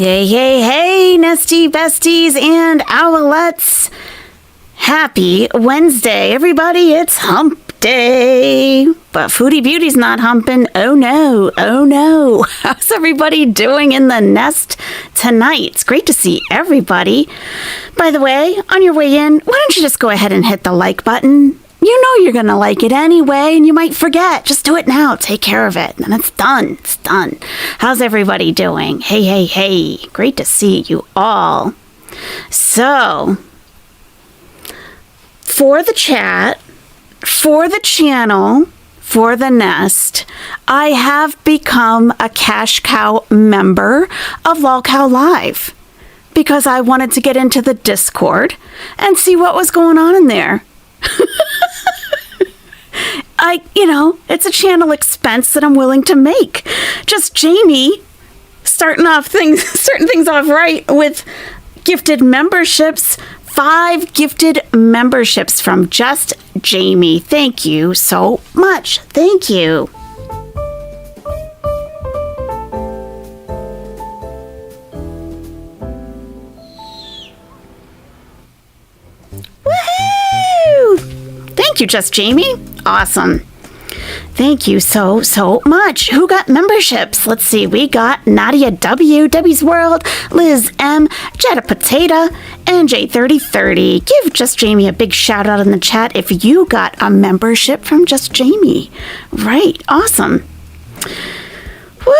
Hey, hey, hey, nesty besties and owlets. Happy Wednesday, everybody. It's hump day. But Foodie Beauty's not humping. Oh, no. Oh, no. How's everybody doing in the nest tonight? It's great to see everybody. By the way, on your way in, why don't you just go ahead and hit the like button? You know you're going to like it anyway, and you might forget. Just do it now. Take care of it. And it's done. It's done. How's everybody doing? Hey, hey, hey. Great to see you all. So, for the chat, for the channel, for the nest, I have become a Cash Cow member of LolCow Live because I wanted to get into the Discord and see what was going on in there. It's a channel expense that I'm willing to make. Just Jamie starting things off right with gifted memberships. 5 gifted memberships from Just Jamie. Thank you so much. Thank you. Woohoo! Thank you, Just Jamie. Awesome. Thank you so much. Who got memberships? Let's see. We got Nadia W, Debbie's World, Liz M, Jetta Potato, and J3030. Give Just Jamie a big shout out in the chat if you got a membership from Just Jamie. Right. Awesome. Woo!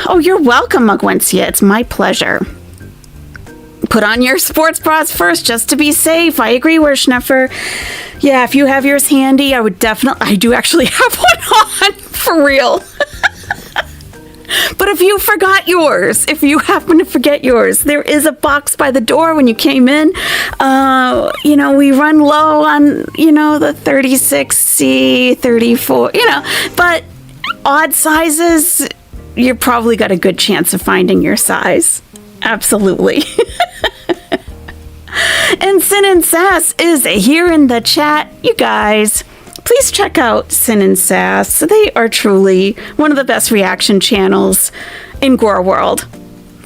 Oh, you're welcome, Mugwencia. It's my pleasure. Put on your sports bras first just to be safe. I agree, Werschneffer. Yeah, if you have yours handy, I do actually have one on, for real. But if you forgot yours, if you happen to forget yours, there is a box by the door when you came in. We run low on, the 36C, 34, but odd sizes, you probably got a good chance of finding your size. Absolutely. And Sin and Sass is here in the chat. You guys, please check out Sin and Sass. They are truly one of the best reaction channels in Gore World.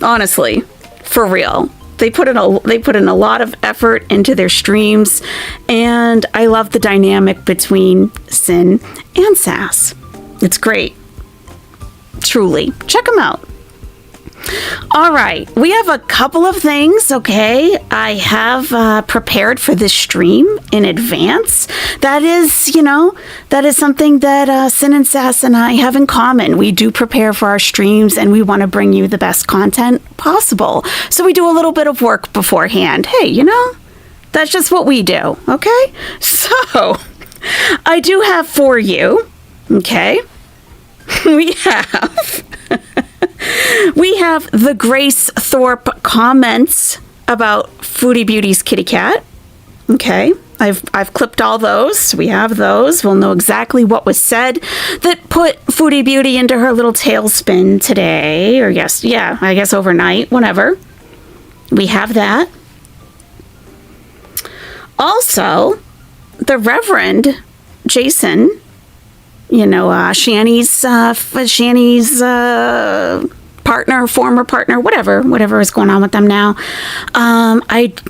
Honestly, for real. They put in a lot of effort into their streams, and I love the dynamic between Sin and Sass. It's great. Truly. Check them out. All right, we have a couple of things, okay? I have prepared for this stream in advance. That is something that Sin and Sass and I have in common. We do prepare for our streams, and we want to bring you the best content possible. So we do a little bit of work beforehand. Hey, that's just what we do, okay? So, I do have for you, okay? We have the Grace Thorpe comments about Foodie Beauty's kitty cat. Okay, I've clipped all those. We have those. We'll know exactly what was said that put Foodie Beauty into her little tailspin today, I guess overnight, whatever. We have that. Also, the Reverend Jason, Shanny's former partner, whatever is going on with them now.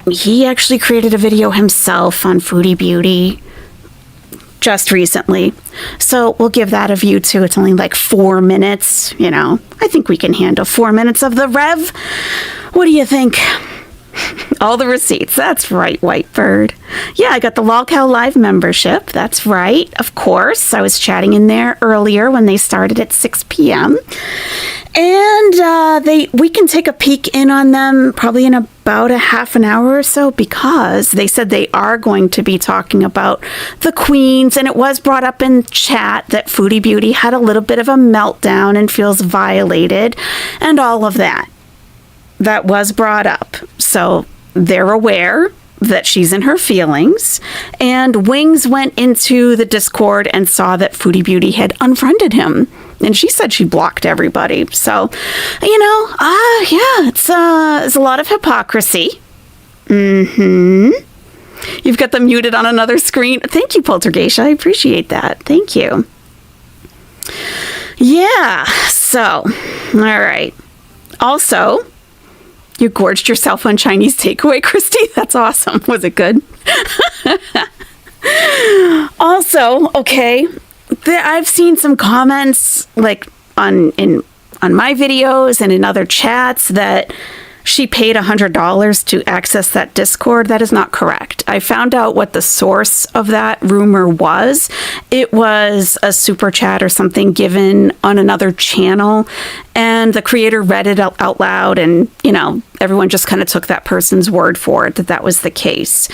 He actually created a video himself on Foodie Beauty just recently. So we'll give that a view too. It's only like 4 minutes, I think we can handle 4 minutes of the Rev. What do you think? All the receipts. That's right, Whitebird. Yeah, I got the LolCow Live membership. That's right. Of course. I was chatting in there earlier when they started at 6 p.m. And we can take a peek in on them probably in about a half an hour or so, because they said they are going to be talking about the queens. And it was brought up in chat that Foodie Beauty had a little bit of a meltdown and feels violated and all of that. That was brought up. So they're aware that she's in her feelings. And Wings went into the Discord and saw that Foodie Beauty had unfriended him. And she said she blocked everybody. So, it's a lot of hypocrisy. You've got them muted on another screen. Thank you, Poltergeist. I appreciate that. Thank you. Yeah. So, all right. Also, You gorged yourself on Chinese takeaway, Christy? That's awesome. Was it good? Also, okay, I've seen some comments like on my videos and in other chats that she paid $100 to access that Discord. That is not correct. I found out what the source of that rumor was. It was a super chat or something given on another channel, and the creator read it out loud, and, you know, everyone just kind of took that person's word for it, that that was the case.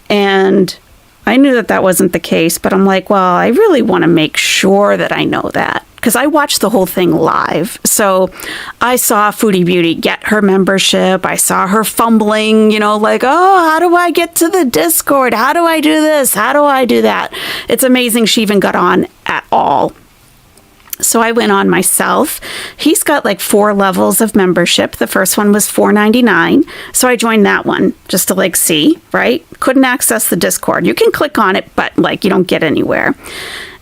And I knew that that wasn't the case, but I'm like, well, I really want to make sure that I know that, because I watched the whole thing live. So I saw Foodie Beauty get her membership. I saw her fumbling, you know, like, oh, how do I get to the Discord? How do I do this? How do I do that? It's amazing she even got on at all. So I went on myself. He's got like 4 levels of membership. The first one was $4.99. So I joined that one just to like see, right? Couldn't access the Discord. You can click on it, but like you don't get anywhere.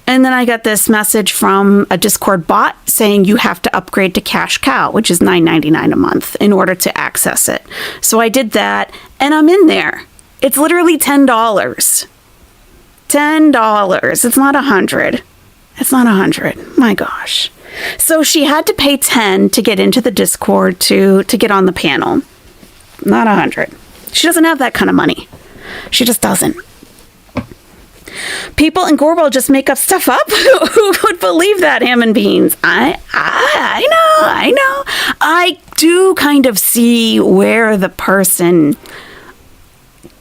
And then I got this message from a Discord bot saying you have to upgrade to Cash Cow, which is $9.99 a month, in order to access it. So I did that, and I'm in there. It's literally $10. $10. It's not $100. It's not $100. My gosh. So she had to pay $10 to get into the Discord to get on the panel. Not $100. She doesn't have that kind of money. She just doesn't. People in Gorbel just make up stuff up. Who would believe that, ham and beans? I know. I do kind of see where the person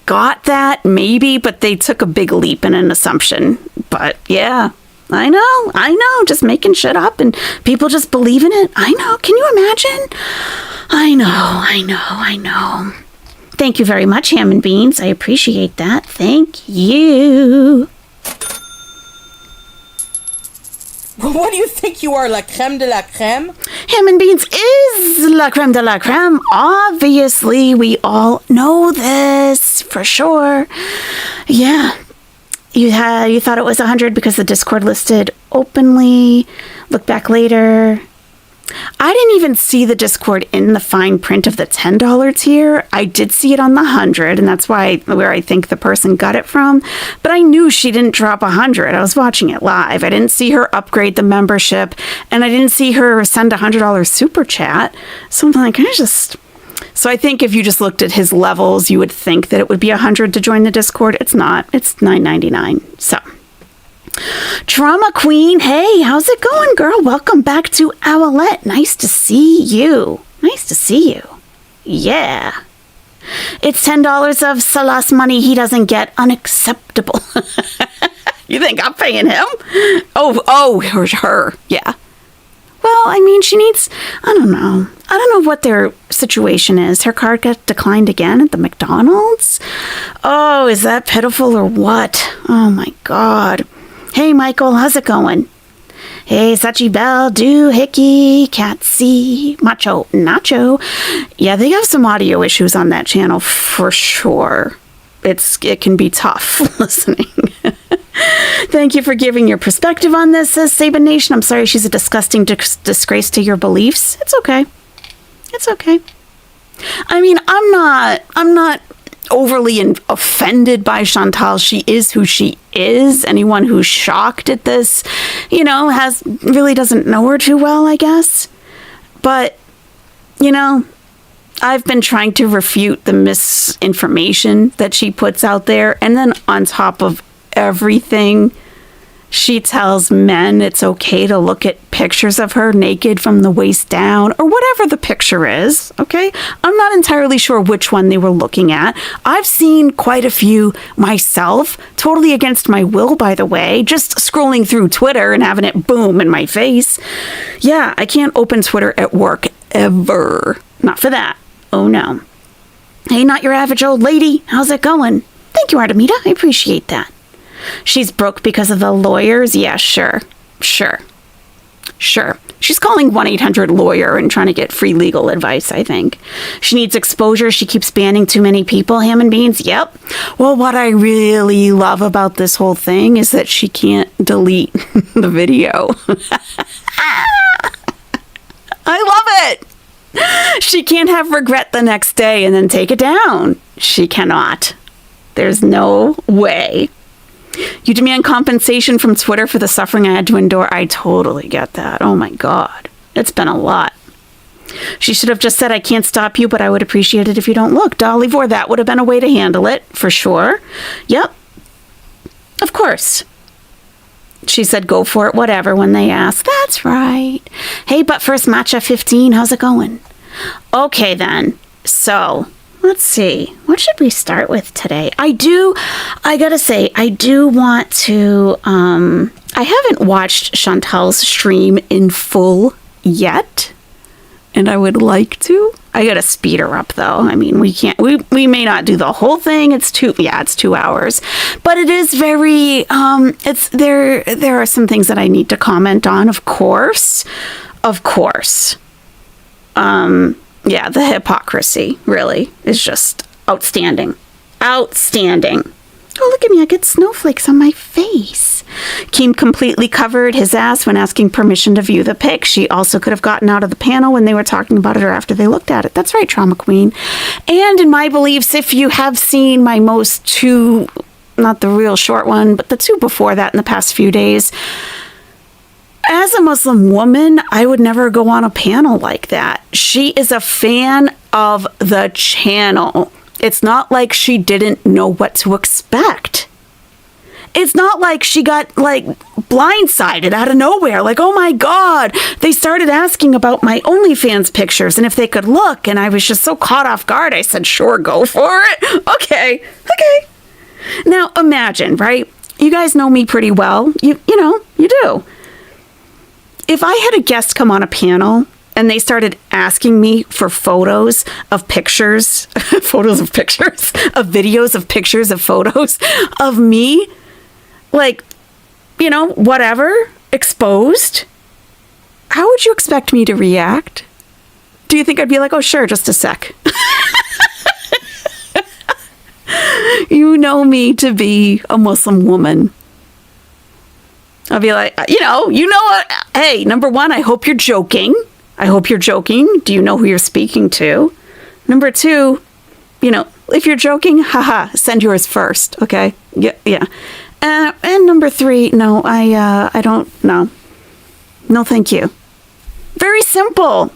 got that, maybe, but they took a big leap in an assumption. But yeah, I know. Just making shit up and people just believe in it. I know. Can you imagine? I know. Thank you very much, ham and beans. I appreciate that. Thank you. What do you think you are, la crème de la crème? Ham and beans is la crème de la crème. Obviously, we all know this for sure. Yeah. You thought it was 100 because the Discord listed openly. Look back later. I didn't even see the Discord in the fine print of the $10 tier. I did see it on the 100, and that's where I think the person got it from. But I knew she didn't drop 100. I was watching it live. I didn't see her upgrade the membership, and I didn't see her send a $100 super chat. So I'm like, So I think if you just looked at his levels, you would think that it would be 100 to join the Discord. It's not. It's $9.99. So. Trauma Queen, hey, how's it going, girl? Welcome back to Owlette. Nice to see you. Yeah. It's $10 of Salas money he doesn't get. Unacceptable. You think I'm paying him? Oh, her. Yeah. Well, I mean, she needs, I don't know what their situation is. Her card got declined again at the McDonald's. Oh, is that pitiful or what? Oh my God. Hey, Michael, how's it going? Hey, Sachi Bell, Doohickey, Catsy, Macho, Nacho. Yeah, they have some audio issues on that channel for sure. It can be tough listening. Thank you for giving your perspective on this, Saban Nation. I'm sorry she's a disgusting disgrace to your beliefs. It's okay. I mean, I'm not overly offended by Chantal. She is who she is. Anyone who's shocked at this, really doesn't know her too well, I guess. But, I've been trying to refute the misinformation that she puts out there. And then on top of everything, she tells men it's okay to look at pictures of her naked from the waist down, or whatever the picture is, okay? I'm not entirely sure which one they were looking at. I've seen quite a few myself, totally against my will, by the way, just scrolling through Twitter and having it boom in my face. Yeah, I can't open Twitter at work ever. Not for that. Oh, no. Hey, not your average old lady. How's it going? Thank you, Artemida. I appreciate that. She's broke because of the lawyers? Yeah, sure. She's calling 1-800-LAWYER and trying to get free legal advice, I think. She needs exposure. She keeps banning too many people, ham and beans. Yep. Well, what I really love about this whole thing is that she can't delete the video. I love it. She can't have regret the next day and then take it down. She cannot. There's no way. You demand compensation from Twitter for the suffering I had to endure. I totally get that. Oh my God. It's been a lot. She should have just said, I can't stop you, but I would appreciate it if you don't look. Dolly Vore, that would have been a way to handle it, for sure. Yep. Of course. She said, go for it, whatever, when they ask. That's right. Hey, but first, Matcha 15, how's it going? Okay, then. So, let's see. What should we start with today? I gotta say, I do want to, I haven't watched Chantal's stream in full yet, and I would like to. I gotta speed her up, though. I mean, we may not do the whole thing. It's 2 hours, but it is very, there are some things that I need to comment on, of course. Yeah, the hypocrisy really is just outstanding. Oh, look at me, I get snowflakes on my face. Keem completely covered his ass when asking permission to view the pic. She also could have gotten out of the panel when they were talking about it or after they looked at it. That's right, Trauma Queen. And in my beliefs, if you have seen my most two, not the real short one, but the two before that in the past few days, as a Muslim woman, I would never go on a panel like that. She is a fan of the channel. It's not like she didn't know what to expect. It's not like she got, blindsided out of nowhere. Like, oh my God, they started asking about my OnlyFans pictures and if they could look. And I was just so caught off guard. I said, sure, go for it. Okay. Now, imagine, right? You guys know me pretty well. You do. If I had a guest come on a panel and they started asking me for photos of pictures, of videos of pictures of photos of me, whatever, exposed, how would you expect me to react? Do you think I'd be like, oh, sure, just a sec? You know me to be a Muslim woman. I'll be like, you know what? Hey, number one, I hope you're joking. Do you know who you're speaking to? Number two, if you're joking, haha, send yours first, okay? Yeah. And number three, no, I don't know. No, thank you. Very simple.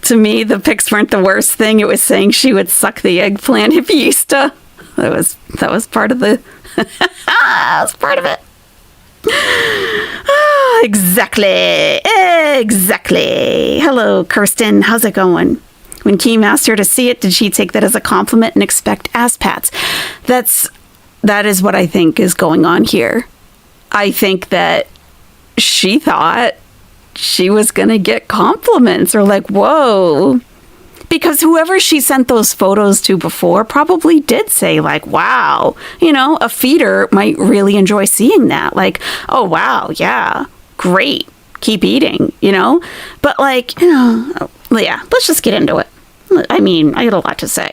To me, the pics weren't the worst thing. It was saying she would suck the eggplant hippieista. That was part of the. That was part of it. Exactly. Hello, Kirsten. How's it going? When Keem asked her to see it, did she take that as a compliment and expect ass pats? That is what I think is going on here. I think that she thought she was going to get compliments or whoa. Because whoever she sent those photos to before probably did say wow, a feeder might really enjoy seeing that. Oh, wow, yeah, great, keep eating, But yeah, let's just get into it. I mean, I got a lot to say.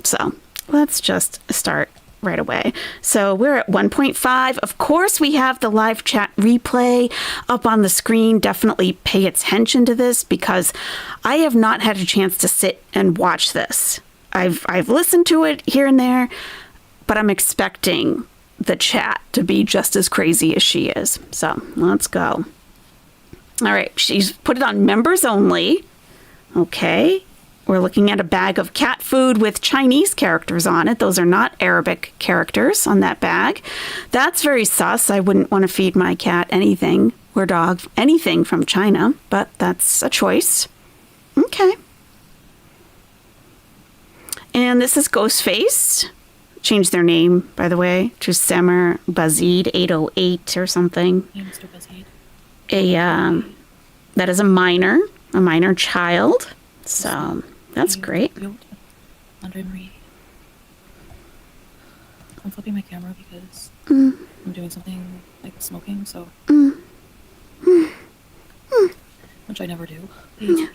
So let's just start right away. So we're at 1.5. Of course, we have the live chat replay up on the screen. Definitely pay attention to this because I have not had a chance to sit and watch this. I've listened to it here and there, but I'm expecting the chat to be just as crazy as she is. So let's go. All right. She's put it on members only. Okay. We're looking at a bag of cat food with Chinese characters on it. Those are not Arabic characters on that bag. That's very sus. I wouldn't want to feed my cat anything or dog anything from China, but that's a choice. Okay. And this is Ghostface. Changed their name, by the way, to Semer Bazid 808 or something. Yeah, Mr. Bazid. That is a minor child. So that's great. Andre Marie. I'm flipping my camera because I'm doing something like smoking, so. Which I never do. Please, yeah.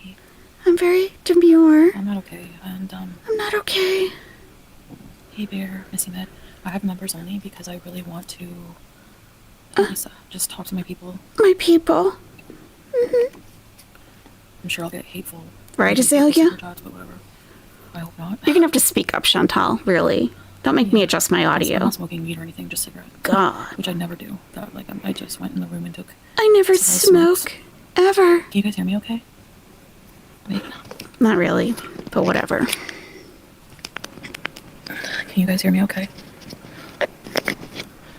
I'm very demure. I'm not okay, and I'm not okay. Hey Bear, Missy Med. I have members only because I really want to Lisa, just talk to my people. My people. I'm sure I'll get hateful. Right, hateful Azalea? super chats, but whatever. I hope not. You're gonna have to speak up, Chantal, really. Don't make me adjust my I'm audio. not smoking weed or anything, just cigarette. God. Which I never do. That I just went in the room and took. I never Cigarette smoke. Ever. Can you guys hear me okay? Wait. Not really, but whatever. Can you guys hear me okay?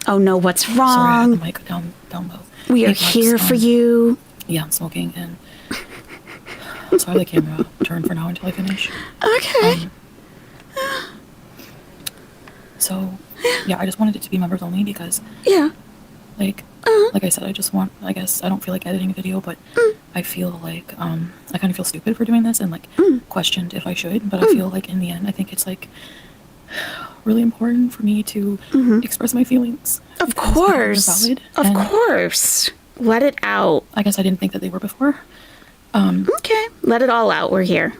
Oh no, what's Sorry, I have wrong? the mic down low. We are Hey, Max, here for you. Yeah, I'm smoking and sorry the camera turn for now until I finish. Okay. So yeah, I just wanted it to be members only because Yeah. like I said, I guess I don't feel like editing a video, but I feel like I kind of feel stupid for doing this and like questioned if I should, but I feel like in the end I think it's like really important for me to express my feelings. Of because I think they're course. valid, Of and course. Let it out. I guess I didn't think that they were before. Okay. Let it all out. We're here.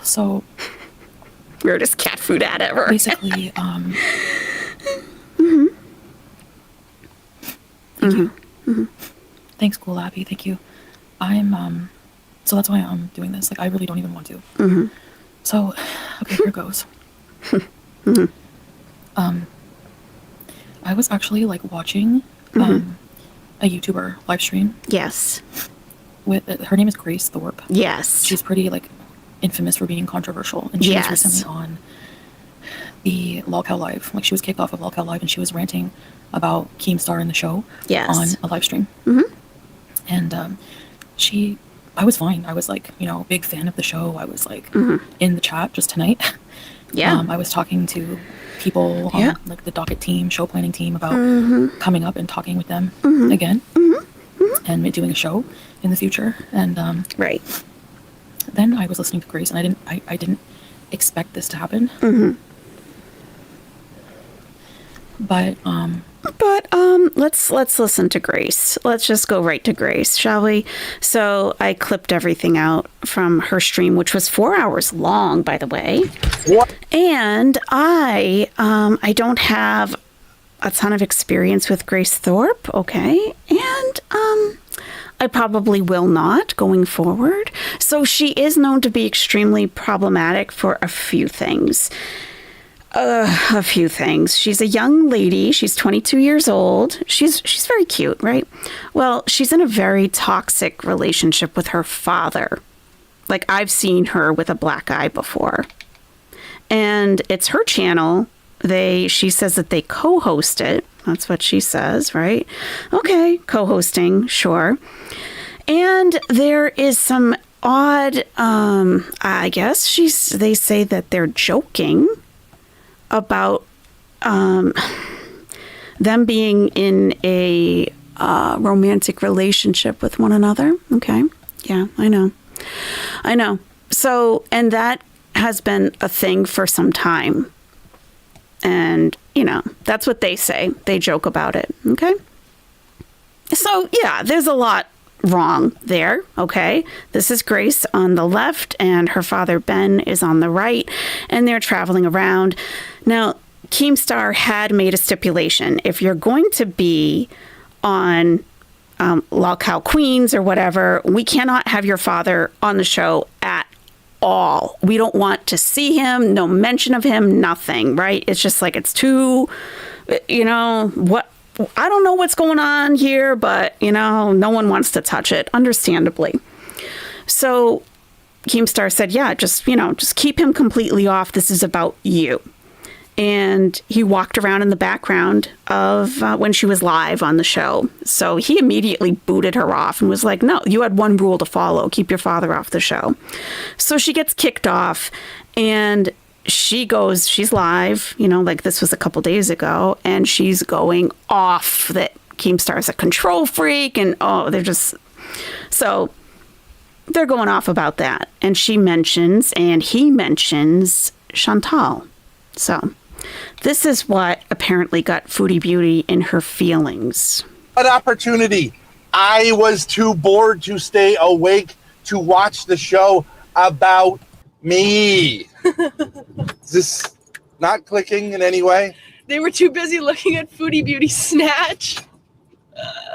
So Weirdest cat food ad ever. basically, thank you. Thanks, Cool Abby. Thank you. I'm so that's why I'm doing this. Like, I really don't even want to. So, okay, here goes. I was actually like watching a YouTuber live stream Yes. with her name is Grace Thorpe. Yes. She's pretty like infamous for being controversial, and she Yes. was recently on the Lolcow Live. Like, she was kicked off of Lolcow Live, and she was ranting about Keemstar in the show Yes. on a live stream. And I was fine. I was like, big fan of the show. I was like in the chat just tonight. Yeah. I was talking to people on like the docket team, show planning team about coming up and talking with them again and doing a show in the future. And Right. then I was listening to Grace, and I didn't expect this to happen. But let's listen to Grace. Let's just go right to Grace, shall we? So I clipped everything out from her stream, which was 4 hours long, by the way. What? And I don't have a ton of experience with Grace Thorpe, okay? And I probably will not going forward. So she is known to be extremely problematic for a few things. She's a young lady. She's 22 years old. She's very cute, right? Well, she's in a very toxic relationship with her father. Like, I've seen her with a black guy before. And it's her channel. She says that they co-host it. That's what she says, right? Okay, co-hosting, sure. And there is some odd, I guess they say that they're joking about them being in a romantic relationship with one another. Okay. Yeah, I know. So, and that has been a thing for some time. And, that's what they say. They joke about it. Okay. So, yeah, there's a lot wrong there. Okay. This is Grace on the left, and her father, Ben, is on the right, and they're traveling around. Now, Keemstar had made a stipulation. If you're going to be on Lolcow Queens or whatever, we cannot have your father on the show at all. We don't want to see him, no mention of him, nothing, right? It's just like, it's too, what, I don't know what's going on here, but, no one wants to touch it, understandably. So Keemstar said, yeah, just keep him completely off. This is about you. And he walked around in the background of when she was live on the show. So he immediately booted her off and was like, no, you had one rule to follow. Keep your father off the show. So she gets kicked off, and she's live, like this was a couple days ago, and she's going off that Keemstar is a control freak. And so they're going off about that. And he mentions Chantal. So this is what apparently got Foodie Beauty in her feelings. What opportunity? I was too bored to stay awake to watch the show about me. Is this not clicking in any way? They were too busy looking at Foodie Beauty Snatch.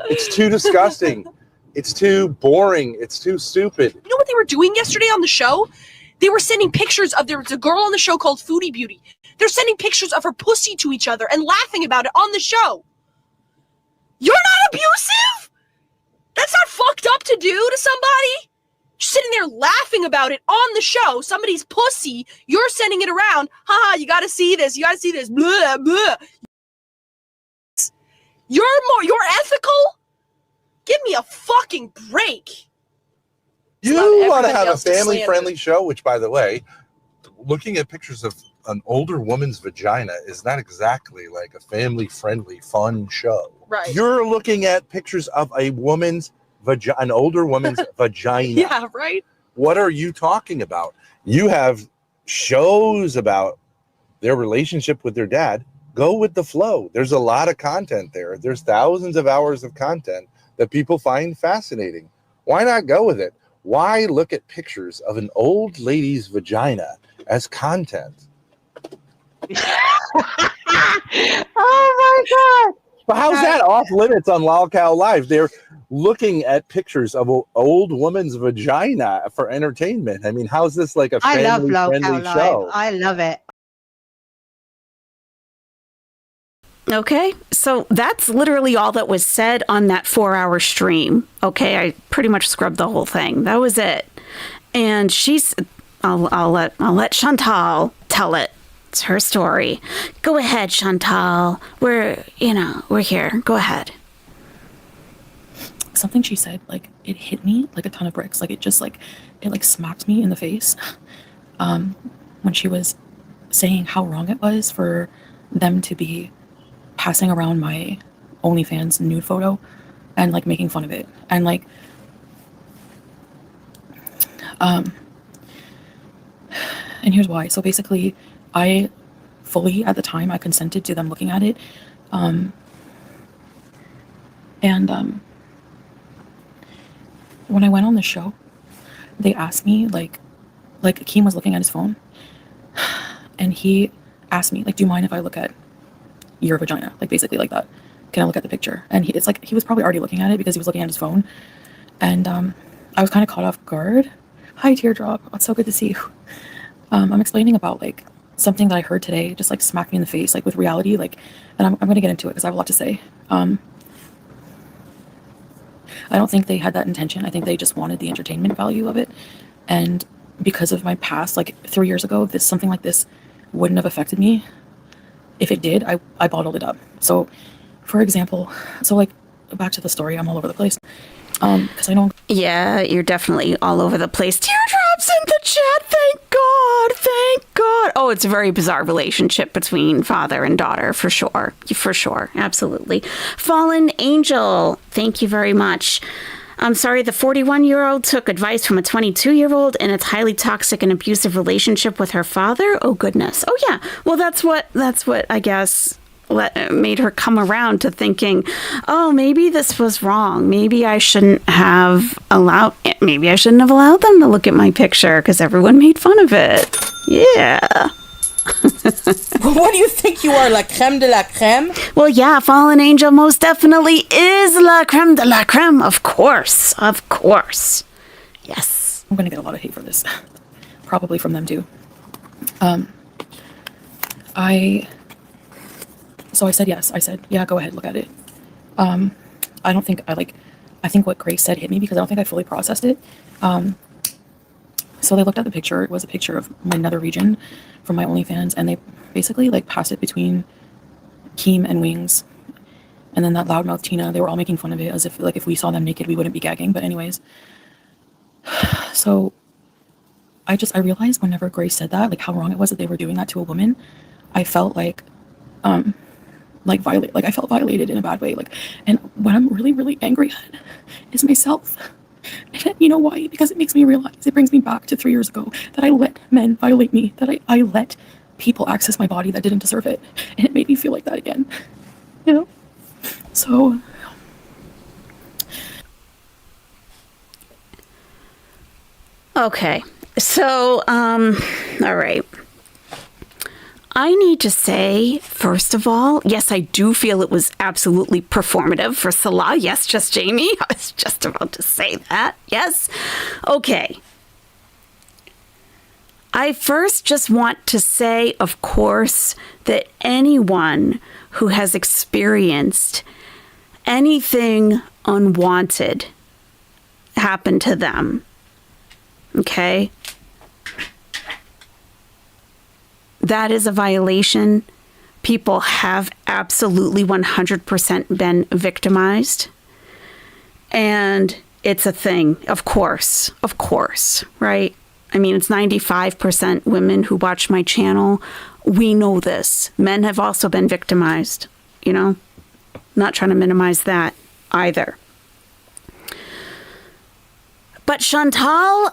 It's too disgusting. It's too boring. It's too stupid. You know what they were doing yesterday on the show? They were sending pictures of, there was a girl on the show called Foodie Beauty. They're sending pictures of her pussy to each other and laughing about it on the show. You're not abusive? That's not fucked up to do to somebody? You're sitting there laughing about it on the show. Somebody's pussy. You're sending it around. Haha, you gotta see this. You gotta see this. Blah, blah. You're ethical? Give me a fucking break. You want to have a family-friendly show, which, by the way, looking at pictures of an older woman's vagina is not exactly like a family-friendly, fun show. Right. You're looking at pictures of a woman's vagina, an older woman's vagina. Yeah, right? What are you talking about? You have shows about their relationship with their dad. Go with the flow. There's a lot of content there. There's thousands of hours of content that people find fascinating. Why not go with it? Why look at pictures of an old lady's vagina as content? Oh my God. But how's that off limits on Lol Cow Live? They're looking at pictures of an old woman's vagina for entertainment. I mean, how's this like a I love Low Cow family-friendly Live. show? I love it. Okay, so that's literally all that was said on that 4-hour stream. Okay, I pretty much scrubbed the whole thing. That was it. And I'll let Chantal tell it. It's her story. Go ahead, Chantal. We're here. Go ahead. Something she said, like, it hit me like a ton of bricks. Like, it smacked me in the face. When she was saying how wrong it was for them to be passing around my OnlyFans nude photo and like making fun of it. And like, and here's why. So basically, I fully, at the time, I consented to them looking at it. When I went on the show, they asked me, like Akeem was looking at his phone, and he asked me, like, do you mind if I look at your vagina? Like, basically like that. Can I look at the picture? And it's like, he was probably already looking at it because he was looking at his phone. And I was kind of caught off guard. Hi, Teardrop. It's so good to see you. I'm explaining about, like, something that I heard today just, like, smack me in the face, like, with reality. Like, and I'm going to get into it because I have a lot to say. I don't think they had that intention. I think they just wanted the entertainment value of it. And because of my past, like 3 years ago, something like this wouldn't have affected me. If it did, I bottled it up. So, for example, like, back to the story, I'm all over the place. Because I know. Yeah, you're definitely all over the place. Teardrops in the chat. Thank God. Thank God. Oh, it's a very bizarre relationship between father and daughter, for sure. For sure. Absolutely. Fallen Angel. Thank you very much. I'm sorry, the 41-year-old took advice from a 22-year-old in a highly toxic and abusive relationship with her father. Oh, goodness. Oh, yeah. Well, that's what I guess made her come around to thinking, oh, maybe this was wrong. Maybe I shouldn't have allowed them to look at my picture because everyone made fun of it. Yeah. What do you think you are, la creme de la creme? Well, yeah, Fallen Angel most definitely is la creme de la creme. Of course. Of course. Yes. I'm going to get a lot of hate for this. Probably from them, too. So I said yes. I said, yeah, go ahead, look at it. I don't think I think what Grace said hit me because I don't think I fully processed it. So they looked at the picture. It was a picture of my nether region from my OnlyFans, and they basically like passed it between Keem and Wings. And then that loudmouth Tina, they were all making fun of it as if like if we saw them naked, we wouldn't be gagging. But anyways, so I realized whenever Grace said that, like how wrong it was that they were doing that to a woman. I felt like I felt violated in a bad way. Like, and what I'm really, really angry at is myself. And you know why? Because it makes me realize, it brings me back to 3 years ago that I let men violate me, that I let people access my body that didn't deserve it. And it made me feel like that again, you know? So. Okay. So, all right. I need to say, first of all, yes, I do feel it was absolutely performative for Salah. Yes, just Jamie. I was just about to say that. Yes. Okay. I first just want to say, of course, that anyone who has experienced anything unwanted happen to them, okay? That is a violation. People have absolutely 100% been victimized. And it's a thing, of course, right? I mean, it's 95% women who watch my channel. We know this. Men have also been victimized, you know? Not trying to minimize that either. But Chantal,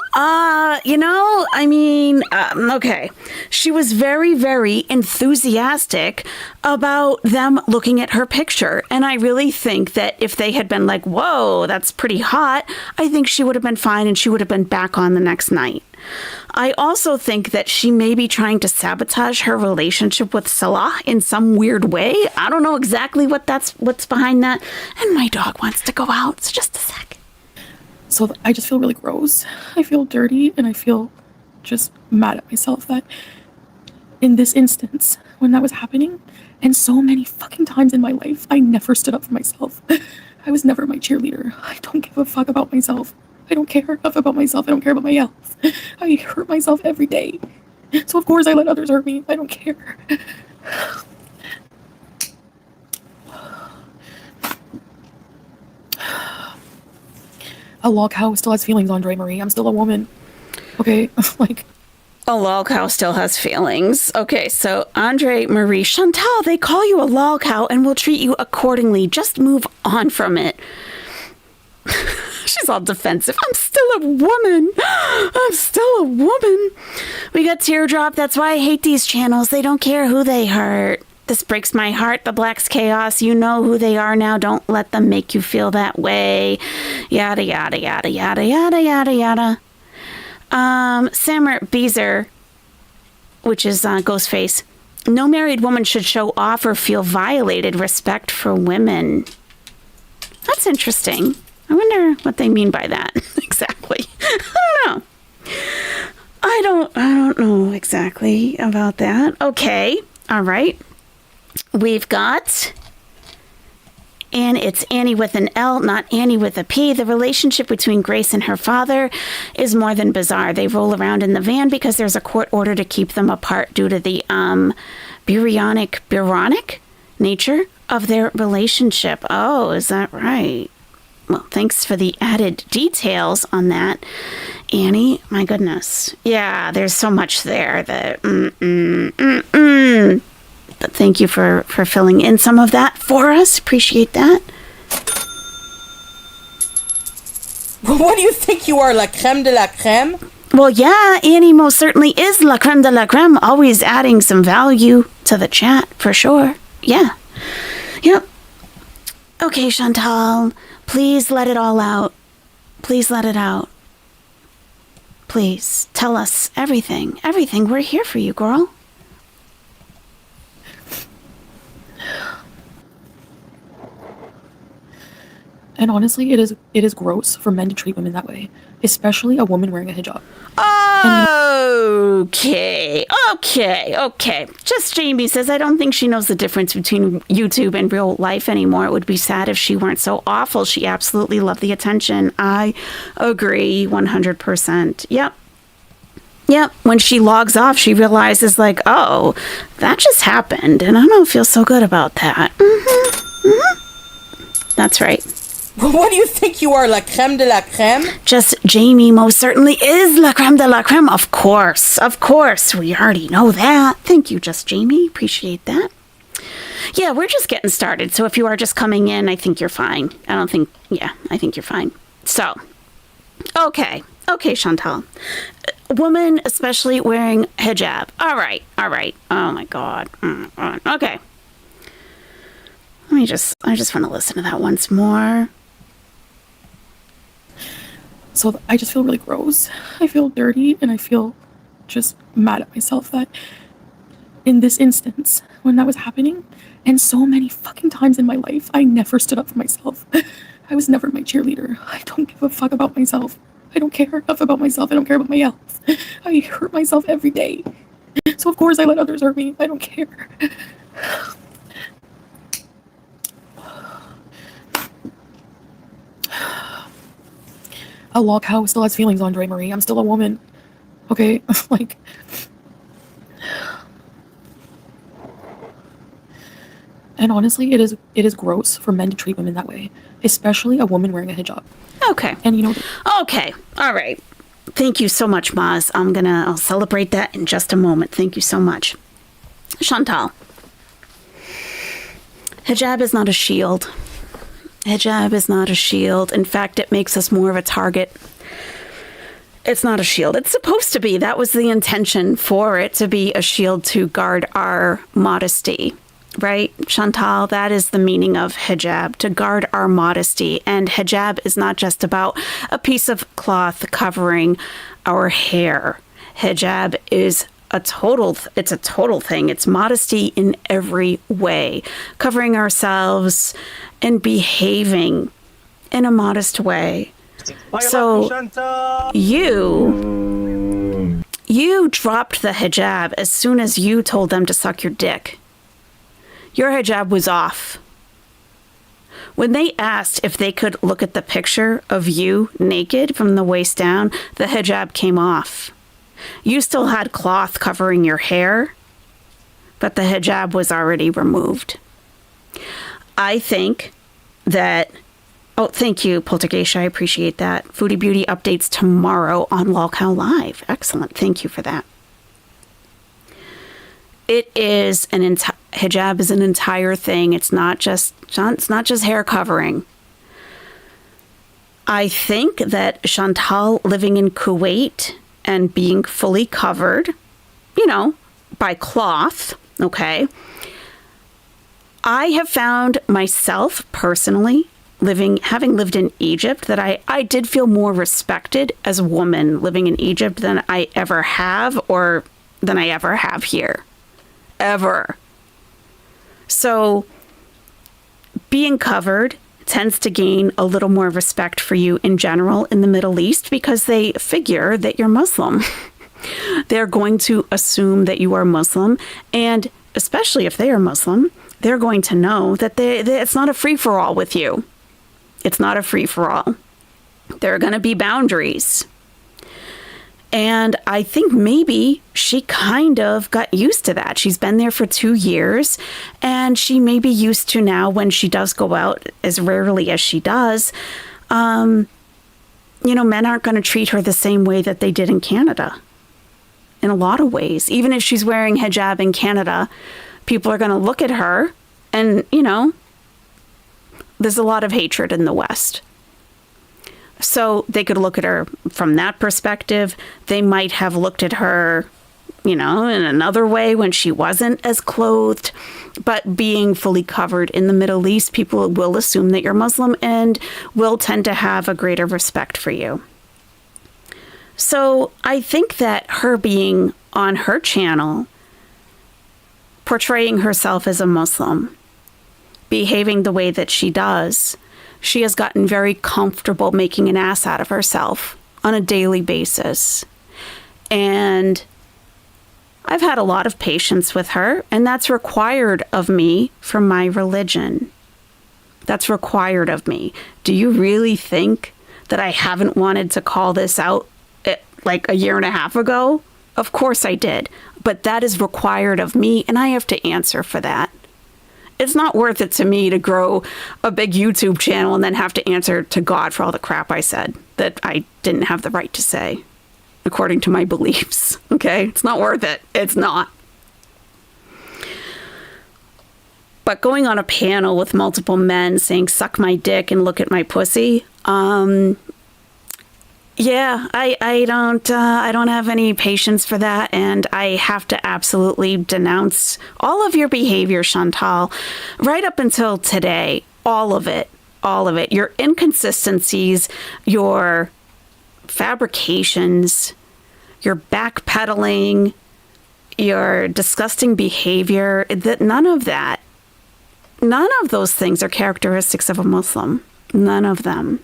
okay. She was very, very enthusiastic about them looking at her picture. And I really think that if they had been like, whoa, that's pretty hot, I think she would have been fine and she would have been back on the next night. I also think that she may be trying to sabotage her relationship with Salah in some weird way. I don't know exactly what's behind that. And my dog wants to go out, so just a sec. So I just feel really gross. I feel dirty, and I feel just mad at myself that in this instance, when that was happening, and so many fucking times in my life, I never stood up for myself. I was never my cheerleader. I don't give a fuck about myself. I don't care enough about myself. I don't care about my health. I hurt myself every day. So of course I let others hurt me. I don't care. A log cow still has feelings, Andre Marie. I'm still a woman. Okay, like... A lol cow still has feelings. Okay, so Andre Marie, Chantal, they call you a lol cow and will treat you accordingly. Just move on from it. She's all defensive. I'm still a woman. I'm still a woman. We got Teardrop. That's why I hate these channels. They don't care who they hurt. This breaks my heart. The Black's Chaos. You know who they are now. Don't let them make you feel that way. Yada, yada, yada, yada, yada, yada, yada. Sammer Beezer, which is Ghostface. No married woman should show off or feel violated. Respect for women. That's interesting. I wonder what they mean by that exactly. I don't know. I don't know exactly about that. Okay. All right. We've got, and it's Annie with an L, not Annie with a P. The relationship between Grace and her father is more than bizarre. They roll around in the van because there's a court order to keep them apart due to the Buronic nature of their relationship. Oh, is that right? Well, thanks for the added details on that, Annie. My goodness. Yeah, there's so much there that... But thank you for filling in some of that for us. Appreciate that. What do you think you are, la crème de la crème? Well, yeah, Annie most certainly is la crème de la crème, always adding some value to the chat, for sure. Yeah. Yep. Okay, Chantal, please let it all out. Please let it out. Please, tell us everything. Everything. We're here for you, girl. And honestly, it is gross for men to treat women that way, especially a woman wearing a hijab. Okay. Just Jamie says, I don't think she knows the difference between YouTube and real life anymore. It would be sad if she weren't so awful. She absolutely loved the attention. I agree 100%. Yep. When she logs off, she realizes like, oh, that just happened. And I don't feel so good about that. That's right. What do you think you are, la crème de la crème? Just Jamie most certainly is la crème de la crème. Of course. We already know that. Thank you, Just Jamie. Appreciate that. Yeah, we're just getting started. So if you are just coming in, I think you're fine. I think you're fine. So, okay, Chantal. Woman, especially wearing hijab. All right. Oh my God. Okay. I just want to listen to that once more. So I just feel really gross. I feel dirty, and I feel just mad at myself that in this instance, when that was happening, and so many fucking times in my life, I never stood up for myself. I was never my cheerleader. I don't give a fuck about myself. I don't care enough about myself. I don't care about my health. I hurt myself every day. So of course I let others hurt me. I don't care. A log cow still has feelings, Andre Marie. I'm still a woman. Okay? Like... And honestly, it is gross for men to treat women that way, especially a woman wearing a hijab. Okay. And you know... Okay. All right. Thank you so much, Maz. I'll celebrate that in just a moment. Thank you so much. Chantal. Hijab is not a shield. Hijab is not a shield. In fact, it makes us more of a target. It's not a shield. It's supposed to be. That was the intention for it, to be a shield to guard our modesty. Right, Chantal? That is the meaning of hijab, to guard our modesty. And hijab is not just about a piece of cloth covering our hair. Hijab is it's a total thing. It's modesty in every way, covering ourselves and behaving in a modest way. So you dropped the hijab as soon as you told them to suck your dick. Your hijab was off. When they asked if they could look at the picture of you naked from the waist down, the hijab came off. You still had cloth covering your hair, but the hijab was already removed. I think that... Oh, thank you, Poltergeist. I appreciate that. Foodie Beauty updates tomorrow on Lolcow Live. Excellent. Thank you for that. It is hijab is an entire thing. It's not just hair covering. I think that Chantal living in Kuwait and being fully covered, by cloth, okay? I have found myself personally having lived in Egypt, that I did feel more respected as a woman living in Egypt than I ever have, or than I ever have here. Ever. So being covered tends to gain a little more respect for you in general in the Middle East, because they figure that you're Muslim. They're going to assume that you are Muslim, and especially if they are Muslim, they're going to know that it's not a free-for-all with you. It's not a free-for-all. There are going to be boundaries. And I think maybe she kind of got used to that. She's been there for 2 years, and she may be used to now, when she does go out, as rarely as she does, men aren't going to treat her the same way that they did in Canada. In a lot of ways. Even if she's wearing hijab in Canada, people are going to look at her and, there's a lot of hatred in the West. So they could look at her from that perspective. They might have looked at her, in another way when she wasn't as clothed. But being fully covered in the Middle East, people will assume that you're Muslim and will tend to have a greater respect for you. So I think that her being on her channel, portraying herself as a Muslim, behaving the way that she does, she has gotten very comfortable making an ass out of herself on a daily basis. And I've had a lot of patience with her, and that's required of me from my religion. That's required of me. Do you really think that I haven't wanted to call this out like a year and a half ago? Of course I did. But that is required of me, and I have to answer for that. It's not worth it to me to grow a big YouTube channel and then have to answer to God for all the crap I said that I didn't have the right to say, according to my beliefs. Okay? It's not worth it. It's not. But going on a panel with multiple men saying, suck my dick and look at my pussy, yeah, I don't have any patience for that, and I have to absolutely denounce all of your behavior, Chantal, right up until today. All of it. Your inconsistencies, your fabrications, your backpedaling, your disgusting behavior, that none of those things are characteristics of a Muslim. None of them.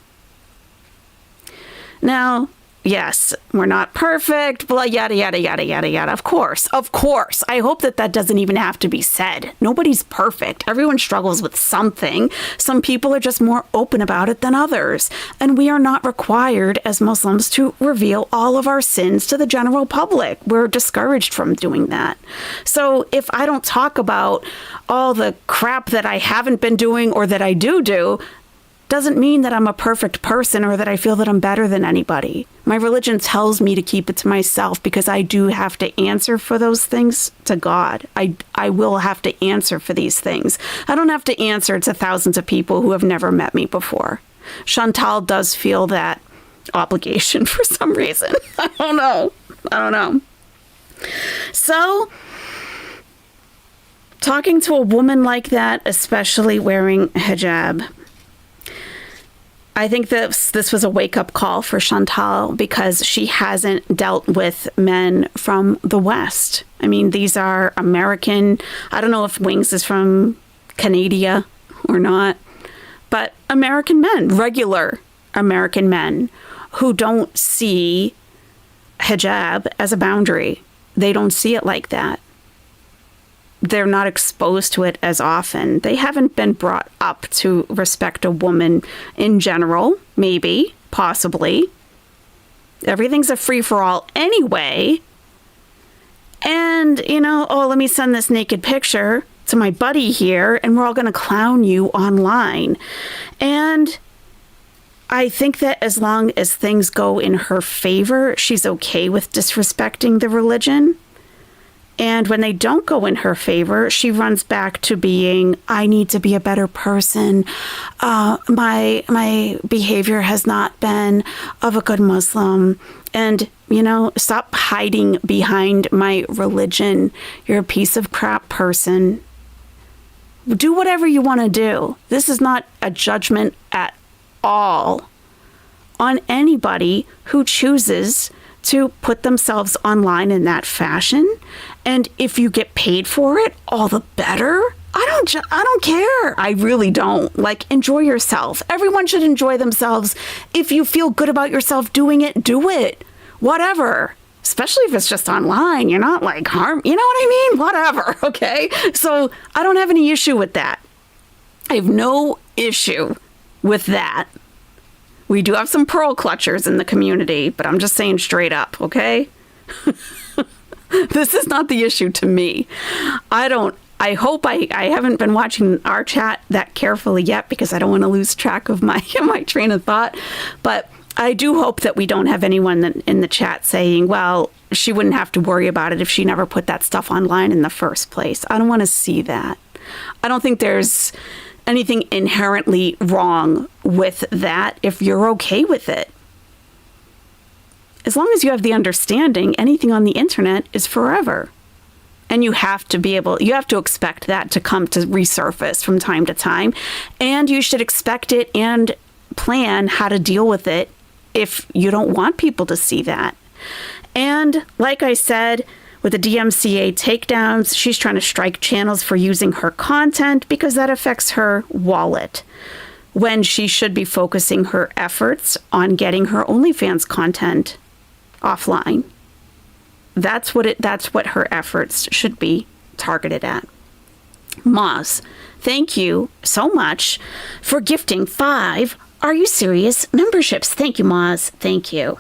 Now, yes, we're not perfect, blah, yada, yada, yada, yada, yada. Of course. I hope that doesn't even have to be said. Nobody's perfect. Everyone struggles with something. Some people are just more open about it than others. And we are not required as Muslims to reveal all of our sins to the general public. We're discouraged from doing that. So if I don't talk about all the crap that I haven't been doing or that I do, doesn't mean that I'm a perfect person or that I feel that I'm better than anybody. My religion tells me to keep it to myself because I do have to answer for those things to God. I will have to answer for these things. I don't have to answer to thousands of people who have never met me before. Chantal does feel that obligation for some reason. I don't know. So, talking to a woman like that, especially wearing hijab, I think this was a wake-up call for Chantal because she hasn't dealt with men from the West. I mean, these are American. I don't know if Wings is from Canada or not, but American men, regular American men who don't see hijab as a boundary. They don't see it like that. They're not exposed to it as often. They haven't been brought up to respect a woman in general, maybe, possibly. Everything's a free-for-all anyway. And, let me send this naked picture to my buddy here, and we're all going to clown you online. And I think that as long as things go in her favor, she's okay with disrespecting the religion. And when they don't go in her favor, she runs back to being, I need to be a better person. My behavior has not been of a good Muslim. And, stop hiding behind my religion. You're a piece of crap person. Do whatever you want to do. This is not a judgment at all on anybody who chooses to put themselves online in that fashion. And if you get paid for it, all the better. I don't care. I really don't. Enjoy yourself. Everyone should enjoy themselves. If you feel good about yourself doing it, do it. Whatever. Especially if it's just online. You're not harm. You know what I mean? Whatever. Okay. So I don't have any issue with that. I have no issue with that. We do have some pearl clutchers in the community, but I'm just saying straight up, okay? This is not the issue to me. I hope I haven't been watching our chat that carefully yet because I don't want to lose track of my train of thought. But I do hope that we don't have anyone in the chat saying, well, she wouldn't have to worry about it if she never put that stuff online in the first place. I don't want to see that. I don't think there's anything inherently wrong with that if you're okay with it. As long as you have the understanding, anything on the internet is forever. And you have to expect that to come to resurface from time to time. And you should expect it and plan how to deal with it if you don't want people to see that. And like I said, with the DMCA takedowns, she's trying to strike channels for using her content because that affects her wallet, when she should be focusing her efforts on getting her OnlyFans content offline. That's what her efforts should be targeted at. Moz, thank you so much for gifting 5 Are You Serious memberships. Thank you, Moz. Thank you.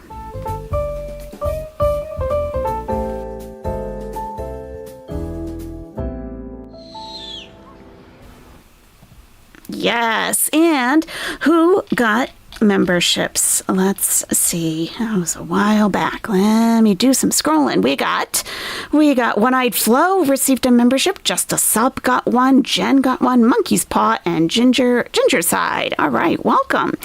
Yes, and who got memberships? Let's see. That was a while back. Let me do some scrolling. We got One-Eyed Flo received a membership. Just a Sub got one. Jen got one. Monkey's Paw and Ginger Side. All right, welcome,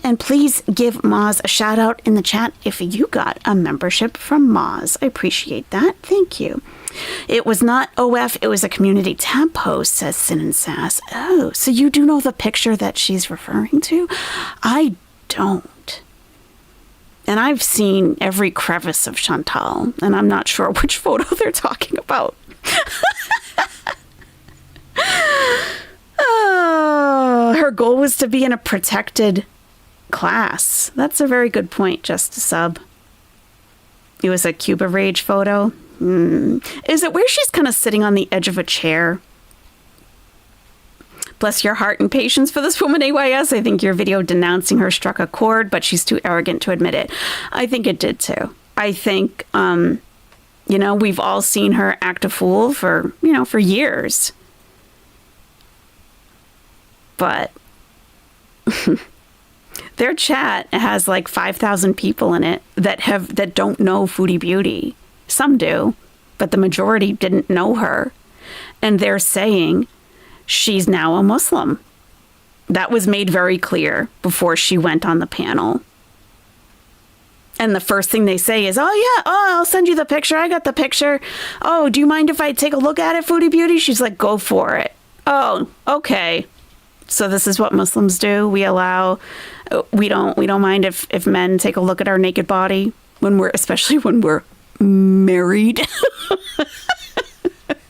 and please give Moz a shout out in the chat if you got a membership from Moz. I appreciate that. Thank you. It was not OF, it was a community tab post, says Sin and Sass. Oh, so you do know the picture that she's referring to? I don't. And I've seen every crevice of Chantal, and I'm not sure which photo they're talking about. Her goal was to be in a protected class. That's a very good point, Just a Sub. It was a Cuba Rage photo. Is it where she's kind of sitting on the edge of a chair? Bless your heart and patience for this woman, AYS. I think your video denouncing her struck a chord, but she's too arrogant to admit it. I think it did too. I think, we've all seen her act a fool for years. But their chat has like 5,000 people in it that don't know Foodie Beauty. Some do, but the majority didn't know her. And they're saying she's now a Muslim. That was made very clear before she went on the panel. And the first thing they say is, I'll send you the picture. I got the picture. Oh, do you mind if I take a look at it, Foodie Beauty? She's like, go for it. Oh, okay. So this is what Muslims do. We don't mind if men take a look at our naked body especially when we're married.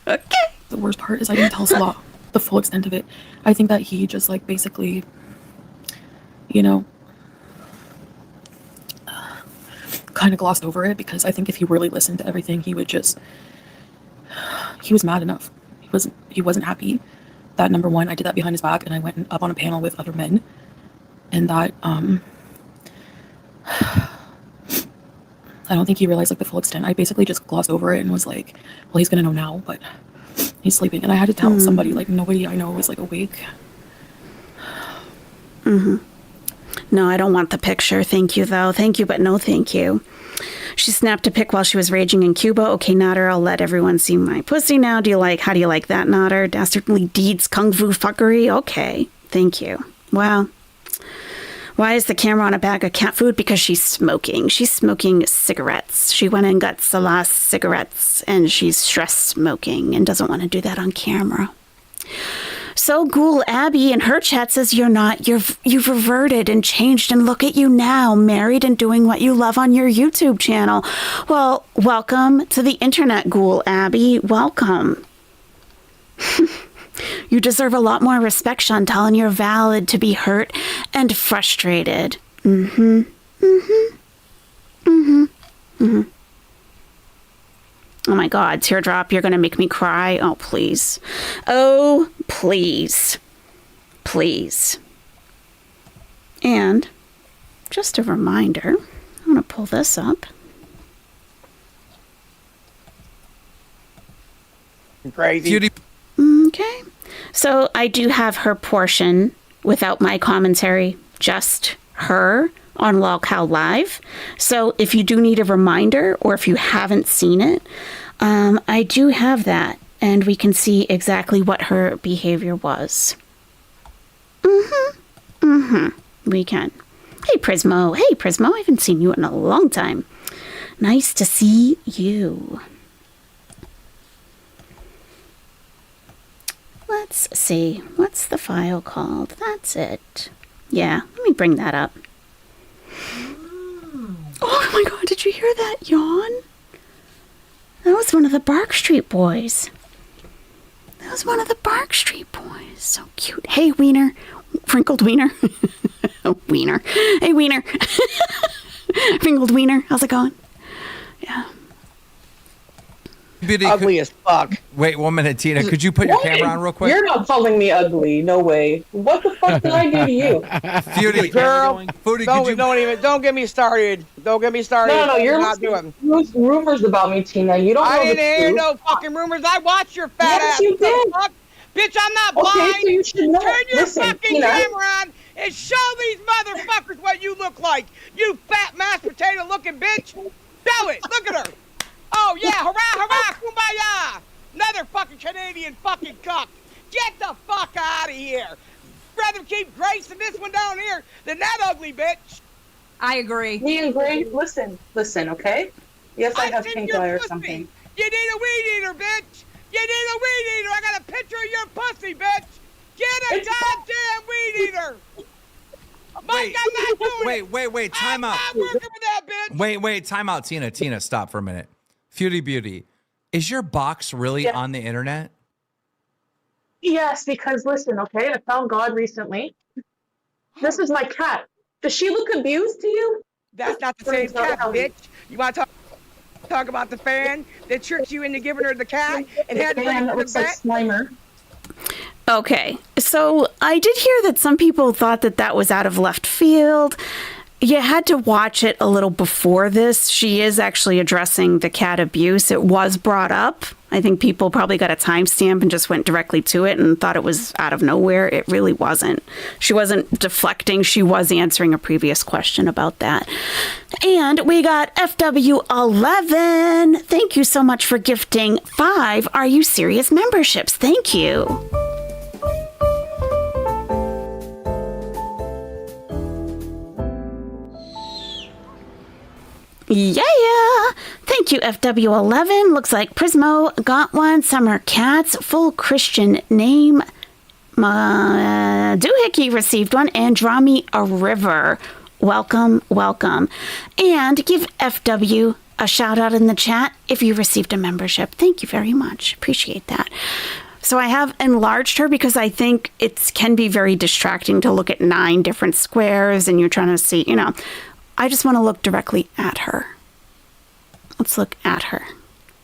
Okay. The worst part is I didn't tell Salah the full extent of it. I think that he just like basically, kind of glossed over it, because I think if he really listened to everything, he was mad enough. He wasn't happy that, number one, I did that behind his back and I went up on a panel with other men, and that I don't think he realized like the full extent. I basically just glossed over it and was like, well, he's gonna know now, but he's sleeping. And I had to tell somebody, like nobody I know was like awake. No, I don't want the picture. Thank you, though. Thank you, but no thank you. She snapped a pic while she was raging in Cuba. Okay, Nader, I'll let everyone see my pussy now. How do you like that, Nader? Dastardly deeds, kung fu fuckery? Okay, thank you. Wow. Why is the camera on a bag of cat food? Because she's smoking. She's smoking cigarettes. She went and got Salah's cigarettes, and she's stress smoking and doesn't want to do that on camera. So Ghoul Abby in her chat says you've reverted and changed, and look at you now, married and doing what you love on your YouTube channel. Well, welcome to the internet, Ghoul Abby. Welcome. You deserve a lot more respect, Chantal, and you're valid to be hurt and frustrated. Oh my God, Teardrop, you're gonna make me cry. Oh, please. Oh, please. Please. And just a reminder, I'm gonna pull this up. Crazy. Okay. So I do have her portion without my commentary, just her on Lolcow Live. So if you do need a reminder, or if you haven't seen it, I do have that, and we can see exactly what her behavior was. We can. Hey, Prismo. Hey, Prismo. I haven't seen you in a long time. Nice to see you. Let's see. What's the file called? That's it. Yeah, let me bring that up. Oh my God, did you hear that yawn? That was one of the Bark Street Boys. That was one of the Bark Street Boys. So cute. Hey, Wiener. Wrinkled Wiener. Wiener. Hey, Wiener. Wrinkled Wiener. How's it going? Yeah. Beauty, Ugly as fuck. wait 1 minute, Tina. Could you put your camera on real quick? You're not calling me ugly. No way. What the fuck did I do to you? Beauty, Girl, Foodie, could you? don't get me started. Don't get me started. No, you're not listening doing. to rumors about me, Tina. You don't know I the didn't hear truth. no fucking rumors. I watched your fat Yes, ass. you What the did. fuck? Bitch, I'm not Okay, blind. so you should know. Turn your Listen, fucking Tina. camera on and show these motherfuckers what you look like. You fat mashed potato looking bitch. Show it. Look at her. Oh yeah, hurrah, hurrah, kumbaya. Another fucking Canadian fucking cuck. Get the fuck out of here. Rather keep Grace and this one down here than that ugly bitch. I agree. Me and Grace, listen, okay? Yes, I have seen pink your eye or pussy. something. You need a weed eater, bitch. You need a weed eater. I got a picture of your pussy, bitch. Get a It's goddamn weed eater. Mike, I'm not doing it. Wait, time out. I'm not working with that bitch. Wait, time out, Tina. Tina, stop for a minute. Foodie Beauty, is your box really on the internet? Yes, because listen, okay, I found God recently. This is my cat. Does she look abused to you? That's not the same cat, bitch. You want to talk about the fan that tricked you into giving her the cat and had to bring Man, it that to looks the like vet? Slimer. Okay, so I did hear that some people thought that that was out of left field. You had to watch it a little before this. She is actually addressing the cat abuse. It was brought up. I think people probably got a timestamp and just went directly to it and thought it was out of nowhere. It really wasn't. She wasn't deflecting. She was answering a previous question about that. And we got FW11. Thank you so much for gifting 5 Are You Serious memberships. Thank you. Yeah. Thank you, FW11. Looks like Prismo got one. Summer Cats, full Christian name. Doohickey received one. And Draw Me a River. Welcome. And give FW a shout out in the chat if you received a membership. Thank you very much. Appreciate that. So I have enlarged her because I think it can be very distracting to look at 9 different squares and you're trying to see, I just want to look directly at her. Let's look at her.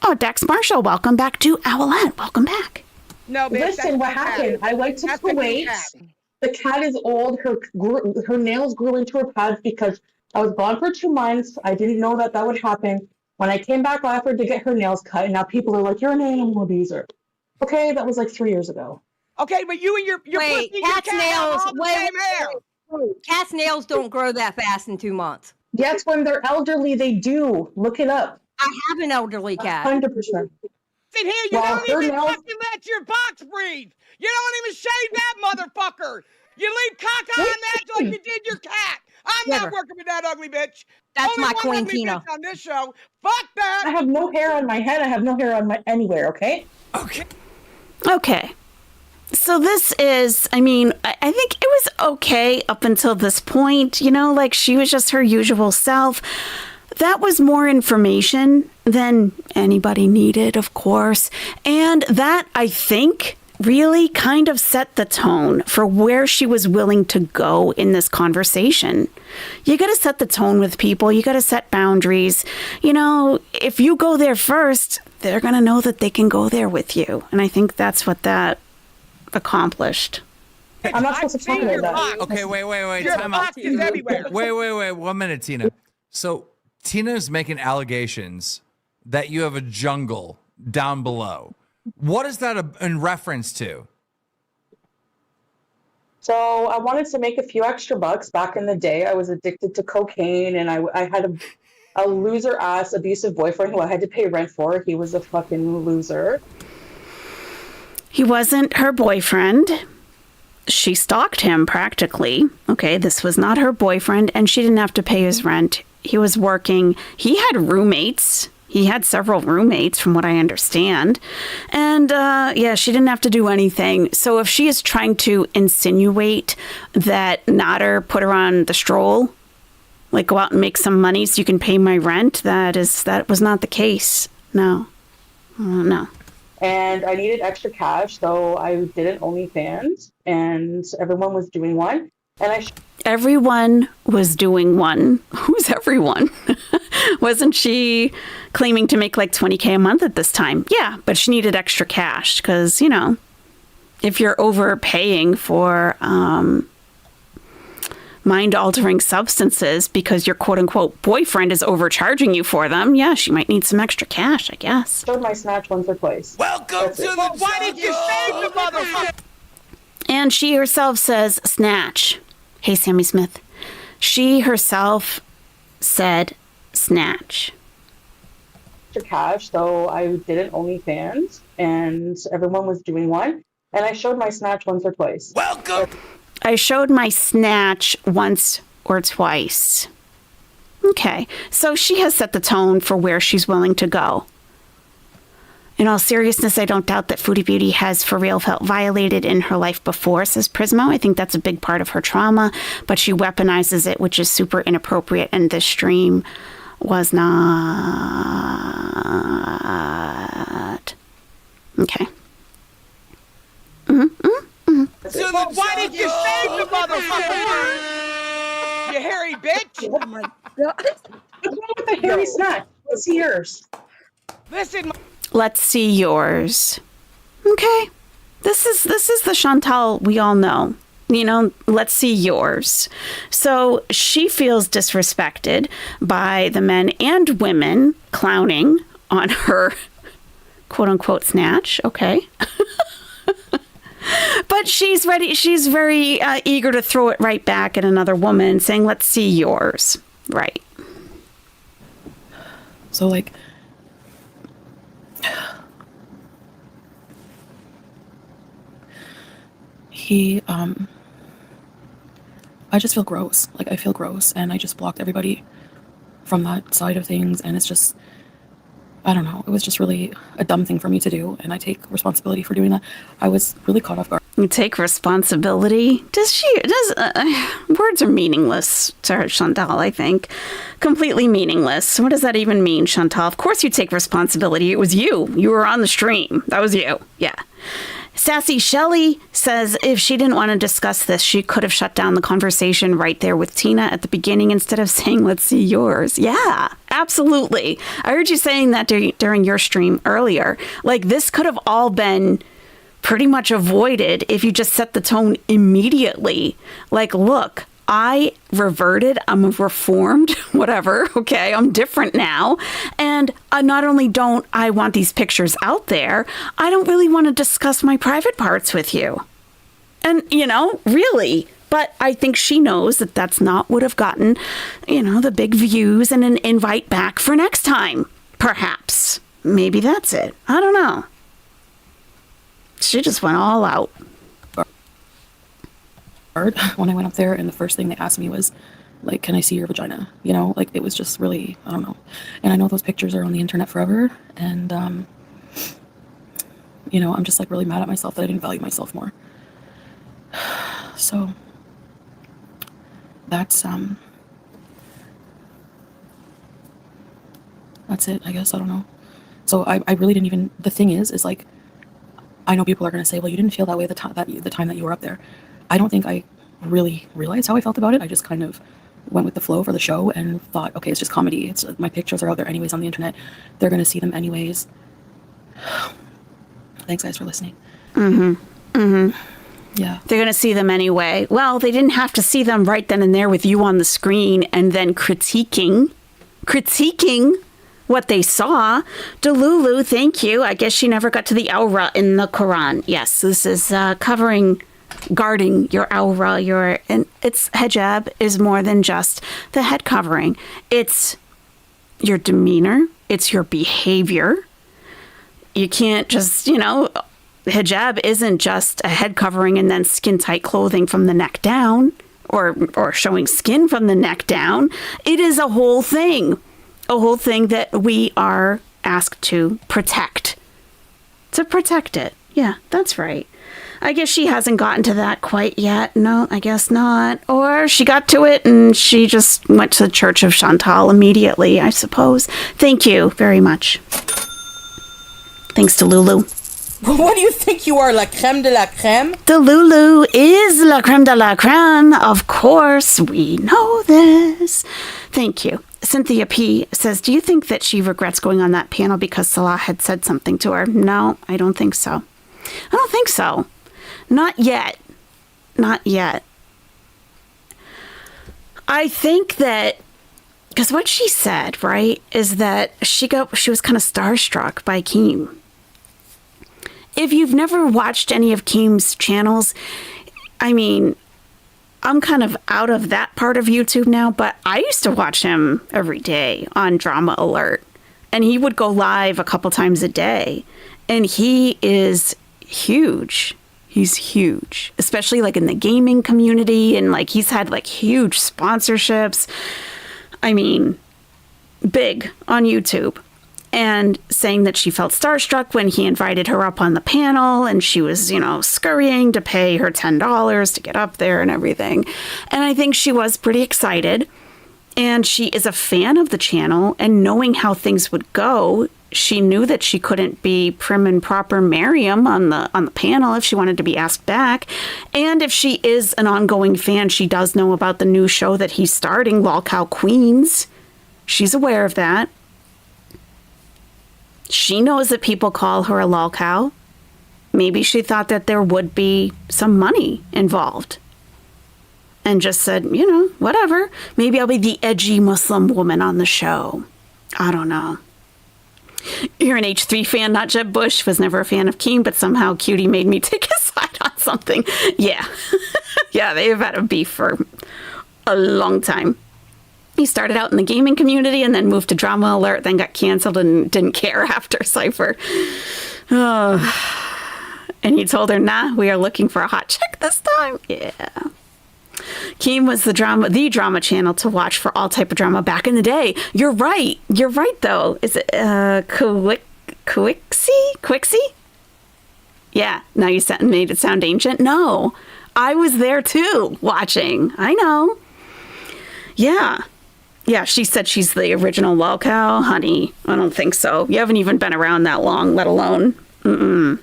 Oh, Dex Marshall, welcome back to Owlette. Welcome back. No, bitch. Listen, what happened? I went to That's the Kuwait. cat. The cat is old. Her nails grew into her pads because I was gone for 2 months. I didn't know that would happen. When I came back, I offered to get her nails cut, and now people are like, "You're an animal abuser." Okay, that was like 3 years ago. Okay, but you and your Wait, pussy and your cat's cat have nails. all the Wait, same hair. Cat's nails don't grow that fast in 2 months. Yes, when they're elderly, they do. Look it up. I have an elderly cat. 100%. Sit here, you Well, don't her even nails- fucking let your box breathe. You don't even shave that motherfucker. You leave caca on that like you did your cat. I'm not Never. working with that ugly bitch. That's Only my one queen, ugly Tina. bitch on this show. Fuck that. I have no hair on my head. I have no hair on my anywhere. Okay. Okay. So this is, I think it was okay up until this point, she was just her usual self. That was more information than anybody needed, of course. And that, I think, really kind of set the tone for where she was willing to go in this conversation. You got to set the tone with people. You got to set boundaries. If you go there first, they're going to know that they can go there with you. And I think that's what that accomplished. I'm not supposed to talk about that. box. Okay, wait. Your Time out. box is everywhere. Wait. 1 minute, Tina. So Tina's making allegations that you have a jungle down below. What is that in reference to? So I wanted to make a few extra bucks. Back in the day, I was addicted to cocaine, and I had a loser ass abusive boyfriend who I had to pay rent for. He was a fucking loser. He wasn't her boyfriend. She stalked him practically. Okay, this was not her boyfriend, and she didn't have to pay his rent. He was working. He had roommates. He had several roommates, from what I understand. And she didn't have to do anything. So if she is trying to insinuate that Nader put her on the stroll, like go out and make some money so you can pay my rent, that was not the case. No. And I needed extra cash, so I did an OnlyFans, and everyone was doing one. And Everyone was doing one. Who's everyone? Wasn't she claiming to make like $20K a month at this time? Yeah, but she needed extra cash because, if you're overpaying for mind-altering substances because your quote-unquote boyfriend is overcharging you for them, yeah, she might need some extra cash, I guess. showed my snatch once or twice. Welcome to Well, why did you save the motherfucker? And she herself says, snatch. Hey, Sammy Smith. She herself said, snatch. Extra cash, so I did an OnlyFans, and everyone was doing one. And I showed my snatch once or twice. Welcome. I showed my snatch once or twice. Okay, so she has set the tone for where she's willing to go. In all seriousness, I don't doubt that Foodie Beauty has for real felt violated in her life before, says Prismo. I think that's a big part of her trauma, but she weaponizes it, which is super inappropriate, and this stream was not. Okay. So then why did you save the motherfucker? You hairy bitch! Oh my god. What's wrong with the hairy snack? Let's see yours. Listen, Let's see yours. Okay. This is the Chantal we all know. You know, let's see yours. So she feels disrespected by the men and women clowning on her quote unquote snatch. Okay. But she's ready. She's very eager to throw it right back at another woman, saying, let's see yours. Right. So like, I just feel gross. Like I feel gross, and I just blocked everybody from that side of things, and it's just, I don't know. It was just really a dumb thing for me to do, and I take responsibility for doing that. I was really caught off guard. You take responsibility. Words are meaningless to her, Chantal, I think. Completely meaningless. What does that even mean, Chantal? Of course you take responsibility. It was you. You were on the stream. That was you. Yeah. Sassy Shelley says if she didn't want to discuss this, she could have shut down the conversation right there with Tina at the beginning instead of saying, let's see yours. Yeah, absolutely. I heard you saying that during your stream earlier. Like, this could have all been pretty much avoided if you just set the tone immediately. Like, look, I reverted, I'm reformed, whatever, okay, I'm different now. And not only don't I want these pictures out there, I don't really want to discuss my private parts with you. And, you know, really. But I think she knows that that's not would have gotten, you know, the big views and an invite back for next time. Perhaps. Maybe that's it. I don't know. She just went all out. When I went up there, and the first thing they asked me was, like, can I see your vagina? You know, like, it was just really, I don't know. And I know those pictures are on the internet forever, and, you know, I'm just, like, really mad at myself that I didn't value myself more. So, that's it, I guess. I don't know. So I really didn't even, the thing is like, I know people are going to say, well, you didn't feel that way the time that you were up there. I don't think I really realized how I felt about it. I just kind of went with the flow for the show and thought, okay, it's just comedy. It's my pictures are out there anyways on the internet. They're going to see them anyways. Thanks, guys, for listening. Yeah. They're going to see them anyway. Well, they didn't have to see them right then and there with you on the screen and then critiquing what they saw. Delulu, thank you. I guess she never got to the aura in the Quran. Yes, this is guarding your aura, and it's hijab is more than just the head covering. It's your demeanor. It's your behavior. You can't just, you know, hijab isn't just a head covering and then skin tight clothing from the neck down or showing skin from the neck down. It is a whole thing that we are asked to protect. To protect it. Yeah, that's right. I guess she hasn't gotten to that quite yet. No, I guess not. Or she got to it and she just went to the Church of Chantal immediately, I suppose. Thank you very much. Thanks to Lulu. What do you think you are, la crème de la crème? The Lulu is la crème de la crème. Of course, we know this. Thank you. Cynthia P. says, do you think that she regrets going on that panel because Salah had said something to her? No, I don't think so. I don't think so. Not yet. Not yet. I think that, because what she said, right, is that she was kind of starstruck by Keem. If you've never watched any of Keem's channels, I mean, I'm kind of out of that part of YouTube now, but I used to watch him every day on Drama Alert. And he would go live a couple times a day. And he is huge. He's huge, especially like in the gaming community. And like he's had like huge sponsorships. I mean, big on YouTube. and saying that she felt starstruck when he invited her up on the panel, and she was, scurrying to pay her $10 to get up there and everything. And I think she was pretty excited. And she is a fan of the channel, and knowing how things would go, she knew that she couldn't be prim and proper Miriam on the panel if she wanted to be asked back. And if she is an ongoing fan, she does know about the new show that he's starting, Lolcow Queens. She's aware of that. She knows that people call her a lolcow. Maybe she thought that there would be some money involved. And just said, whatever. Maybe I'll be the edgy Muslim woman on the show. I don't know. You're an H3 fan, not Jeb Bush. Was never a fan of Keem, but somehow Cutie made me take his side on something. Yeah. Yeah, they've had a beef for a long time. He started out in the gaming community and then moved to Drama Alert, then got canceled and didn't care after Cypher. Oh. And he told her, nah, we are looking for a hot chick this time. Yeah. Keem was the drama channel to watch for all type of drama back in the day. You're right. You're right, though. Is it Quixie? Yeah. Now you made it sound ancient. No. I was there, too, watching. I know. Yeah. Yeah, she said she's the original lolcow. Honey, I don't think so. You haven't even been around that long, let alone. No.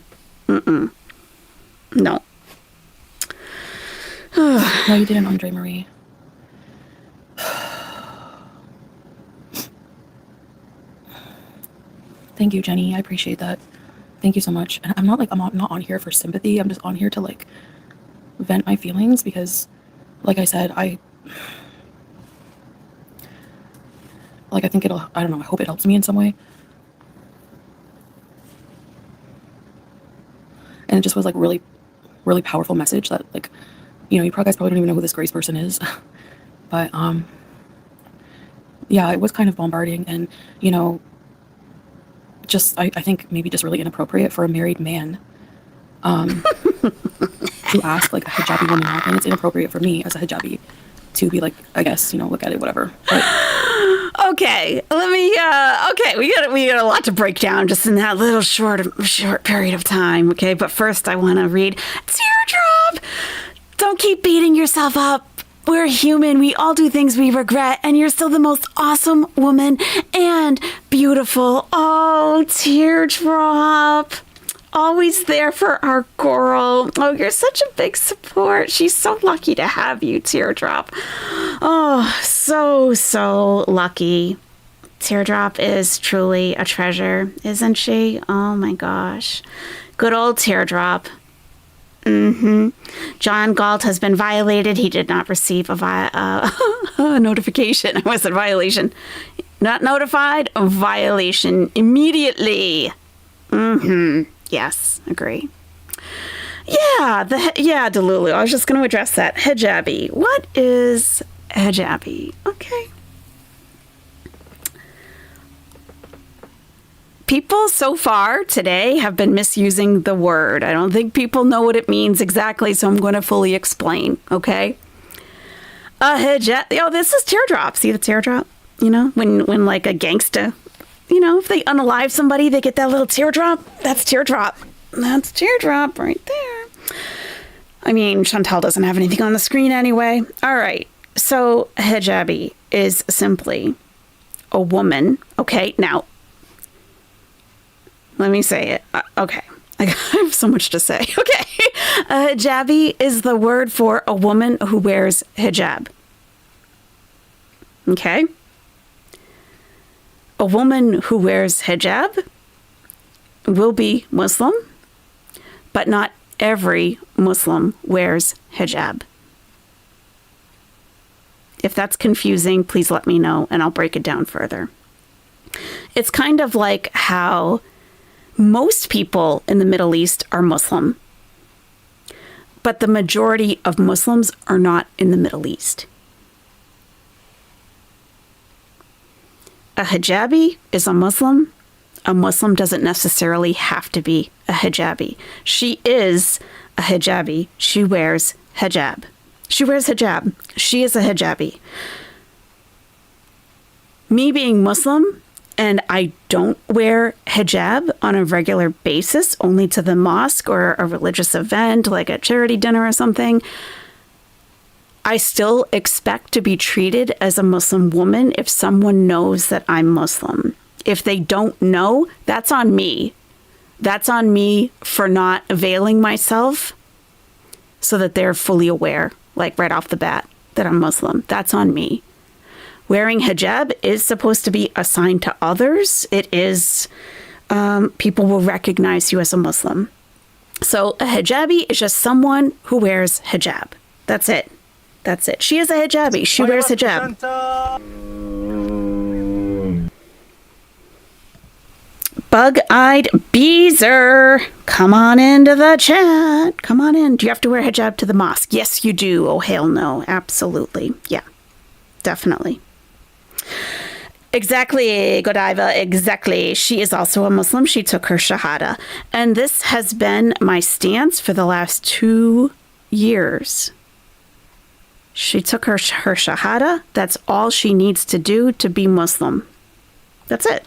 No, you didn't, Andre Marie. Thank you, Jenny. I appreciate that. Thank you so much. And I'm not on here for sympathy. I'm just on here to vent my feelings because, like I said, I think I don't know, I hope it helps me in some way. And it just was really, really powerful message that you guys probably don't even know who this Grace person is. But, yeah, it was kind of bombarding and, just, I think maybe just really inappropriate for a married man, to ask a hijabi woman out. And it's inappropriate for me as a hijabi to be I guess, look at it, whatever. But, okay, let me. Okay, we got a lot to break down just in that little short period of time. Okay, but first I want to read Teardrop. Don't keep beating yourself up. We're human. We all do things we regret, and you're still the most awesome woman and beautiful. Oh, Teardrop. Always there for our girl. Oh, you're such a big support. She's so lucky to have you, Teardrop. Oh, so lucky. Teardrop is truly a treasure, isn't she? Oh my gosh. Good old Teardrop. John Galt has been violated. He did not receive a notification. I wasn't violation. Not notified. A violation immediately. Yes, agree. Yeah, Delulu. I was just going to address that. Hijabi. What is hijabi? Okay. People so far today have been misusing the word. I don't think people know what it means exactly, so I'm going to fully explain, okay? A hijab. Oh, this is Teardrop. See the Teardrop? When a gangsta, if they unalive somebody, they get that little teardrop. That's Teardrop. That's Teardrop right there. I mean, Chantal doesn't have anything on the screen anyway. All right. So hijabi is simply a woman. Okay, now, let me say it. Okay. I have so much to say. Okay. A hijabi is the word for a woman who wears hijab. Okay. A woman who wears hijab will be Muslim, but not every Muslim wears hijab. If that's confusing, please let me know and I'll break it down further. It's kind of like how most people in the Middle East are Muslim, but the majority of Muslims are not in the Middle East. A hijabi is a Muslim. A Muslim doesn't necessarily have to be a hijabi. She is a hijabi. She wears hijab. She wears hijab. She is a hijabi. Me being Muslim and I don't wear hijab on a regular basis, only to the mosque or a religious event like a charity dinner or something, I still expect to be treated as a Muslim woman if someone knows that I'm Muslim. If they don't know, that's on me. That's on me for not availing myself so that they're fully aware, like right off the bat, that I'm Muslim. That's on me. Wearing hijab is supposed to be a sign to others. It is, people will recognize you as a Muslim. So a hijabi is just someone who wears hijab. That's it. That's it. She is a hijabi. She wears hijab. Bug-eyed Beezer, come on into the chat. Come on in. Do you have to wear hijab to the mosque? Yes, you do. Oh, hell no. Absolutely. Yeah, definitely. Exactly, Godiva, exactly. She is also a Muslim. She took her Shahada. And this has been my stance for the last 2 years. She took her Shahada. That's all she needs to do to be Muslim. That's it.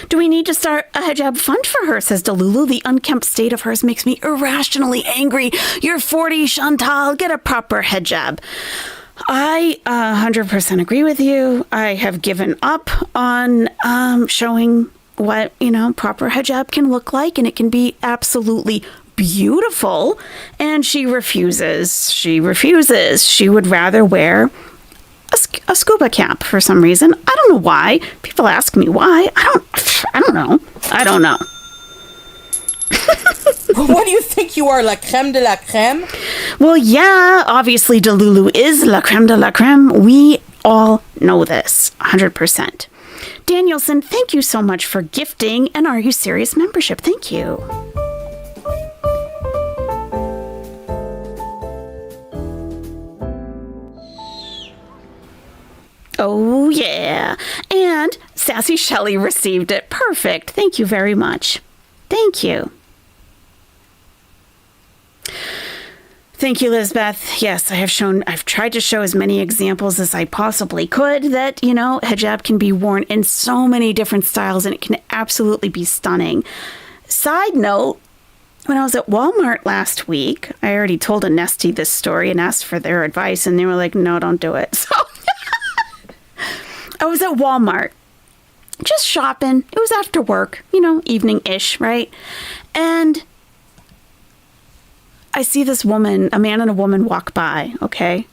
Do we need to start a hijab fund for her, says Delulu. The unkempt state of hers makes me irrationally angry. You're 40, Chantal. Get a proper hijab. I 100% agree with you. I have given up on showing what, proper hijab can look like, and it can be absolutely beautiful. And she refuses. She refuses. She would rather wear a scuba cap for some reason. I don't know why. People ask me why. I don't know. I don't know. What do you think you are, la creme de la creme? Well, yeah, obviously Delulu is la creme de la creme. We all know this, 100%. Danielson, thank you so much for gifting an Are You Serious membership. Thank you. Oh, yeah. And Sassy Shelley received it. Perfect. Thank you very much. Thank you. Thank you, Lizbeth. Yes, I've tried to show as many examples as I possibly could that, hijab can be worn in so many different styles and it can absolutely be stunning. Side note, when I was at Walmart last week, I already told a Nestie this story and asked for their advice, and they were like, no, don't do it. So I was at Walmart just shopping. It was after work, evening-ish, right? And I see this woman, a man and a woman walk by, okay?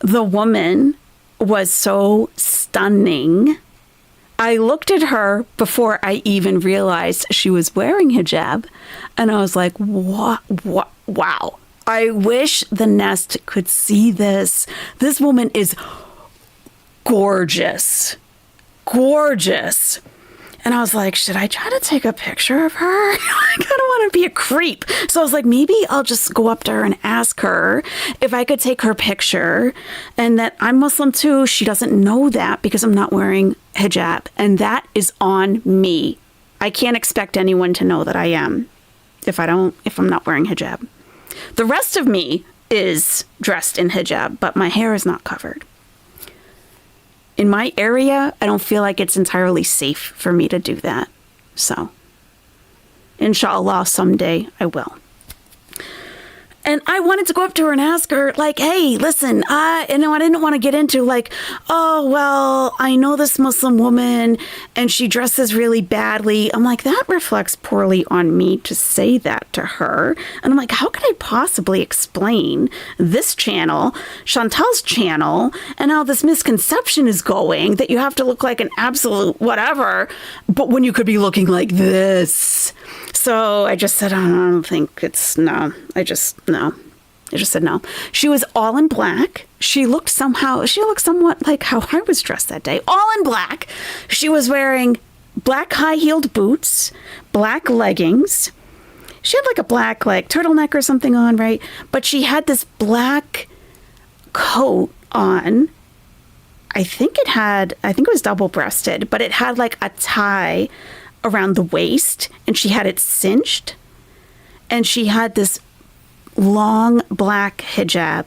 The woman was so stunning. I looked at her before I even realized she was wearing hijab, and I was like, wow. I wish the Nest could see this. This woman is gorgeous. Gorgeous. And I was like, should I try to take a picture of her? I kind of want to be a creep. So I was like, maybe I'll just go up to her and ask her if I could take her picture, and that I'm Muslim too. She doesn't know that because I'm not wearing hijab. And that is on me. I can't expect anyone to know that I am if I'm not wearing hijab. The rest of me is dressed in hijab, but my hair is not covered. In my area, I don't feel like it's entirely safe for me to do that. So, inshallah, someday I will. And I wanted to go up to her and ask her, like, hey, listen, I didn't want to get into like, oh, well, I know this Muslim woman and she dresses really badly. I'm like, that reflects poorly on me to say that to her. And I'm like, how could I possibly explain this channel, Chantal's channel, and how this misconception is going that you have to look like an absolute whatever, but when you could be looking like this? So I just said, I don't think it's no. I just said no. She was all in black. She looked somewhat like how I was dressed that day. All in black. She was wearing black high-heeled boots, black leggings. She had like a black turtleneck or something on, right? But she had this black coat on. I think it was double-breasted, but it had like a tie around the waist, and she had it cinched, and she had this long black hijab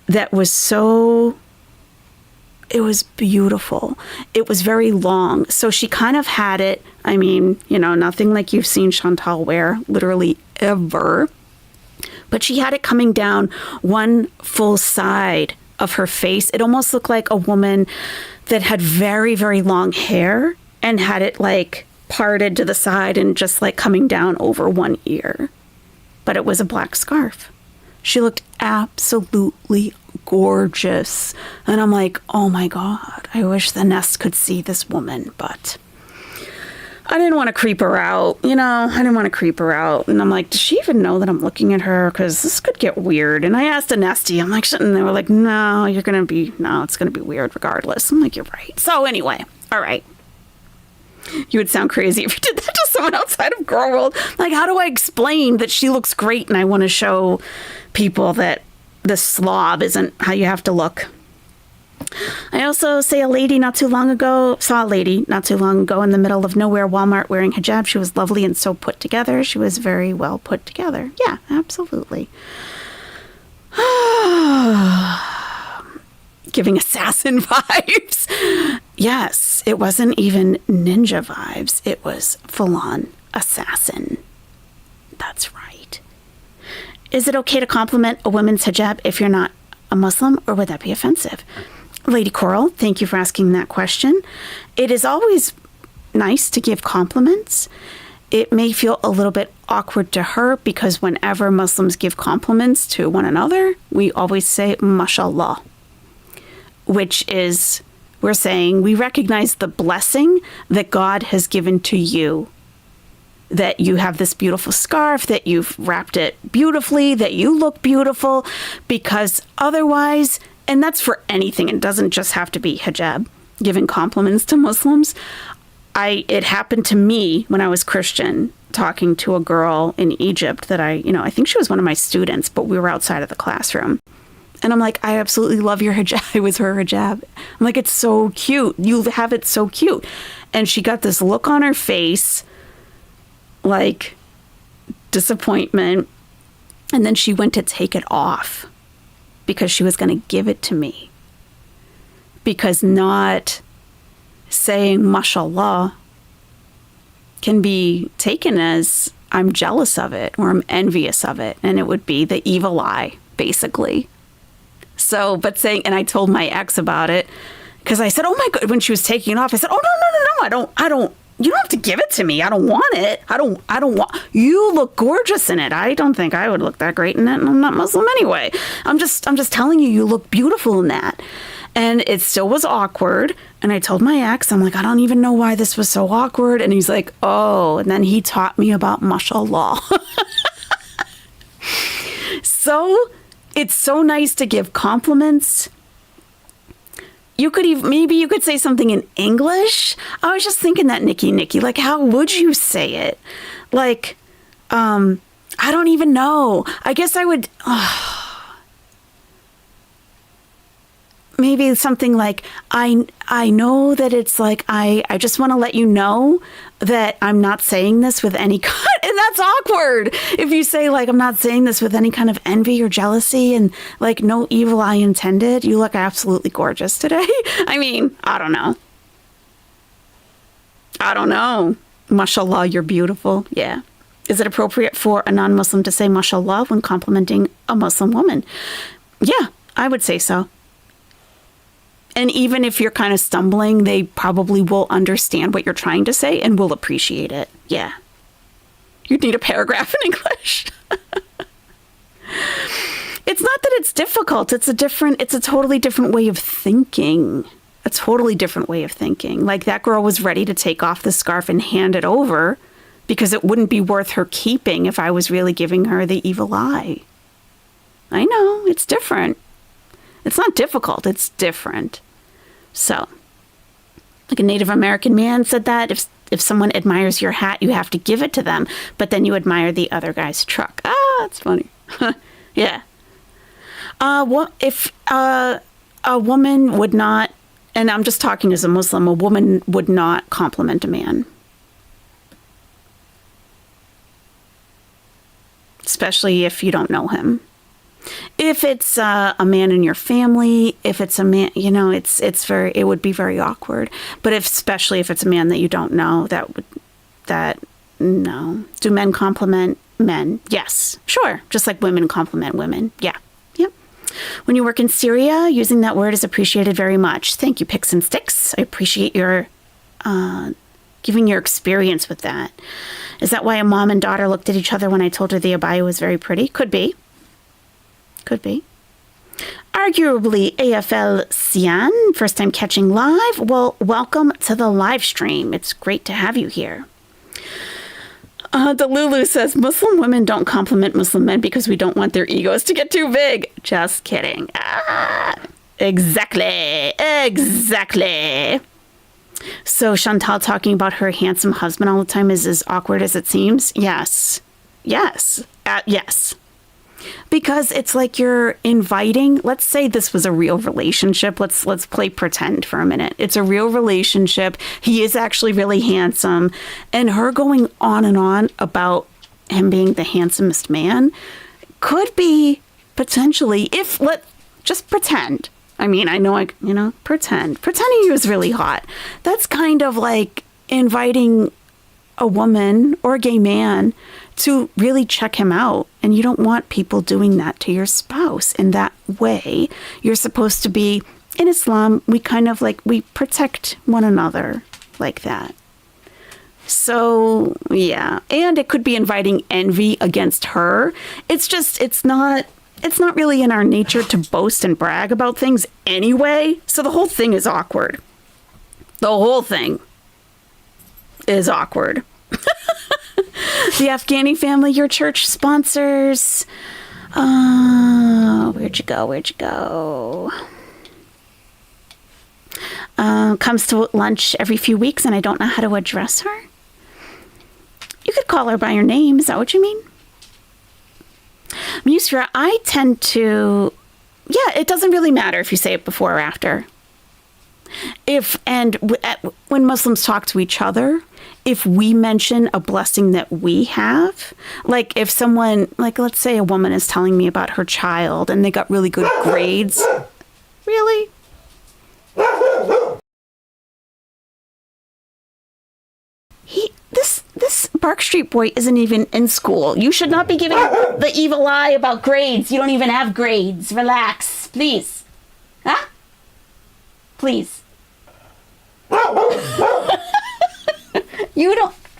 that was it was beautiful. It was very long. So she kind of had it, I mean, you know, nothing like you've seen Chantal wear, literally ever. But she had it coming down one full side of her face. It almost looked like a woman that had very, very long hair and had it like parted to the side and just like coming down over one ear. But it was a black scarf. She looked absolutely gorgeous. And I'm like, oh my God, I wish the Nest could see this woman, but I didn't want to creep her out. You know, I didn't want to creep her out. And I'm like, does she even know that I'm looking at her? Because this could get weird. And I asked a Nestie, I'm like, and they were like, no, it's going to be weird regardless. I'm like, you're right. So anyway, all right. You would sound crazy if you did that to someone outside of Girl World. Like, how do I explain that she looks great and I want to show people that the slob isn't how you have to look? I also saw a lady not too long ago in the middle of nowhere, Walmart, wearing hijab. She was lovely and so put together. She was very well put together. Yeah, absolutely. Giving assassin vibes. Yes, it wasn't even ninja vibes. It was full-on assassin. That's right. Is it okay to compliment a woman's hijab if you're not a Muslim, or would that be offensive? Lady Coral, thank you for asking that question. It is always nice to give compliments. It may feel a little bit awkward to her because whenever Muslims give compliments to one another, we always say, mashallah, which is, we're saying we recognize the blessing that God has given to you, that you have this beautiful scarf, that you've wrapped it beautifully, that you look beautiful, because otherwise, and that's for anything, it doesn't just have to be hijab, giving compliments to Muslims. It happened to me when I was Christian, talking to a girl in Egypt that I think she was one of my students, but we were outside of the classroom. And I'm like, I absolutely love your hijab. It was her hijab. I'm like, it's so cute. You have it so cute. And she got this look on her face, like disappointment. And then she went to take it off because she was going to give it to me. Because not saying mashallah can be taken as I'm jealous of it or I'm envious of it. And it would be the evil eye, basically. So, but saying, and I told my ex about it because I said, oh my God, when she was taking it off, I said, oh, no, I don't, you don't have to give it to me. I don't want it. I don't want, you look gorgeous in it. I don't think I would look that great in it. And I'm not Muslim anyway. I'm just telling you, you look beautiful in that. And it still was awkward. And I told my ex, I'm like, I don't even know why this was so awkward. And he's like, oh, and then he taught me about mashallah. So it's so nice to give compliments. You could even, maybe you could say something in English. I was just thinking that, Nikki, like, how would you say it? Like, I don't even know. I guess I would, maybe something like, I know that it's like, I just want to let you know that I'm not saying this with any kind, and that's awkward. If you say like, I'm not saying this with any kind of envy or jealousy and like no evil eye intended, you look absolutely gorgeous today. I mean, I don't know. Mashallah, you're beautiful. Yeah. Is it appropriate for a non-Muslim to say mashallah when complimenting a Muslim woman? Yeah, I would say so. And even if you're kind of stumbling, they probably will understand what you're trying to say and will appreciate it. Yeah. You'd need a paragraph in English. It's not that it's difficult. It's a totally different way of thinking. A totally different way of thinking. Like that girl was ready to take off the scarf and hand it over because it wouldn't be worth her keeping if I was really giving her the evil eye. I know, it's different. It's not difficult, it's different. So, like a Native American man said that if someone admires your hat, you have to give it to them, but then you admire the other guy's truck. Ah, that's funny. Yeah. If a woman would not, and I'm just talking as a Muslim, a woman would not compliment a man. Especially if you don't know him. if it's a man in your family, if it's a man, it would be very awkward. But especially if it's a man that you don't know, no. Do men compliment men? Yes, sure. Just like women compliment women. Yeah. When you work in Syria, using that word is appreciated very much. Thank you, Picks and Sticks. I appreciate your giving your experience with that. Is that why a mom and daughter looked at each other when I told her the abaya was very pretty? Could be. Arguably, AFL Cian, first time catching live. Well, welcome to the live stream. It's great to have you here. Delulu says, Muslim women don't compliment Muslim men because we don't want their egos to get too big. Just kidding. Exactly. So Chantal talking about her handsome husband all the time is as awkward as it seems? Yes. Yes. Because it's like you're inviting, let's say this was a real relationship. Let's play pretend for a minute. It's a real relationship. He is actually really handsome. And her going on and on about him being the handsomest man could be potentially, just pretend. I mean, I know, pretending he was really hot. That's kind of like inviting a woman or a gay man to really check him out. And you don't want people doing that to your spouse in that way. You're supposed to be, in Islam, we kind of we protect one another like that. So, yeah. And it could be inviting envy against her. It's not really in our nature to boast and brag about things anyway. So the whole thing is awkward. The whole thing is awkward. The Afghani family, your church sponsors. Where'd you go? Comes to lunch every few weeks and I don't know how to address her. You could call her by her name. Is that what you mean? Musra, I tend to... Yeah, it doesn't really matter if you say it before or after. When Muslims talk to each other, if we mention a blessing that we have, like if someone, let's say a woman is telling me about her child and they got really good grades. Really? This Bark Street boy isn't even in school. You should not be giving the evil eye about grades. You don't even have grades. Relax, please. Huh? Please.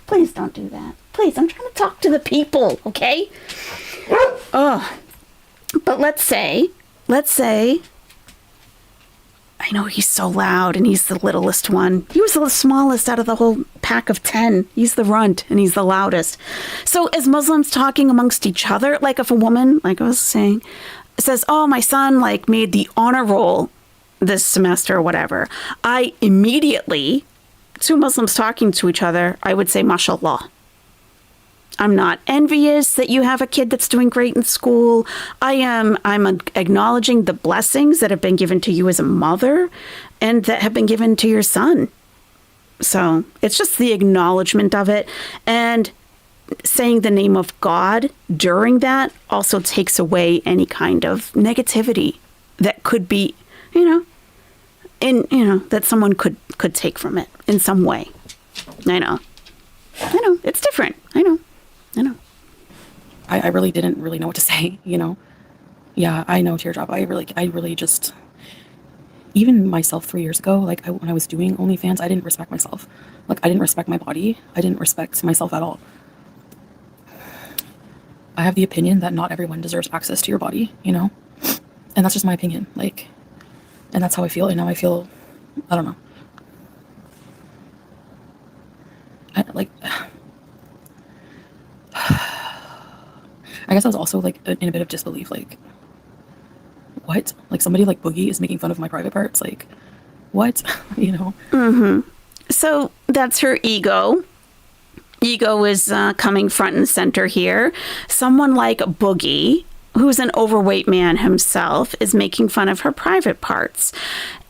Please don't do that. Please, I'm trying to talk to the people, okay? Oh, but let's say, I know he's so loud and he's the littlest one. He was the smallest out of the whole pack of 10. He's the runt and he's the loudest. So as Muslims talking amongst each other, like if a woman, like I was saying, says, oh, my son made the honor roll this semester or whatever, I immediately, two Muslims talking to each other, I would say, mashallah. I'm not envious that you have a kid that's doing great in school. I'm acknowledging the blessings that have been given to you as a mother and that have been given to your son. So it's just the acknowledgement of it. And saying the name of God during that also takes away any kind of negativity that could be, that someone could take from it in some way. I know. It's different. I know. I really didn't really know what to say, Yeah, I know, Teardrop. I really just, even myself 3 years ago, when I was doing OnlyFans, I didn't respect myself. I didn't respect my body. I didn't respect myself at all. I have the opinion that not everyone deserves access to your body, And that's just my opinion. And that's how I feel. And now I feel, I don't know. I guess I was also in a bit of disbelief. What? Somebody Boogie is making fun of my private parts. What? Mm-hmm. So that's her ego. Ego is coming front and center here. Someone like Boogie, who's an overweight man himself, is making fun of her private parts.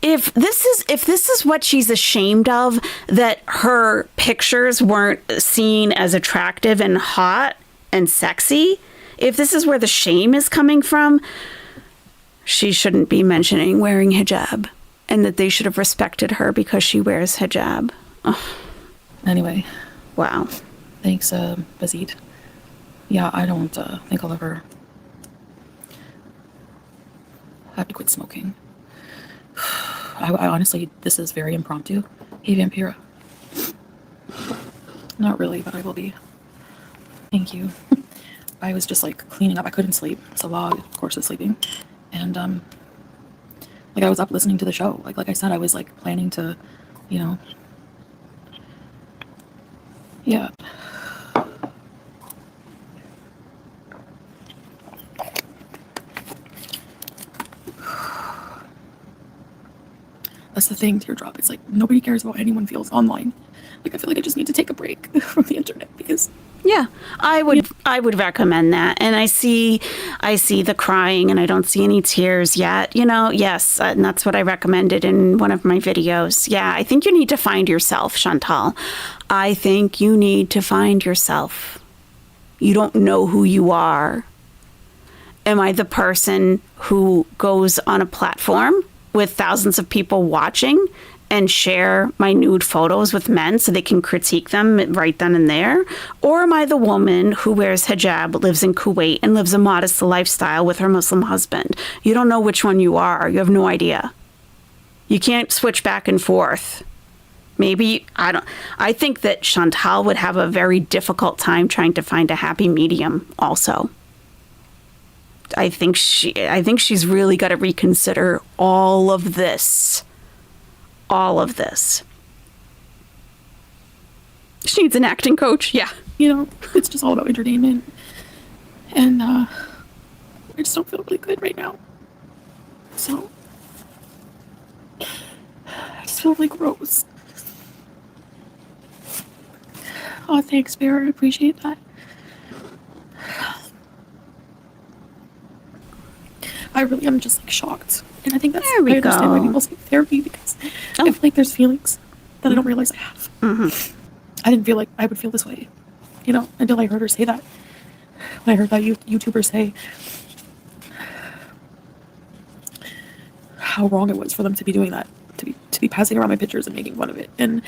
If this is what she's ashamed of, that her pictures weren't seen as attractive and hot and sexy, if this is where the shame is coming from, she shouldn't be mentioning wearing hijab and that they should have respected her because she wears hijab. Ugh. Anyway. Wow. Thanks, Bazit. Yeah, I don't think I'll ever have to quit smoking. I honestly, this is very impromptu. Hey, Vampira. Not really, but I will be. Thank you. I was just like cleaning up. I couldn't sleep. Sabah, of course, is sleeping. And like I was up listening to the show. Like I said, I was like planning to, you know. Yeah. That's the thing, Teardrop. It's like nobody cares about how anyone feels online. Like I feel like I just need to take a break from the internet because yeah, I would recommend that. And I see the crying and I don't see any tears yet. You know, yes, and that's what I recommended in one of my videos. Yeah, I think you need to find yourself, Chantal. I think you need to find yourself. You don't know who you are. Am I the person who goes on a platform with thousands of people watching and share my nude photos with men so they can critique them right then and there? Or am I the woman who wears hijab, lives in Kuwait, and lives a modest lifestyle with her Muslim husband? You don't know which one you are. You have no idea. You can't switch back and forth. Maybe, I think that Chantal would have a very difficult time trying to find a happy medium also. I think she's really got to reconsider all of this. All of this. She needs an acting coach. Yeah. You know, it's just all about entertainment. And I just don't feel really good right now. So I just feel really gross. Oh, thanks, Bear. I appreciate that. I really am just like shocked. And I think that's there we I understand go. why people say therapy because I feel like there's feelings that I don't realize I have. Mm-hmm. I didn't feel like I would feel this way, you know, until I heard her say that. When I heard that YouTuber say how wrong it was for them to be doing that, to be passing around my pictures and making fun of it. And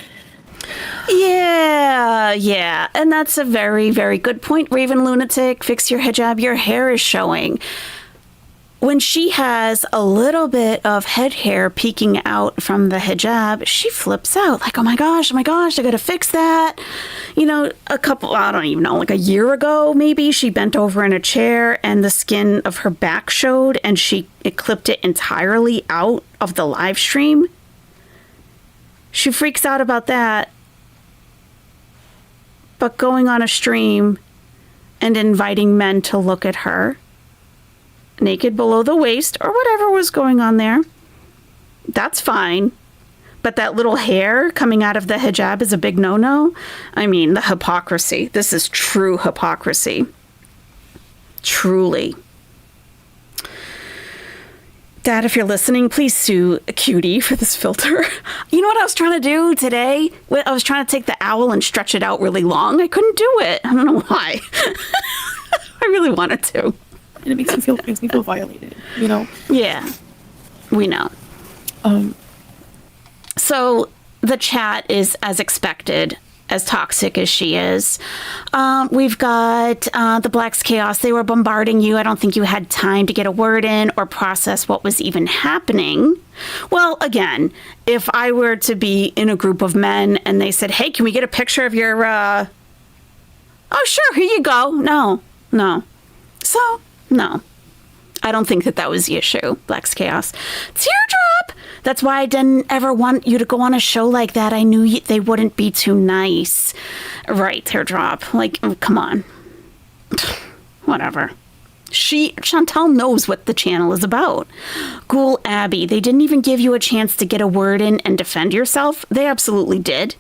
yeah. And that's a very, very good point, Raven Lunatic. Fix your hijab. Your hair is showing. When she has a little bit of head hair peeking out from the hijab, she flips out like, oh my gosh, I got to fix that. You know, I don't even know, like a year ago, maybe she bent over in a chair and the skin of her back showed and it clipped it entirely out of the live stream. She freaks out about that. But going on a stream and inviting men to look at her naked below the waist or whatever was going on there, that's fine. But that little hair coming out of the hijab is a big no-no. I mean, the hypocrisy. This is true hypocrisy. Truly. Dad, if you're listening, please sue Cutie for this filter. You know what I was trying to do today? I was trying to take the owl and stretch it out really long. I couldn't do it. I don't know why. I really wanted to. And it makes me feel violated, you know? Yeah, we know. So the chat is as expected, as toxic as she is. We've got the Black's Chaos. They were bombarding you. I don't think you had time to get a word in or process what was even happening. Well, again, if I were to be in a group of men and they said, hey, can we get a picture of your... Oh, sure, here you go. No. So... no, I don't think that was the issue, Black's Chaos. Teardrop! That's why I didn't ever want you to go on a show like that. I knew they wouldn't be too nice. Right, Teardrop. Like, oh, come on. Whatever. Chantal knows what the channel is about. Ghoul Abby, they didn't even give you a chance to get a word in and defend yourself. They absolutely did.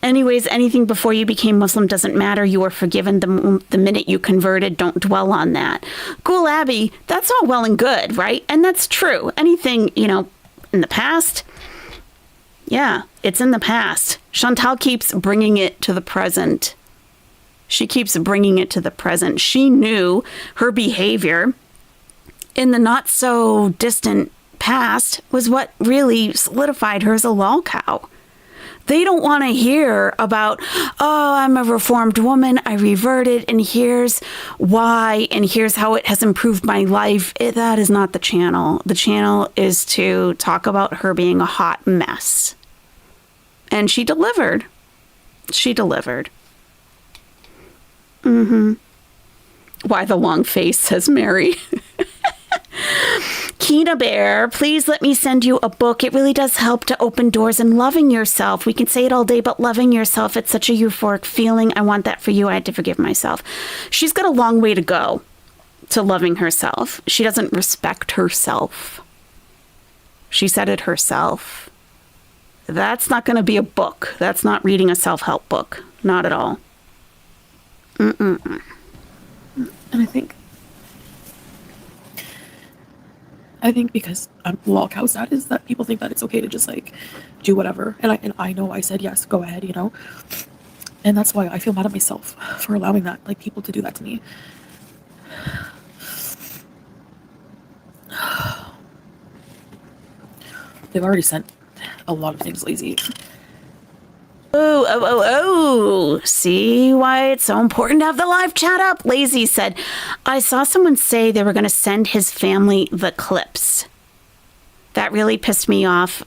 Anyways, anything before you became Muslim doesn't matter. You were forgiven the minute you converted. Don't dwell on that. Ghoul Abby, that's all well and good, right? And that's true. Anything, in the past, yeah, it's in the past. Chantal keeps bringing it to the present. She keeps bringing it to the present. She knew her behavior in the not so distant past was what really solidified her as a lol cow. They don't want to hear about, oh, I'm a reformed woman, I reverted, and here's why, and here's how it has improved my life. That is not the channel. The channel is to talk about her being a hot mess. And she delivered. She delivered. Why the long face, says Mary. Kina Bear, please let me send you a book. It really does help to open doors and loving yourself. We can say it all day, but loving yourself, it's such a euphoric feeling. I want that for you. I had to forgive myself. She's got a long way to go to loving herself. She doesn't respect herself. She said it herself. That's not going to be a book. That's not reading a self-help book. Not at all. And I think because lol cow sad is that people think that it's okay to just like do whatever. And I know I said yes, go ahead, you know. And that's why I feel mad at myself for allowing that, like, people to do that to me. They've already sent a lot of things lazy. Oh. See why it's so important to have the live chat up? Lazy said, I saw someone say they were going to send his family the clips. That really pissed me off.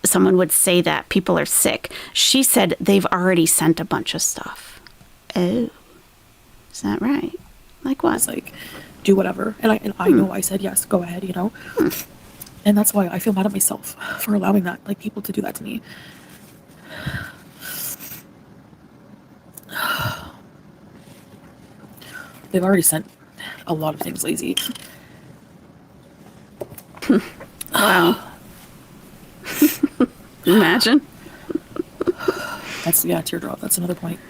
Someone would say that. People are sick. She said they've already sent a bunch of stuff. Oh. Is that right? Like what? It's like, do whatever. And I know I said yes, go ahead, you know. And that's why I feel mad at myself for allowing that, like, people to do that to me. They've already sent a lot of things lazy. Wow. Imagine. That's, teardrop. That's another point.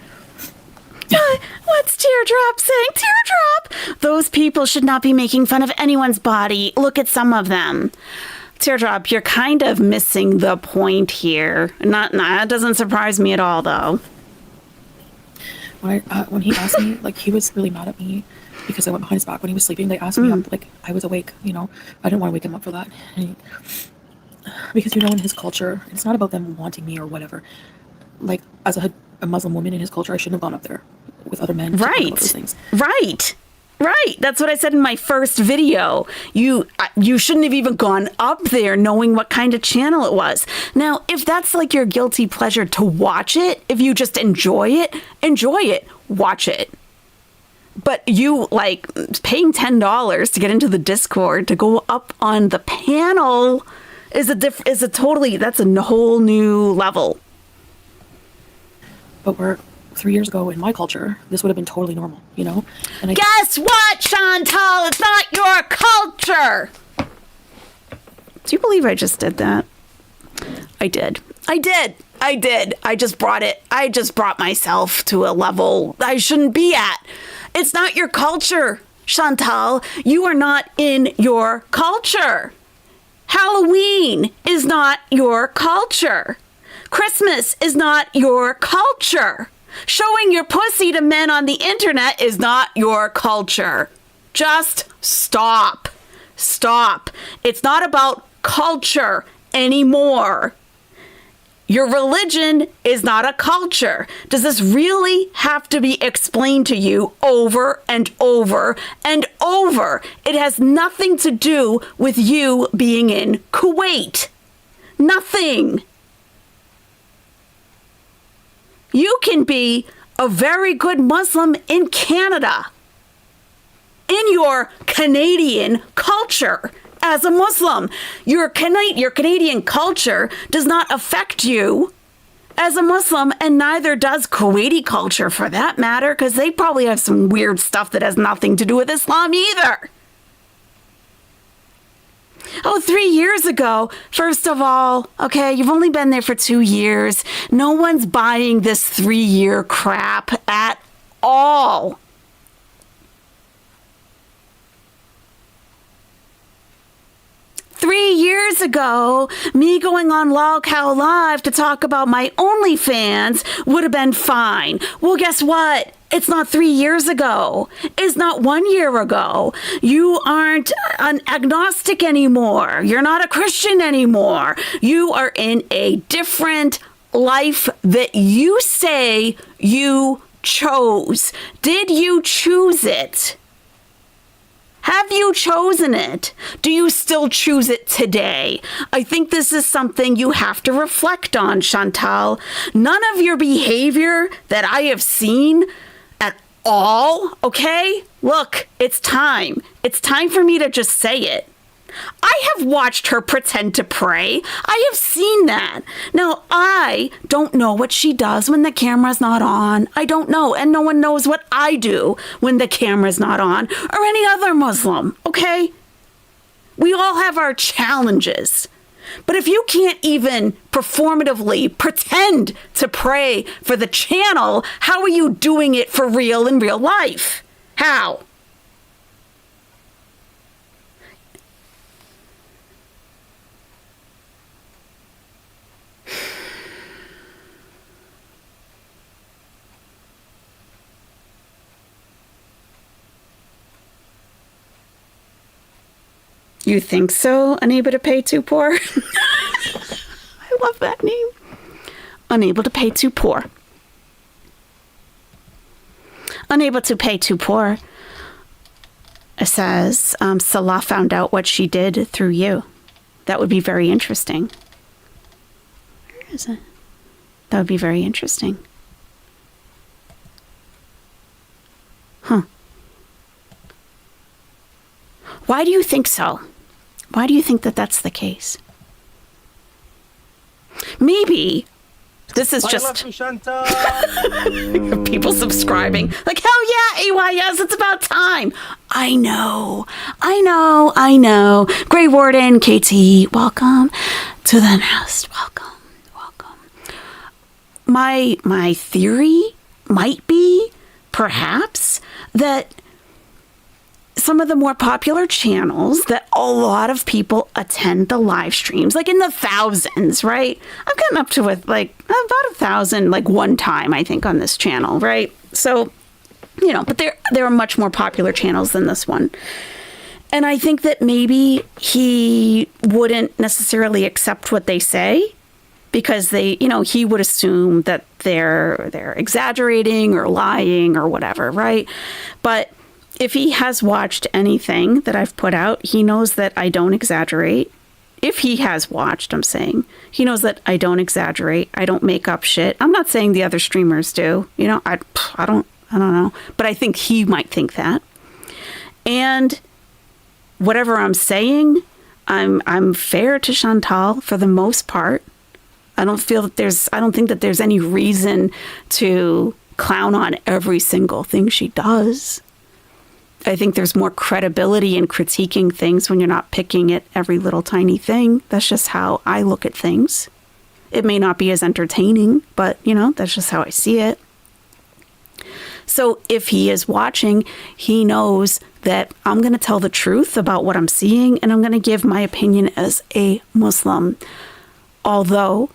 What's Teardrop saying? Teardrop! Those people should not be making fun of anyone's body. Look at some of them. Teardrop, you're kind of missing the point here. That doesn't surprise me at all, though. When he asked me, like, he was really mad at me because I went behind his back when he was sleeping. They asked me up, like, I was awake, you know. I didn't want to wake him up for that. Because, you know, in his culture, it's not about them wanting me or whatever. Like, as a Muslim woman in his culture, I shouldn't have gone up there with other men. Right. Those things. Right. That's what I said in my first video. You shouldn't have even gone up there knowing what kind of channel it was. Now, if that's like your guilty pleasure to watch it, if you just enjoy it, watch it. But you, like, paying $10 to get into the Discord to go up on the panel that's a whole new level. But we're 3 years ago in my culture, this would have been totally normal, you know? And Guess what, Chantal? It's not your culture. Do you believe I just did that? I did. I just brought myself to a level I shouldn't be at. It's not your culture, Chantal. You are not in your culture. Halloween is not your culture. Christmas is not your culture. Showing your pussy to men on the internet is not your culture. Just stop. Stop. It's not about culture anymore. Your religion is not a culture. Does this really have to be explained to you over and over and over? It has nothing to do with you being in Kuwait. Nothing. You can be a very good Muslim in Canada, in your Canadian culture as a Muslim. Your Canadian culture does not affect you as a Muslim, and neither does Kuwaiti culture for that matter, because they probably have some weird stuff that has nothing to do with Islam either. Oh, 3 years ago, first of all, okay, you've only been there for 2 years. No one's buying this 3-year crap at all. Three years ago, me going on LolCow Live to talk about my OnlyFans would have been fine. Well, guess what? It's not 3 years ago. It's not 1 year ago. You aren't an agnostic anymore. You're not a Christian anymore. You are in a different life that you say you chose. Did you choose it? Have you chosen it? Do you still choose it today? I think this is something you have to reflect on, Chantal. None of your behavior that I have seen at all, okay? Look, it's time. It's time for me to just say it. I have watched her pretend to pray. I have seen that. Now, I don't know what she does when the camera's not on. I don't know. And no one knows what I do when the camera's not on, or any other Muslim, okay? We all have our challenges. But if you can't even performatively pretend to pray for the channel, how are you doing it for real in real life? How? You think so? Unable to pay too poor? I love that name. Unable to pay too poor. Unable to pay too poor. It says, Salah found out what she did through you. That would be very interesting. Where is it? That would be very interesting. Huh. Why do you think so? Why do you think that that's the case? Maybe this is just people subscribing. Like, hell yeah, AYS, it's about time. I know. Grey Warden, KT, welcome to the nest. Welcome. My theory might be, perhaps, that some of the more popular channels that a lot of people attend the live streams, like in the thousands, right? I've gotten up to about 1,000, like one time, I think, on this channel, right? So, but there are much more popular channels than this one. And I think that maybe he wouldn't necessarily accept what they say because he would assume that they're exaggerating or lying or whatever, right? But if he has watched anything that I've put out, he knows that I don't exaggerate. If he has watched, I'm saying, he knows that I don't exaggerate. I don't make up shit. I'm not saying the other streamers do. I don't know. But I think he might think that. And whatever I'm saying, I'm fair to Chantal for the most part. I don't think that there's any reason to clown on every single thing she does. I think there's more credibility in critiquing things when you're not picking at every little tiny thing. That's just how I look at things. It may not be as entertaining, but, that's just how I see it. So if he is watching, he knows that I'm going to tell the truth about what I'm seeing, and I'm going to give my opinion as a Muslim. Although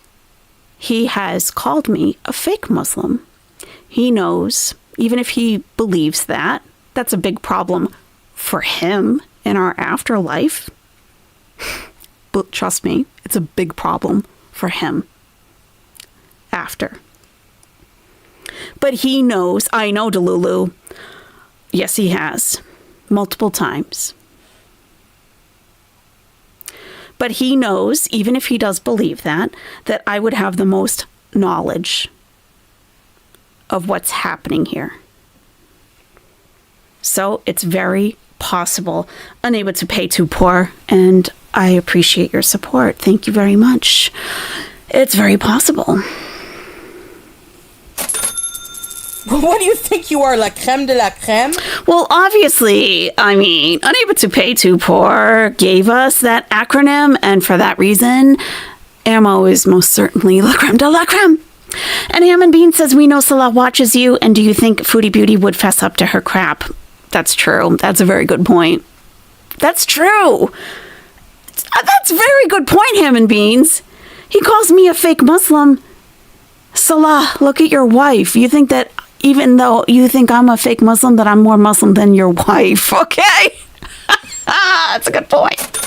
he has called me a fake Muslim. He knows, even if he believes that, that's a big problem for him in our afterlife. But trust me, it's a big problem for him after. But he knows, I know, Delulu. Yes, he has. Multiple times. But he knows, even if he does believe that I would have the most knowledge of what's happening here. So it's very possible. Unable to pay too poor, and I appreciate your support. Thank you very much. It's very possible. What do you think you are, la creme de la creme? Well, obviously, Unable to Pay Too Poor gave us that acronym, and for that reason, Ammo is most certainly la creme de la creme. And Ham and Bean says, we know Salah watches you, and do you think Foodie Beauty would fess up to her crap? That's true. That's a very good point. That's true. That's a very good point, Ham and Beans. He calls me a fake Muslim. Salah, look at your wife. You think that even though you think I'm a fake Muslim, that I'm more Muslim than your wife, okay? That's a good point.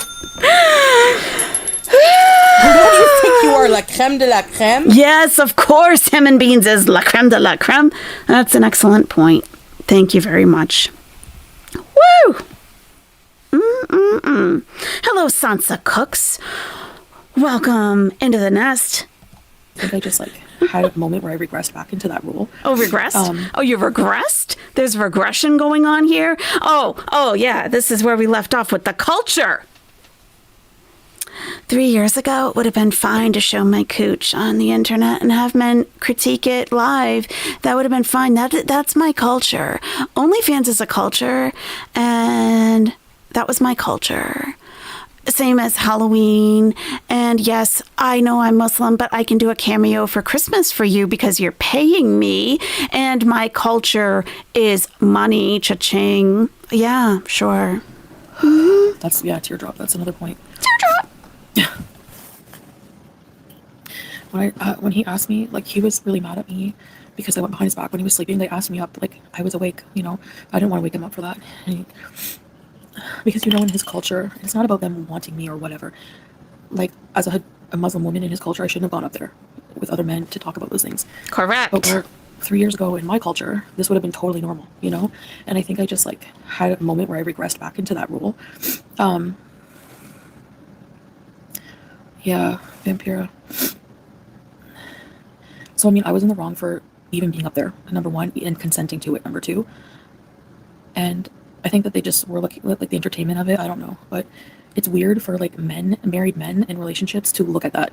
What do you think you are, la creme de la creme? Yes, of course, ham and beans is la creme de la creme. That's an excellent point. Thank you very much. Woo! Hello, Sansa Cooks. Welcome into the nest. I think I just like had a moment where I regressed back into that rule. Oh, regressed? Oh, you regressed? There's regression going on here? Oh, yeah, this is where we left off with the culture. 3 years ago, it would have been fine to show my cooch on the internet and have men critique it live. That would have been fine. That's my culture. OnlyFans is a culture, and that was my culture. Same as Halloween. And yes, I know I'm Muslim, but I can do a cameo for Christmas for you because you're paying me. And my culture is money, cha-ching. Yeah, sure. That's, teardrop. That's another point. Teardrop. When he asked me, like, he was really mad at me because I went behind his back when he was sleeping. They asked me up, like, I was awake, you know. I didn't want to wake him up for that. Because, you know, in his culture, it's not about them wanting me or whatever. Like, as a Muslim woman in his culture, I shouldn't have gone up there with other men to talk about those things. Correct. But where 3 years ago in my culture, this would have been totally normal, you know? And I think I just, like, had a moment where I regressed back into that rule. Yeah, Vampira. So, I mean, I was in the wrong for even being up there, number one, and consenting to it, number two. And I think that they just were looking at, like, the entertainment of it. I don't know. But it's weird for, like, married men in relationships to look at that.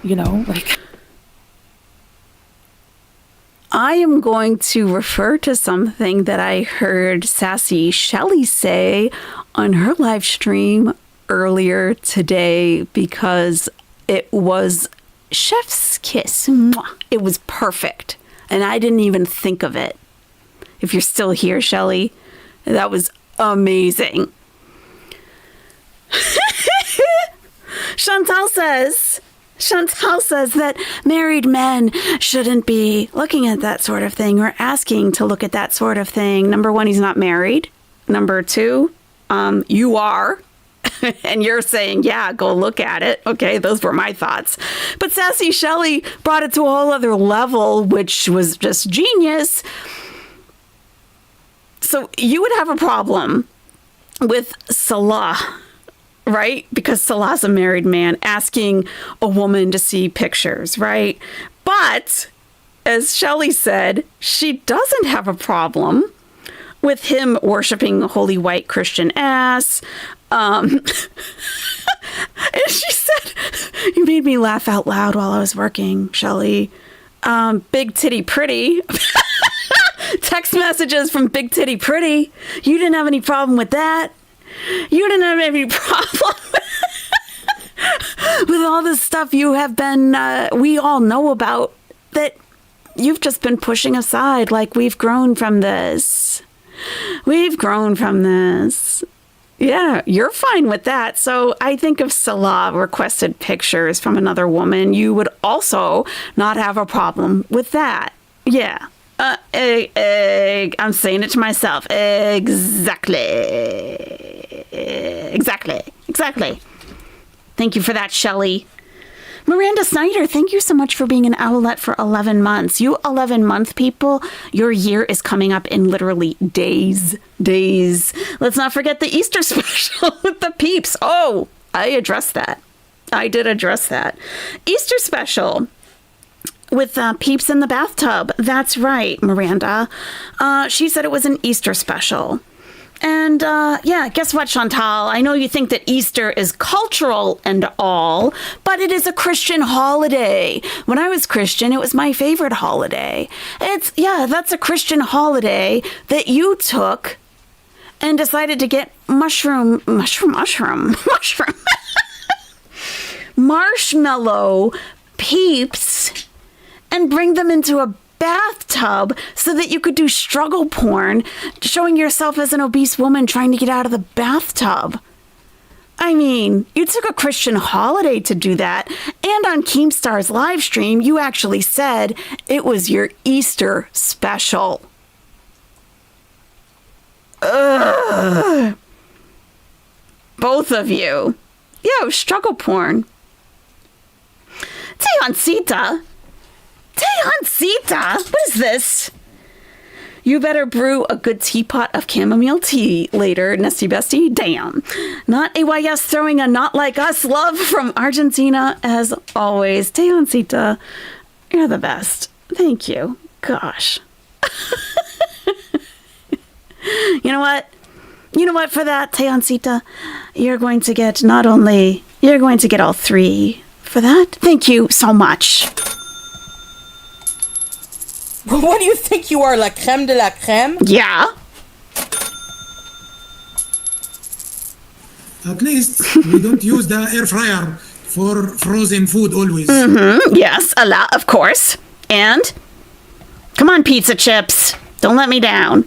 You know? Like... I am going to refer to something that I heard Sassy Shelly say on her live stream earlier today because it was chef's kiss. Mwah. It was perfect. And I didn't even think of it. If you're still here, Shelly, that was amazing. Chantal says that married men shouldn't be looking at that sort of thing or asking to look at that sort of thing. Number one, he's not married. Number two, you are. And you're saying, yeah, go look at it. Okay, those were my thoughts. But Sassy Shelly brought it to a whole other level, which was just genius. So you would have a problem with Salah, right? Because Salah's a married man asking a woman to see pictures, right? But as Shelly said, she doesn't have a problem with him worshiping holy white Christian ass. And she said, you made me laugh out loud while I was working, Shelly. Big Titty Pretty. Text messages from Big Titty Pretty. You didn't have any problem with that. You didn't have any problem with all this stuff you have been, we all know about, that you've just been pushing aside. Like, we've grown from this. We've grown from this. Yeah, you're fine with that. So I think if Salah requested pictures from another woman, you would also not have a problem with that. Yeah. I'm saying it to myself. Exactly. Thank you for that, Shelly. Miranda Snyder, thank you so much for being an owlet for 11 months. You 11-month people, your year is coming up in literally days. Let's not forget the Easter special with the peeps. Oh, I addressed that. I did address that. Easter special with peeps in the bathtub. That's right, Miranda. She said it was an Easter special. And yeah, guess what, Chantal? I know you think that Easter is cultural and all, but it is a Christian holiday. When I was Christian, it was my favorite holiday. That's a Christian holiday that you took and decided to get marshmallow peeps and bring them into a bathtub so that you could do struggle porn, showing yourself as an obese woman trying to get out of the bathtub. I mean, you took a Christian holiday to do that. And on Keemstar's live stream, you actually said it was your Easter special. Ugh. Both of you. Yo, struggle porn. Tejoncita. What is this? You better brew a good teapot of chamomile tea later, Nesty Bestie. Damn. Not AYS throwing a not like us love from Argentina as always. Tejoncita, you're the best. Thank you. Gosh. You know what? For that, Tejoncita, you're going to get you're going to get all 3 for that. Thank you so much. What do you think you are, la crème de la crème? Yeah. At least we don't use the air fryer for frozen food always. Yes, a lot, of course. And come on, pizza chips. Don't let me down.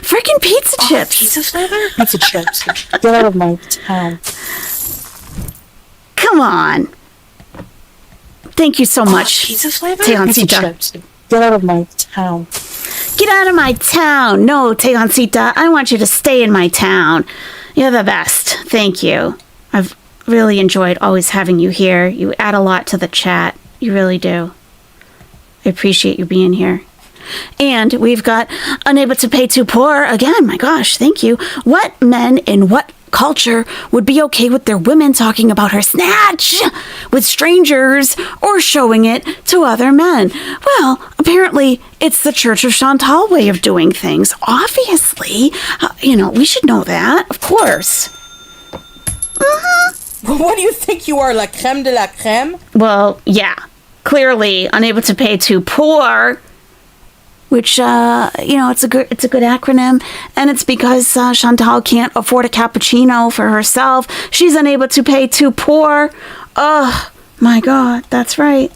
Freaking pizza chips. Pizza flavor? Pizza chips. Get out of my town. Come on. Thank you so much. Pizza flavor? Tejoncita. Pizza chips. Get out of my town. Get out of my town. No, Tejoncita, I want you to stay in my town. You're the best. Thank you. I've really enjoyed always having you here. You add a lot to the chat. You really do. I appreciate you being here. And we've got unable to pay too poor again. My gosh, thank you. What men in what culture would be okay with their women talking about her snatch with strangers or showing it to other men? Well, apparently it's the Church of Chantal way of doing things. Obviously, we should know that, of course. What do you think you are, la crème de la crème? Well, yeah, clearly unable to pay too poor. Which, it's a good acronym, and it's because Chantal can't afford a cappuccino for herself. She's unable to pay too poor. Oh, my God, that's right.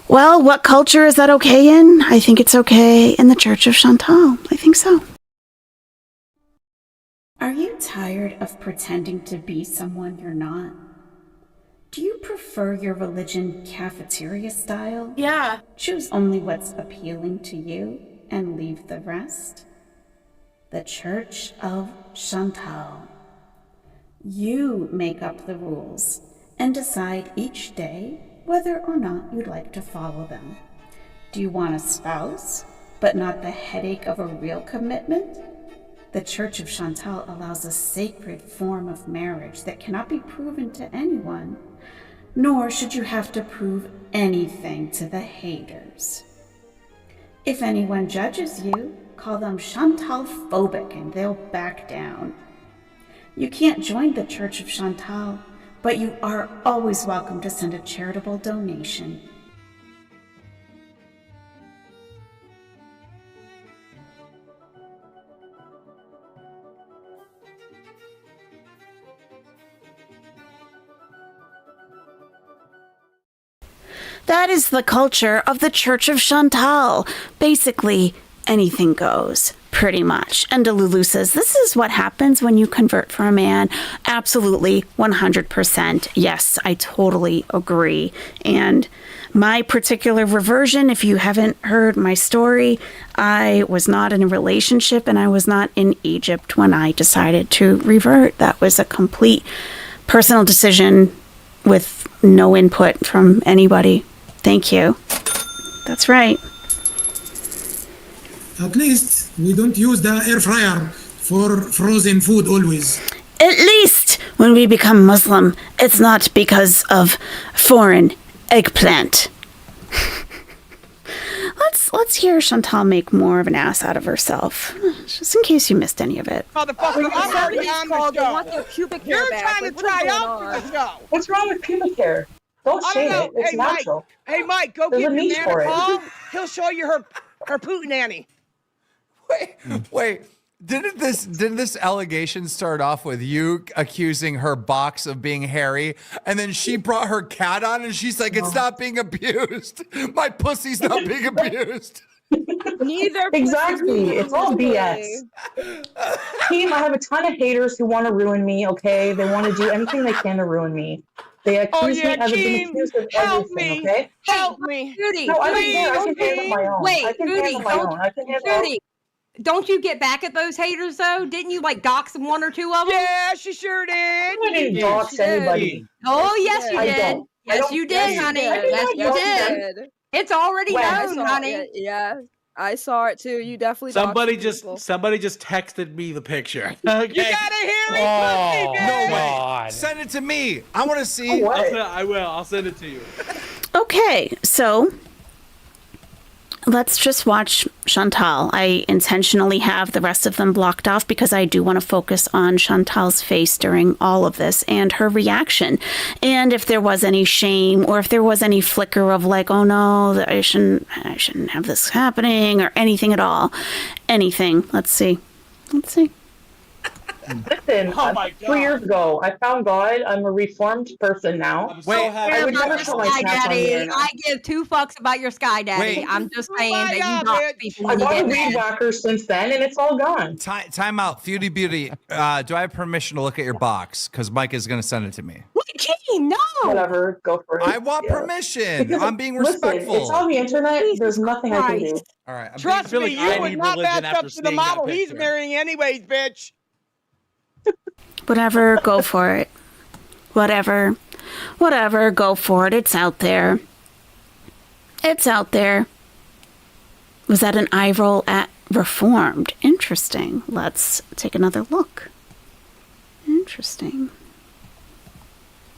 Well, what culture is that okay in? I think it's okay in the Church of Chantal. I think so. Are you tired of pretending to be someone you're not? Do you prefer your religion cafeteria style? Yeah. Choose only what's appealing to you and leave the rest? The Church of Chantal. You make up the rules and decide each day whether or not you'd like to follow them. Do you want a spouse, but not the headache of a real commitment? The Church of Chantal allows a sacred form of marriage that cannot be proven to anyone, nor should you have to prove anything to the haters. If anyone judges you, call them Chantal-phobic and they'll back down. You can't join the Church of Chantal, but you are always welcome to send a charitable donation. That is the culture of the Church of Chantal. Basically, anything goes, pretty much. And Delulu says, this is what happens when you convert for a man. Absolutely, 100%. Yes, I totally agree. And my particular reversion, if you haven't heard my story, I was not in a relationship and I was not in Egypt when I decided to revert. That was a complete personal decision with no input from anybody. Thank you. That's right. At least we don't use the air fryer for frozen food always. At least when we become Muslim, it's not because of foreign eggplant. Let's hear Chantal make more of an ass out of herself, just in case you missed any of it. Motherfucker, I'm already on the They want their show. pubic hair You're back. trying to Like, what is try going out for on? the show. What's wrong with pubic hair? Don't I shave don't it. know. It's Hey, natural. Mike, go There's give a your niche man for a it. call. He'll show you her poot nanny. Wait. Didn't this allegation start off with you accusing her box of being hairy, and then she brought her cat on, and she's like, "It's not being abused. My pussy's not being abused." Neither Exactly. It's all BS. Team, I have a ton of haters who want to ruin me, okay? They want to do anything they can to ruin me. They accuse me. I've been Team, accused of help everything, me. okay? Help me. Foodie, No, I don't Please, care. I can handle my Team. own. Wait, I can Foodie, handle my own. I can handle Foodie, don't you get back at those haters though? Didn't you like dox one or two of them? Yeah, she sure did. I didn't dox she did. anybody. Oh, yes, you I did. don't. I Yes, don't you care. did, honey. I did Yes, not you dox did. them. It's already When? known, honey. Yeah, I saw it too. You definitely Somebody doxed just people. somebody just texted me the picture. Okay. You gotta hear me, Oh, pussy, No bitch. way. Send it to me. I want to see. What? I will. I'll send it to you. Okay, so let's just watch Chantal. I intentionally have the rest of them blocked off because I do want to focus on Chantal's face during all of this and her reaction. And if there was any shame or if there was any flicker of like, oh no, I shouldn't have this happening or anything at all. Anything. Let's see. Listen, Oh my God. 3 years ago, I found God. I'm a reformed person now. I'm so happy. I would About never your show my Sky snap on the Daddy. internet. I give 2 fucks about your Sky Daddy. Wait. I'm just saying that you Kumbaya, dox bitch. people I when you bought a get weed mad. whacker since then, and it's all gone. Time out. Foodie Beauty. Do I have permission to look at your box? Because Mike is going to send it to me. Look at Kitty, no. Whatever, go for it. I want Yeah. permission. Because I'm being listen, respectful. it's on the internet. There's nothing I can do. Christ. All right. Trust feel me, like I you would need not religion match up after to the seeing that model he's picture. marrying anyways, bitch. Whatever, go for it. Whatever, go for it. It's out there. Was that an eye roll at Reformed? Interesting. Let's take another look. Interesting.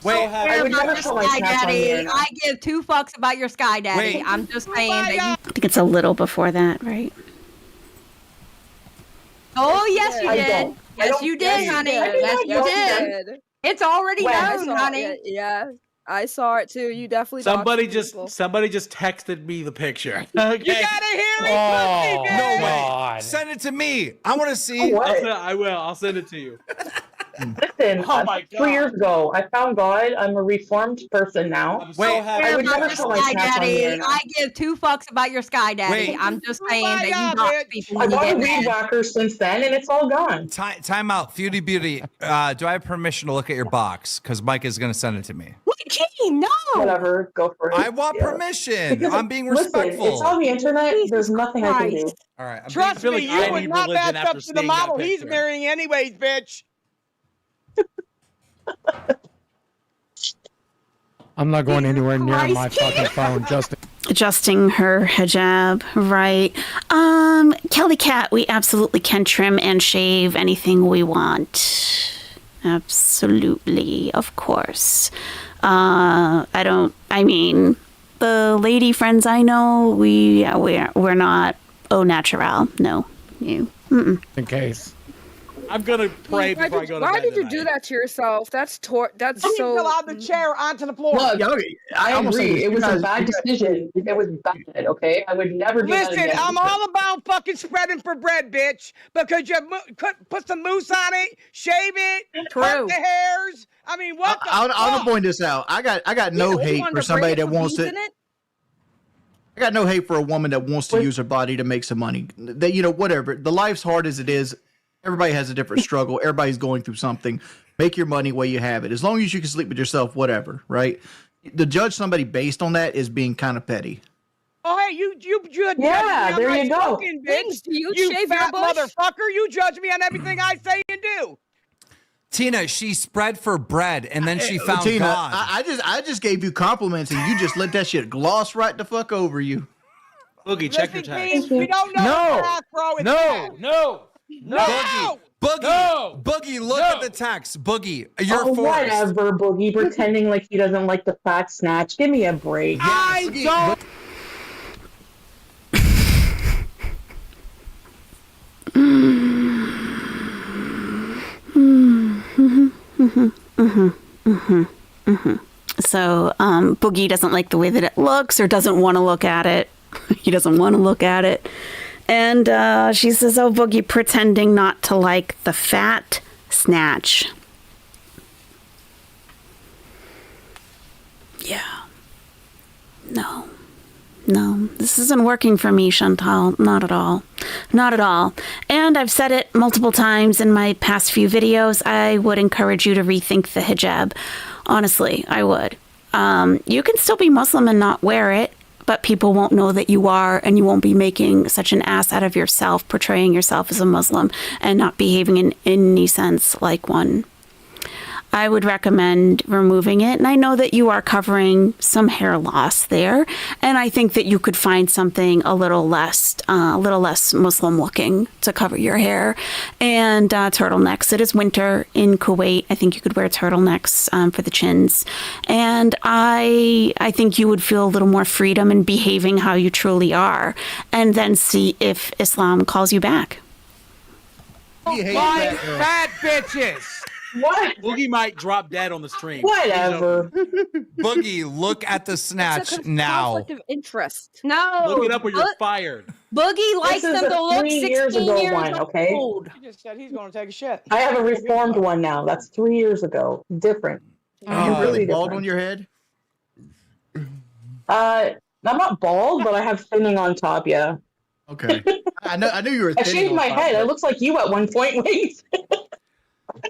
Wait. I would never Your show my Sky snap on the Daddy. internet. I give 2 fucks about your Sky Daddy. Wait. I'm just saying that you. I think it's a little before that, right? Oh, yes, you I did. don't. I Yes, don't you care. did, honey. I did Yes, not you dox did. them. It's already When? I known, saw honey. it. Yeah, I saw it too. You definitely doxed people. Somebody just texted me the picture. Okay. You gotta hear me, Oh, pussy, No bitch. way. God. Send it to me. I want to see. What? I will. I'll send it to you. Listen, Oh my 3 God. years ago, I found God. I'm a reformed person now. I'm so Wait. happy. I would About never your show my Sky snap on the Daddy. internet. I give 2 fucks about your Sky Daddy. Wait. I'm just saying that Kumbaya, you dox bitch. people I when you bought a get weed mad. whacker since then, and it's all gone. Time out. Foodie Beauty. Do I have permission to look at your box? Because Mike is going to send it to me. Look at Kitty, no. Whatever, go for it. I want Yeah. permission. Because, I'm being listen, respectful. it's on the internet. There's nothing I can do. Christ. All right. Trust feel me, like I you would need not religion match after up to the seeing that model he's picture. marrying anyways, bitch. I'm not going anywhere near Christ, my fucking phone, Justin. Adjusting her hijab, right? Kelly Cat, we absolutely can trim and shave anything we want. Absolutely, of course. The lady friends I know, we're not au natural. No, you. In case. I'm gonna pray before I go to bed. Why did you tonight. do that to yourself? That's that's He so. fell out the chair onto the floor. Look, I almost agree. said It was you a guys- bad decision. It was bad, okay? I would never do that Listen, again. I'm all about fucking spreading for bread, bitch. Because you put some mousse on it, shave it, True. cut the hairs. I mean, what the I'll fuck? point this out. I got no hate for somebody that wants to. I got no hate for a woman that wants to use her body to make some money. That, you know, whatever. The life's hard as it is. Everybody has a different struggle. Everybody's going through something. Make your money where you have it. As long as you can sleep with yourself, whatever, right? To judge somebody based on that is being kind of petty. Oh, hey, you judge Yeah, me on there my you go. fucking bitch. Do you You shave your fat bush? motherfucker. You judge me on everything I say and do. Tina, she spread for bread and then she found Tina, God. I just gave you compliments and you just let that shit gloss right the fuck over you. Boogie, check your Listen, text. Pete, we don't know No. the path, bro. It's No, bad. no, No! Boogie, No! Boogie, look No! at the text. Boogie, you're Oh, forced. whatever, Boogie, pretending like he doesn't like the fat snatch. Give me a break. I don't. So, Boogie doesn't like the way that it looks or doesn't want to look at it. He doesn't want to look at it. And she says, oh, Boogie, pretending not to like the fat snatch. Yeah. No. No, this isn't working for me, Chantal. Not at all. Not at all. And I've said it multiple times in my past few videos. I would encourage you to rethink the hijab. Honestly, I would. You can still be Muslim and not wear it, but people won't know that you are, and you won't be making such an ass out of yourself, portraying yourself as a Muslim and not behaving in any sense like one. I would recommend removing it. And I know that you are covering some hair loss there. And I think that you could find something a little less Muslim looking to cover your hair. And turtlenecks. It is winter in Kuwait. I think you could wear turtlenecks for the chins. And I think you would feel a little more freedom in behaving how you truly are. And then see if Islam calls you back. Like fat bitches. What? Boogie might drop dead on the stream. Whatever. Boogie, look at the snatch now. Conflict of interest. No. Look it up or you're fired. Boogie likes This is them a to look 3 16 years ago years one, okay? old. He just said he's going to take a shit. I have a reformed one now. That's 3 years ago. Different. You're really Completely bald different. on your head? I'm not bald, but I have thinning on top, yeah. Okay. I knew you were I thinning shaved on my top, head. but- It looks like you at one point. Wait.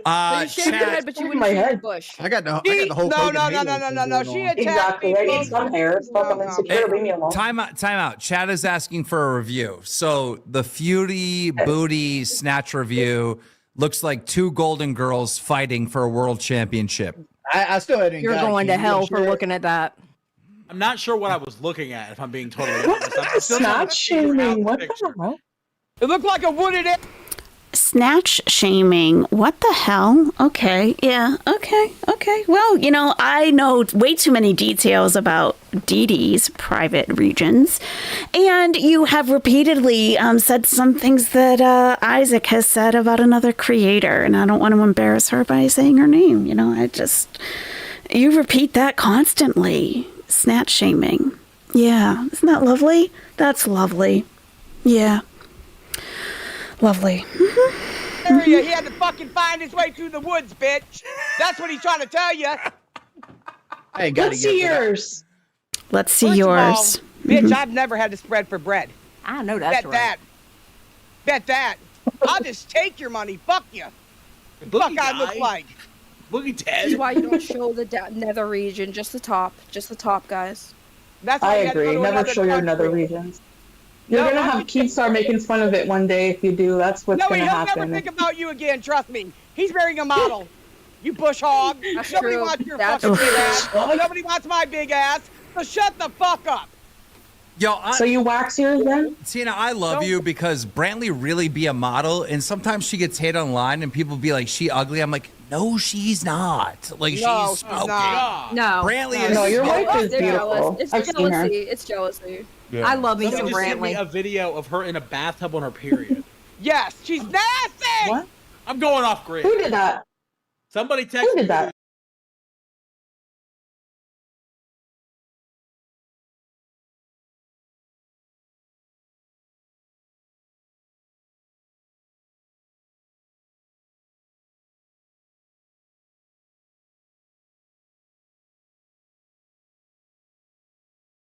You shaved your head, but you wouldn't my shave the head. bush. I got the whole No. Hogan She Halo thing going on. attacked Exactly. I need some hair. Fuck, I'm insecure. Leave me alone. Time out. Chad is asking for a review. So the Foodie booty snatch review looks like two golden girls fighting for a world championship. I still hadn't. You're going to hell for looking at that. I'm not sure what I was looking at, if I'm being totally honest. I'm still Snatch trying to figure out shaming. the What picture. the hell? It looked like a wooded. Snatch shaming. What the hell? Okay. Yeah. Okay. Well, I know way too many details about Dee Dee's private regions. And you have repeatedly said some things that Isaac has said about another creator. And I don't want to embarrass her by saying her name. You repeat that constantly. Snatch shaming. Yeah. Isn't that lovely? That's lovely. Yeah. Lovely. Area. He had to fucking find his way through the woods, bitch. That's what he's trying to tell you. I ain't got to Let's see yours. Let's see First of all, yours. bitch, I've never had to spread for bread. I know that's right. Bet that. I'll just take your money. Fuck you. Fuck I look like. Boogie This dead. is why you don't show the nether region, just the top, guys. That's I why you had to agree. go to Never another show your nether country. regions. You're No, gonna I'm have Keemstar making fun of it one day if you do. That's what's No, gonna he'll happen. never think about you again. Trust me. He's marrying a model. You bush hog. That's Nobody true. wants your That's fucking big true. ass. Nobody wants my big ass. So shut the fuck up. Yo, So you wax yours then? Tina, I love you because Brantley really be a model, and sometimes she gets hate online, and people be like, "She ugly." I'm like, "No, she's not. Like No, she's she's smoking." not. No. Brantley No, is. your wife is They're beautiful. jealous. It's I've seen her. jealousy. It's jealousy. Yeah. I love me Somebody some just sent me Brantley. a video of her in a bathtub on her period. Yes, she's nasty. What? I'm going off grid. Who did that? Somebody texted Who did that?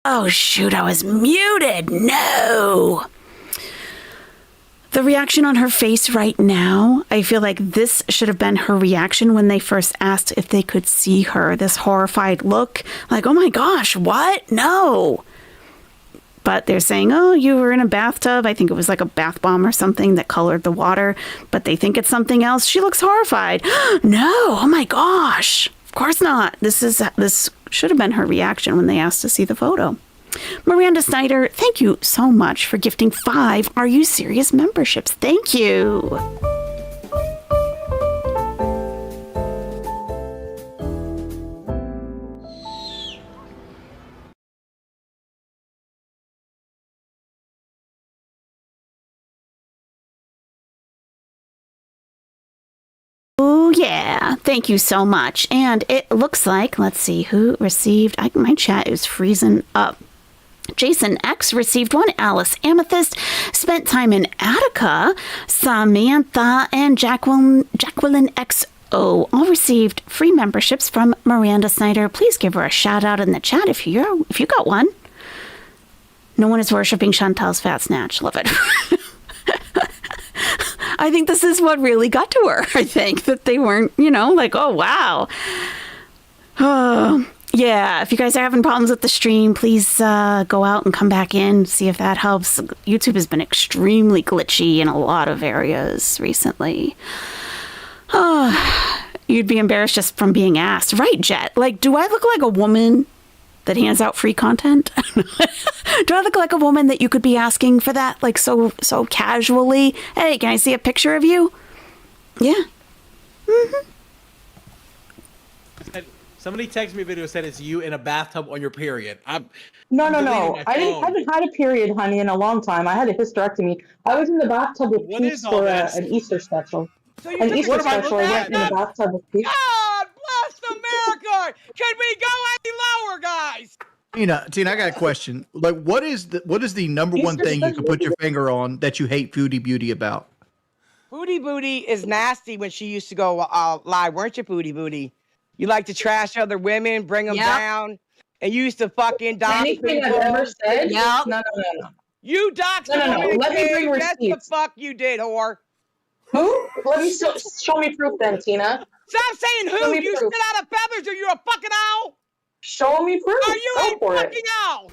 Oh, shoot, I was muted. No. The reaction on her face right now, I feel like this should have been her reaction when they first asked if they could see her. This horrified look, like, oh my gosh, what? No. But they're saying, oh, you were in a bathtub. I think it was like a bath bomb or something that colored the water, but they think it's something else. She looks horrified. No, oh my gosh. Of course not. This should have been her reaction when they asked to see the photo. Miranda Snyder, thank you so much for gifting 5 Are You Serious memberships. Thank you. Oh, yeah. Thank you so much. And it looks like, let's see who received. My chat is freezing up. Jason X received 1. Alice Amethyst spent time in Attica. Samantha and Jacqueline XO all received free memberships from Miranda Snyder. Please give her a shout out in the chat if you got one. No one is worshiping Chantal's fat snatch. Love it. I think this is what really got to her. I think that they weren't, like, oh, wow. Oh, yeah. If you guys are having problems with the stream, please go out and come back in, see if that helps. YouTube has been extremely glitchy in a lot of areas recently. Oh, you'd be embarrassed just from being asked. Right, Jet? Like, do I look like a woman that hands out free content? Do I look like a woman that you could be asking for that, like so casually? Hey, can I see a picture of you? Yeah. Mm-hmm. Somebody texted me a video said it's you in a bathtub on your period. No. I haven't had a period, honey, in a long time. I had a hysterectomy. I was in the bathtub with Peeps for an Easter special. So you An took Easter a picture special. of I went in the that? bathtub with Peeps. God bless America! Can we go any lower, guys? Tina, I got a question. Like, what is the number one thing you can put your finger on that you hate Foodie Beauty about? Foodie Booty is nasty when she used to go live, weren't you, Foodie Booty? You like to trash other women, bring them down, and you used to fucking dox Anything people. I've ever said? Yep. No. You doxed No. women. Let me bring Yes, the receipts. fuck you did, whore. Who? Let me show me proof then, Tina. Stop saying Show who. me You proof. spit out of feathers or you're a fucking owl? Show me proof. Are you Go a for fucking it. owl?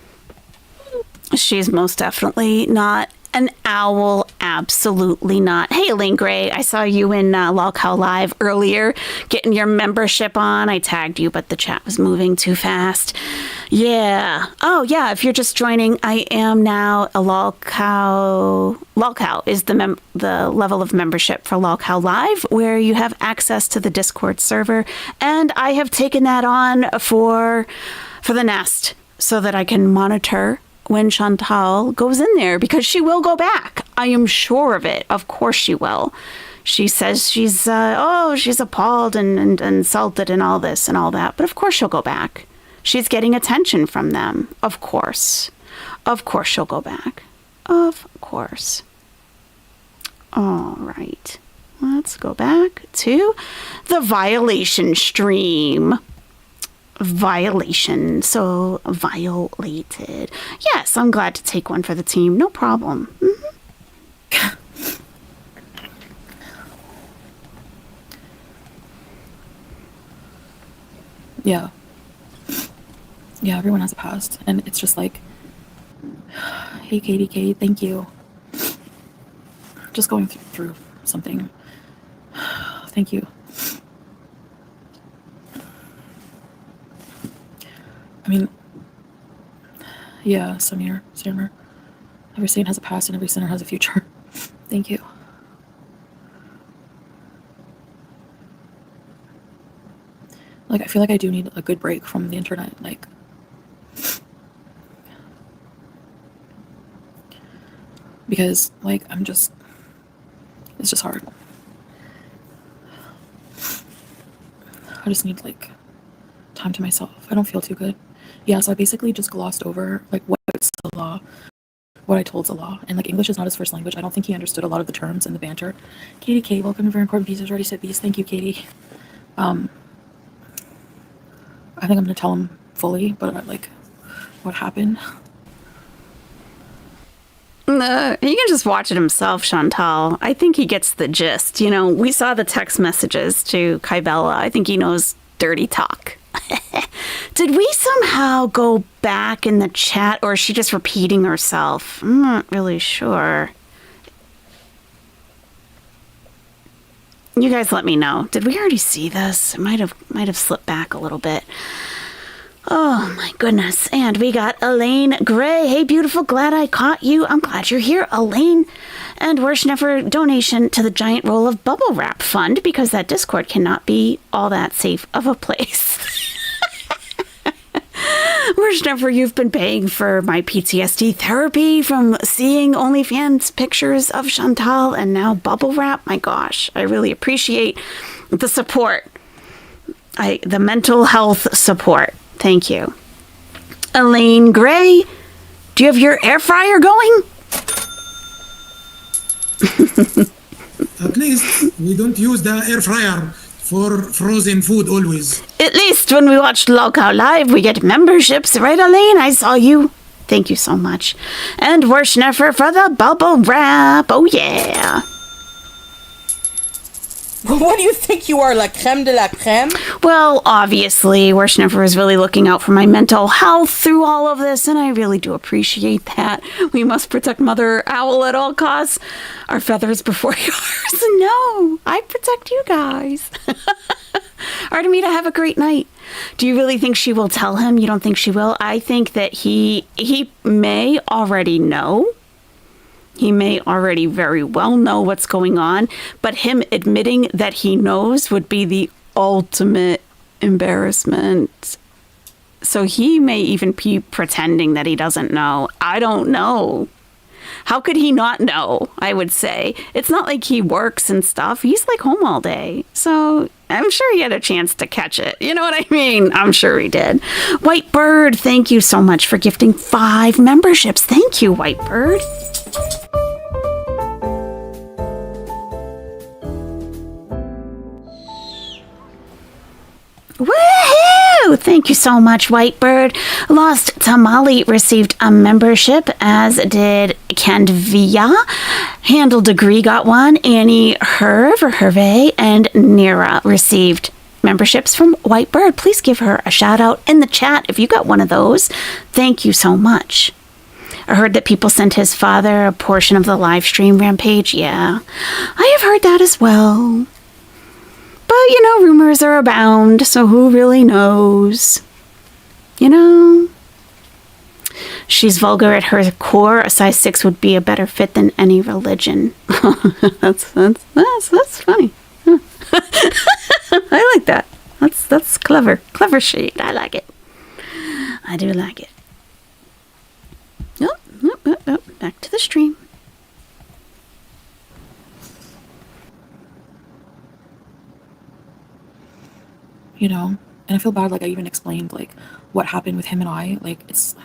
She's most definitely not an owl. Absolutely not. Hey, Elaine Gray, I saw you in Lolcow Live earlier getting your membership on. I tagged you, but the chat was moving too fast. Yeah. Oh, yeah. If you're just joining, I am now a Lolcow. Lolcow is the level of membership for Lolcow Live, where you have access to the Discord server. And I have taken that on for the Nest so that I can monitor when Chantal goes in there, because she will go back. I am sure of it. Of course she will. She says she's appalled and insulted and all this and all that. But of course she'll go back. She's getting attention from them. Of course. Of course she'll go back. Of course. All right. Let's go back to the violation stream. Violation. So violated. Yes, I'm glad to take one for the team. No problem. Mm-hmm. Yeah. Yeah, everyone has a past. And it's just like, hey, KDK, thank you. Just going through something. Thank you. I mean, yeah, Samir. Every saint has a past and every sinner has a future. Thank you. Like, I feel like I do need a good break from the internet. Like, because, like, it's just hard. I just need, like, time to myself. I don't feel too good. Yeah, so I basically just glossed over, like, what I told Salah. And, like, English is not his first language. I don't think he understood a lot of the terms and the banter. Katie K, welcome to Very Important Pieces. Already said these. Thank you, Katie. I think I'm going to tell him fully, but, like, what happened. He can just watch it himself, Chantal. I think he gets the gist. You know, we saw the text messages to Kybella. I think he knows dirty talk. Did we somehow go back in the chat, or is she just repeating herself? I'm not really sure. You guys let me know. Did we already see this? It might have slipped back a little bit. Oh my goodness. And we got Elaine Gray. Hey, beautiful. Glad I caught you. I'm glad you're here, Elaine. And we're for donation to the Giant Roll of Bubble Wrap Fund, because that Discord cannot be all that safe of a place. Wherever you've been paying for my PTSD therapy from seeing OnlyFans pictures of Chantal and now bubble wrap. My gosh, I really appreciate the support. The mental health support. Thank you. Elaine Gray, do you have your air fryer going? At least we don't use the air fryer for frozen food always. At least when we watch Lolcow Live, we get memberships, right, Elaine? I saw you. Thank you so much. And Worschneffer for the bubble wrap. Oh, yeah. What do you think you are, la creme de la creme? Well, obviously, Worschneffer is really looking out for my mental health through all of this, and I really do appreciate that. We must protect Mother Owl at all costs. Our feathers before yours. No, I protect you guys. Artemida, have a great night. Do you really think she will tell him? You don't think she will? I think that he may already know. He may already very well know what's going on, but him admitting that he knows would be the ultimate embarrassment. So he may even be pretending that he doesn't know. I don't know. How could he not know, I would say? It's not like he works and stuff. He's like home all day. So I'm sure he had a chance to catch it. You know what I mean? I'm sure he did. White Bird, thank you so much for gifting 5 memberships. Thank you, White Bird. Woohoo! Thank you so much, Whitebird. Lost Tamale received a membership, as did Candvia. Handle Degree got one. Annie Herve, and Nira received memberships from Whitebird. Please give her a shout out in the chat if you got one of those. Thank you so much. I heard that people sent his father a portion of the live stream Rampage. Yeah, I have heard that as well. But, you know, rumors are abound, so who really knows? You know? She's vulgar at her core. A size 6 would be a better fit than any religion. That's funny. Huh. I like that. That's clever. Clever shade. I like it. I do like it. Oh, back to the stream. You know, and I feel bad, like I even explained like what happened with him and I, like it's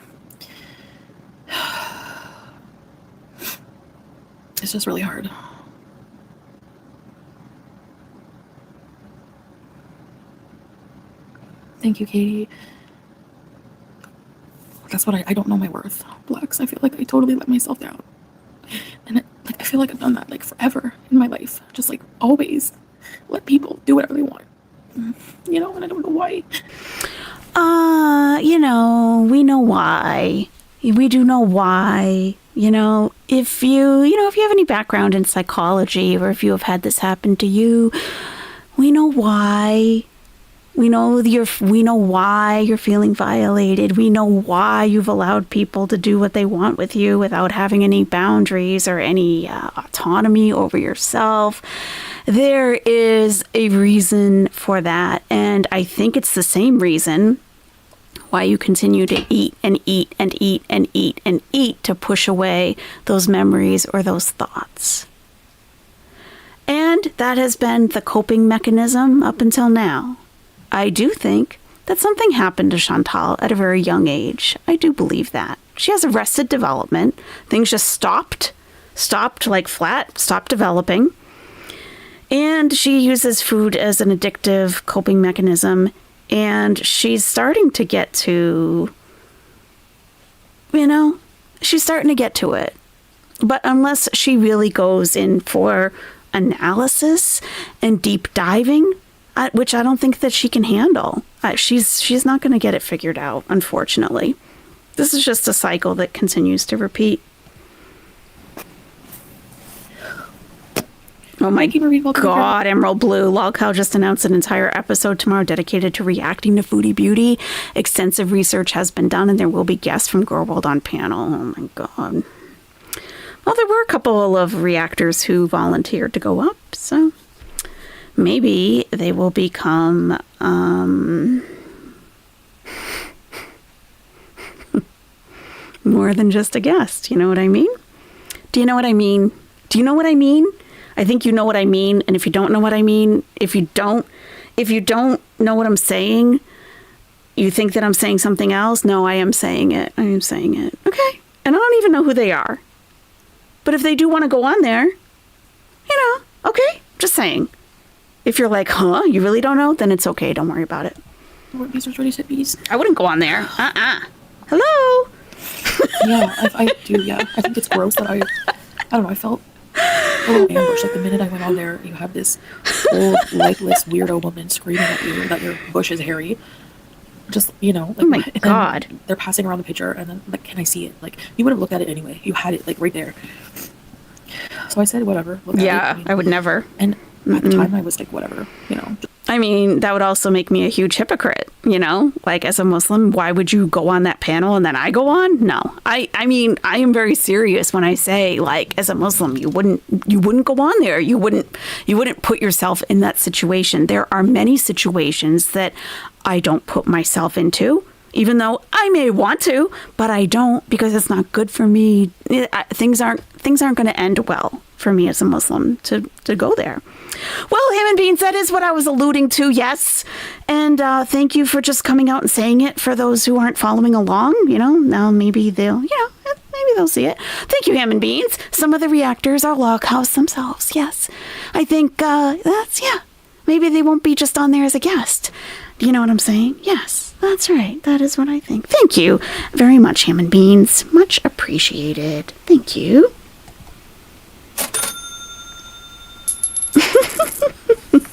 just really hard. Thank you, Katie. That's what I don't know my worth, Blacks. I feel like I totally let myself down, and I feel like I've done that like forever in my life, just like always let people do whatever they want. You know, and I don't know why. You know, we know why. We do know why. You know, if you have any background in psychology, or if you have had this happen to you, we know why. We know why you're feeling violated. We know why you've allowed people to do what they want with you without having any boundaries or any autonomy over yourself. There is a reason for that, and I think it's the same reason why you continue to eat and eat and eat and eat and eat to push away those memories or those thoughts. And that has been the coping mechanism up until now. I do think that something happened to Chantal at a very young age. I do believe that. She has arrested development. Things just stopped like flat, stopped developing. And she uses food as an addictive coping mechanism. And she's starting to get to, she's starting to get to it. But unless she really goes in for analysis and deep diving, which I don't think that she can handle, she's not going to get it figured out, unfortunately. This is just a cycle that continues to repeat. Oh my God, Emerald Blue. Lolcow just announced an entire episode tomorrow dedicated to reacting to Foodie Beauty. Extensive research has been done, and there will be guests from Girl World on panel. Oh my God. Well, there were a couple of reactors who volunteered to go up, so maybe they will become more than just a guest. You know what I mean? Do you know what I mean? Do you know what I mean? I think you know what I mean. And if you don't know what I mean, if you don't know what I'm saying, you think that I'm saying something else. No, I am saying it. I am saying it. Okay. And I don't even know who they are. But if they do want to go on there, okay. Just saying. If you're like, you really don't know, then it's okay. Don't worry about it. Bees are ready to bees. I wouldn't go on there. Hello. Yeah, I do. Yeah, I think it's gross that I don't know. I felt a little ambushed. Like the minute I went on there, you have this old, legless, weirdo woman screaming at you that your bush is hairy. Just, you know, like, oh my God. They're passing around the picture, and then, like, can I see it? Like, you would have looked at it anyway. You had it, like, right there. So I said, whatever. Look at it. I would never. And at the time, I was like, whatever, you know. I mean, that would also make me a huge hypocrite, you know? Like, as a Muslim, why would you go on that panel and then I go on? No. I mean, I am very serious when I say, like, as a Muslim, you wouldn't go on there. You wouldn't put yourself in that situation. There are many situations that I don't put myself into, even though I may want to, but I don't, because it's not good for me. Things aren't going to end well for me as a Muslim to go there. Well, human beings, that is what I was alluding to, yes. And thank you for just coming out and saying it for those who aren't following along. You know, now maybe they'll see it. Thank you, human beings. Some of the reactors are Loghouse themselves, yes. I think maybe they won't be just on there as a guest. Do you know what I'm saying? Yes, that's right. That is what I think. Thank you very much, human beings. Much appreciated. Thank you.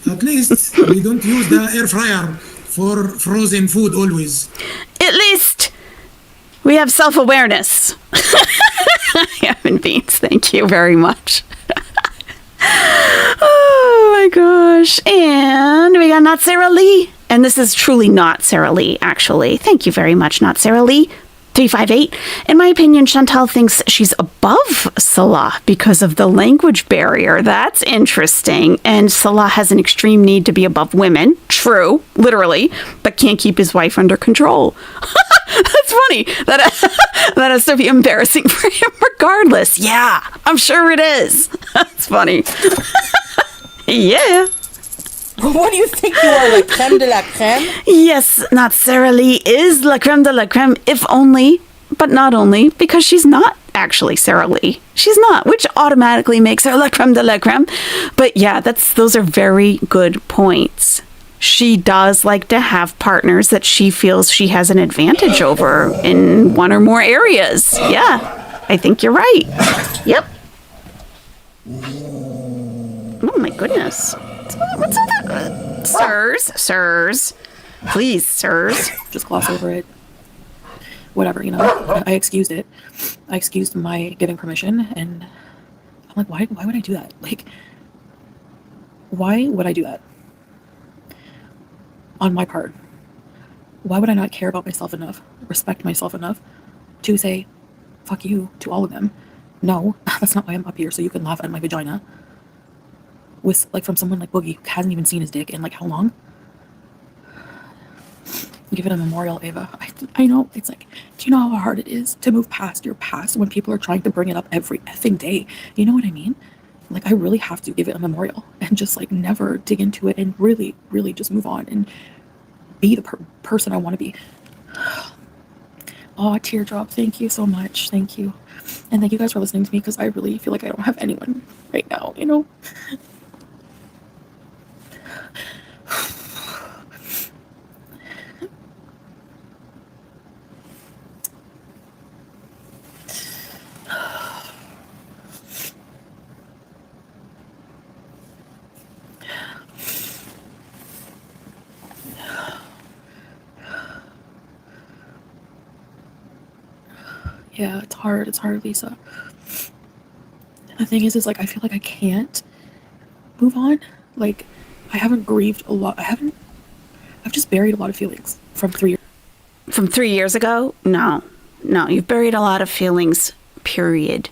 At least we don't use the air fryer for frozen food always. At least we have self-awareness. Human beings, thank you very much. Oh my gosh. And we got Not Sarah Lee. And this is truly not Sarah Lee, actually. Thank you very much, Not Sarah Lee. 358. In my opinion, Chantal thinks she's above Salah because of the language barrier. That's interesting. And Salah has an extreme need to be above women. True, literally, but can't keep his wife under control. That's funny. That has to be embarrassing for him regardless. Yeah, I'm sure it is. That's funny. Yeah. What do you think you are, like creme de la creme? Yes, Not Sarah Lee is la creme de la creme, if only, but not only, because she's not actually Sarah Lee. She's not, which automatically makes her la creme de la creme. But yeah, those are very good points. She does like to have partners that she feels she has an advantage over in one or more areas. Yeah, I think you're right. Yep. Oh my goodness. What's all that? Sirs. Please, sirs. Just gloss over it. Whatever, you know. I excused it. I excused my giving permission, and I'm like, why would I do that? Like, why would I do that? On my part. Why would I not care about myself enough, respect myself enough, to say, fuck you, to all of them? No, that's not why I'm up here, so you can laugh at my vagina. With, like, from someone like Boogie, who hasn't even seen his dick in, like, how long? Give it a memorial, Ava. I know, it's like, do you know how hard it is to move past your past when people are trying to bring it up every effing day? You know what I mean? Like, I really have to give it a memorial and just, like, never dig into it and really, really just move on and be the person I want to be. Oh, teardrop, thank you so much. Thank you. And thank you guys for listening to me, because I really feel like I don't have anyone right now, you know? Yeah, it's hard. It's hard, Lisa. The thing is like, I feel like I can't move on. Like, I haven't grieved a lot. I've just buried a lot of feelings from 3 years. From 3 years ago? No, you've buried a lot of feelings, period.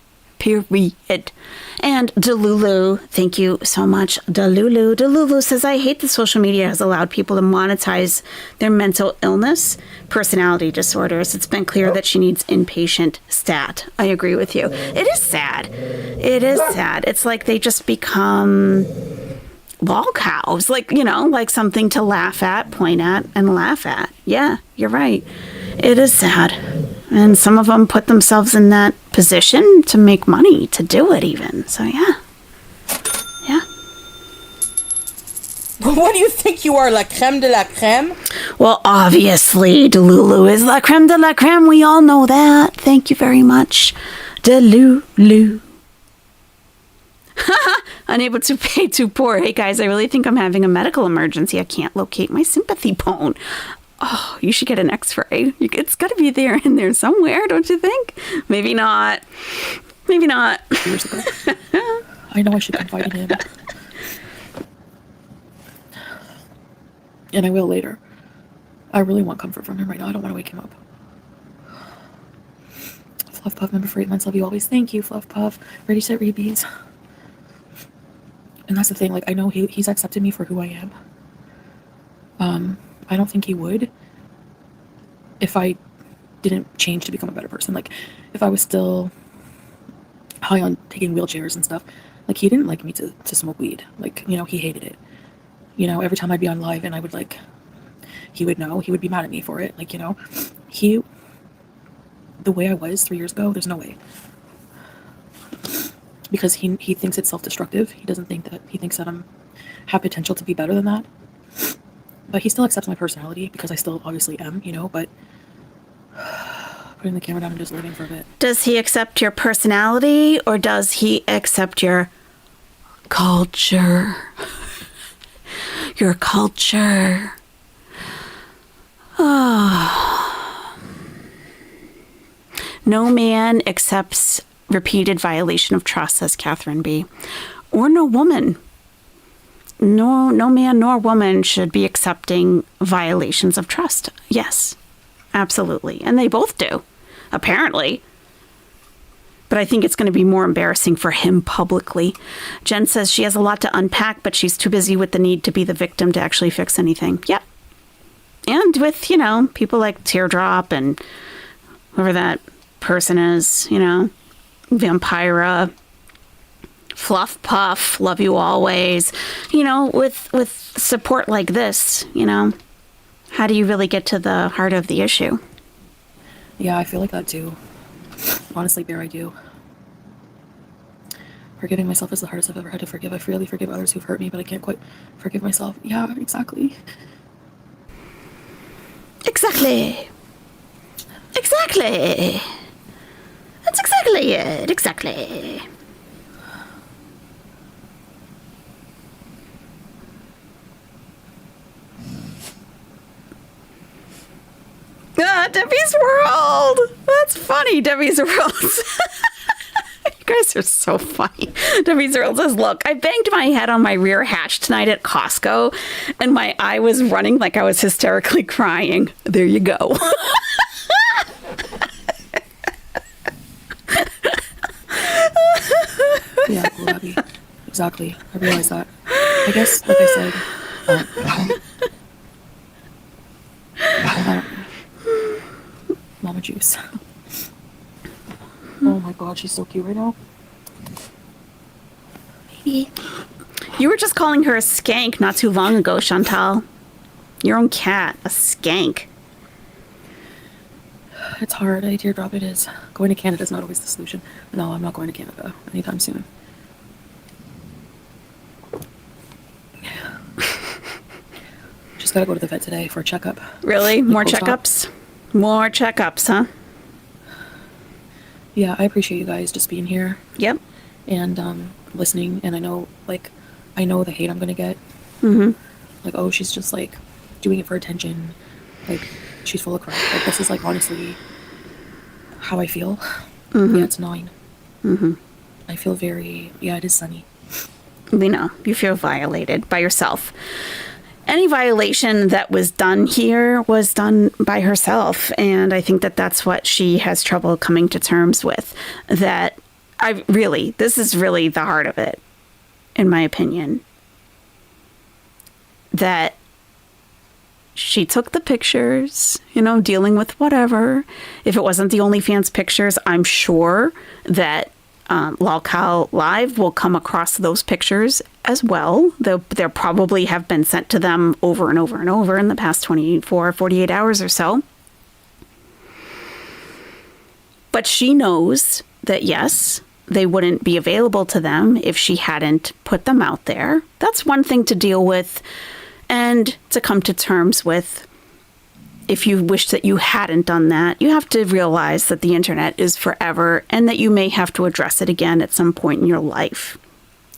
And Delulu, thank you so much. Delulu says, I hate that social media has allowed people to monetize their mental illness, personality disorders. It's been clear that she needs inpatient stat. I agree with you. It is sad. It's like they just become lol cows, like, you know, like something to laugh at, point at, and laugh at. Yeah, you're right. It is sad. And some of them put themselves in that position to make money, to do it even. So, yeah. What do you think you are, la creme de la creme? Well, obviously, Delulu is la creme de la creme. We all know that. Thank you very much, Delulu. Unable to pay, too poor. Hey, guys, I really think I'm having a medical emergency. I can't locate my sympathy bone. Oh, you should get an x-ray. It's got to be there in there somewhere, don't you think? Maybe not. Maybe not. I know I should confide in him. And I will later. I really want comfort from him right now. I don't want to wake him up. Fluff Puff, member for 8 months. Love you always. Thank you, Fluff Puff. Ready, set, rebees. And that's the thing. Like, I know he's accepted me for who I am. I don't think he would if I didn't change to become a better person. Like, if I was still high on taking wheelchairs and stuff, like, he didn't like me to smoke weed. Like, you know, he hated it. You know, every time I'd be on live and I would, like, he would know, he would be mad at me for it. Like, you know, the way I was 3 years ago, there's no way. Because he thinks it's self-destructive. He thinks that I'm have potential to be better than that. But he still accepts my personality because I still obviously am, you know, but putting the camera down and just living for a bit. Does he accept your personality or does he accept your culture? Your culture. Oh. No man accepts repeated violation of trust, says Catherine B. Or no woman. No man nor woman should be accepting violations of trust. Yes, absolutely. And they both do, apparently. But I think it's going to be more embarrassing for him publicly. Jen says she has a lot to unpack, but she's too busy with the need to be the victim to actually fix anything. Yep. And with, you know, people like Teardrop and whoever that person is, you know, Vampira, Fluff Puff, love you always. You know, with support like this, you know, how do you really get to the heart of the issue? Yeah, I feel like that too. Honestly, Bear, I do. Forgiving myself is the hardest I've ever had to forgive. I freely forgive others who've hurt me, but I can't quite forgive myself. Yeah, exactly. Exactly. Exactly. That's exactly it. Exactly. Ah, Debbie's World. That's funny, Debbie's World. You guys are so funny. Debbie's World says, look, I banged my head on my rear hatch tonight at Costco, and my eye was running like I was hysterically crying. There you go. Yeah, cool, Abby. Exactly. I realize that. I guess, like I said, Mama Juice. Oh my god, she's so cute right now. Baby. You were just calling her a skank not too long ago, Chantal. Your own cat, a skank. It's hard. I teardrop it is. Going to Canada is not always the solution. No, I'm not going to Canada anytime soon. Just gotta go to the vet today for a checkup. Really? More checkups? More checkups, huh? Yeah, I appreciate you guys just being here. Yep. And listening. And I know the hate I'm gonna get. Mm-hmm. Like, oh, she's just like doing it for attention. Like, she's full of crap. Like, this is like honestly how I feel. Mm-hmm. Yeah, it's 9. Mm-hmm. I feel very, it is sunny. We know. You feel violated by yourself. Any violation that was done here was done by herself. And I think that that's what she has trouble coming to terms with. That this is really the heart of it, in my opinion. That she took the pictures, you know, dealing with whatever. If it wasn't the OnlyFans pictures, I'm sure that Lolcow Live will come across those pictures as well. There probably have been sent to them over and over and over in the past 24, 48 hours or so. But she knows that, yes, they wouldn't be available to them if she hadn't put them out there. That's one thing to deal with and to come to terms with. if you wish that you hadn't done that, you have to realize that the internet is forever and that you may have to address it again at some point in your life.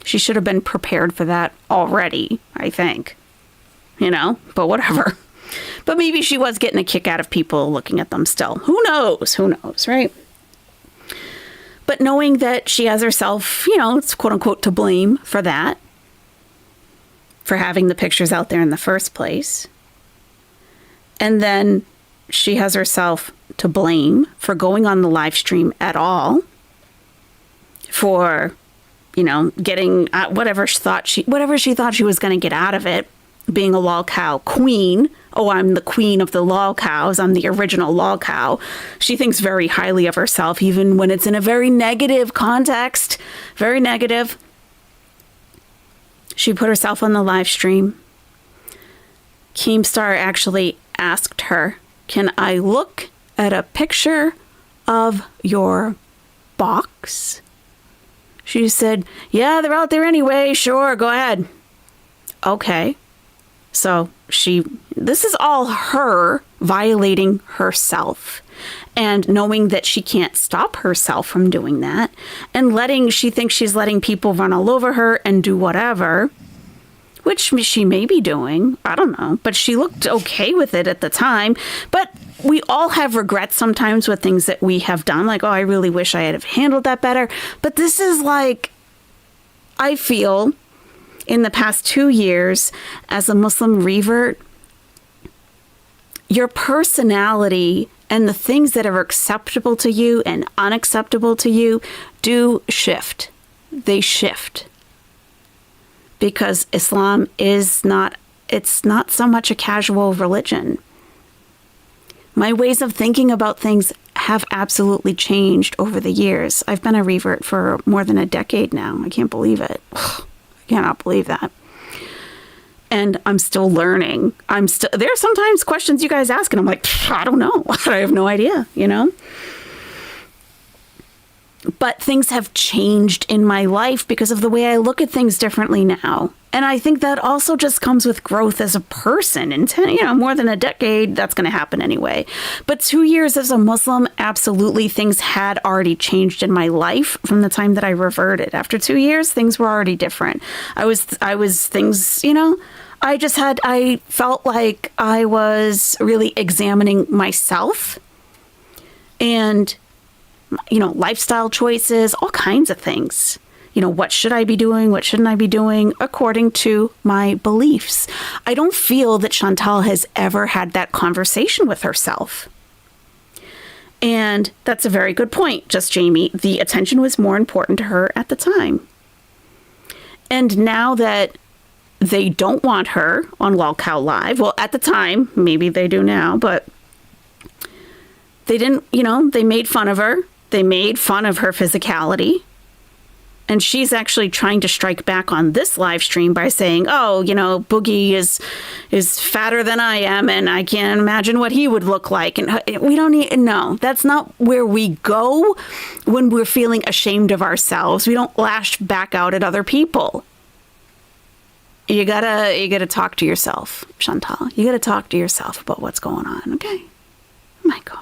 She should have been prepared for that already, I think. But whatever. But maybe she was getting a kick out of people looking at them still. Who knows? Who knows, right? But knowing that she has herself, it's quote unquote to blame for that, for having the pictures out there in the first place. And then she has herself to blame for going on the live stream at all, for, getting whatever she thought she was going to get out of it, being a lol cow queen. Oh, I'm the queen of the lol cows. I'm the original lol cow. She thinks very highly of herself, even when it's in a very negative context. Very negative. She put herself on the live stream. Keemstar actually asked her, "Can I look at a picture of your box?" She said, "Yeah, they're out there anyway. Sure, go ahead." Okay. So this is all her violating herself and knowing that she can't stop herself from doing that, and she thinks she's letting people run all over her and do whatever, which she may be doing. I don't know, but she looked okay with it at the time. But we all have regrets sometimes with things that we have done, like, oh, I really wish I had have handled that better. But this is like, I feel, in the past 2 years as a Muslim revert, your personality and the things that are acceptable to you and unacceptable to you do shift. They shift. Because Islam it's not so much a casual religion. My ways of thinking about things have absolutely changed over the years. I've been a revert for more than a decade now. I can't believe it. I cannot believe that. And I'm still learning. There are sometimes questions you guys ask and I'm like, I don't know. I have no idea, But things have changed in my life because of the way I look at things differently now. And I think that also just comes with growth as a person. In more than a decade, that's going to happen anyway. But 2 years as a Muslim, absolutely, things had already changed in my life from the time that I reverted. After 2 years, things were already different. I felt like I was really examining myself and lifestyle choices, all kinds of things. What should I be doing? What shouldn't I be doing according to my beliefs? I don't feel that Chantal has ever had that conversation with herself. And that's a very good point, Just Jamie. The attention was more important to her at the time. And now that they don't want her on Lol Cow Live, well, at the time, maybe they do now, but they didn't, they made fun of her. They made fun of her physicality. And she's actually trying to strike back on this live stream by saying, oh, Boogie is fatter than I am, and I can't imagine what he would look like. And we don't need, no, that's not where we go when we're feeling ashamed of ourselves. We don't lash back out at other people. You gotta talk to yourself, Chantal. You gotta talk to yourself about what's going on, okay? Oh my God.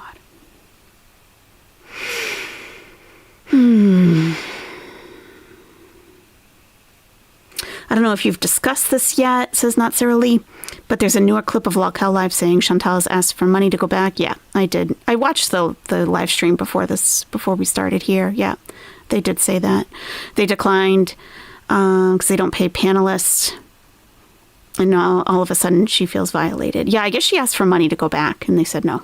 I don't know if you've discussed this yet, says Not Sarah Lee, but there's a newer clip of Lol Cow Live saying Chantal has asked for money to go back. Yeah, I did. I watched the live stream before we started here. Yeah, they did say that. They declined because they don't pay panelists. And now all of a sudden she feels violated. Yeah, I guess she asked for money to go back and they said no.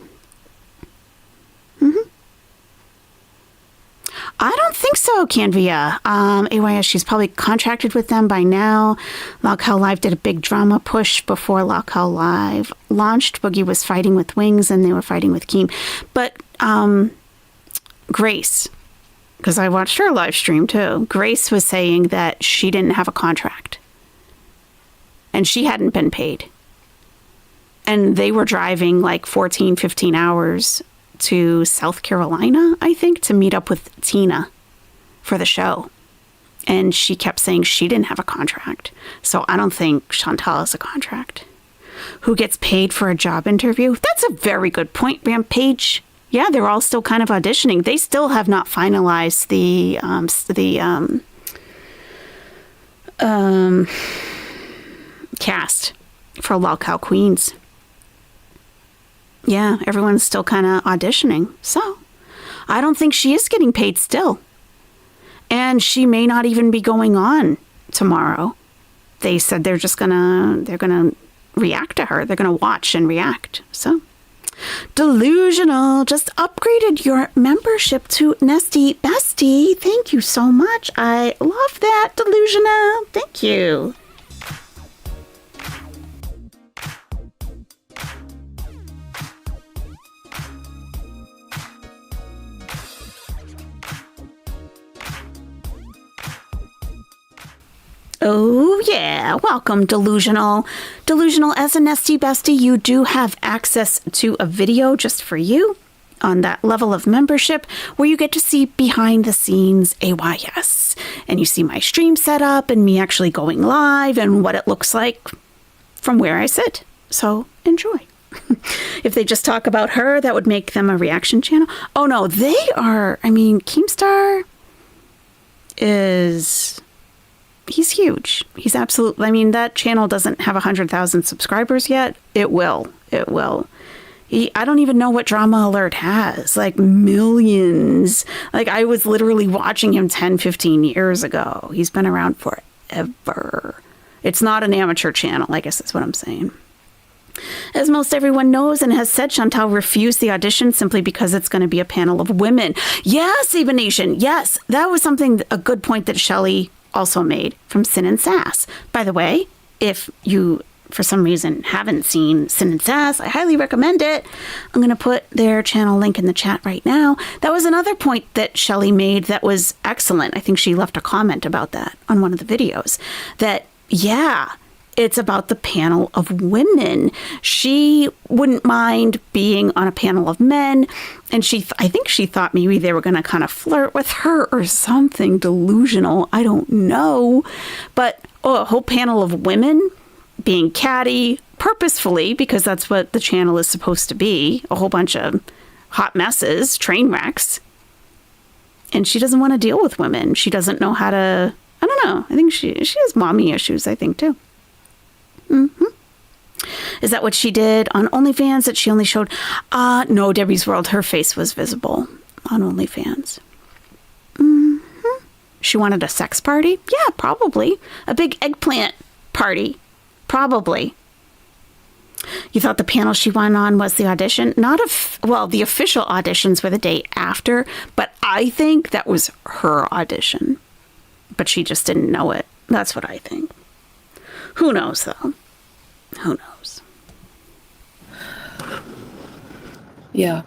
I don't think so, Canvia. AYS, she's probably contracted with them by now. Lol Cow Live did a big drama push before Lol Cow Live launched. Boogie was fighting with Wings and they were fighting with Keem. But Grace, because I watched her live stream too, Grace was saying that she didn't have a contract. And she hadn't been paid. And they were driving like 14, 15 hours to South Carolina, I think, to meet up with Tina for the show. And she kept saying she didn't have a contract. So I don't think Chantal has a contract. who gets paid for a job interview? That's a very good point, Rampage. Yeah, they're all still kind of auditioning. They still have not finalized the cast for Lolcow Queens. Yeah, everyone's still kind of auditioning. So I don't think she is getting paid still. And she may not even be going on tomorrow. They said they're gonna react to her. They're gonna watch and react. So Delusional just upgraded your membership to Nesty Bestie. Thank you so much. I love that, Delusional. Thank you. Oh, yeah. Welcome, Delusional. Delusional, as a Nesty Bestie, you do have access to a video just for you on that level of membership where you get to see behind the scenes AYS. And you see my stream setup and me actually going live and what it looks like from where I sit. So enjoy. If they just talk about her, that would make them a reaction channel. Oh, no, they are. I mean, Keemstar is... He's huge. He's absolutely, I mean, that channel doesn't have 100,000 subscribers yet. It will. It will. I don't even know what Drama Alert has. Like millions. Like I was literally watching him 10, 15 years ago. He's been around forever. It's not an amateur channel, I guess that's what I'm saying. As most everyone knows and has said, Chantal refused the audition simply because it's going to be a panel of women. Yes, Ava Nation. Yes, that was a good point that Shelley also made from Sin and Sass. By the way, if you, for some reason, haven't seen Sin and Sass, I highly recommend it. I'm going to put their channel link in the chat right now. That was another point that Shelley made that was excellent. I think she left a comment about that on one of the videos. That, yeah, it's about the panel of women. She wouldn't mind being on a panel of men. And I think she thought maybe they were going to kind of flirt with her or something. Delusional. I don't know. But a whole panel of women being catty purposefully, because that's what the channel is supposed to be. A whole bunch of hot messes, train wrecks. And she doesn't want to deal with women. She doesn't know how to, I don't know. I think she has mommy issues, I think, too. Mm-hmm. Is that what she did on OnlyFans that she only showed? No, Debbie's World, her face was visible on OnlyFans. Mm-hmm. She wanted a sex party? Yeah, probably. A big eggplant party. Probably. You thought the panel she went on was the audition? Well, the official auditions were the day after, but I think that was her audition. But she just didn't know it. That's what I think. Who knows, though? Who knows? Yeah.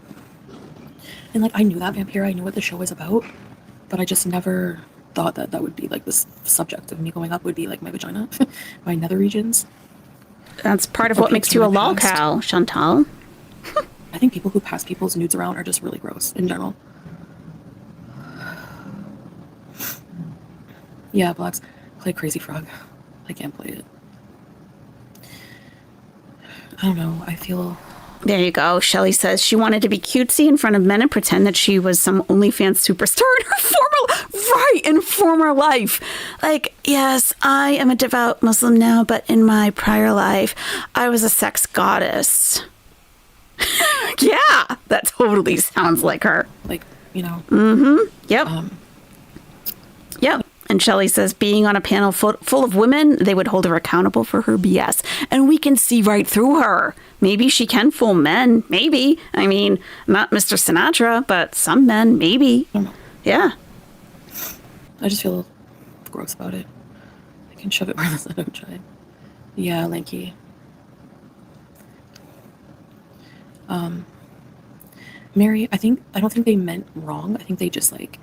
And, like, I knew that Vampire. I knew what the show was about. But I just never thought that would be, like, the subject of me going up would be, like, my vagina. My nether regions. That's part of what makes you a lolcow, Chantal. I think people who pass people's nudes around are just really gross in general. Yeah, Blacks. Play Crazy Frog. I can't play it. I don't know. I feel... There you go. Shelley says she wanted to be cutesy in front of men and pretend that she was some OnlyFans superstar in former life. Like, yes, I am a devout Muslim now, but in my prior life, I was a sex goddess. Yeah, that totally sounds like her. Like, you know. Mm-hmm. Yep. Yep. And Shelley says, being on a panel full of women, they would hold her accountable for her BS. And we can see right through her. Maybe she can fool men. Maybe. I mean, not Mr. Sinatra, but some men, maybe. Yeah. I just feel gross about it. I can shove it where I don't try. Yeah, Lanky. Mary, I don't think they meant wrong. I think they just, like...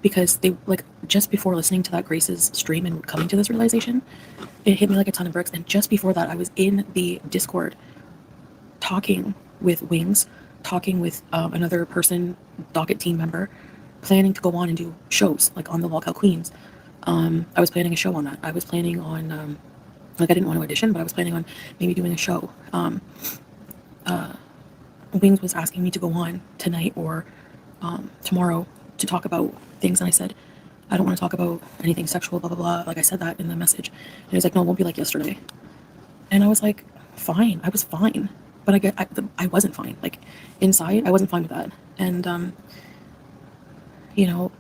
Because they, like, just before listening to that Grace's stream and coming to this realization, it hit me like a ton of bricks. And just before that, I was in the Discord talking with Wings, talking with another person, docket team member, planning to go on and do shows, like on the Lolcow Queens. I was planning a show on that. I was planning on Like, I didn't want to audition, but I was planning on maybe doing a show. Wings was asking me to go on tonight or tomorrow to talk about things, and I said, I don't want to talk about anything sexual, blah, blah, blah. Like, I said that in the message. And he was like, no, it won't be like yesterday. And I was like, fine. I was fine. But I wasn't fine. Like, inside, I wasn't fine with that. And, you know,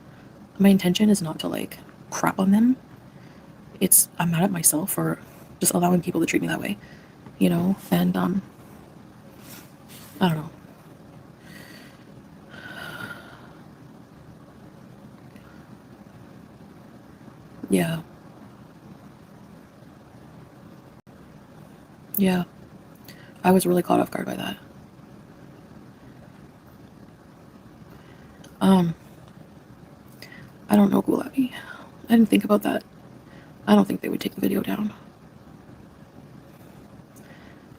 my intention is not to, like, crap on them. I'm mad at myself for just allowing people to treat me that way, you know? And, I don't know. Yeah. Yeah. I was really caught off guard by that. I don't know, Gulabi. I didn't think about that. I don't think they would take the video down.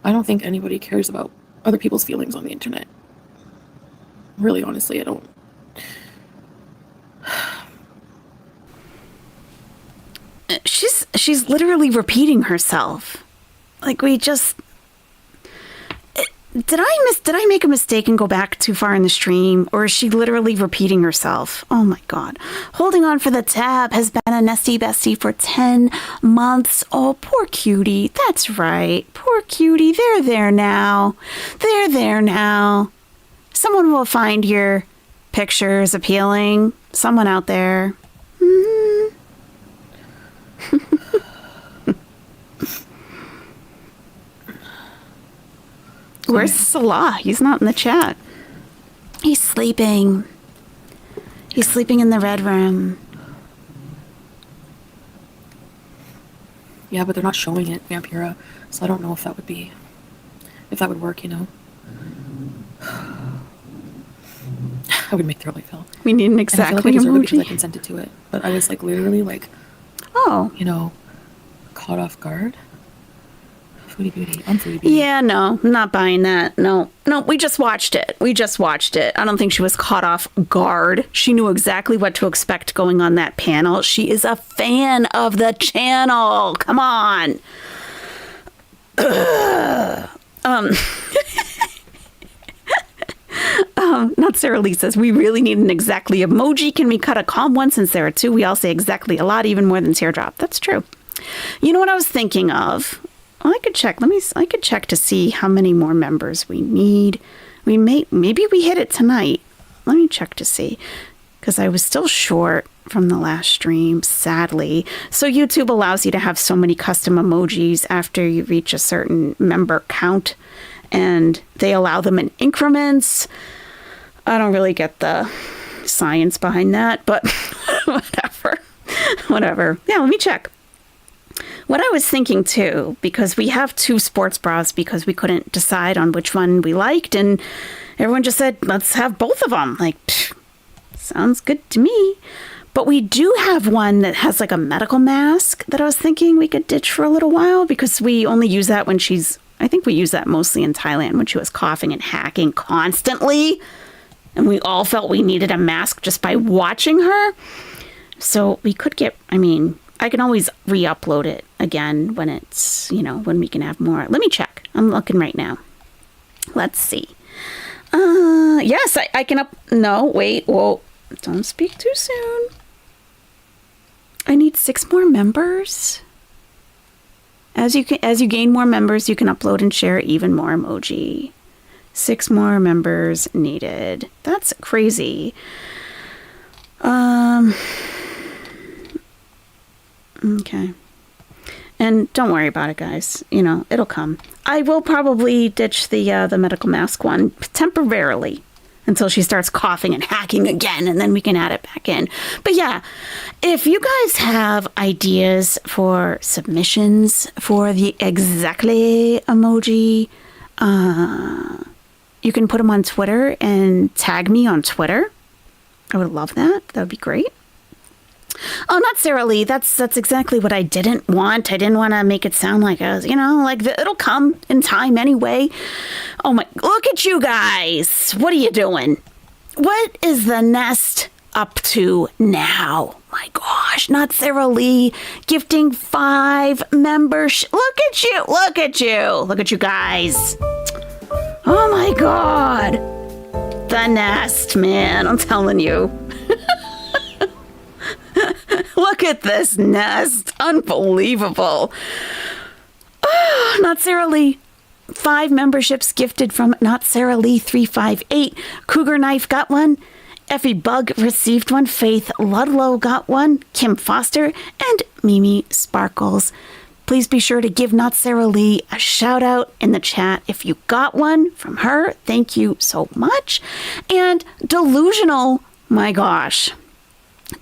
I don't think anybody cares about other people's feelings on the internet. Really, honestly, I don't. She's literally repeating herself. Like, we just... Did I make a mistake and go back too far in the stream? Or is she literally repeating herself? Oh my god. Holding on for the tab has been a nesty bestie for 10 months. Oh, poor cutie. That's right. Poor cutie. They're there now. They're there now. Someone will find your pictures appealing. Someone out there. Where's Salah? He's not in the chat. He's sleeping. He's sleeping in the red room. Yeah, but they're not showing it, Vampira, so I don't know if that would work, you know? I would make their life hell. We need an exactly I feel like I deserve it because I emoji. consented to it. But I was like literally like, oh, you know, caught off guard. Foodie Beauty. I'm Foodie Beauty. Yeah, no, I'm not buying that. No, we just watched it. I don't think she was caught off guard. She knew exactly what to expect going on that panel. She is a fan of the channel. Come on. Not Sarah Lee says, we really need an exactly emoji. Can we cut a calm one since there are two? We all say exactly a lot, even more than teardrop. That's true. You know what I was thinking of? Well, I could check. I could check to see how many more members we need. Maybe we hit it tonight. Let me check to see. Because I was still short from the last stream, sadly. So YouTube allows you to have so many custom emojis after you reach a certain member count. And they allow them in increments. I don't really get the science behind that, but whatever. Yeah, let me check. What I was thinking too, because we have two sports bras because we couldn't decide on which one we liked, and everyone just said, let's have both of them. Like, sounds good to me. But we do have one that has like a medical mask that I was thinking we could ditch for a little while because we only use that when I think we use that mostly in Thailand when she was coughing and hacking constantly. And we all felt we needed a mask just by watching her. So we could I can always re-upload it again when it's, when we can have more. Let me check. I'm looking right now. Let's see. Yes, I can no, wait. Whoa. Don't speak too soon. I need 6 more members. As you gain more members, you can upload and share even more emoji. 6 more members needed. That's crazy. Okay. And don't worry about it, guys. It'll come. I will probably ditch the medical mask one temporarily until she starts coughing and hacking again, and then we can add it back in. But yeah, if you guys have ideas for submissions for the exactly emoji, you can put them on Twitter and tag me on Twitter. I would love that. That would be great. Oh, not Sarah Lee. That's exactly what I didn't want. I didn't want to make it sound like it'll come in time anyway. Oh my, look at you guys. What are you doing? What is the nest up to now? my gosh, not Sarah Lee, gifting 5 members. Look at you. Look at you. Look at you guys. Oh my God. The nest, man. I'm telling you. Look at this nest. Unbelievable. Oh, not Sarah Lee. 5 memberships gifted from Not Sarah Lee 358. Cougar Knife got one. Effie Bug received one. Faith Ludlow got one. Kim Foster and Mimi Sparkles. Please be sure to give Not Sarah Lee a shout out in the chat if you got one from her. Thank you so much. And Delusional, my gosh.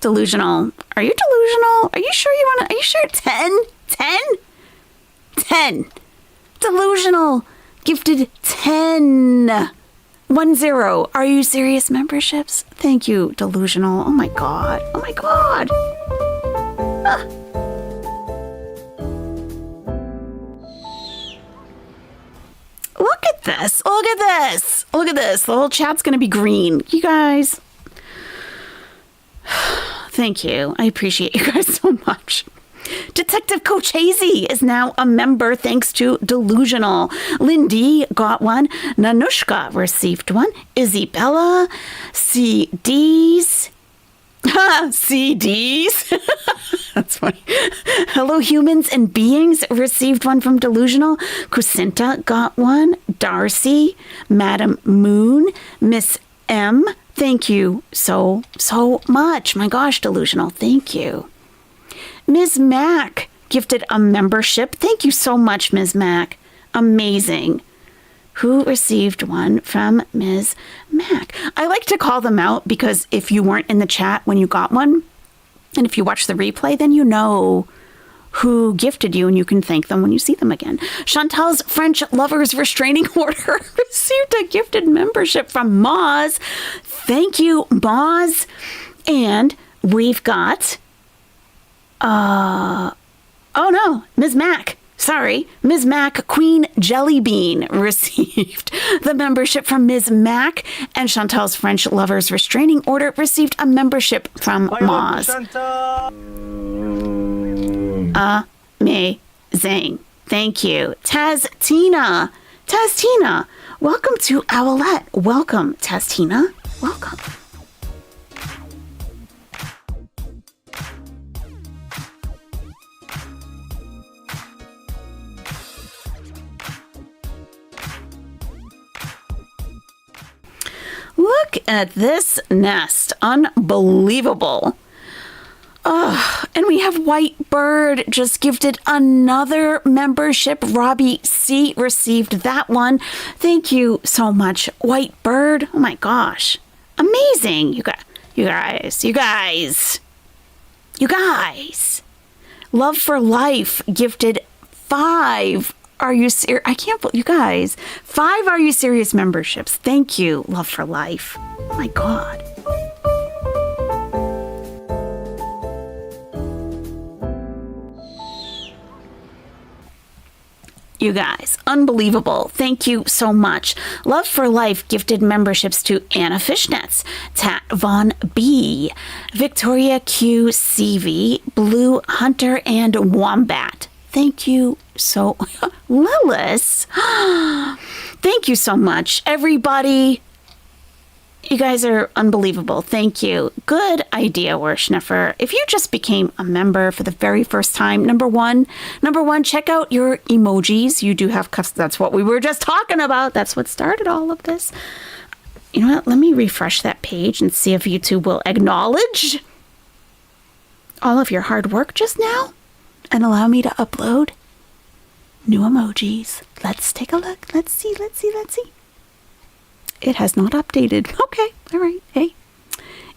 Delusional. Are you delusional? Are you sure you want to? Are you sure? 10? 10? 10. Delusional. Gifted 10. 10. Are you serious memberships? Thank you, Delusional. Oh my God. Oh my God. Ah. Look at this. Look at this. Look at this. The whole chat's going to be green. You guys. Thank you. I appreciate you guys so much. Detective Coach Hazy is now a member thanks to Delusional. Lindy got one. Nanushka received one. Isabella, CDs. CDs. That's funny. Hello Humans and Beings received one from Delusional. Kusinta got one. Darcy, Madam Moon, Miss M. Thank you so much. My gosh, Delusional. Thank you. Ms. Mac gifted a membership. Thank you so much, Ms. Mac. Amazing. Who received one from Ms. Mac? I like to call them out because if you weren't in the chat when you got one, and if you watch the replay, then you know who gifted you and you can thank them when you see them again. Chantal's French Lovers Restraining Order received a gifted membership from Moz. Thank you, Moz. And we've got... oh no, Ms. Mac. Sorry, Ms. Mac Queen Jellybean received the membership from Ms. Mac, and Chantal's French Lovers Restraining Order received a membership from Moz. Amazing. Thank you. Taz Tina, welcome to Owlette. Welcome, Taz Tina. Welcome. Look at this nest. Unbelievable. Oh, and we have White Bird just gifted another membership. Robbie C received that one. Thank you so much, White Bird. Oh my gosh. Amazing. You guys. Love for Life gifted 5. Are you serious? I can't believe you guys. 5 Are You Serious memberships. Thank you, Love for Life. Oh my God. You guys, unbelievable. Thank you so much. Love for Life gifted memberships to Anna Fishnets, Tat Von B, Victoria Q CV, Blue Hunter, and Wombat. Thank you so Lillis. Thank you so much, everybody. You guys are unbelievable. Thank you. Good idea, Worschneffer. If you just became a member for the very first time, number one, check out your emojis. You do have custom. That's what we were just talking about. That's what started all of this. You know what? Let me refresh that page and see if YouTube will acknowledge all of your hard work just now and allow me to upload new emojis. Let's take a look. Let's see. It has not updated. Okay. All right. Hey,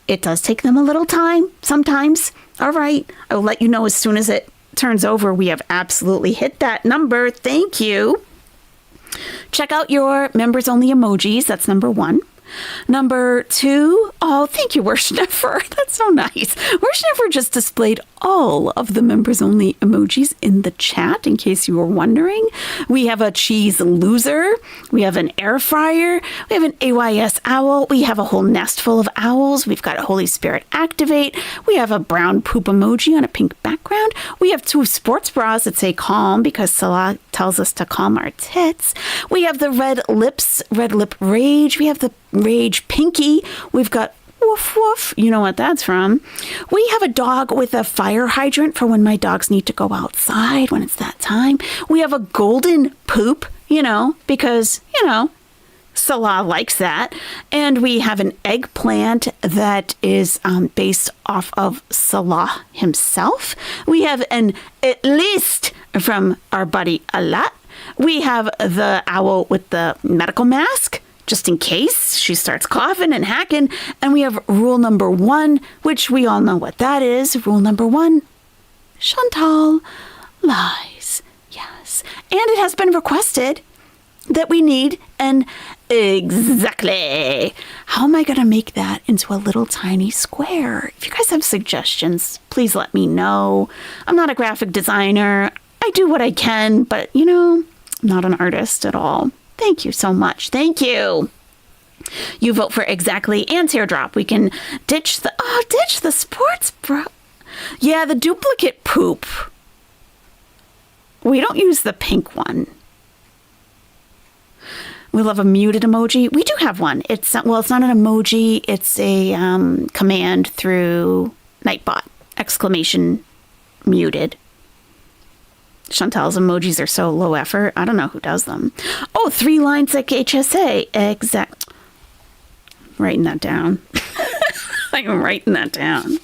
it does take them a little time sometimes. All right. I will let you know as soon as it turns over. We have absolutely hit that number. Thank you. Check out your members only emojis. That's number 1. Number 2, oh, thank you, Worshneffer. That's so nice. Worshneffer just displayed all of the members only emojis in the chat, in case you were wondering. We have a cheese loser. We have an air fryer. We have an AYS owl. We have a whole nest full of owls. We've got a Holy Spirit activate. We have a brown poop emoji on a pink background. We have 2 sports bras that say calm because Salah tells us to calm our tits. We have the red lips, red lip rage. We have the rage pinky. We've got woof woof. You know what that's from. We have a dog with a fire hydrant for when my dogs need to go outside when it's that time. We have a golden poop, because, Salah likes that. And we have an eggplant that is based off of Salah himself. We have an at least from our buddy Allah. We have the owl with the medical mask, just in case she starts coughing and hacking. And we have rule number 1, which we all know what that is. Rule number 1, Chantal lies. Yes. And it has been requested that we need an exactly. How am I going to make that into a little tiny square? If you guys have suggestions, please let me know. I'm not a graphic designer. I do what I can, but I'm not an artist at all. Thank you so much. Thank you. You vote for exactly and teardrop. We can ditch the sports bro. Yeah, the duplicate poop. We don't use the pink one. We love a muted emoji. We do have one. It's not an emoji. It's a command through Nightbot. Exclamation muted. Chantal's emojis are so low effort. I don't know who does them. Oh, 3 lines like HSA. Exact. Writing that down. I'm writing that down.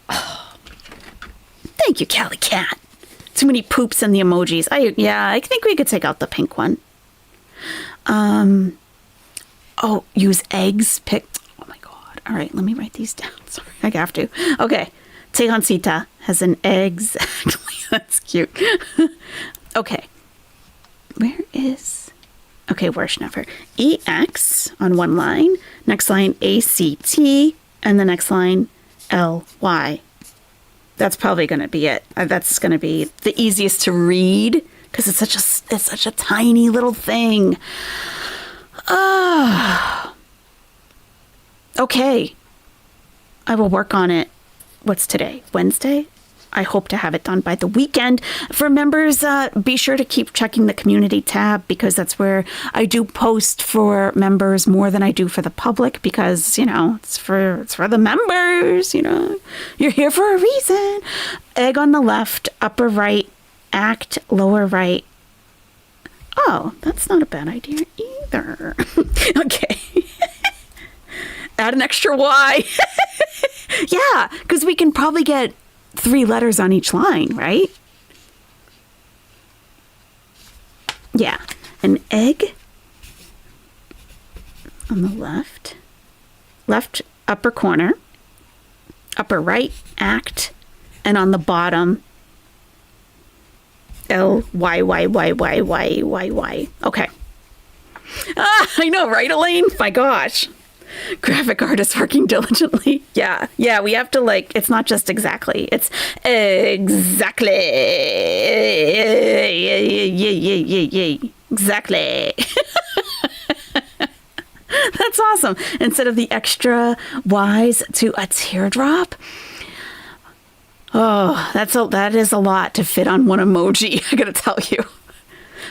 Oh. Thank you, Callie Cat. Too many poops in the emojis. I think we could take out the pink one. Use eggs. Oh my God. All right, let me write these down. Sorry, I have to. Okay. Tejancita has an exactly. That's cute. Okay. Where's never? EX on one line. Next line ACT, and the next line LY. That's probably going to be it. That's going to be the easiest to read because it's such a tiny little thing. Okay. I will work on it. What's today? Wednesday? I hope to have it done by the weekend. For members, be sure to keep checking the community tab because that's where I do post for members more than I do for the public because, it's for the members, You're here for a reason. Egg on the left, upper right, act, lower right. Oh, that's not a bad idea either. Okay. Add an extra Y. Yeah, because we can probably get 3 letters on each line, right? Yeah. An egg on the left upper corner, upper right, act, and on the bottom, LYYYYYYY. Okay. I know, right, Elaine? My gosh. Graphic artist working diligently. Yeah, we have to it's not just exactly. It's exactly. Exactly. That's awesome. Instead of the extra Y's to a teardrop. Oh, that is a lot to fit on one emoji, I gotta tell you.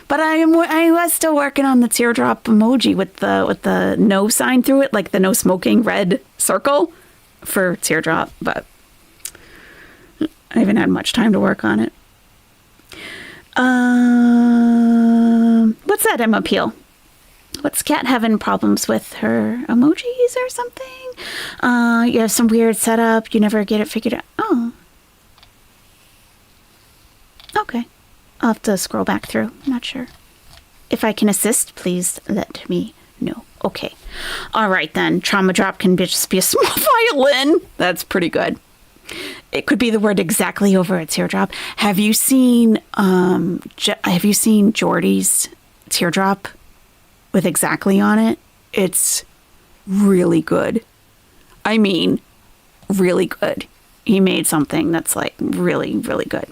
But I was still working on the teardrop emoji with the no sign through it, like the no smoking red circle for teardrop, but I haven't had much time to work on it. What's that, Emma Peel? What's Kat having problems with her emojis or something? You have some weird setup. You never get it figured out. Oh. Okay. I'll have to scroll back through. I'm not sure. If I can assist, please let me know. Okay. All right, then. Trauma drop can just be a small violin. That's pretty good. It could be the word exactly over a teardrop. Have you seen Jordy's teardrop with exactly on it? It's really good. I mean, really good. He made something that's like really, really good.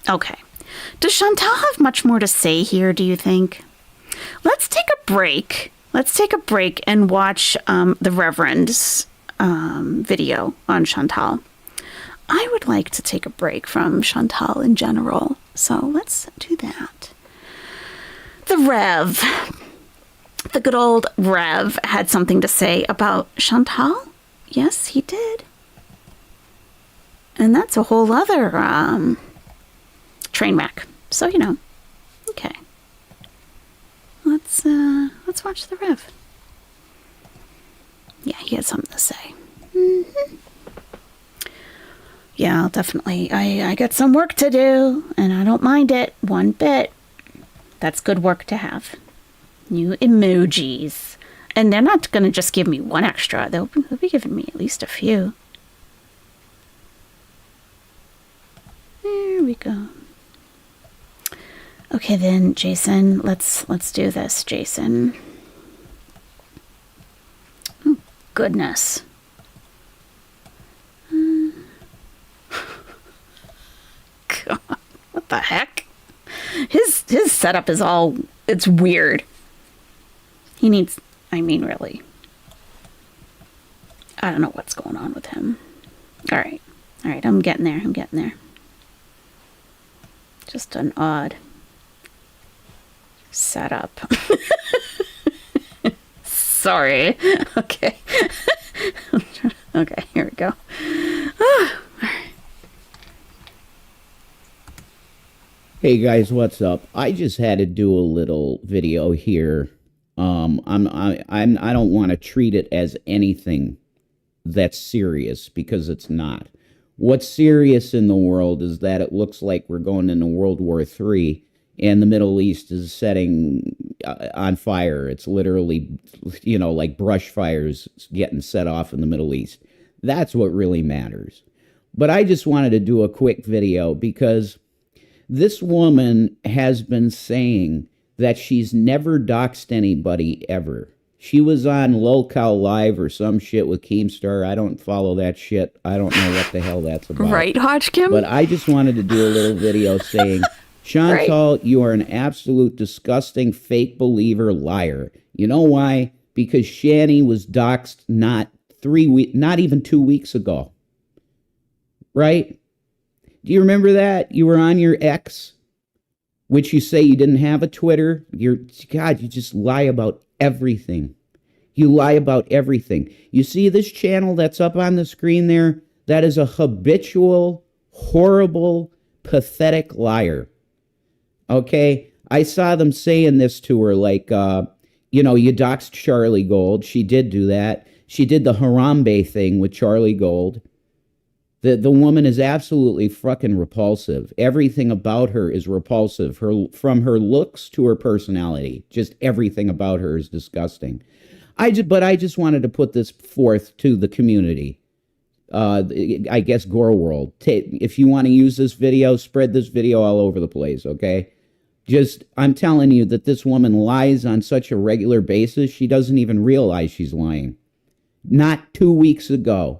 Okay. Does Chantal have much more to say here, do you think? Let's take a break. Let's take a break and watch the Reverend's video on Chantal. I would like to take a break from Chantal in general, so let's do that. The Rev, the good old Rev, had something to say about Chantal. Yes, he did. And that's a whole other train wreck. So, you know. Okay. Let's watch the Rev. Yeah, he had something to say. Mm-hmm. Yeah, I'll definitely. I got some work to do, and I don't mind it one bit. That's good work to have. New emojis. And they're not going to just give me one extra. They'll be giving me at least a few. There we go. Okay then, Jason, let's do this, Jason. Oh, goodness. God, what the heck? His setup is all, it's weird. He needs, I mean, really. I don't know what's going on with him. All right, I'm getting there. Just an odd setup. Sorry. Okay. Okay, here we go. Hey guys, what's up? I just had to do a little video here. I don't want to treat it as anything that's serious, because it's not. What's serious in the world is that it looks like we're going into World War III and the Middle East is setting on fire. It's literally, you know, like brush fires getting set off in the Middle East. That's what really matters. But I just wanted to do a quick video because this woman has been saying that she's never doxed anybody ever. She was on Lolcow Live or some shit with Keemstar. I don't follow that shit. I don't know what the hell that's about. Right, Hodgkin? But I just wanted to do a little video saying, Chantal, you are an absolute disgusting fake believer liar. You know why? Because Shani was doxed not even 2 weeks ago. Right? Do you remember that? You were on your ex, which you say you didn't have a Twitter. God, you just lie about everything. You lie about everything. You see this channel that's up on the screen there? That is a habitual, horrible, pathetic liar. Okay? I saw them saying this to her like, you doxed Charlie Gold. She did do that. She did the Harambe thing with Charlie Gold. The woman is absolutely fucking repulsive. Everything about her is repulsive. From her looks to her personality, just everything about her is disgusting. But I just wanted to put this forth to the community. I guess Gore World. If you want to use this video, spread this video all over the place, okay? I'm telling you that this woman lies on such a regular basis, she doesn't even realize she's lying. Not 2 weeks ago,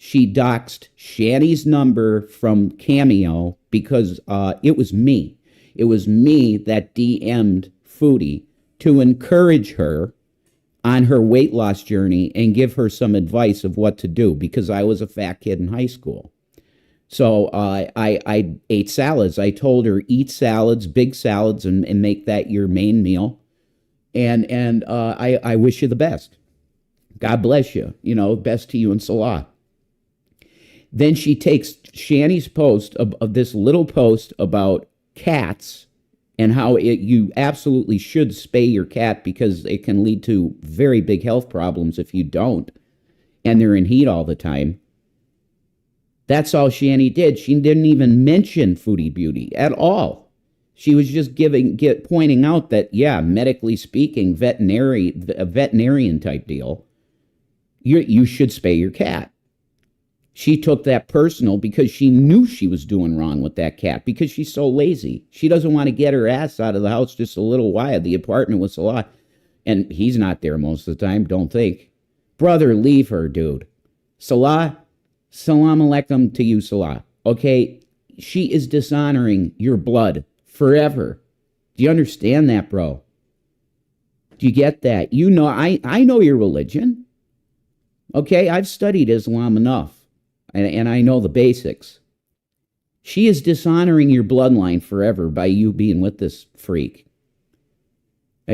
she doxed Shani's number from Cameo because it was me. It was me that DM'd Foodie to encourage her on her weight loss journey and give her some advice of what to do because I was a fat kid in high school. So I ate salads. I told her, eat salads, big salads, and make that your main meal. And I wish you the best. God bless you. Best to you and Salah. Then she takes Shani's post of this little post about cats and how you absolutely should spay your cat because it can lead to very big health problems if you don't. And they're in heat all the time. That's all Shani did. She didn't even mention Foodie Beauty at all. She was just pointing out that, yeah, medically speaking, a veterinarian type deal, you should spay your cat. She took that personal because she knew she was doing wrong with that cat because she's so lazy. She doesn't want to get her ass out of the house just a little while. The apartment was a lot. And he's not there most of the time, don't think. Brother, leave her, dude. Salah, salam alaikum to you, Salah. Okay, she is dishonoring your blood forever. Do you understand that, bro? Do you get that? You know, I know your religion. Okay, I've studied Islam enough, and I know the basics. She is dishonoring your bloodline forever by you being with this freak.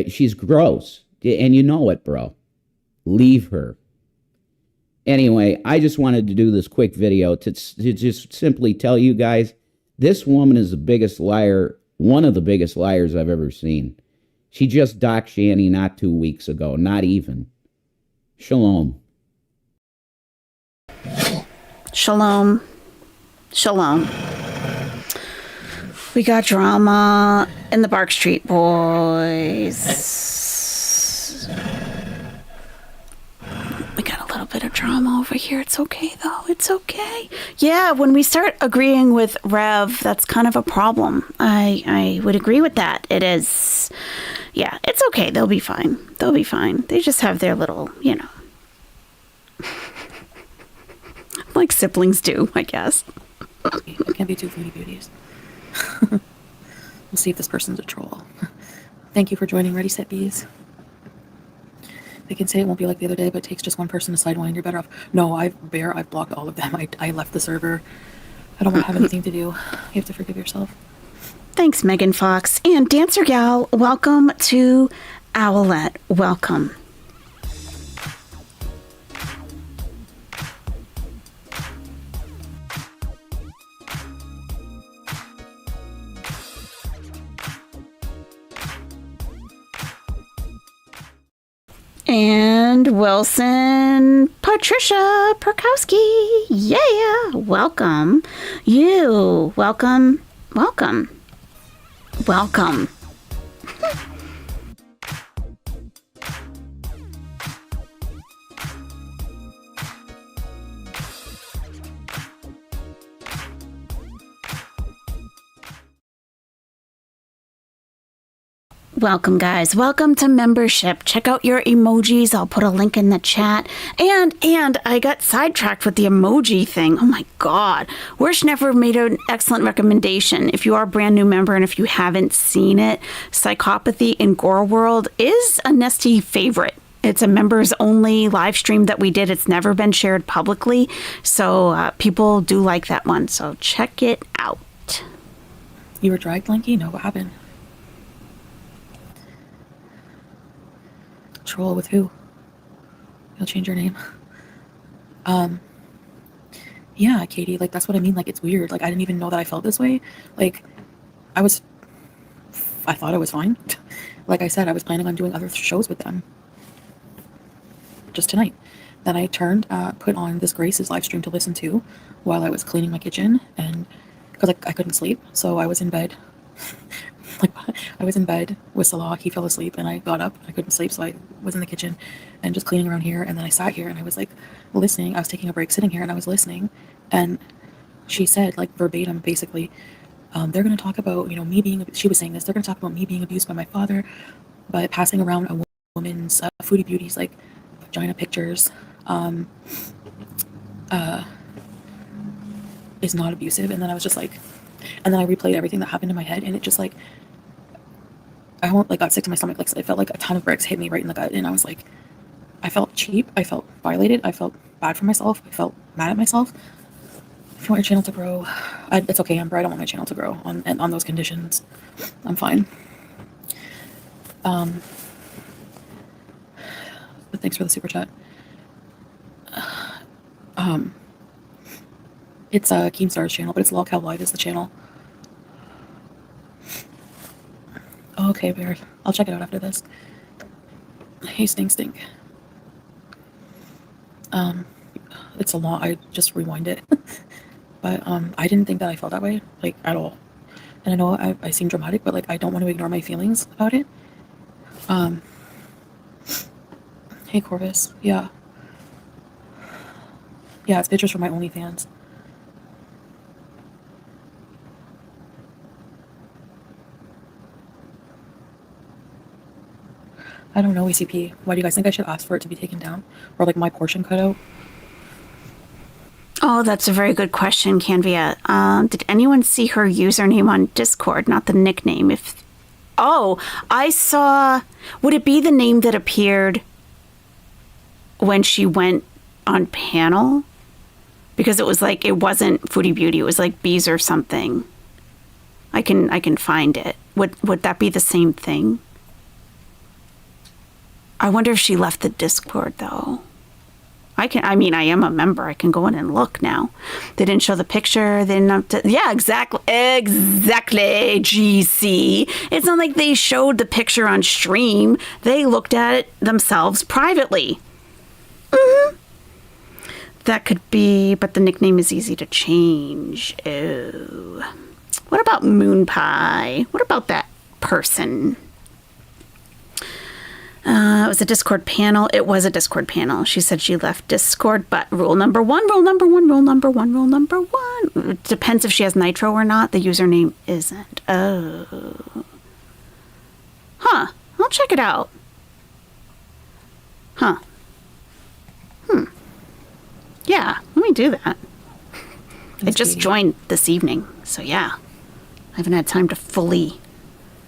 She's gross, and you know it, bro. Leave her. Anyway, I just wanted to do this quick video to just simply tell you guys, this woman is the biggest liar, one of the biggest liars I've ever seen. She just docked Shanny not 2 weeks ago, not even. Shalom. Shalom. Shalom. We got drama in the Bark Street Boys. We got a little bit of drama over here. It's okay, though. It's okay. Yeah, when we start agreeing with Rev, that's kind of a problem. I would agree with that. It is. Yeah, it's okay. They'll be fine. They'll be fine. They just have their little, you know. Like siblings do, I guess. It can't be two foodie beauties. We'll see if this person's a troll. Thank you for joining Ready Set Bees. They can say it won't be like the other day, but it takes just one person to sidewind. You're better off. No, I've blocked all of them. I left the server. I don't want to have anything to do. You have to forgive yourself. Thanks, Megan Fox. And Dancer Gal, welcome to Owlette. Welcome. And Wilson Patricia Perkowski. Yeah. Welcome. You. Welcome. Welcome. Welcome. Welcome, guys. Welcome to membership. Check out your emojis. I'll put a link in the chat. And I got sidetracked with the emoji thing. Oh my God. Worsh never made an excellent recommendation. If you are a brand new member and if you haven't seen it, Psychopathy in Gore World is a Nesty favorite. It's a members only live stream that we did. It's never been shared publicly. So people do like that one. So check it out. You were dragged, Lanky? No, what happened? Troll with who? You'll change your name. Yeah, Katie, like that's what I mean. Like it's weird. Like I didn't even know that I felt this way. Like I thought I was fine. Like I said, I was planning on doing other shows with them. Just tonight. Then I put on this Grace's live stream to listen to while I was cleaning my kitchen, and because I couldn't sleep, so I was in bed. Like I was in bed with Salah, he fell asleep, and I got up. I couldn't sleep, so I was in the kitchen and just cleaning around here. And then I sat here and I was like listening. I was taking a break, sitting here, and I was listening. And she said, like verbatim, basically, they're going to talk about, me being. She was saying this. They're going to talk about me being abused by my father, by passing around a woman's Foodie Beauty's like vagina pictures. Is not abusive. And then I was just like, and then I replayed everything that happened in my head, and it just like. I got sick to my stomach. Like it felt like a ton of bricks hit me right in the gut, and I was like, I felt cheap. I felt violated. I felt bad for myself. I felt mad at myself. If you want your channel to grow, it's okay, Amber. I don't want my channel to grow on those conditions. I'm fine. But thanks for the super chat. It's Keemstar's channel, but it's Lolcow Live is the channel. Okay, Bear. I'll check it out after this. Hey, Stink. It's a lot. I just rewind it. But I didn't think that I felt that way, like, at all. And I know I seem dramatic, but, like, I don't want to ignore my feelings about it. Hey, Corvus. Yeah. Yeah, it's pictures from my OnlyFans. I don't know, ECP. Why do you guys think I should ask for it to be taken down? Or like my portion cut out? Oh, that's a very good question, Canvia. Did anyone see her username on Discord, not the nickname? I saw... Would it be the name that appeared when she went on panel? Because it was like, it wasn't Foodie Beauty, it was like Bees or something. I can find it. Would that be the same thing? I wonder if she left the Discord, though. I am a member. I can go in and look now. They didn't show the picture. They didn't have to, yeah, exactly, GC. It's not like they showed the picture on stream. They looked at it themselves privately. Mm-hmm. That could be, but the nickname is easy to change. Oh. What about Moon Pie? What about that person? It was a Discord panel. It was a Discord panel. She said she left Discord, but rule number one. It depends if she has Nitro or not. The username isn't. Oh. Huh. I'll check it out. Huh. Yeah, let me do that. I just joined this evening, so yeah. I haven't had time to fully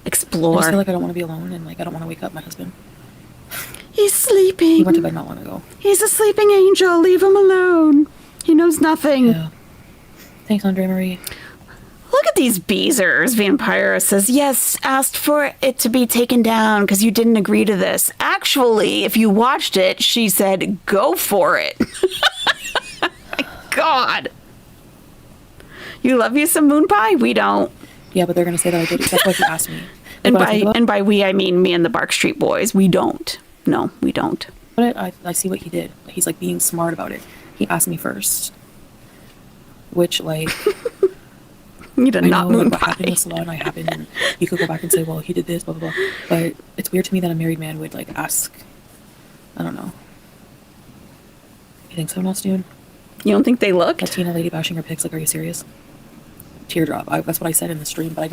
explore. I just feel like I don't want to be alone, and like I don't want to wake up my husband. He's sleeping. He went to bed not long ago. He's a sleeping angel. Leave him alone. He knows nothing. Yeah. Thanks, Andre Marie. Look at these beezers. Vampira says, yes, asked for it to be taken down because you didn't agree to this. Actually, if you watched it, she said, go for it. My God. You love you some moon pie? We don't. Yeah, but they're going to say that I did. That's why he asked me. And by we, I mean me and the Bark Street Boys. We don't. No, we don't. But I see what he did. He's like being smart about it. He asked me first. Which, like... You did not moon what happened in the salon, I happened, and you could go back and say, well, he did this, blah, blah, blah. But it's weird to me that a married man would, like, ask... I don't know. You think so, Nuts, dude? You don't think they look? Latina lady bashing her pics, like, are you serious? Teardrop. That's what I said in the stream, but I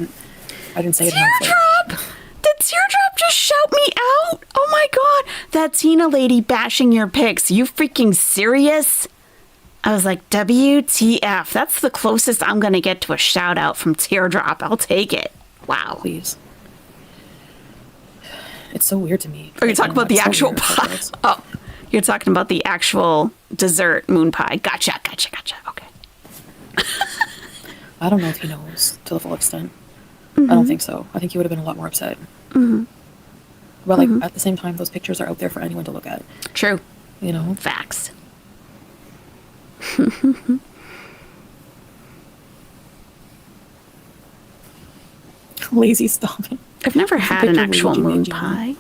didn't say it. Teardrop! Did Teardrop just shout me out? Oh my God. That Tina lady bashing your pics. You freaking serious? I was like, WTF. That's the closest I'm going to get to a shout out from Teardrop. I'll take it. Wow. Please. It's so weird to me. Are you talking about the actual pie? Oh, you're talking about the actual dessert moon pie. Gotcha. Okay. I don't know if he knows to the full extent. I don't think so. I think he would have been a lot more upset. Mm-hmm. But like at the same time, those pictures are out there for anyone to look at. True. You know? Facts. Lazy stomping. I've never had an actual moon pie.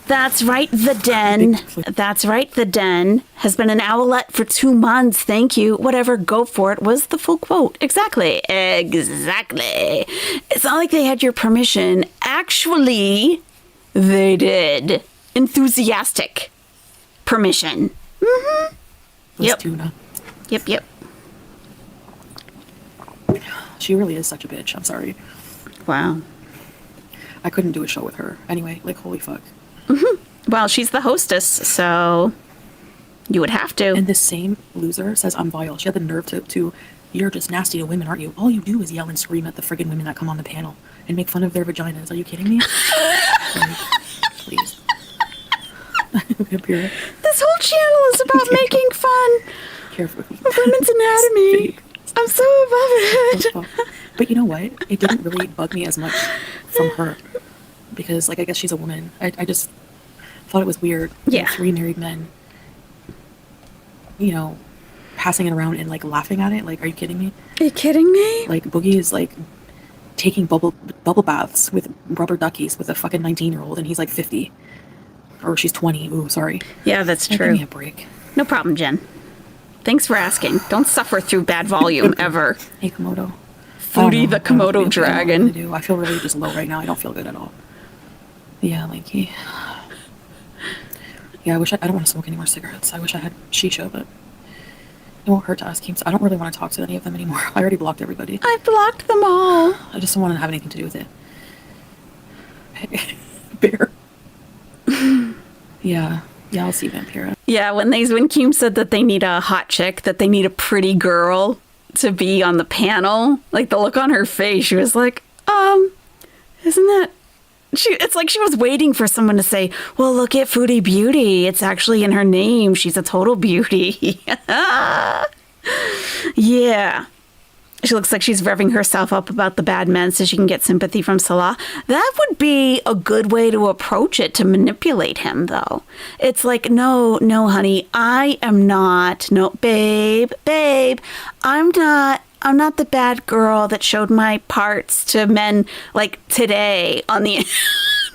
That's right, the Den. That's right, the Den has been an owlet for 2 months. Thank you. Whatever, go for it was the full quote. Exactly. It's not like they had your permission. Actually, they did. Enthusiastic permission. Mm-hmm. Yep. Tuna. Yep. She really is such a bitch. I'm sorry. Wow. I couldn't do a show with her. Anyway, like, holy fuck. Mm-hmm. Well, she's the hostess, so you would have to. And this same loser says I'm vile. She had the nerve to you're just nasty to women, aren't you? All you do is yell and scream at the friggin' women that come on the panel and make fun of their vaginas. Are you kidding me? Like, please. This whole channel is about making fun of women's anatomy. I'm so above it. But you know what? It didn't really bug me as much from her. Because, like, I guess she's a woman. I just thought it was weird. Yeah. 3 married men, you know, passing it around and, like, laughing at it. Like, are you kidding me? Are you kidding me? Like, Boogie is, like, taking bubble baths with rubber duckies with a fucking 19-year-old, and he's, like, 50. Or she's 20. Ooh, sorry. Yeah, that's like, true. Give me a break. No problem, Jen. Thanks for asking. Don't suffer through bad volume ever. Hey, Komodo. Foodie the Komodo dragon. I feel really just low right now. I don't feel good at all. Yeah, like yeah, I don't want to smoke any more cigarettes. I wish I had shisha, but it won't hurt to ask him. I don't really want to talk to any of them anymore. I already blocked everybody. I blocked them all. I just don't want to have anything to do with it. bear. Yeah. Yeah, I'll see Vampira. Yeah, when Keem said that they need a hot chick, that they need a pretty girl to be on the panel, like the look on her face, she was like, isn't that... It's like she was waiting for someone to say, well, look at Foodie Beauty. It's actually in her name. She's a total beauty. Yeah. She looks like she's revving herself up about the bad men so she can get sympathy from Salah. That would be a good way to approach it, to manipulate him, though. It's like, no, honey, I am not. No, babe, I'm not the bad girl that showed my parts to men like today on the,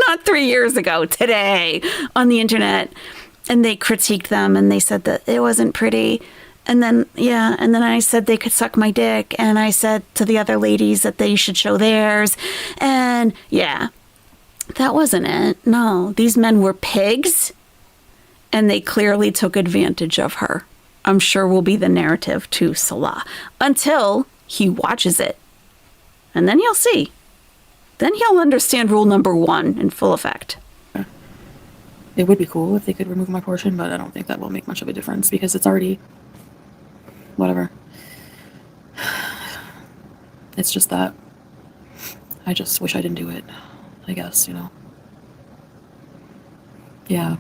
not 3 years ago, today on the internet. And they critiqued them and they said that it wasn't pretty. And then I said they could suck my dick. And I said to the other ladies that they should show theirs. And yeah, that wasn't it. No, these men were pigs and they clearly took advantage of her. I'm sure will be the narrative to Salah until he watches it. And then he'll see. Then he'll understand rule number 1 in full effect. It would be cool if they could remove my portion, but I don't think that will make much of a difference because it's already... whatever. It's just that I just wish I didn't do it, I guess, you know. Yeah.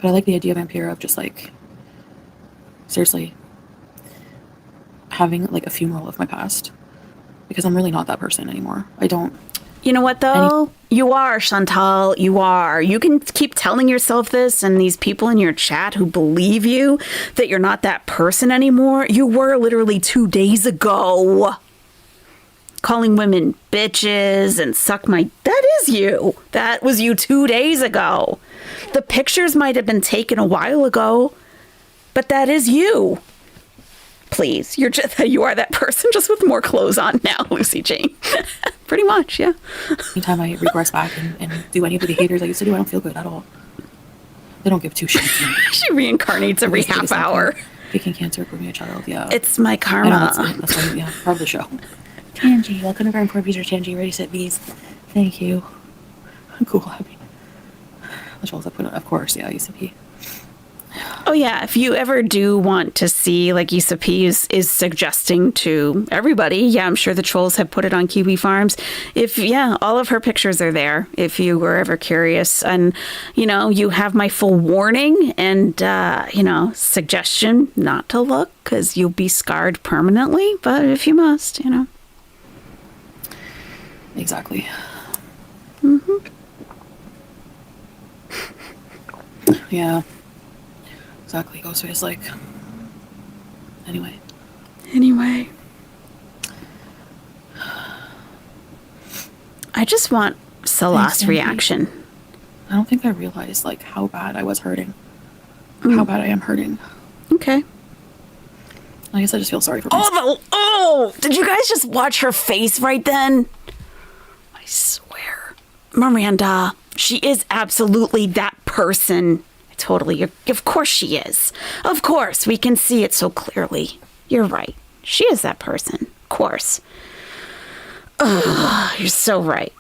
But I like the idea of Vampira of just like, seriously, having like a funeral of my past. Because I'm really not that person anymore. I don't... You know what, though? You are, Chantal. You are. You can keep telling yourself this, and these people in your chat who believe you that you're not that person anymore. You were literally 2 days ago calling women bitches and suck my... That is you. That was you 2 days ago. The pictures might have been taken a while ago, but that is you. Please, you are that person, just with more clothes on now, Lucy Jane. Pretty much, yeah. Anytime I regress back and do any of the behaviors I used to do, I don't feel good at all. They don't give two shits. She reincarnates every half hour. Faking cancer, proving a child, yeah. It's my karma. I know, that's why, yeah, part of the show. Tangy, welcome to Grand Port Bees or Tangy, ready, set, bees. Thank you. Cool, happy. The trolls I put on, of course, yeah, I used to pee. Oh yeah, if you ever do want to see, like Issa P is suggesting to everybody, yeah, I'm sure the trolls have put it on Kiwi Farms. All of her pictures are there if you were ever curious. And, you have my full warning and, suggestion not to look because you'll be scarred permanently. But if you must, Exactly. Mm-hmm. Yeah. Exactly. Ghostface, like... Anyway. I just want Salah's reaction. I don't think I realized, like, how bad I was hurting. How bad I am hurting. Okay. I guess I just feel sorry for myself. Did you guys just watch her face right then? I swear. Miranda, she is absolutely that person. Totally. Of course she is. Of course. We can see it so clearly. You're right. She is that person. Of course. You're so right.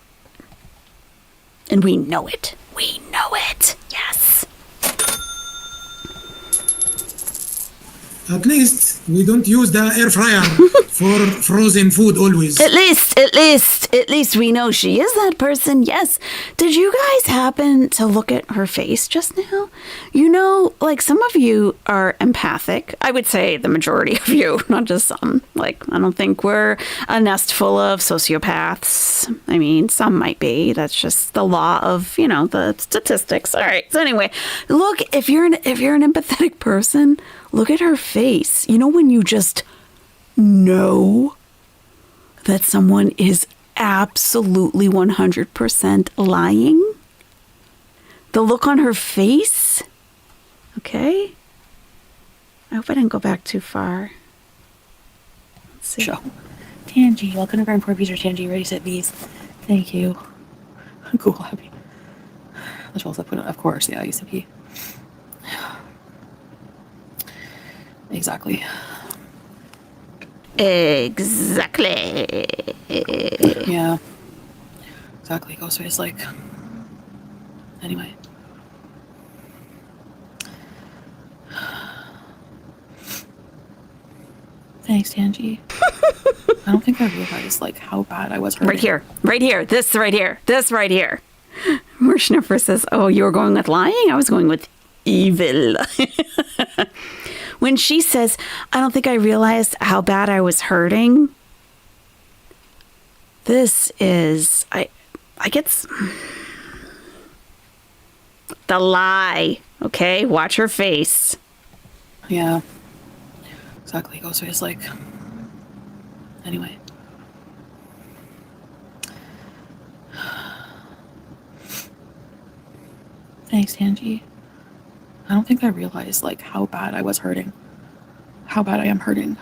And we know it. We know it. Yes. At least we don't use the air fryer for frozen food always. At least we know she is that person. Yes. Did you guys happen to look at her face just now? Like some of you are empathic. I would say the majority of you, not just some. Like, I don't think we're a nest full of sociopaths. I mean, some might be. That's just the law of, the statistics. All right. So anyway, look, if you're an empathetic person, look at her face. When you just know that someone is absolutely 100% lying? The look on her face? Okay. I hope I didn't go back too far. Let's see. Show. Tangy, welcome to Grand Port Bees or Tangy, ready, set, bees. Thank you. Cool, happy. The trolls I put on, of course, yeah, I used to pee. Exactly. Yeah. Exactly. Ghostface, like... Anyway. Thanks, Tangi. I don't think I realized like how bad I was hurting. Right here, this right here. Where Schniffer says, "Oh, you were going with lying? I was going with evil." When she says, "I don't think I realized how bad I was hurting." This is, I get the lie. Okay, watch her face. Yeah. Exactly. So it's like, anyway. Thanks, Tangi. I don't think I realized like how bad I was hurting. How bad I am hurting.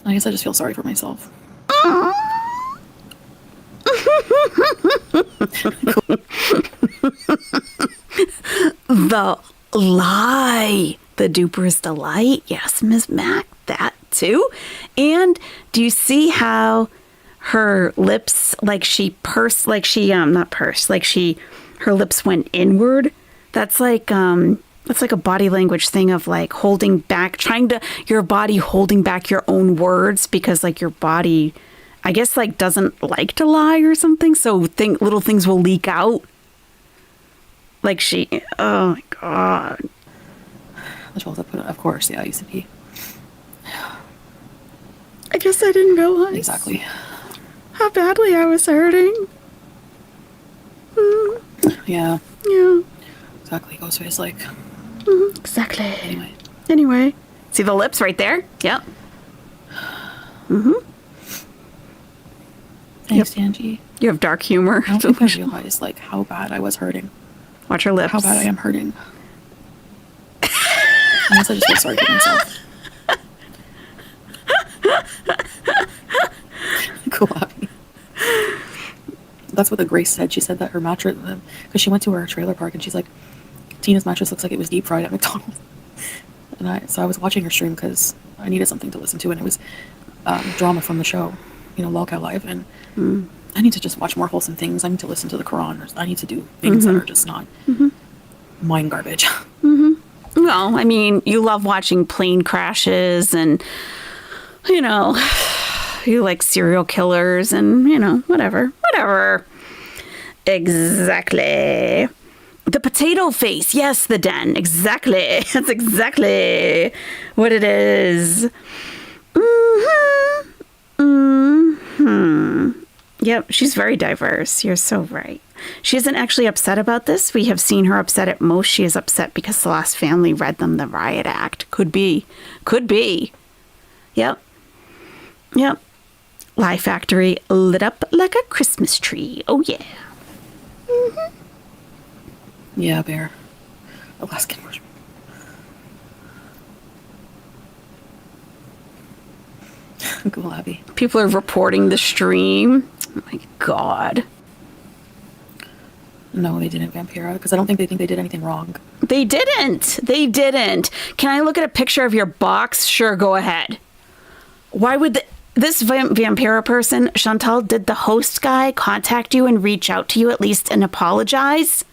I guess I just feel sorry for myself. The lie. The duper's delight. Yes, Ms. Mac, that too. And do you see how her lips, like she pursed, like she, not pursed, like she, her lips went inward? That's like a body language thing of like holding back, your body holding back your own words because like your body, I guess like doesn't like to lie or something. So little things will leak out. Like she, oh my God. Of course, yeah, I used to be. I guess I didn't realize. Exactly. How badly I was hurting. Yeah. Yeah. Exactly. So it's like. Exactly. Anyway. See the lips right there? Yep. Thanks, Tangi. You have dark humor. I don't think I realized like how bad I was hurting. Watch her lips. How bad I am hurting. I guess I just feel sorry for myself. Cool, Abby. That's what the Grace said. She said that her mattress, because she went to her trailer park and she's like, Tina's mattress looks like it was deep fried at McDonald's. And so I was watching her stream because I needed something to listen to, and it was drama from the show, Lolcow Live, and I need to just watch more wholesome things. I need to listen to the Quran, or I need to do things that are just not mind garbage. Well, I mean, you love watching plane crashes and, you like serial killers and, whatever. Exactly. The potato face. Yes, the den. Exactly. That's exactly what it is. Yep, she's very diverse. You're so right. She isn't actually upset about this. We have seen her upset at most. She is upset because the last family read them the riot act. Could be. Yep. Lie Factory lit up like a Christmas tree. Oh, yeah. Yeah, Bear. Alaskan version. Cool, Abby. People are reporting the stream. Oh, my God. No, they didn't, Vampira, because I don't think they did anything wrong. They didn't. Can I look at a picture of your box? Sure, go ahead. Why would this Vampira person, Chantal, did the host guy contact you and reach out to you at least and apologize?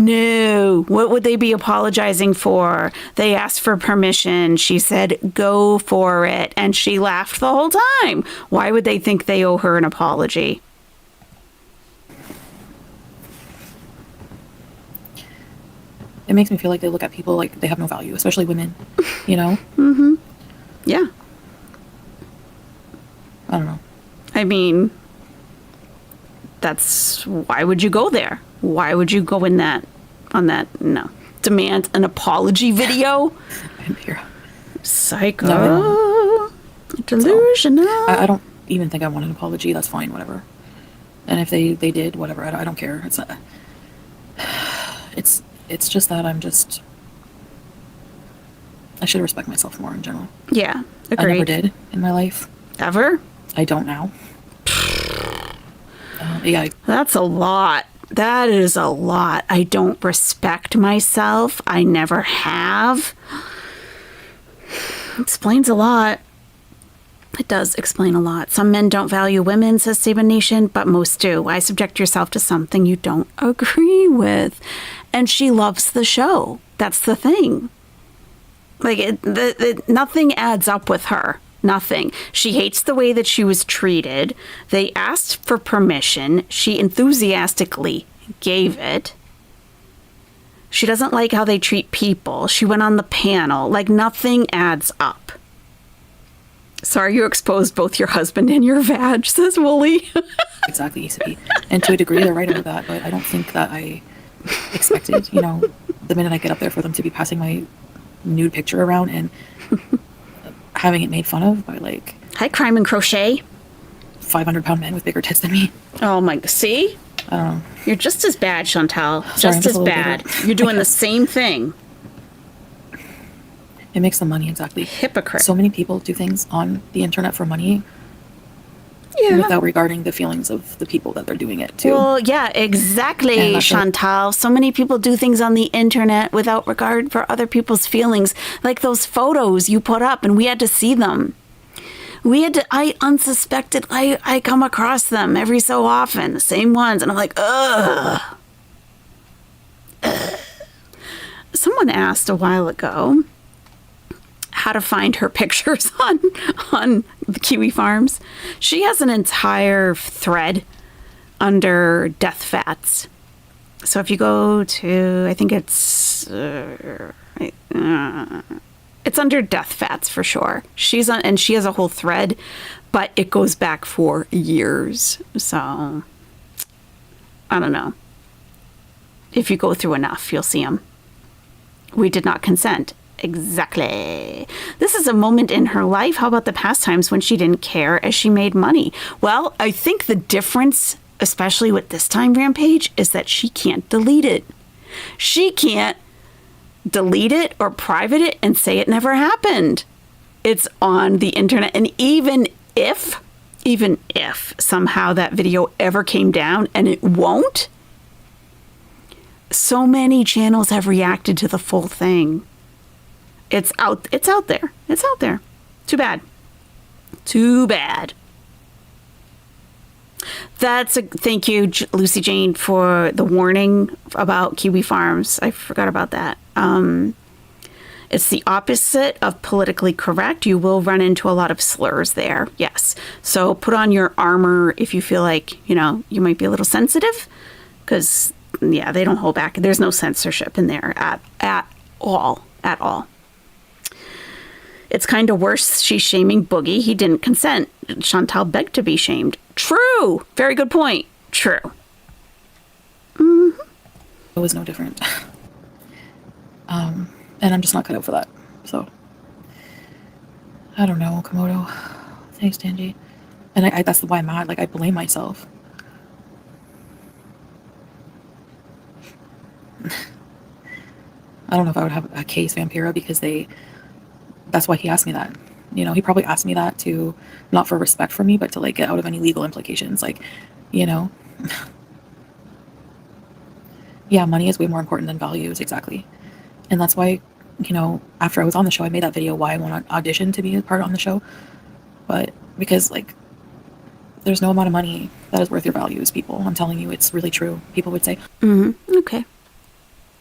No. What would they be apologizing for? They asked for permission. She said, go for it. And she laughed the whole time. Why would they think they owe her an apology? It makes me feel like they look at people like they have no value, especially women, Yeah. I don't know. I mean, why would you go there? Why would you go no. Demand an apology video? Psycho. No. Delusional. I don't even think I want an apology. That's fine, whatever. And if they did, whatever, I don't care. It's just that I should respect myself more in general. Yeah, agreed. I never did in my life. Ever? I don't now. Yeah. That's a lot. That is a lot. I don't respect myself. I never have. Explains a lot. It does explain a lot. Some men don't value women, says Saban Nation, but most do. Why subject yourself to something you don't agree with? And she loves the show. That's the thing. Like, nothing adds up with her. Nothing. She hates the way that she was treated. They asked for permission. She enthusiastically gave it. She doesn't like how they treat people. She went on the panel. Like, nothing adds up. Sorry you exposed both your husband and your vag, says Wooly. Exactly, ECP. And to a degree, they're right about that, but I don't think that I expected, you know, the minute I get up there for them to be passing my nude picture around and having it made fun of by, like... Hi, Crime and Crochet. 500-pound men with bigger tits than me. Oh my... See? You're just as bad, Chantal. Sorry, Just as bad. You're doing the same thing. It makes them money, exactly. Hypocrite. So many people do things on the internet for money without regarding the feelings of the people that they're doing it to. Well, yeah, exactly, Chantal. So many people do things on the internet without regard for other people's feelings. Like those photos you put up and we had to see them. I come across them every so often, the same ones, and I'm like, ugh. Someone asked a while ago how to find her pictures on the Kiwi Farms. She has an entire thread under death fats. So if you go to, I think it's under death fats for sure. She has a whole thread, but it goes back for years. So I don't know. If you go through enough, you'll see them. We did not consent. Exactly. This is a moment in her life. How about the past times when she didn't care as she made money? Well, I think the difference, especially with this time Rampage, is that she can't delete it. She can't delete it or private it and say it never happened. It's on the internet. And even if somehow that video ever came down, and it won't, so many channels have reacted to the full thing. It's out there. It's out there. Too bad. Thank you, Lucy Jane, for the warning about Kiwi Farms. I forgot about that. It's the opposite of politically correct. You will run into a lot of slurs there. Yes. So put on your armor if you feel like, you might be a little sensitive, because, yeah, they don't hold back. There's no censorship in there at all. It's kind of worse. She's shaming Boogie. He didn't consent. Chantal begged to be shamed. True. Very good point. True. Mm-hmm. It was no different. And I'm just not cut out for that. So, I don't know, Komodo. Thanks, Danji. And that's why I'm mad. Like, I blame myself. I don't know if I would have a case, Vampira, because that's why he asked me that. He probably asked me that to, not for respect for me, but to, like, get out of any legal implications. Like, yeah, money is way more important than values, exactly. And that's why, after I was on the show, I made that video why I want to audition to be a part on the show. But because, like, there's no amount of money that is worth your values, people. I'm telling you, it's really true. People would say. Mm-hmm. Okay.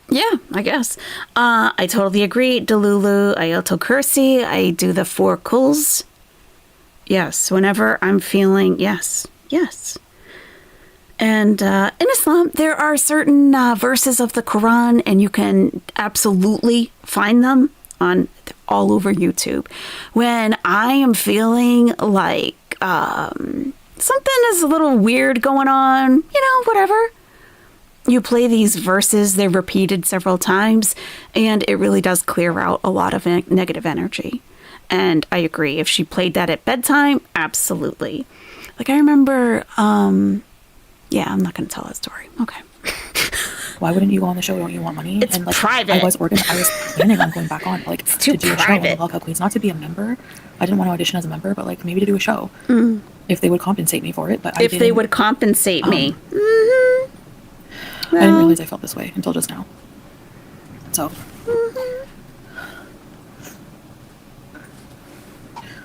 Yeah, I guess. I totally agree. Delulu, Ayoto Kursi, I do the 4 kuls. Yes, whenever I'm feeling, yes. And in Islam, there are certain verses of the Quran, and you can absolutely find them all over YouTube. When I am feeling like something is a little weird going on, whatever. You play these verses, they're repeated several times, and it really does clear out a lot of negative energy. And I agree. If she played that at bedtime, absolutely. Like, I remember, I'm not going to tell that story. Okay. Why wouldn't you go on the show? Don't you want money? It's private. I was planning on going back on, like, to do a show on the Lockout Queens. Not to be a member. I didn't want to audition as a member, but, like, maybe to do a show. Mm. If they would compensate me for it. But if they would compensate me. Mm-hmm. Well, I didn't realize I felt this way until just now. So. Mm-hmm.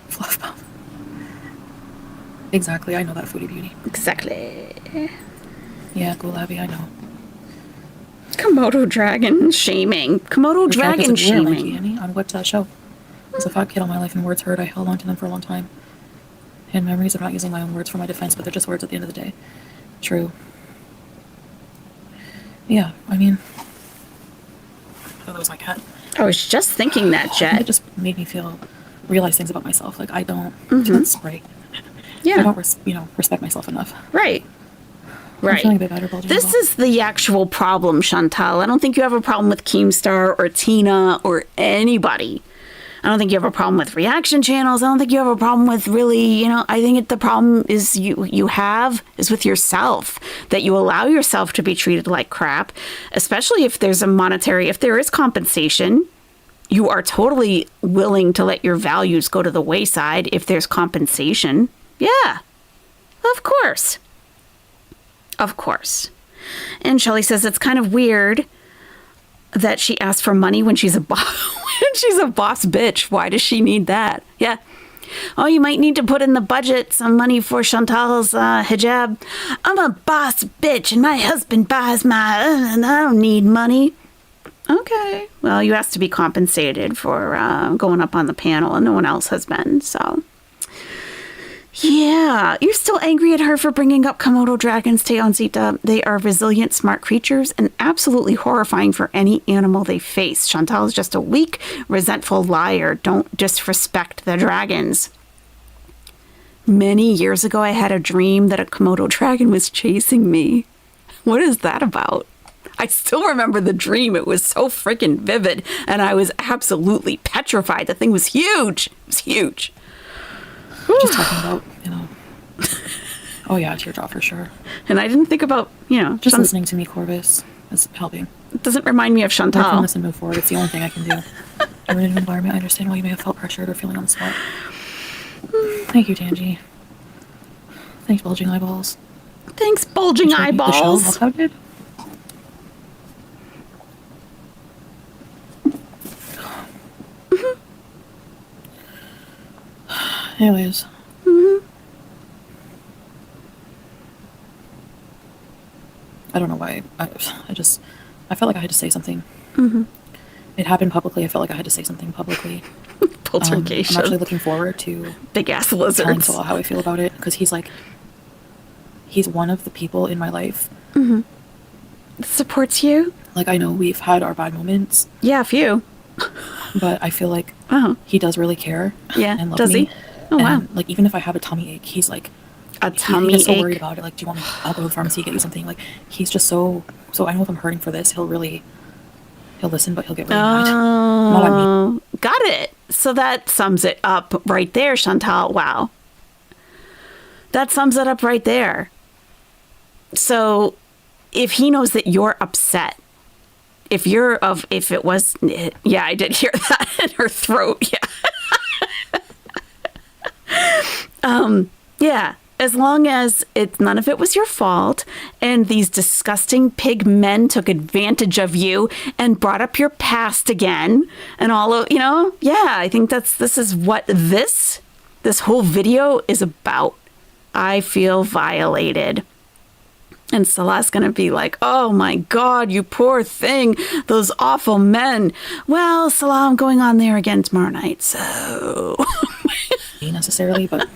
Fluff bomb. Exactly. I know that, Foodie Beauty. Exactly. Yeah, Gulabi, I know. Komodo dragon shaming. Komodo dragon shaming. Annie, on what show? As a fat kid all my life and words hurt, I held on to them for a long time. And memories of not using my own words for my defense, but they're just words at the end of the day. True. Yeah, I mean, I thought that was my cat. I was just thinking that, Jet. It just made me realize things about myself. Like, I don't, spray. Yeah. I don't, respect myself enough. Right. I'm Right. feeling a bit better, bulging This as well. is the actual problem, Chantal. I don't think you have a problem with Keemstar or Tina or anybody. I don't think you have a problem with reaction channels. I don't think you have a problem with really, I think the problem is you have is with yourself, that you allow yourself to be treated like crap, especially if there's if there is compensation. You are totally willing to let your values go to the wayside if there's compensation. Yeah, of course. Of course. And Shelly says it's kind of weird that she asked for money when she's a boss. She's a boss bitch. Why does she need that? Yeah. Oh, you might need to put in the budget some money for Chantal's hijab. I'm a boss bitch and my husband buys and I don't need money. Okay. Well, you asked to be compensated for going up on the panel and no one else has been, so. Yeah, you're still angry at her for bringing up Komodo dragons, Teonzita. They are resilient, smart creatures and absolutely horrifying for any animal they face. Chantal is just a weak, resentful liar. Don't disrespect the dragons. Many years ago, I had a dream that a Komodo dragon was chasing me. What is that about? I still remember the dream. It was so freaking vivid, and I was absolutely petrified. The thing was huge. It was huge. Just talking about, oh yeah, teardrop for sure. And I didn't think about, just listening to me, Corvus, is helping. It doesn't remind me of Chantal. I can listen and move forward. It's the only thing I can do. I'm in an environment. I understand why you may have felt pressured or feeling on the spot. Thank you, Tangy. Thanks, bulging eyeballs. Thanks, bulging eyeballs. The show, how good? Anyways. I don't know why. I felt like I had to say something. It happened publicly. I felt like I had to say something publicly. Poltergeist. I'm actually looking forward to big ass lizards. Telling Salah how I feel about it, because he's one of the people in my life supports you. Like, I know we've had our bad moments. Yeah, a few. But I feel like he does really care. Yeah, and love does me. he? Oh, wow. And, like, even if I have a tummy ache, he's like, a tummy he gets so ache? worried about it. Like, do you want me? I'll go to the pharmacy, get you something. Like, he's just so. I know if I'm hurting for this, he'll listen, but he'll get really mad. Not at me. Got it. So that sums it up right there, Chantal. Wow. That sums it up right there. So if he knows that you're upset, if it was, yeah, I did hear that in her throat. Yeah. Yeah. As long as none of it was your fault and these disgusting pig men took advantage of you and brought up your past again and all of, yeah, I think this is what this whole video is about. I feel violated. And Salah's going to be like, oh my God, you poor thing. Those awful men. Well, Salah, I'm going on there again tomorrow night, so. Necessarily, but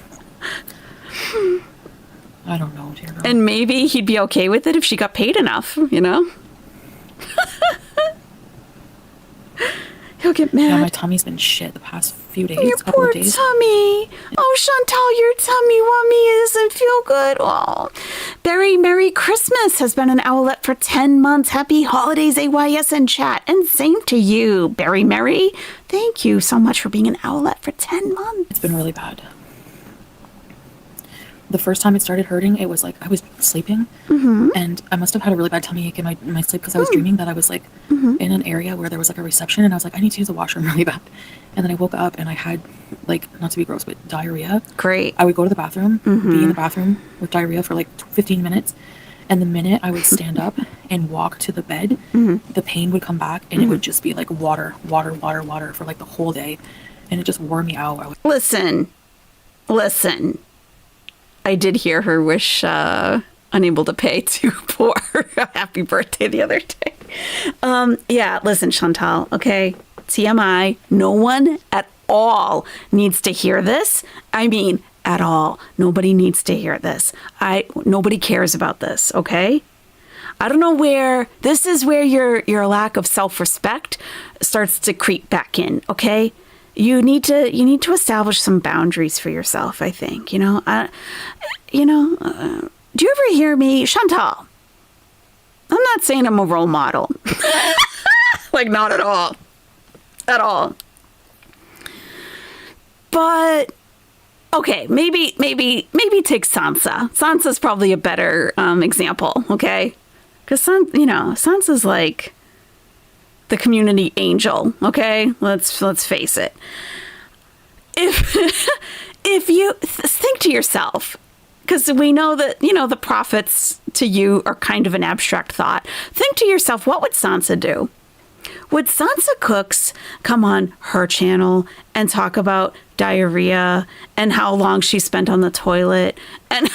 I don't know, dear girl. And maybe he'd be okay with it if she got paid enough, He'll get mad. Yeah, my tummy's been shit the past few days. Your poor tummy. Oh, Chantal, your tummy wummy doesn't feel good. Oh, Merry Christmas has been an owlet for 10 months. Happy holidays, AYS and chat. And same to you, Berry Mary. Thank you so much for being an owlet for 10 months. It's been really bad. The first time it started hurting, it was like I was sleeping, and I must have had a really bad tummy ache in my sleep because I was dreaming that I was like in an area where there was like a reception, and I was like, I need to use the washroom really bad. And then I woke up and I had, like, not to be gross, but diarrhea. Great. I would go to the bathroom, be in the bathroom with diarrhea for like 15 minutes, and the minute I would stand up and walk to the bed, the pain would come back, and it would just be like water for like the whole day, and it just wore me out. Listen. I did hear her wish unable to pay to poor happy birthday the other day. Yeah, listen, Chantal, okay? TMI, no one at all needs to hear this. I mean, at all. Nobody needs to hear this. Nobody cares about this, okay? I don't know where this is where your lack of self-respect starts to creep back in, okay? You need to establish some boundaries for yourself, I think. Do you ever hear me, Chantal? I'm not saying I'm a role model. Like, not at all. At all. But okay, maybe take Sansa. Sansa's probably a better example, okay? Because Sansa's like the community angel, okay? Let's face it. If you think to yourself, because we know that the prophets to you are kind of an abstract thought. Think to yourself, what would Sansa do? Would Sansa Cooks come on her channel and talk about diarrhea and how long she spent on the toilet? And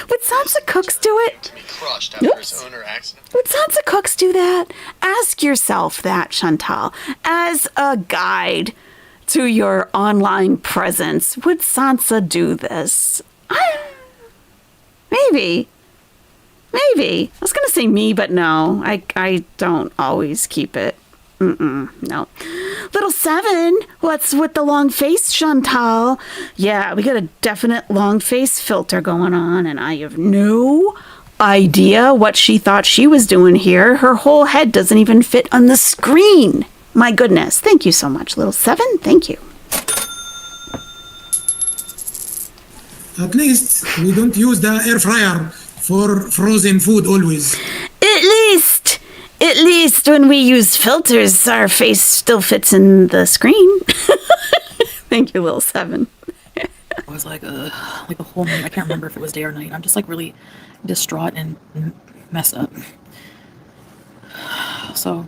would Sansa Cooks do it? Oops. Would Sansa Cooks do that? Ask yourself that, Chantal. As a guide to your online presence, would Sansa do this? Maybe. I was going to say me, but no. I don't always keep it. No. Little 7, what's with the long face, Chantal? Yeah, we got a definite long face filter going on, and I have no idea what she thought she was doing here. Her whole head doesn't even fit on the screen. My goodness. Thank you so much, little 7. Thank you. At least we don't use the air fryer for frozen food always. At least when we use filters, our face still fits in the screen. Thank you, little 7. It was like a whole night. I can't remember if it was day or night. I'm just like really distraught and messed up. So.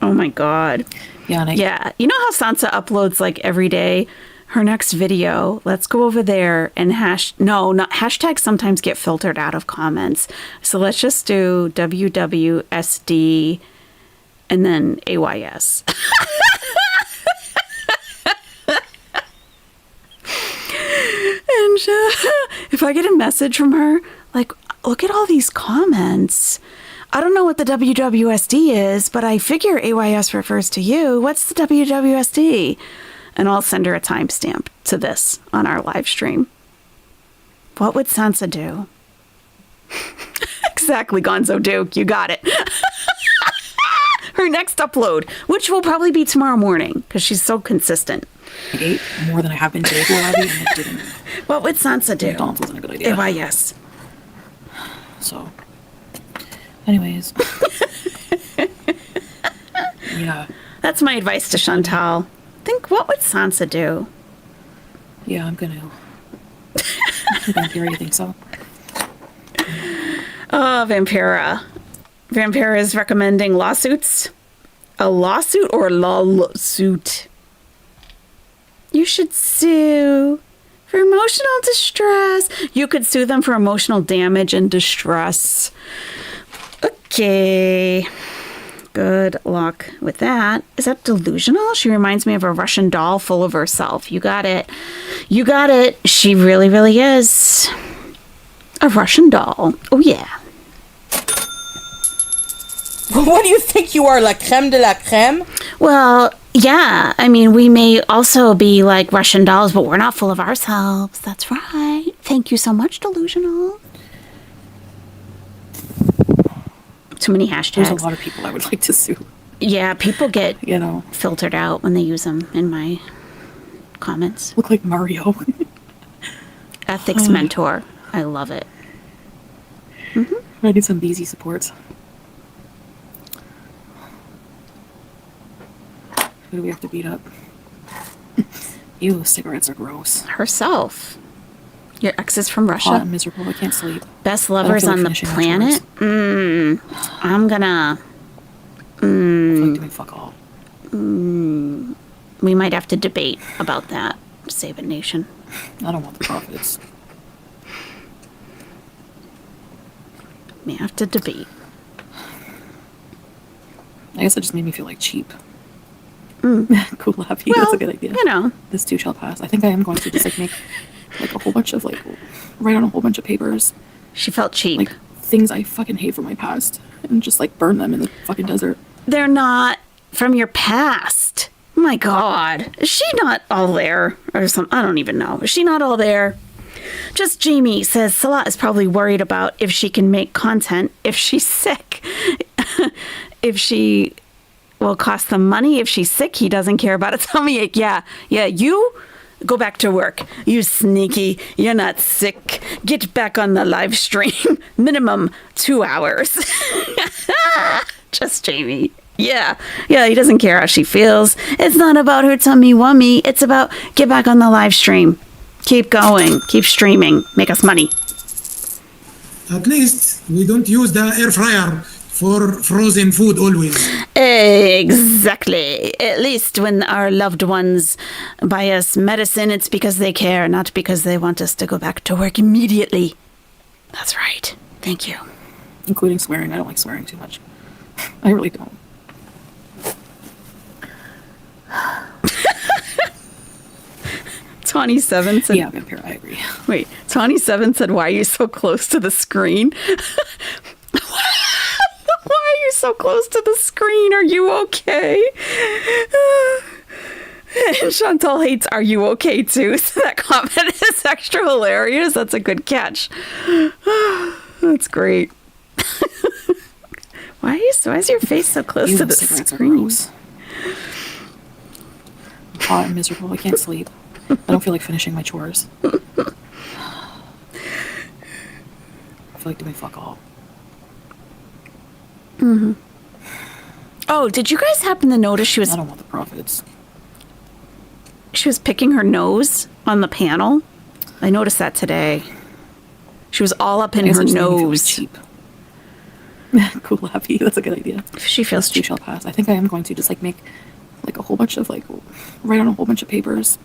Oh my God. Yeah. Yeah. You know how Sansa uploads like every day her next video? Let's go over there and hashtags sometimes get filtered out of comments. So let's just do WWSD and then AYS. And if I get a message from her, like, look at all these comments. I don't know what the WWSD is, but I figure AYS refers to you. What's the WWSD? And I'll send her a timestamp to this on our live stream. What would Sansa do? Exactly, Gonzo Duke. You got it. Her next upload, which will probably be tomorrow morning, because she's so consistent. I ate more than I have been today, and it didn't. What would Sansa do? McDonald's wasn't a good idea. AYS. So, anyways. Yeah. That's my advice to Chantal. Think, what would Sansa do? Yeah, I'm gonna. Vampira, you think so? Oh, Vampira. Vampira is recommending lawsuits. A lawsuit or a lawsuit? You should sue for emotional distress. You could sue them for emotional damage and distress. Okay. Good luck with that. Is that delusional? She reminds me of a Russian doll full of herself. You got it. You got it. She really, really is a Russian doll. Oh, yeah. What do you think you are, la creme de la creme? Well, yeah. I mean, we may also be like Russian dolls, but we're not full of ourselves. That's right. Thank you so much, delusional. Too many hashtags. There's a lot of people I would like to sue. Yeah, people get filtered out when they use them in my comments. Look like Mario. Ethics mentor. I love it. I need some BZ supports. Who do we have to beat up? Ew, cigarettes are gross. Herself. Your ex is from Russia. Hot and miserable. I can't sleep. Best lovers on the planet. I'm gonna. Doing fuck all. We might have to debate about that. Save it, nation. I don't want the profits. We have to debate. I guess it just made me feel like cheap. Cool, happy. Well, That's a good idea. you know. This too shall pass. I think I am going to just like make like a whole bunch of like write on a whole bunch of papers. She felt cheap. Like things I fucking hate from my past and just like burn them in the fucking desert. They're not from your past. Oh my God. Is she not all there? Or something? I don't even know. Is she not all there? Just Jamie says Salah is probably worried about if she can make content if she's sick. If she will cost them money. If she's sick, he doesn't care about a tummy ache. Yeah, you go back to work. You sneaky. You're not sick. Get back on the live stream. Minimum 2 hours. Just Jamie. Yeah, he doesn't care how she feels. It's not about her tummy wummy. It's about get back on the live stream. Keep going. Keep streaming. Make us money. At least we don't use the air fryer for frozen food always. Exactly. At least when our loved ones buy us medicine, it's because they care, not because they want us to go back to work immediately. That's right. Thank you. Including swearing. I don't like swearing too much. I really don't. 27 said... Yeah, Vampire, I agree. Wait, 27 said, why are you so close to the screen? Why are you so close to the screen? Are you okay? And Chantal hates, are you okay too? So that comment is extra hilarious. That's a good catch. That's great. Why is your face so close to the screen? I'm hot and miserable. I can't sleep. I don't feel like finishing my chores. I feel like doing fuck all. Mm-hmm. Oh, did you guys happen to notice she was... I don't want the profits. She was picking her nose on the panel. I noticed that today. She was all up in her nose. Cheap. Cool, happy. That's a good idea. She feels cheap. Shall pass. I think I am going to just like make like a whole bunch of like write on a whole bunch of papers,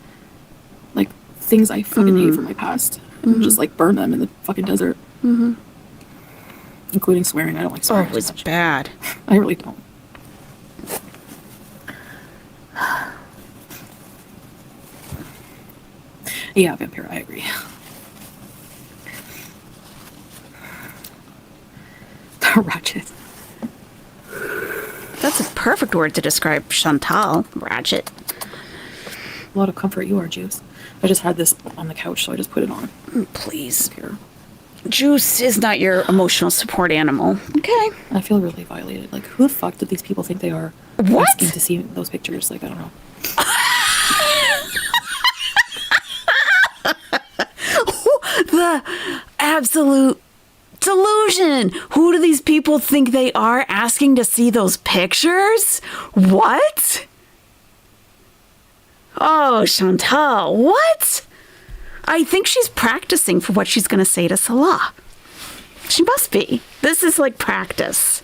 like things I fucking hate from my past, and just like burn them in the fucking desert. Mm-hmm. Including swearing. I don't like swearing. Oh, it was bad. I really don't. Yeah, Vampire, I agree. Ratchet. That's a perfect word to describe Chantal. Ratchet. A lot of comfort you are, Juice. I just had this on the couch, so I just put it on. Please. Here. Juice is not your emotional support animal. Okay. I feel really violated. Like, who the fuck did these people think they are? What? Asking to see those pictures. Like, I don't know. The absolute delusion. Who do these people think they are asking to see those pictures? What? Oh, Chantal, what? I think she's practicing for what she's going to say to Salah. She must be. This is like practice.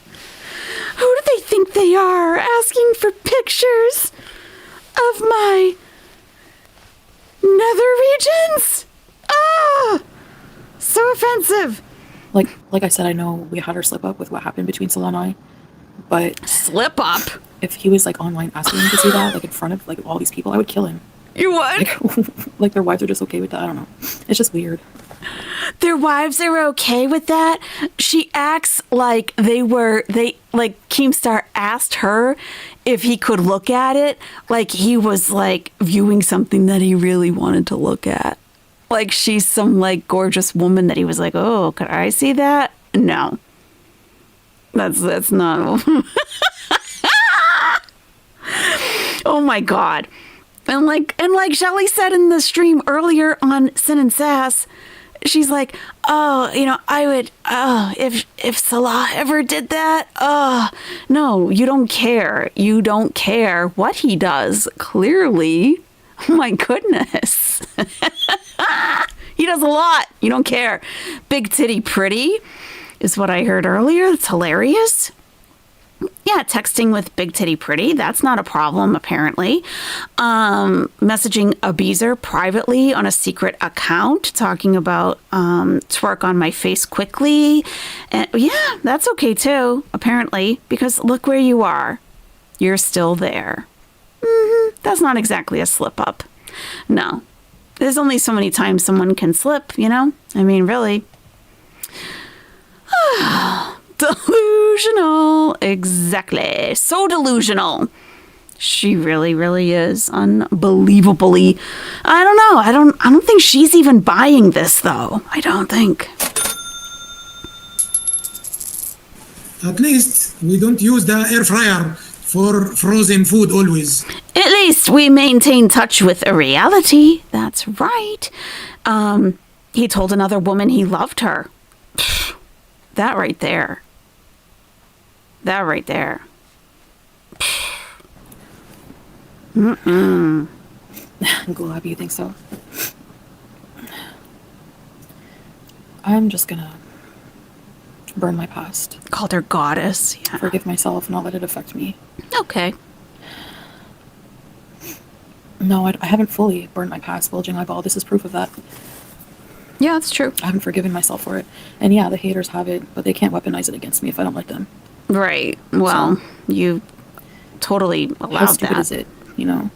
Who do they think they are asking for pictures of my nether regions? Ah! So offensive. Like I said, I know we had our slip up with what happened between Salah and I, but slip up. If he was like online asking me to see that, like in front of like all these people, I would kill him. You would? Like their wives are just okay with that. I don't know. It's just weird. Their wives are okay with that. She acts like like Keemstar asked her if he could look at it, like he was like viewing something that he really wanted to look at. Like she's some like gorgeous woman that he was like, oh, could I see that? No. That's not. Oh my God. And like Shelly said in the stream earlier on Sin and Sass, she's like, oh, I would, if Salah ever did that, no, you don't care. You don't care what he does. Clearly. Oh my goodness. He does a lot. You don't care. Big titty pretty is what I heard earlier. That's hilarious. Yeah, texting with Big Titty Pretty. That's not a problem, apparently. Messaging Abizer privately on a secret account, talking about twerk on my face quickly. And yeah, that's okay too, apparently, because look where you are. You're still there. That's not exactly a slip up. No. There's only so many times someone can slip, you know? I mean, really. Delusional. Exactly. So delusional. She really, really is. Unbelievably. I don't know. I don't think she's even buying this, though. I don't think. At least we don't use the air fryer for frozen food always. At least we maintain touch with a reality. That's right. He told another woman he loved her. That right there. That right there. I'm glad you think so. I'm just gonna burn my past. Called her goddess. Yeah. Forgive myself, not let it affect me. Okay. No, I haven't fully burned my past, bulging eyeball. This is proof of that. Yeah, that's true. I haven't forgiven myself for it. And yeah, the haters have it, but they can't weaponize it against me if I don't like them. Right. Well, you totally allowed How stupid that. is it, you know?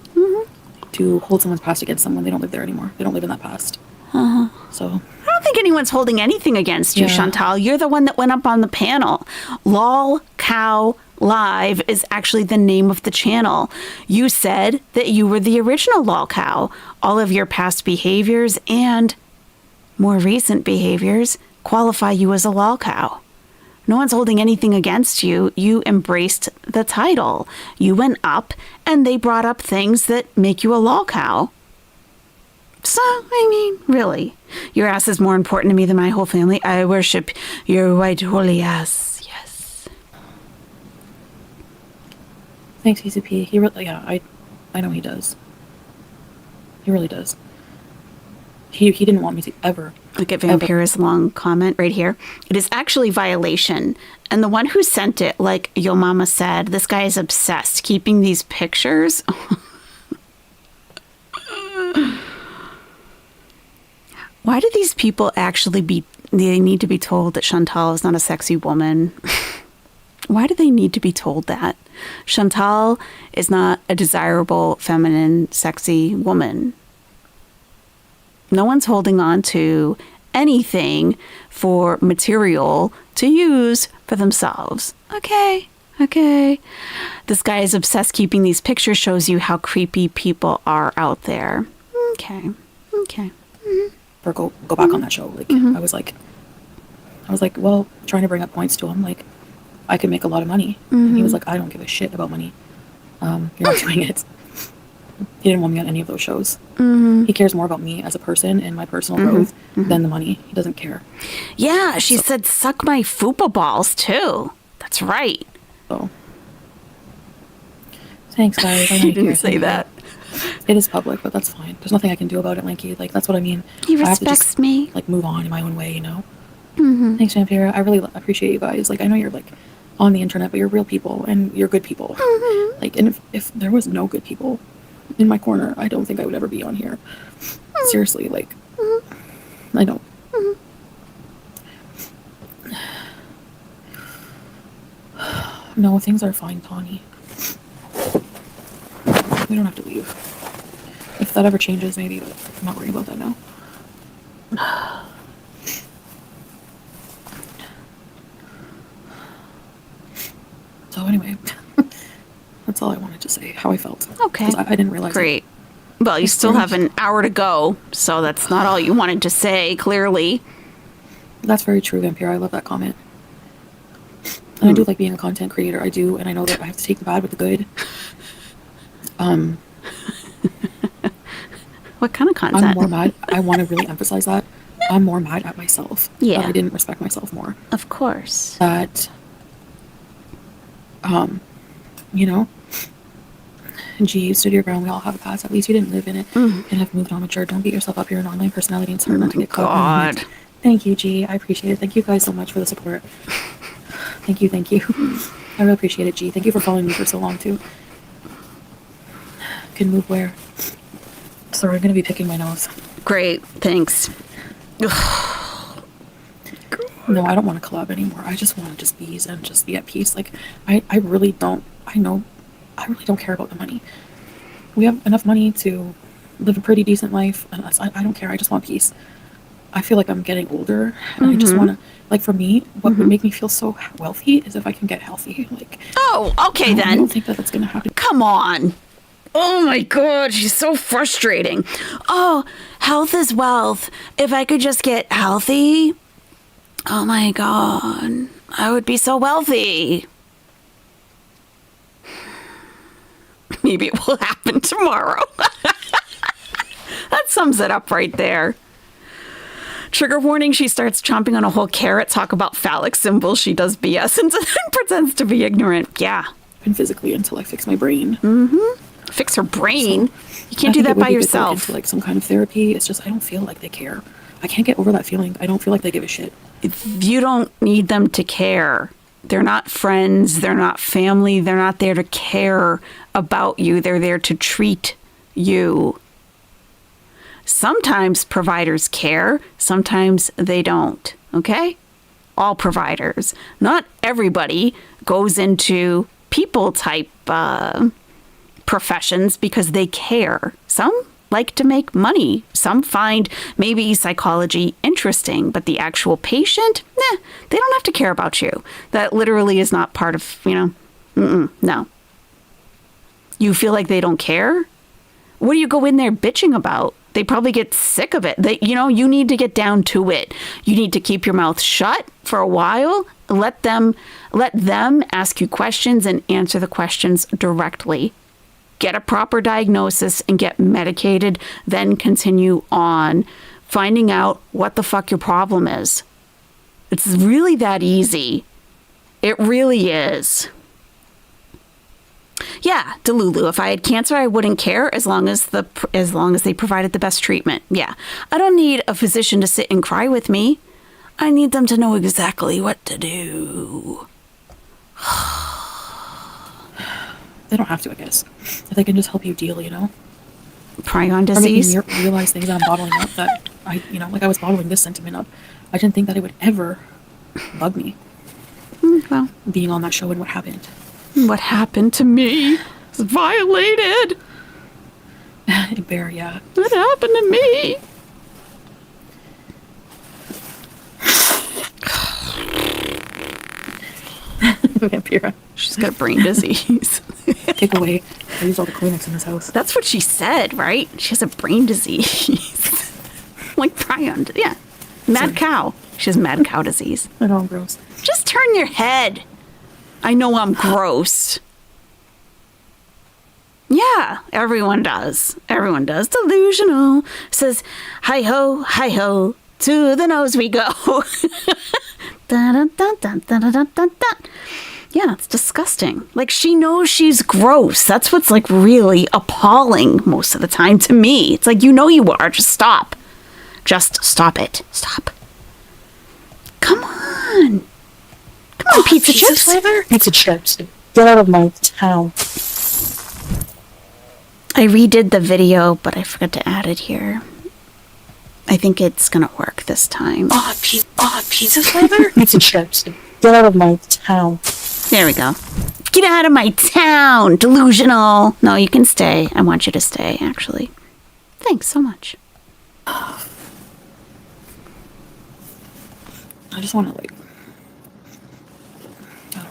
To hold someone's past against someone, they don't live there anymore. They don't live in that past. So I don't think anyone's holding anything against you, Yeah. Chantal. You're the one that went up on the panel. Lol Cow Live is actually the name of the channel. You said that you were the original Lol Cow. All of your past behaviors and more recent behaviors qualify you as a Lol Cow. No one's holding anything against you. You embraced the title. You went up and they brought up things that make you a Lol Cow. So, I mean, really, your ass is more important to me than my whole family. I worship your white holy ass. Yes. thanks, ECP. He really, yeah, I know he does. He really does. He didn't want me to ever. Look at Vampira's long comment right here. It is actually violation. And the one who sent it, like Yo Mama said, this guy is obsessed keeping these pictures. Why do these people actually they need to be told that Chantal is not a sexy woman? Why do they need to be told that? Chantal is not a desirable, feminine, sexy woman. No one's holding on to anything for material to use for themselves. Okay. This guy is obsessed keeping these pictures, shows you how creepy people are out there. Okay. Or go back on that show. Like I was like, well, trying to bring up points to him. Like, I could make a lot of money. And he was like, I don't give a shit about money. You're not doing it. He didn't want me on any of those shows. He cares more about me as a person and my personal growth than the money. He doesn't care. Yeah, she said, suck my fupa balls too. That's right. So, thanks, guys. I know You didn't say that. It is public, but that's fine. There's nothing I can do about it, Lanky. Like, that's what I mean. He I have to respects just, me. like, move on in my own way, you know? Thanks, Vampira. I really appreciate you guys. Like, I know you're, like, on the internet, but you're real people, and you're good people. Like, and if there was no good people in my corner, I don't think I would ever be on here. Seriously, like, I don't. No, things are fine, Tawny. We don't have to leave. If that ever changes, maybe, but I'm not worried about that now. So anyway, that's all I wanted to say, how I felt. Okay. 'Cause I didn't realize Great. Well, you still have an hour to go, so that's not all you wanted to say, clearly. That's very true, Vampire. I love that comment. And I do like being a content creator. I do, and I know that I have to take the bad with the good. What kind of content? I'm more mad. I want to really emphasize that. I'm more mad at myself. Yeah. That I didn't respect myself more. Of course. That, you know, gee, stood your ground. We all have a past. At least you didn't live in it and have moved on, mature. Don't beat yourself up. You're an online personality. It's hard not to get caught. in it. Thank you, G. I appreciate it. Thank you guys so much for the support. Thank you. I really appreciate it, G. Thank you for following me for so long, too. Can move where? Sorry, I'm gonna be picking my nose. Great, thanks. No, I don't want to collab anymore. I just want to just be and just be at peace. Like, I really don't. I really don't care about the money. We have enough money to live a pretty decent life, and I don't care. I just want peace. I feel like I'm getting older, and I just want to, like, for me, what would make me feel so wealthy is if I can get healthy. Like, oh, okay then. I don't think that that's gonna happen. Come on. Oh my God, she's so frustrating. Oh, health is wealth. If I could just get healthy, oh my God, I would be so wealthy. Maybe it will happen tomorrow. That sums it up right there. Trigger warning, she starts chomping on a whole carrot, talk about phallic symbols. She does BS and pretends to be ignorant. Yeah. And physically until I fix my brain. Fix her brain? So, you can't do that by Into, yourself. like, some kind of therapy. It's just, I don't feel like they care. I can't get over that feeling. I don't feel like they give a shit. You don't need them to care. They're not friends. They're not family. They're not there to care about you. They're there to treat you. Sometimes providers care. Sometimes they don't. Okay? All providers. Not everybody goes into people type professions because they care. Some like to make money. Some find maybe psychology interesting, but the actual patient, they don't have to care about you. That literally is not part of, no. You feel like they don't care? What do you go in there bitching about? They probably get sick of it. You need to get down to it. You need to keep your mouth shut for a while. Let them ask you questions and answer the questions directly. Get a proper diagnosis and get medicated, then continue on finding out what the fuck your problem is. It's really that easy. It really is. Yeah, Delulu, if I had cancer, I wouldn't care as long as they provided the best treatment. Yeah. I don't need a physician to sit and cry with me. I need them to know exactly what to do. They don't have to, I guess. If they can just help you deal, Prion disease? Or make me realize things I'm bottling up that I was bottling this sentiment up. I didn't think that it would ever bug me. Well, being on that show and what happened. What happened to me? I was violated. Bear, yeah. What happened to me? Vampira. She's got brain disease. Take away. I use all the Kleenex in this house. That's what she said, right? She has a brain disease. Like Prion. Yeah. Mad cow. She has mad cow disease. I know, I'm gross. Just turn your head. I know I'm gross. Yeah, everyone does. Everyone does. Delusional. Says, hi-ho, to the nose we go. Dun, dun, dun, dun, dun, dun, dun, dun. Yeah, it's disgusting. Like, she knows she's gross. That's what's, like, really appalling most of the time to me. It's like, you are. Just stop. Just stop it. Stop. Come on. Come on, pizza chips. Flavor? Pizza chips. Get out of my town. I redid the video, but I forgot to add it here. I think it's gonna work this time. Pizza flavor? Pizza chips. Get out of my town. There we go. Get out of my town, delusional. No, you can stay. I want you to stay, actually. Thanks so much. I just want to, I don't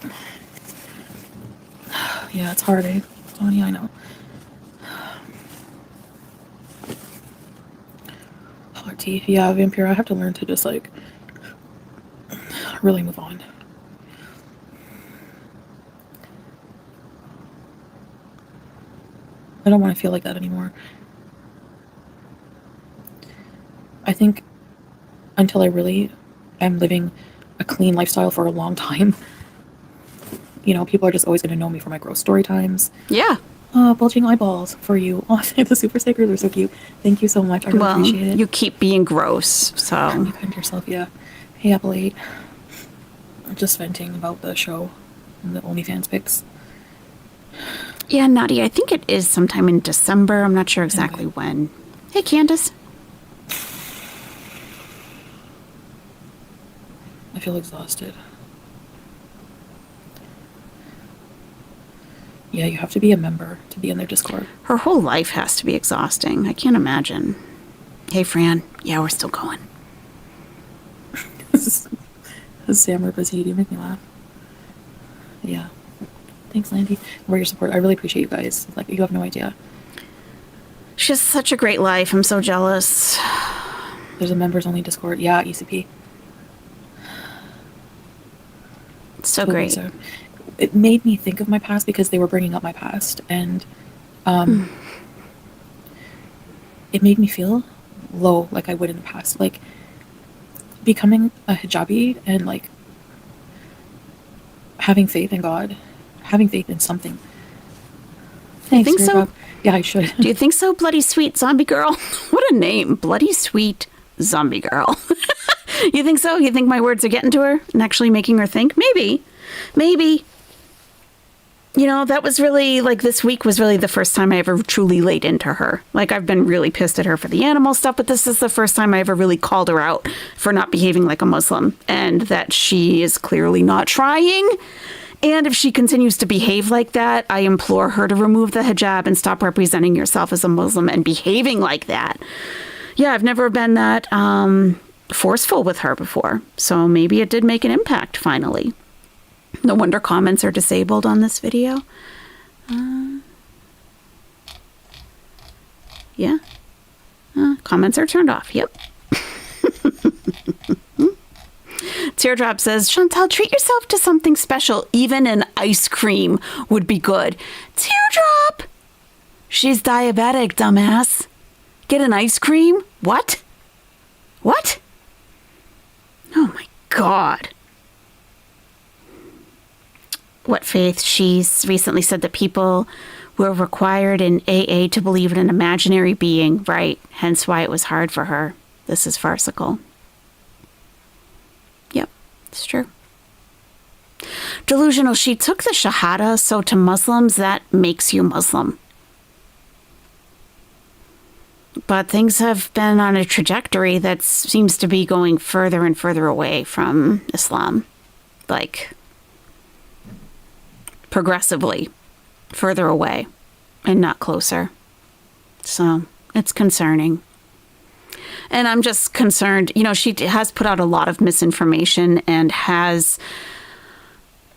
know. Yeah, it's hard, eh? Tony, I know. RT, yeah, Vampire, I have to learn to just, really move on. I don't want to feel like that anymore. I think until I really am living a clean lifestyle for a long time, people are just always going to know me for my gross story times. Yeah. Bulging eyeballs for you. Oh, the super stickers are so cute. Thank you so much. I really appreciate it. You keep being gross, so. You kind to yourself, yeah. Hey, Apple 8. Just venting about the show and the OnlyFans pics. Yeah, Nadia, I think it is sometime in December. I'm not sure exactly when. Hey, Candace. I feel exhausted. Yeah, you have to be a member to be in their Discord. Her whole life has to be exhausting. I can't imagine. Hey, Fran. Yeah, we're still going. Sam Ripazzi, you make me laugh. Yeah. Thanks, Landy, for your support. I really appreciate you guys. Like, you have no idea. She has such a great life. I'm so jealous. There's a members-only Discord. Yeah, ECP. So great. So it made me think of my past because they were bringing up my past, and it made me feel low, like I would in the past. Like, becoming a hijabi and, like, having faith in God, having faith in something. I think so. God. Yeah, I should. Do you think so, Bloody Sweet Zombie Girl? What a name. Bloody Sweet Zombie Girl. You think so? You think my words are getting to her and actually making her think? Maybe. Maybe. You know, that was really, like, this week was really the first time I ever truly laid into her. Like, I've been really pissed at her for the animal stuff, but this is the first time I ever really called her out for not behaving like a Muslim, and that she is clearly not trying. And if she continues to behave like that, I implore her to remove the hijab and stop representing yourself as a Muslim and behaving like that. Yeah, I've never been that forceful with her before, so maybe it did make an impact finally. No wonder comments are disabled on this video. Yeah. Comments are turned off. Yep. Teardrop says, Chantal, treat yourself to something special. Even an ice cream would be good. Teardrop! She's diabetic, dumbass. Get an ice cream? What? What? Oh my God. What, Faith? She's recently said that people were required in AA to believe in an imaginary being, right? Hence why it was hard for her. This is farcical. Yep, it's true. Delusional, she took the Shahada, so to Muslims, that makes you Muslim. But things have been on a trajectory that seems to be going further and further away from Islam. Like, progressively further away and not closer. So it's concerning. And I'm just concerned, you know, she has put out a lot of misinformation and has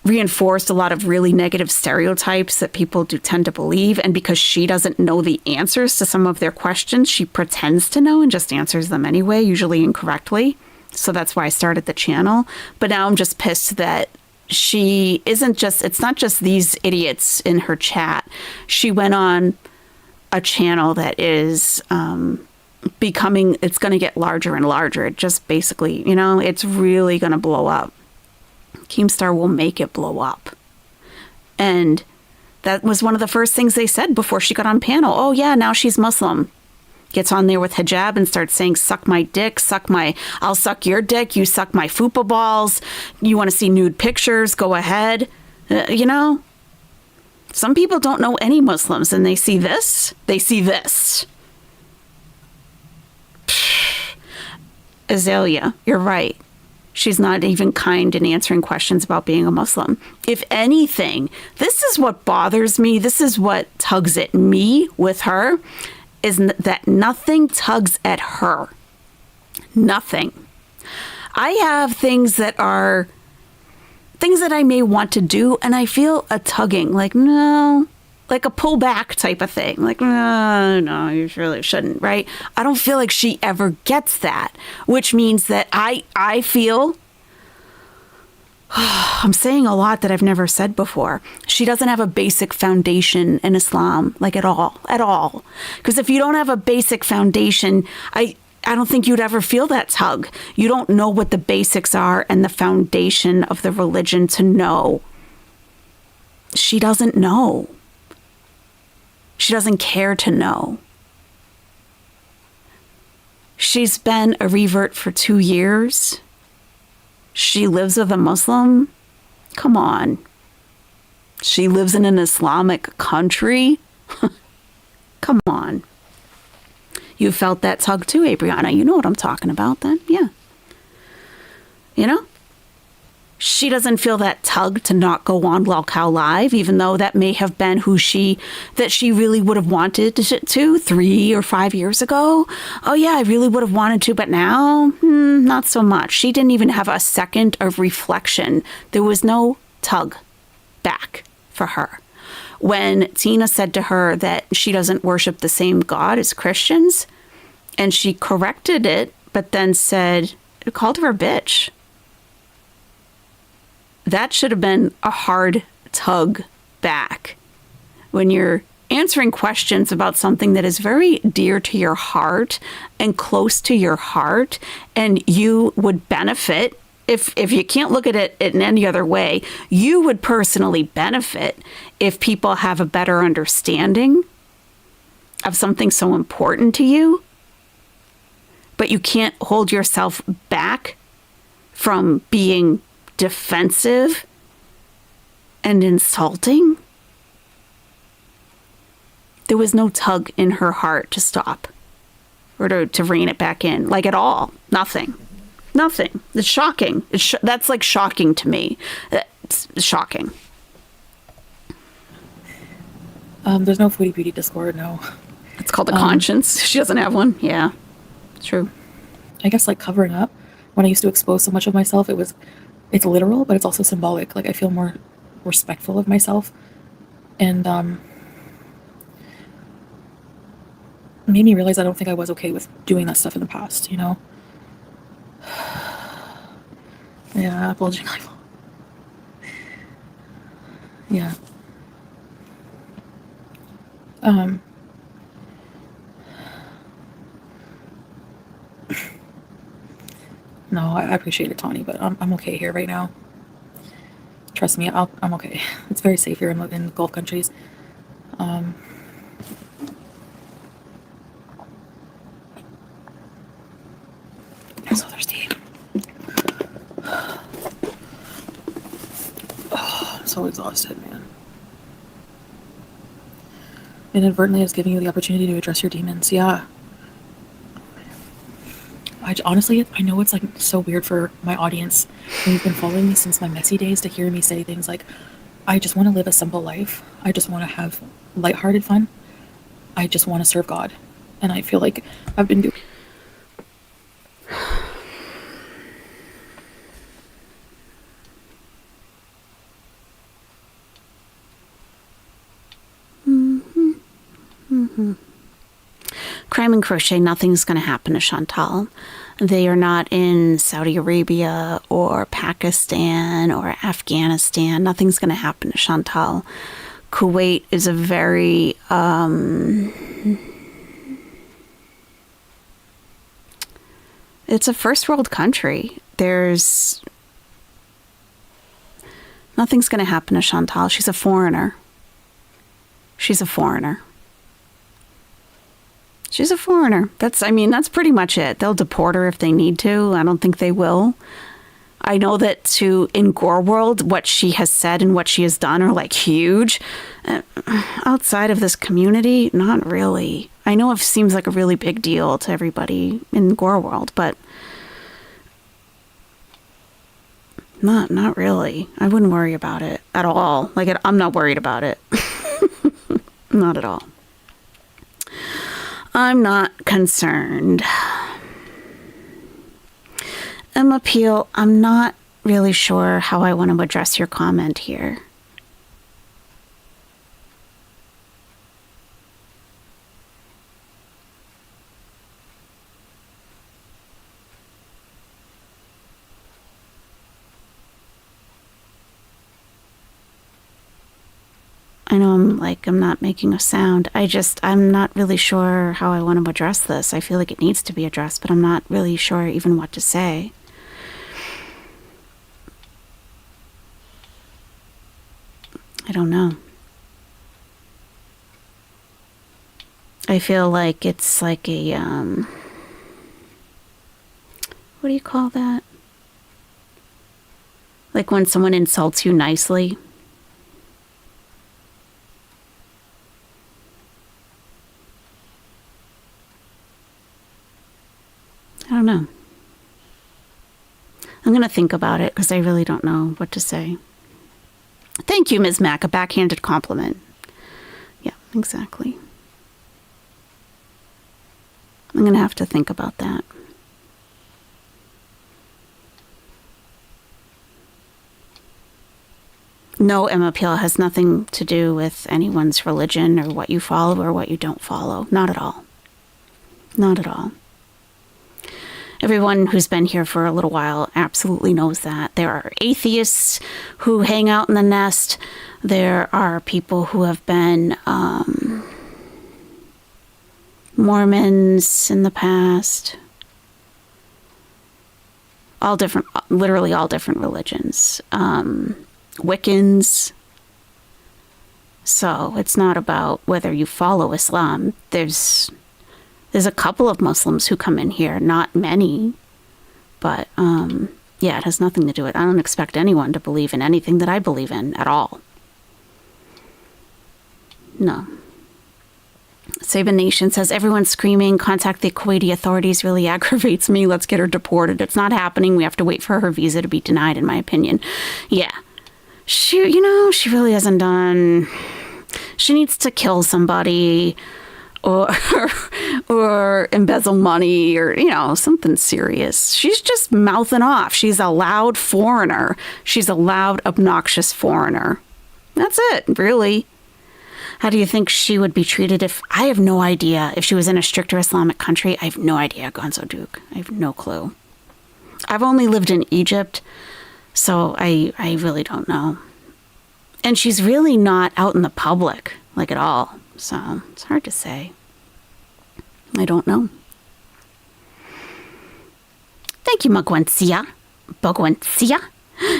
reinforced a lot of really negative stereotypes that people do tend to believe. And because she doesn't know the answers to some of their questions, she pretends to know and just answers them anyway, usually incorrectly. So that's why I started the channel. But now I'm just pissed that she isn't just, it's not just these idiots in her chat. She went on a channel that is becoming, it's going to get larger and larger. It just basically, you know, it's really going to blow up. Keemstar will make it blow up. And that was one of the first things they said before she got on panel. Oh yeah, now she's Muslim. Gets on there with hijab and starts saying, suck my dick, I'll suck your dick, you suck my fupa balls, you want to see nude pictures, go ahead. You know, some people don't know any Muslims and they see this. Azalea, you're right. She's not even kind in answering questions about being a Muslim. If anything, this is what bothers me. This is what tugs at me with her. Is that nothing tugs at her. Nothing. I have things that I may want to do, and I feel a tugging, like, no, like a pull back type of thing. Like, no, you really shouldn't, right? I don't feel like she ever gets that, which means that I feel, I'm saying a lot that I've never said before. She doesn't have a basic foundation in Islam, like at all. Because if you don't have a basic foundation, I don't think you'd ever feel that tug. You don't know what the basics are and the foundation of the religion to know. She doesn't know. She doesn't care to know. She's been a revert for 2 years. She lives with a Muslim? Come on. She lives in an Islamic country? Come on. You felt that tug too, Abriana. You know what I'm talking about then. Yeah. You know? She doesn't feel that tug to not go on Lolcow Live, even though that may have been that she really would have wanted to 3 or 5 years ago. Oh yeah, I really would have wanted to, but now, not so much. She didn't even have a second of reflection. There was no tug back for her. When Tina said to her that she doesn't worship the same God as Christians, and she corrected it, but then called her a bitch. That should have been a hard tug back. When you're answering questions about something that is very dear to your heart and close to your heart, and you would benefit, if you can't look at it in any other way, you would personally benefit if people have a better understanding of something so important to you, but you can't hold yourself back from being defensive and insulting. There was no tug in her heart to stop or to rein it back in, like at all. Nothing. It's shocking. That's like shocking to me. It's shocking. There's no Foodie Beauty Discord, no. It's called a conscience. She doesn't have one. Yeah, it's true. I guess like covering up, when I used to expose so much of myself, it's literal, but it's also symbolic. Like I feel more respectful of myself, and made me realize I don't think I was okay with doing that stuff in the past, you know? Yeah, bulging eyeball. Yeah. No, I appreciate it, Tawny, but I'm okay here right now. Trust me, I'm okay. It's very safe here in Gulf countries. I'm so thirsty. Oh, I'm so exhausted, man. Inadvertently, I was giving you the opportunity to address your demons. Yeah. Honestly, I know it's like so weird for my audience when you've been following me since my messy days to hear me say things like, I just want to live a simple life. I just want to have lighthearted fun. I just want to serve God. And I feel like I've been doing... Crime and Crochet, nothing's going to happen to Chantal. They are not in Saudi Arabia or Pakistan or Afghanistan. Nothing's going to happen to Chantal. Kuwait is a very it's a first world country. There's nothing's going to happen to Chantal. She's a foreigner. She's a foreigner. She's a foreigner. That's pretty much it. They'll deport her if they need to. I don't think they will. I know that in Gore World, what she has said and what she has done are like huge. Outside of this community, not really. I know it seems like a really big deal to everybody in Gore World, but not really. I wouldn't worry about it at all. I'm not worried about it. Not at all. I'm not concerned. Emma Peel, I'm not really sure how I want to address your comment here. I know I'm not making a sound. I'm not really sure how I want to address this. I feel like it needs to be addressed, but I'm not really sure even what to say. I don't know. I feel like it's like a, what do you call that? Like when someone insults you nicely. I don't know. I'm going to think about it because I really don't know what to say. Thank you, Ms. Mack. A backhanded compliment. Yeah, exactly. I'm going to have to think about that. No, Emma Peel has nothing to do with anyone's religion or what you follow or what you don't follow. Not at all. Not at all. Everyone who's been here for a little while absolutely knows that. There are atheists who hang out in the nest. There are people who have been Mormons in the past. All different, literally all different religions. Wiccans. So it's not about whether you follow Islam. There's a couple of Muslims who come in here, not many, but yeah, it has nothing to do with it. I don't expect anyone to believe in anything that I believe in at all. No. Save a Nation says, everyone's screaming, contact the Kuwaiti authorities, really aggravates me. Let's get her deported. It's not happening. We have to wait for her visa to be denied, in my opinion. Yeah. She really hasn't done... She needs to kill somebody or embezzle money or, something serious. She's just mouthing off. She's a loud foreigner. She's a loud, obnoxious foreigner. That's it, really. How do you think she would be treated if... I have no idea. If she was in a stricter Islamic country, I have no idea, Gonzo Duke. I have no clue. I've only lived in Egypt, so I really don't know. And she's really not out in the public, like at all. So it's hard to say. I don't know. Thank you, Magwencia.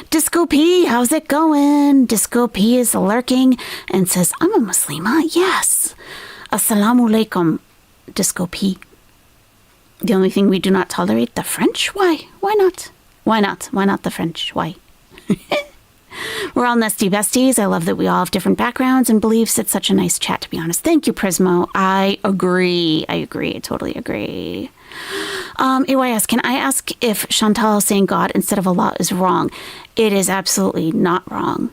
Disco P, how's it going? Disco P is lurking and says, I'm a Muslima. Yes. Assalamu alaikum, Disco P. The only thing we do not tolerate, the French? Why? Why not? Why not? Why not the French? Why? We're all nesty besties. I love that we all have different backgrounds and beliefs. It's such a nice chat, to be honest. Thank you, Prismo. I agree. I totally agree. AYS, can I ask if Chantal saying God instead of Allah is wrong? It is absolutely not wrong.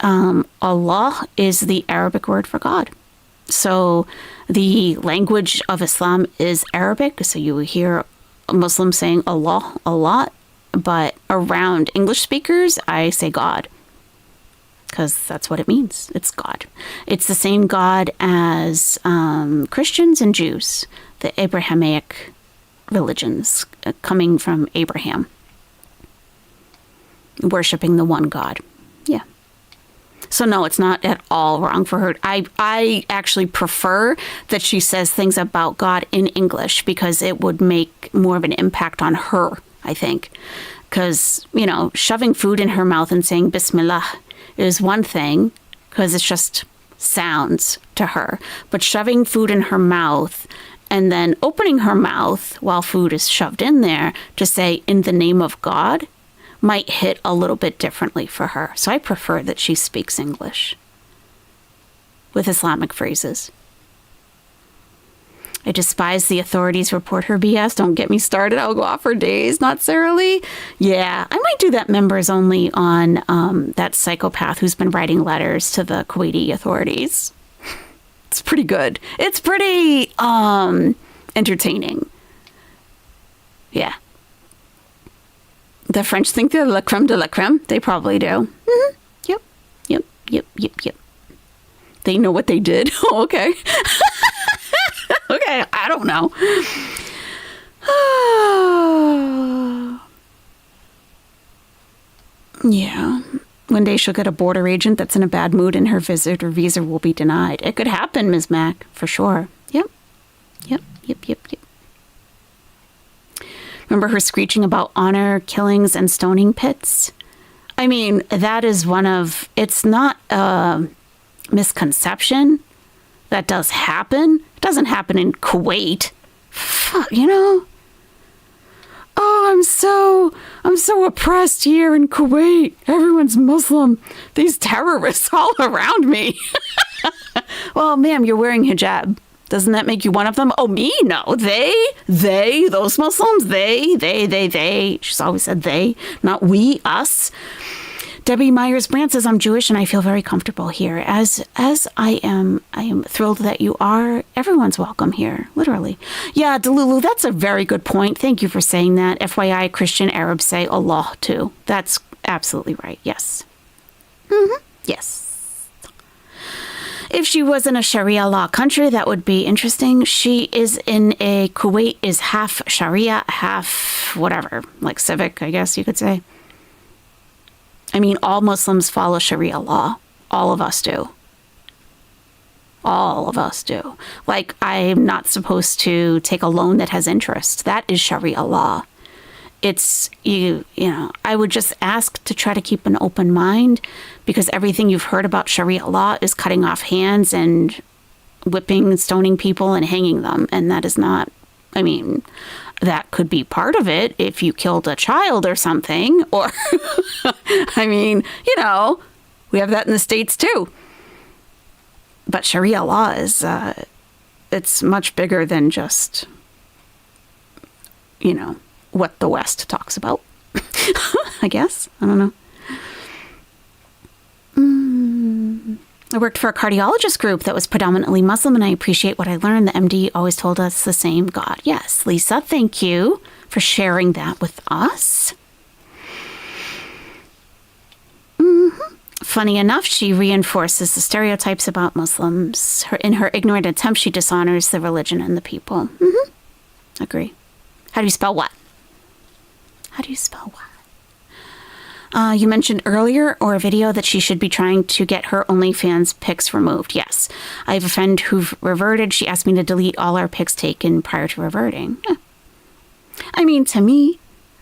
Allah is the Arabic word for God. So the language of Islam is Arabic. So you hear Muslims saying Allah a lot. But around English speakers, I say God. Because that's what it means. It's God. It's the same God as Christians and Jews. The Abrahamic religions coming from Abraham. Worshipping the one God. Yeah. So no, it's not at all wrong for her. I actually prefer that she says things about God in English because it would make more of an impact on her, I think. Because, shoving food in her mouth and saying Bismillah is one thing because it's just sounds to her. But shoving food in her mouth and then opening her mouth while food is shoved in there to say in the name of God might hit a little bit differently for her. So I prefer that she speaks English with Islamic phrases. I despise the authorities report her BS. Don't get me started. I'll go off for days. Not Sarah Lee. Yeah, I might do that members only on that psychopath who's been writing letters to the Kuwaiti authorities. It's pretty good. It's pretty entertaining. Yeah. The French think they're la creme de la creme. They probably do. Mm-hmm. Yep. They know what they did. Oh, okay. Okay, I don't know. Yeah. One day she'll get a border agent that's in a bad mood and her visitor visa will be denied. It could happen, Ms. Mack, for sure. Yep. Remember her screeching about honor killings and stoning pits? I mean, that is it's not a misconception. That does happen. It doesn't happen in Kuwait. Oh, I'm so oppressed here in Kuwait. Everyone's Muslim. These terrorists all around me. Well, ma'am, you're wearing hijab. Doesn't that make you one of them? Oh, me? No. They, those Muslims, they. She's always said they, not we, us. Debbie Myers-Brandt says, I'm Jewish and I feel very comfortable here. As I am thrilled that you are. Everyone's welcome here, literally. Yeah, Delulu, that's a very good point. Thank you for saying that. FYI, Christian Arabs say Allah too. That's absolutely right. Yes. Yes. If she was in a Sharia law country, that would be interesting. She is in a Kuwait is half Sharia, half whatever, like civic, I guess you could say. I mean, all Muslims follow Sharia law. All of us do. All of us do. Like, I'm not supposed to take a loan that has interest. That is Sharia law. It's, you know, I would just ask to try to keep an open mind, because everything you've heard about Sharia law is cutting off hands and whipping, stoning people and hanging them. And that is not, I mean, that could be part of it if you killed a child or something. Or, I mean, you know, we have that in the States too. But Sharia law is, it's much bigger than just, you know, what the West talks about. I guess. I don't know. I worked for a cardiologist group that was predominantly Muslim, and I appreciate what I learned. The MD always told us the same God. Yes, Lisa, thank you for sharing that with us. Funny enough, she reinforces the stereotypes about Muslims. In her ignorant attempt, she dishonors the religion and the people. Agree. How do you spell what? How do you spell what? You mentioned earlier or a video that she should be trying to get her OnlyFans pics removed. Yes. I have a friend who reverted. She asked me to delete all our pics taken prior to reverting. I mean, to me,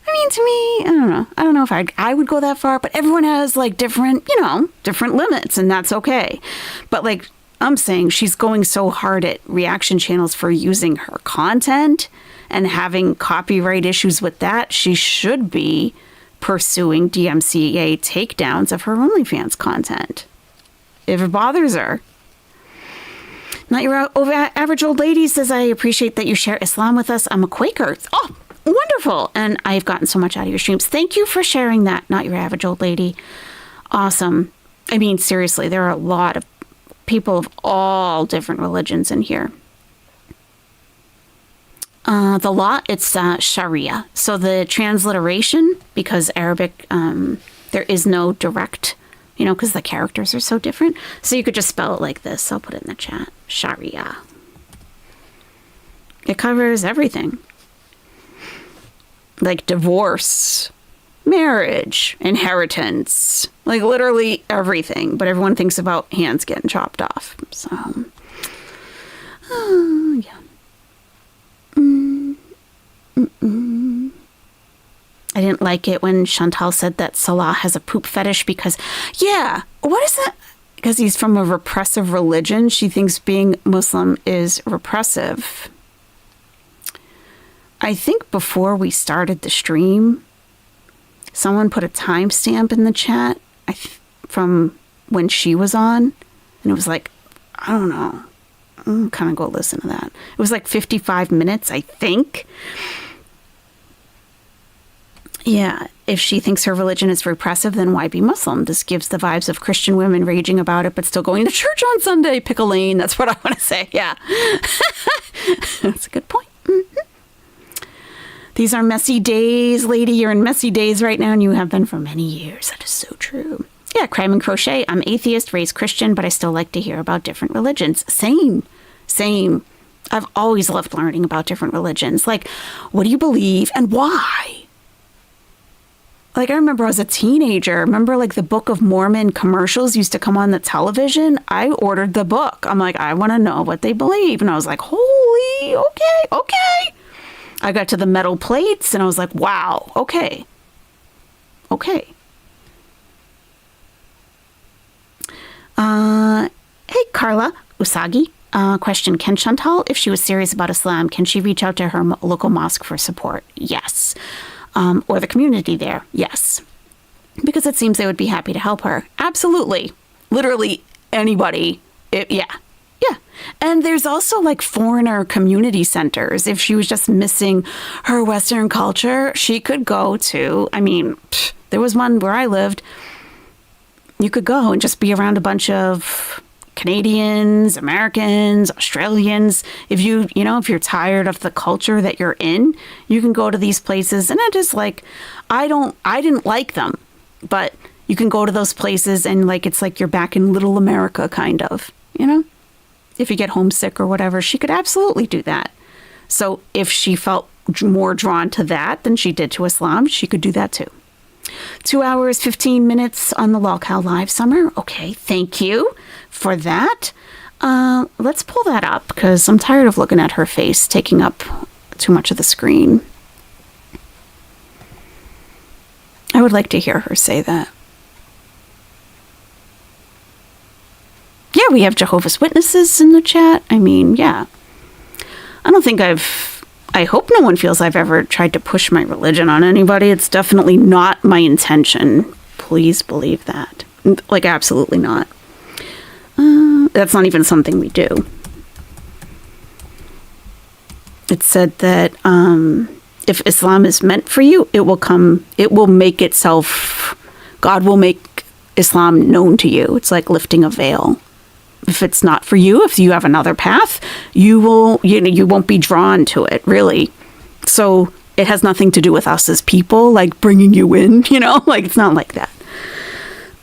I don't know. I don't know if I would go that far, but everyone has like different, you know, different limits, and that's okay. But like I'm saying, she's going so hard at reaction channels for using her content and having copyright issues with that. She should be pursuing DMCA takedowns of her OnlyFans content, if it bothers her. Not Your Average Old Lady says, I appreciate that you share Islam with us. I'm a Quaker. Oh, wonderful. And I've gotten so much out of your streams. Thank you for sharing that, Not Your Average Old Lady. Awesome. I mean, seriously, there are a lot of people of all different religions in here. The law, it's Sharia. So the transliteration, because Arabic, there is no direct, you know, because the characters are so different. So you could just spell it like this. I'll put it in the chat. Sharia. It covers everything. Like divorce, marriage, inheritance, like literally everything. But everyone thinks about hands getting chopped off. So, yeah. I didn't like it when Chantal said that Salah has a poop fetish because, yeah, what is that? Because he's from a repressive religion. She thinks being Muslim is repressive. I think before we started the stream, someone put a timestamp in the chat from when she was on. And it was like, I don't know. I'm kind of go listen to that. It was like 55 minutes, I think. Yeah, if she thinks her religion is repressive, then why be Muslim? This gives the vibes of Christian women raging about it, but still going to church on Sunday. Pick a lane. That's what I want to say. Yeah. That's a good point. These are messy days, lady. You're in messy days right now, and you have been for many years. That is so true. Yeah, Crime and Crochet. I'm atheist, raised Christian, but I still like to hear about different religions. Same. I've always loved learning about different religions. Like, what do you believe and why? Like, I remember I was a teenager. Remember, like, the Book of Mormon commercials used to come on the television? I ordered the book. I'm like, I want to know what they believe. And I was like, holy, okay. I got to the metal plates, and I was like, wow, okay. Hey, Carla Usagi. Question, can Chantal, if she was serious about Islam, can she reach out to her local mosque for support? Yes. or the community there? Yes. Because it seems they would be happy to help her. Absolutely. Literally anybody. Yeah. And there's also like foreigner community centers. If she was just missing her Western culture, she could go to, there was one where I lived. You could go and just be around a bunch of Canadians, Americans, Australians. If if you're tired of the culture that you're in, you can go to these places. And it is like, I didn't like them, but you can go to those places and like, it's like you're back in little America kind of, if you get homesick or whatever, she could absolutely do that. So if she felt more drawn to that than she did to Islam, she could do that too. 2 hours, 15 minutes on the Lolcow Live, Summer. Okay, thank you for that. Let's pull that up because I'm tired of looking at her face taking up too much of the screen. I would like to hear her say that. Yeah, we have Jehovah's Witnesses in the chat. Yeah. I don't think I hope no one feels I've ever tried to push my religion on anybody. It's definitely not my intention. Please believe that. Like, absolutely not. That's not even something we do. It said that if Islam is meant for you, it will make itself, God will make Islam known to you. It's like lifting a veil. If it's not for you, if you have another path, you won't be drawn to it, really. So it has nothing to do with us as people, like bringing you in, like it's not like that.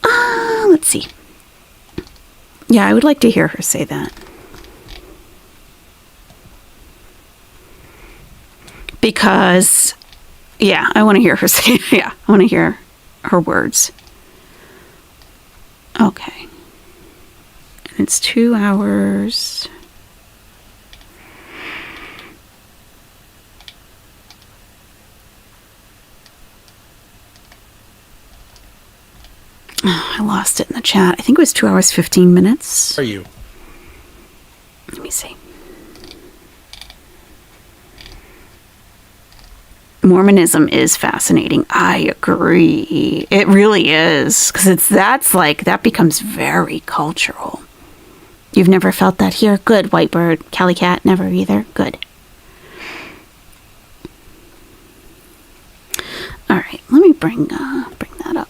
Let's see. Yeah, I would like to hear her say that. Because, yeah, I want to hear her say, I want to hear her words. Okay. And it's 2 hours. Oh, I lost it in the chat. I think it was 2 hours, 15 minutes. Are you? Let me see. Mormonism is fascinating. I agree. It really is. Because that becomes very cultural. You've never felt that here? Good, Whitebird. Cali Cat, never either? Good. All right, let me bring that up.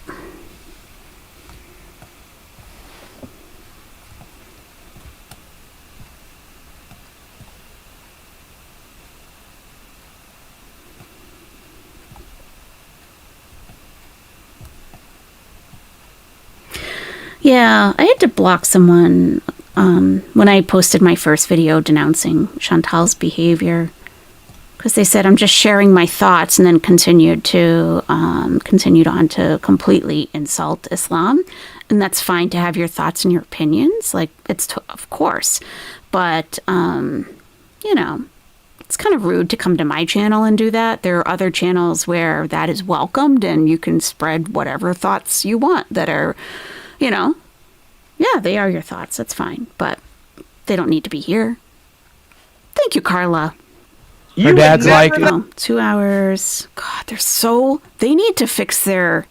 Yeah, I had to block someone when I posted my first video denouncing Chantal's behavior, because they said I'm just sharing my thoughts, and then continued on to completely insult Islam. And that's fine to have your thoughts and your opinions, like of course, but it's kind of rude to come to my channel and do that. There are other channels where that is welcomed, and you can spread whatever thoughts you want that are, yeah, they are your thoughts. That's fine, but they don't need to be here. Thank you, Carla. Her dad's like, 2 hours. God, they need to fix their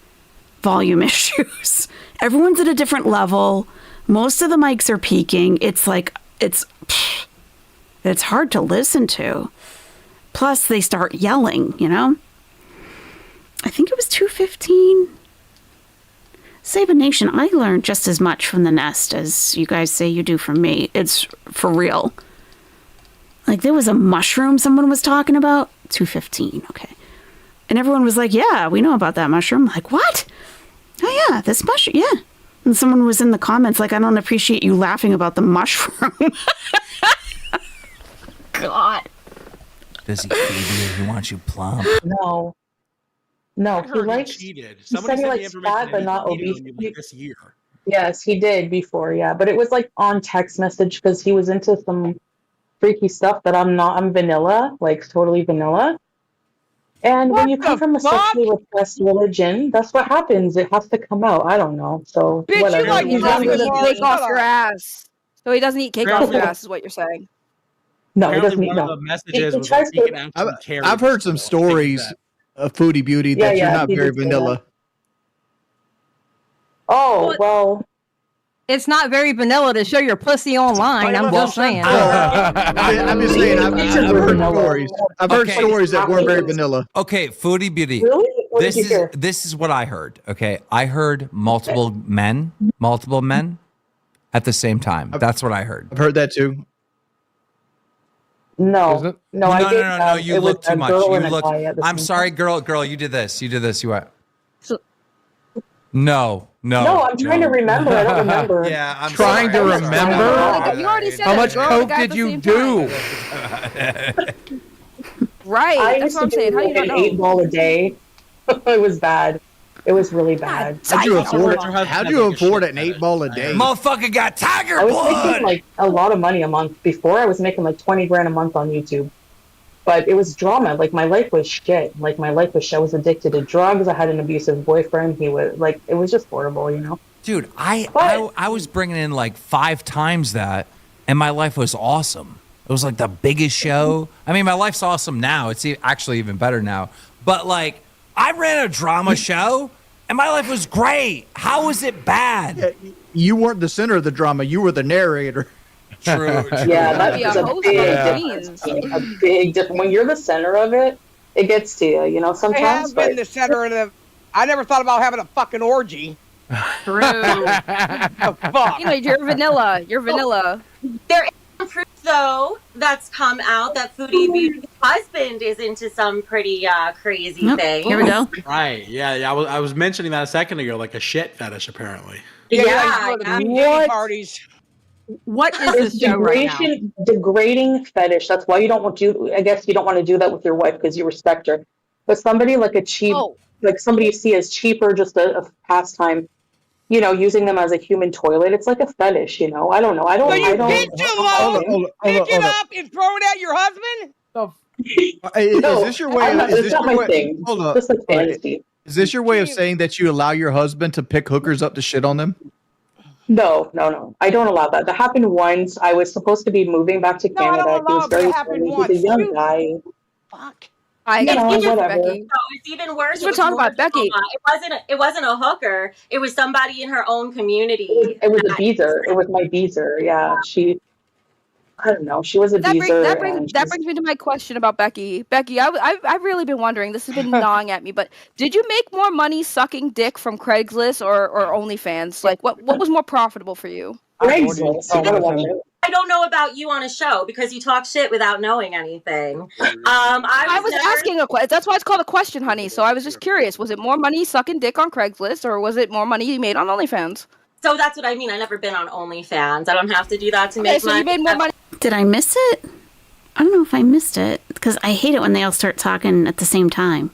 volume issues. Everyone's at a different level. Most of the mics are peaking. It's like, it's hard to listen to. Plus they start yelling, I think it was 2:15. Save a Nation, I learned just as much from the Nest as you guys say you do from me. It's for real. Like, there was a mushroom someone was talking about. 2:15, okay. And everyone was like, yeah, we know about that mushroom. I'm like, what? Oh, yeah, this mushroom, yeah. And someone was in the comments like, I don't appreciate you laughing about the mushroom. God. Does he feed you? He wants you plump. No. No, he likes. Cheated. He said he likes fat, but not obese. This year. Yes, he did before, yeah. But it was like on text message because he was into some freaky stuff that I'm not. I'm vanilla, like totally vanilla. And when you come from a sexually repressed religion, that's what happens. It has to come out. I don't know. So Bitch, whatever. you like he's not gonna eat cake off your ass. So he doesn't eat cake off your ass, is what you're saying. No, he doesn't eat. One of No. the messages He was tries like, to- taken out some carrots. I've heard some stories. Foodie Beauty, that you're not he very did say vanilla. that. Oh, well. It's not very vanilla to show your pussy online. I'm just saying. I'm just saying, I've heard stories. I've heard stories that weren't very vanilla. Okay, Foodie Beauty. Really? What This did you is hear? this is what I heard. Okay, I heard multiple men at the same time. That's what I heard. I've heard that too. No. No, I did. No. You it look was a too much. girl You and a look. guy at the I'm same sorry, time. girl. You did this. You what? So- No. No, I'm trying to remember. I don't remember. Yeah, I'm Trying to sorry. remember? You already said How it, much girl, coke guy at did the you same do? Right. I That's used what to I'm saying. do How do you like not an know? 8-ball a day. It was bad. It was really bad. How'd you afford it? How'd you afford an 8-ball a day? Motherfucker got tiger I was blood. making like a lot of money a month. Before I was making like 20 grand a month on YouTube. But it was drama. Like my life was shit. Like my life was shit. I was addicted to drugs. I had an abusive boyfriend. He was like, it was just horrible, you know? Dude, I was bringing in like 5 times that, and my life was awesome. It was like the biggest show. I mean, my life's awesome now. It's actually even better now. But like, I ran a drama show, and my life was great. How was it bad? Yeah, you weren't the center of the drama. You were the narrator. True. Yeah, that Be a is a host big behind the difference. A big difference. When you're the center of it, it gets to you, you know, I sometimes. have been the center of the. I never thought about having a fucking orgy. True. The fuck? You know, you're vanilla. You're vanilla. There is some proof, though, that's come out that Foodie Beauty's husband is into some pretty crazy things. Here we go. Right. Yeah. I was mentioning that a second ago, like a shit fetish, apparently. Yeah, you go to yeah. PTA parties. What is It's this show right now? degrading fetish. That's why you don't want to. I guess you don't want to do that with your wife because you respect her. But somebody like a cheap, like somebody you see as cheaper, just a pastime. You know, using them as a human toilet. It's like a fetish. You know, I don't know. So you I don't. picked it low, pick it up, and throw it at your husband? Is No, this your way? I'm not- Is it's this not your my way? thing. Hold on. Just like fantasy. Is this your way of saying that you allow your husband to pick hookers up to shit on them? No. I don't allow that. That happened once. I was supposed to be moving back to No, I Canada. don't He allow was it, but very it happened friendly. once. He's a young You- guy. Fuck. I You know, whatever. Becky. So it's even worse. We're talking about Becky. It wasn't a hooker. It was somebody in her own community. It was a beezer. It was my beezer. Yeah, I don't know. She was a That, beezer. that brings me to my question about Becky. Becky, I've really been wondering. This has been gnawing at me. But did you make more money sucking dick from Craigslist or OnlyFans? Like, what was more profitable for you? Craigslist. I gotta watch it. I don't know about you on a show because you talk shit without knowing anything. I was asking a question. That's why it's called a question, honey. So I was just curious. Was it more money sucking dick on Craigslist, or was it more money you made on OnlyFans? So that's what I mean. I've never been on OnlyFans. I don't have to do that to make so money. you made more money. Did I miss it? I don't know if I missed it because I hate it when they all start talking at the same time.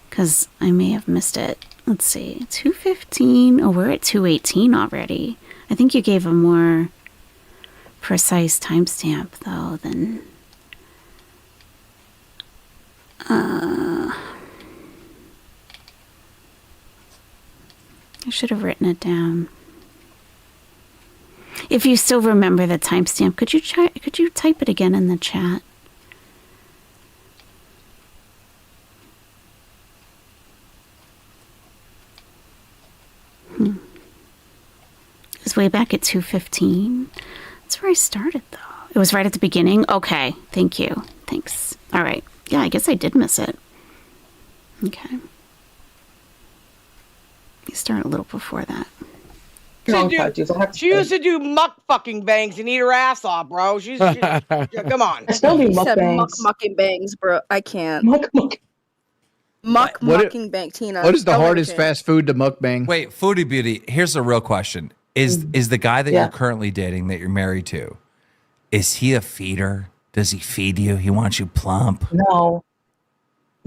Because I may have missed it. Let's see, 2:15. Oh, we're at 2:18 already. I think you gave a more precise timestamp though than. I should have written it down. If you still remember the timestamp, could you type it again in the chat? It was way back at 2:15. That's where I started, though. It was right at the beginning? Okay, thank you. Thanks. All right. Yeah, I guess I did miss it. Okay. You start a little before that. She used to do muck fucking bangs and eat her ass off, bro. She's come on. I still do You said mukbangs. mucking bangs, bro. I can't. What- Mucking bang, Tina. What is the Tell her hardest to. fast food to mukbang? Wait, Foodie Beauty. Here's a real question: Is the guy that Yeah. you're currently dating, that you're married to, is he a feeder? Does he feed you? He wants you plump? No,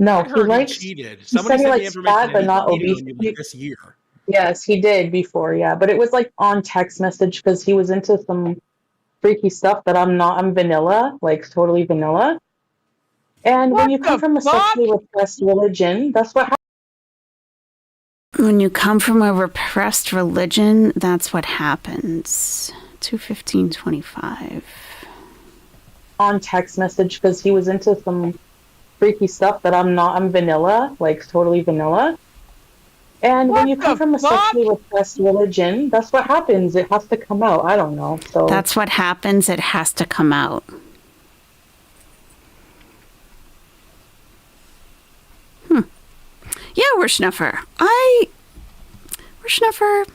I he heard likes. cheated. He Somebody said he sent me likes information fat, that but he not cheated obese. on me like this year. Yes, he did before. Yeah, but it was like on text message because he was into some freaky stuff that I'm not. I'm vanilla, like totally vanilla. And when you come from a sexually repressed religion, that's what happens. When you come from a repressed religion, that's what happens. 2:15:25. On text message because he was into some freaky stuff that I'm vanilla, like totally vanilla. And when you come from a sexually repressed religion, that's what happens. It has to come out. I don't know. So That's what happens. It has to come out. Yeah, Wershnuffer. Wershnuffer,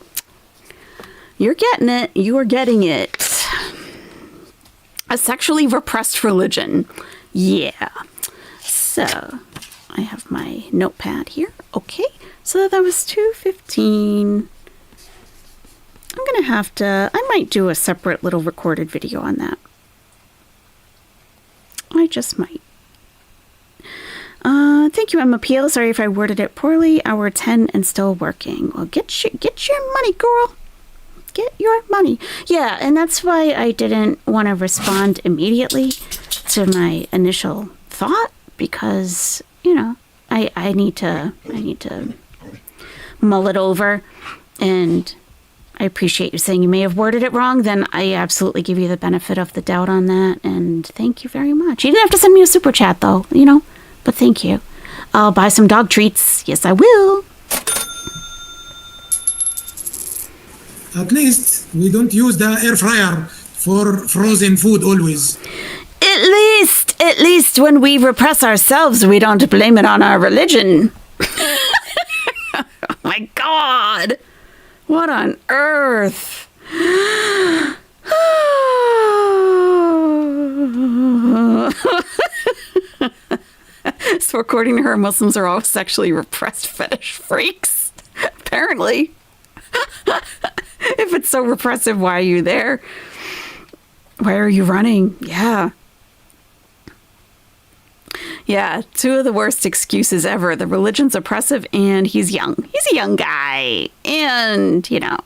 you're getting it. You are getting it. A sexually repressed religion. Yeah. So, I have my notepad here. Okay. So that was 2:15. I'm going to have to... I might do a separate little recorded video on that. I just might. Thank you, Emma Peel. Sorry if I worded it poorly. Hour 10 and still working. Well, get your money, girl. Get your money. Yeah, and that's why I didn't want to respond immediately to my initial thought, because, you know, I need to mull it over, and I appreciate you saying you may have worded it wrong. Then I absolutely give you the benefit of the doubt on that, and thank you very much. You didn't have to send me a super chat, though, you know, but thank you. I'll buy some dog treats. Yes, I will. At least we don't use the air fryer for frozen food always. At least when we repress ourselves, we don't blame it on our religion. Oh my God. What on earth? So according to her, Muslims are all sexually repressed fetish freaks. Apparently. If it's so repressive, why are you there? Why are you running? Yeah. Yeah, two of the worst excuses ever. The religion's oppressive and he's young. He's a young guy. And, you know,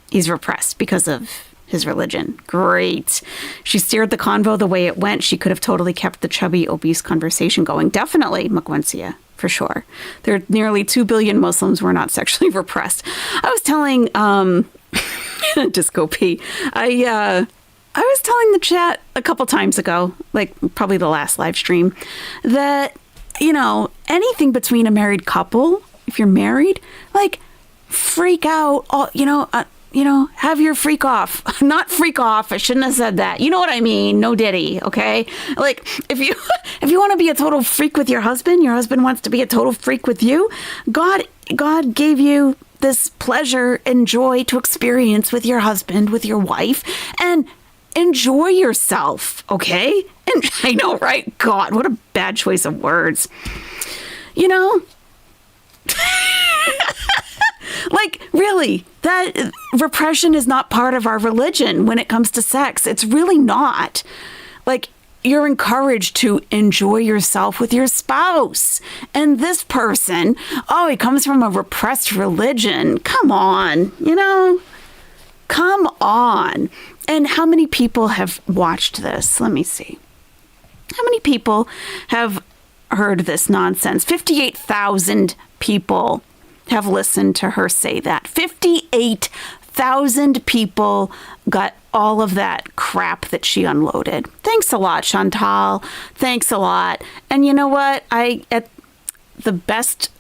he's repressed because of his religion. Great. She steered the convo the way it went. She could have totally kept the chubby, obese conversation going. Definitely, Mcwensia, for sure. There are nearly 2 billion Muslims who are not sexually repressed. I was telling, Disco P, I was telling the chat a couple times ago, like probably the last live stream, that, you know, anything between a married couple, if you're married, like freak out, have your freak off. Not freak off. I shouldn't have said that. You know what I mean? No diddy. Okay. Like if you want to be a total freak with your husband wants to be a total freak with you. God gave you this pleasure and joy to experience with your husband, with your wife, and enjoy yourself. Okay. And I know, right? God, what a bad choice of words. You know? Like, really, that repression is not part of our religion when it comes to sex. It's really not. Like, you're encouraged to enjoy yourself with your spouse. And this person, he comes from a repressed religion. Come on, you know? Come on. And how many people have watched this? Let me see. How many people have heard this nonsense? 58,000 people have listened to her say that. 58,000 people got all of that crap that she unloaded. Thanks a lot, Chantal. Thanks a lot. And you know what? The best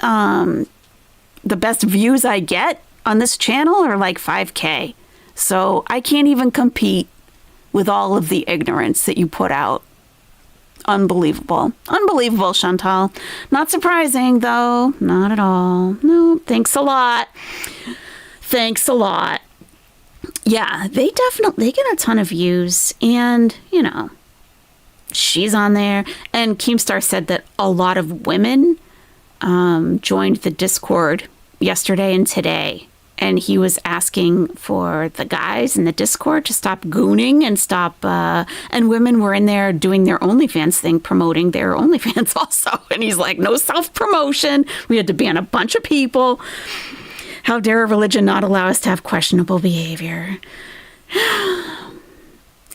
views I get on this channel are like 5K. So I can't even compete with all of the ignorance that you put out. Unbelievable. Unbelievable, Chantal. Not surprising, though. Not at all. No, thanks a lot. Thanks a lot. Yeah, they get a ton of views. And, you know, she's on there. And Keemstar said that a lot of women joined the Discord yesterday and today. And he was asking for the guys in the Discord to stop gooning and stop. And women were in there doing their OnlyFans thing, promoting their OnlyFans also. And he's like, no self-promotion. We had to ban a bunch of people. How dare a religion not allow us to have questionable behavior?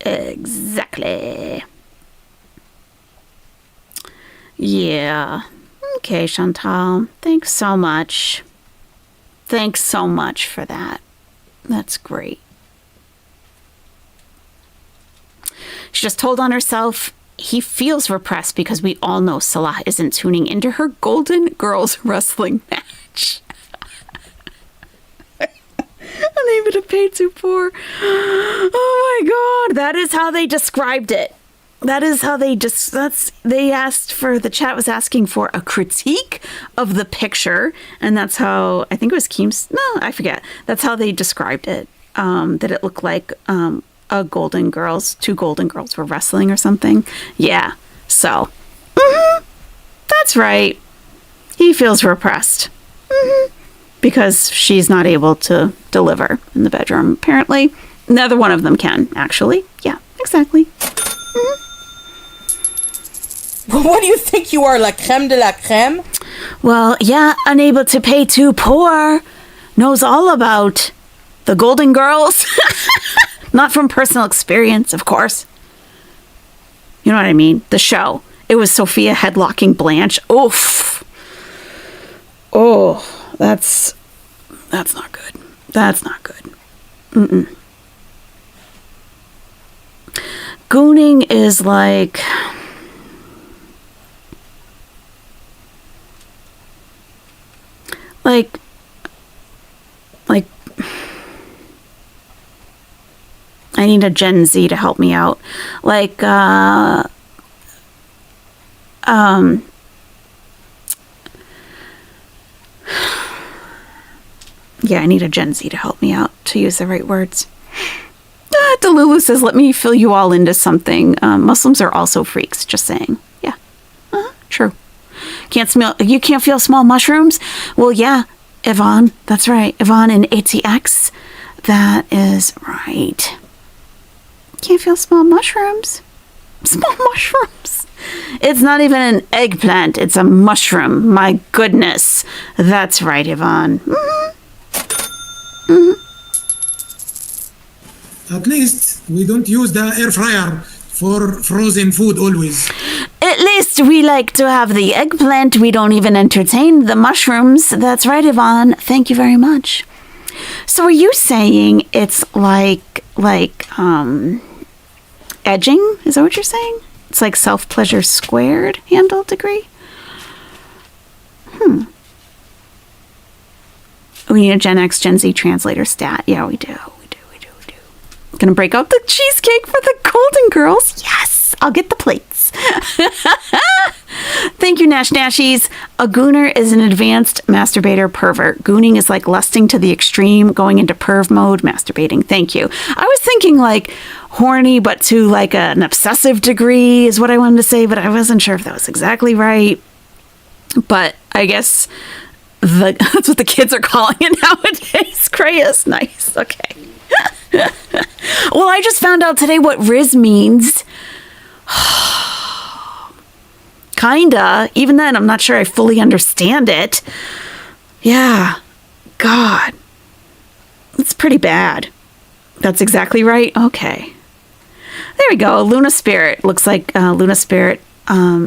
Exactly. Yeah. Okay, Chantal. Thanks so much. Thanks so much for that. That's great. She just told on herself he feels repressed because we all know Salah isn't tuning into her Golden Girls wrestling match. Unable to pay too poor. Oh my God. That is how they described it. That is how they asked for, the chat was asking for a critique of the picture. And that's how, I think it was Keem's, no, I forget. That's how they described it. That it looked like two Golden Girls were wrestling or something. Yeah. So, that's right. He feels repressed. Because she's not able to deliver in the bedroom, apparently. Neither one of them can, actually. Yeah, exactly. What do you think you are, la creme de la creme? Well, yeah, unable to pay too poor. Knows all about the Golden Girls. Not from personal experience, of course. You know what I mean? The show. It was Sophia headlocking Blanche. Oof. Oh, that's not good. That's not good. Gooning is like... Like, I need a Gen Z to help me out. Like, yeah, I need a Gen Z to help me out, to use the right words. Delulu says, let me fill you all into something. Muslims are also freaks, just saying. Yeah, true. You can't feel small mushrooms? Well, yeah, Yvonne, that's right. Yvonne in ATX, that is right. Can't feel small mushrooms. Small mushrooms. It's not even an eggplant. It's a mushroom. My goodness. That's right, Yvonne. At least we don't use the air fryer for frozen food always. At least we like to have the eggplant. We don't even entertain the mushrooms. That's right, Yvonne. Thank you very much. So are you saying it's like edging? Is that what you're saying? It's like self-pleasure squared handle degree? We need a Gen X, Gen Z translator stat. Yeah, we do. Gonna break out the cheesecake for the Golden Girls. Yes, I'll get the plates. Thank you, Nash Nashies. A gooner is an advanced masturbator pervert. Gooning is like lusting to the extreme, going into perv mode, masturbating. Thank you. I was thinking like horny, but to like an obsessive degree is what I wanted to say, but I wasn't sure if that was exactly right. But I guess that's what the kids are calling it nowadays. Crayas. Nice. Okay. Well, I just found out today what Riz means. Kinda. Even then, I'm not sure I fully understand it. Yeah. God. It's pretty bad. That's exactly right. Okay. There we go. Luna Spirit. Looks like Luna Spirit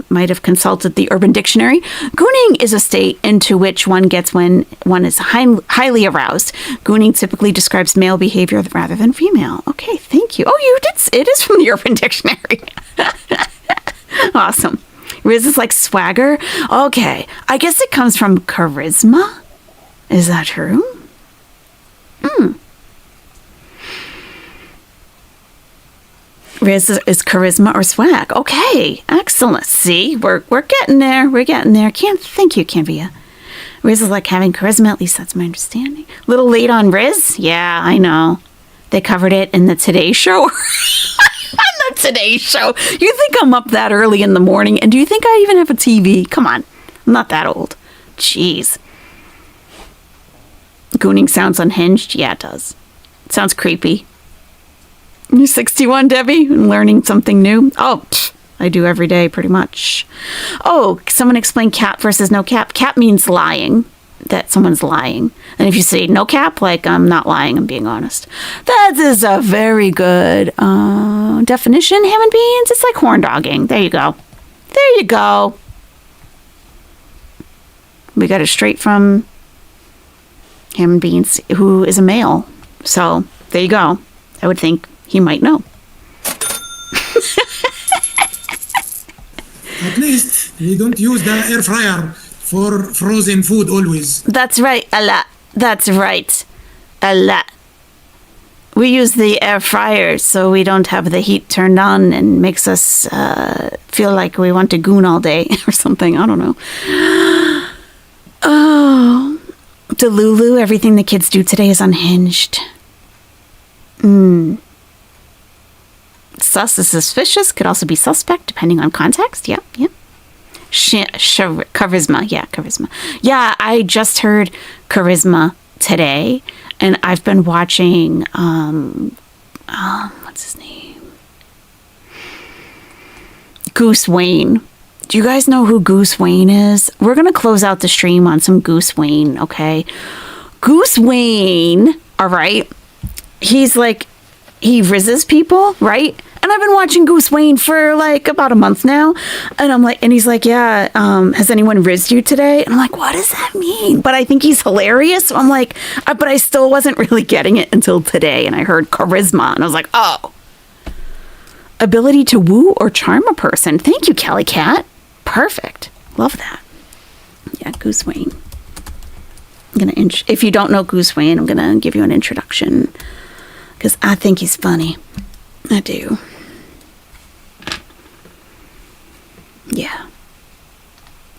might have consulted the Urban Dictionary. Gooning is a state into which one gets when one is highly aroused. Gooning typically describes male behavior rather than female. Okay, thank you. Oh, you did. It is from the Urban Dictionary. Awesome. Riz is like swagger. Okay, I guess it comes from charisma. Is that true? Riz is charisma or swag. Okay, excellent. See, we're getting there. We're getting there. Thank you, Canvia. Riz is like having charisma. At least that's my understanding. Little late on Riz. Yeah, I know. They covered it in the Today Show. On the Today Show. You think I'm up that early in the morning? And do you think I even have a TV? Come on, I'm not that old. Jeez. Gooning sounds unhinged. Yeah, it does. It sounds creepy. You're 61, Debbie, and learning something new. Oh, I do every day, pretty much. Oh, someone explain cap versus no cap. Cap means lying, that someone's lying. And if you say no cap, like I'm not lying, I'm being honest. That is a very good definition. Ham and beans, it's like horn dogging. There you go. There you go. We got it straight from Ham and Beans, who is a male. So there you go. I would think he might know. We don't use the air fryer for frozen food always. That's right, a lot. That's right, a lot. We use the air fryer so we don't have the heat turned on and makes us feel like we want to goon all day or something. I don't know. Oh, Delulu, everything the kids do today is unhinged. Sus is suspicious, could also be suspect depending on context. Yep. Charisma. Yeah, charisma. Yeah, I just heard charisma today, and I've been watching what's his name? Goose Wayne. Do you guys know who Goose Wayne is? We're gonna close out the stream on some Goose Wayne, okay? Goose Wayne, all right. He's like, he rizzes people, right? And I've been watching Goose Wayne for like about a month now. And I'm like, and he's like, yeah, has anyone rizzed you today? And I'm like, what does that mean? But I think he's hilarious. So I'm like, but I still wasn't really getting it until today. And I heard charisma and I was like, oh. Ability to woo or charm a person. Thank you, Kelly Cat. Perfect. Love that. Yeah, Goose Wayne. I'm gonna if you don't know Goose Wayne, I'm gonna give you an introduction because I think he's funny. I do. Yeah.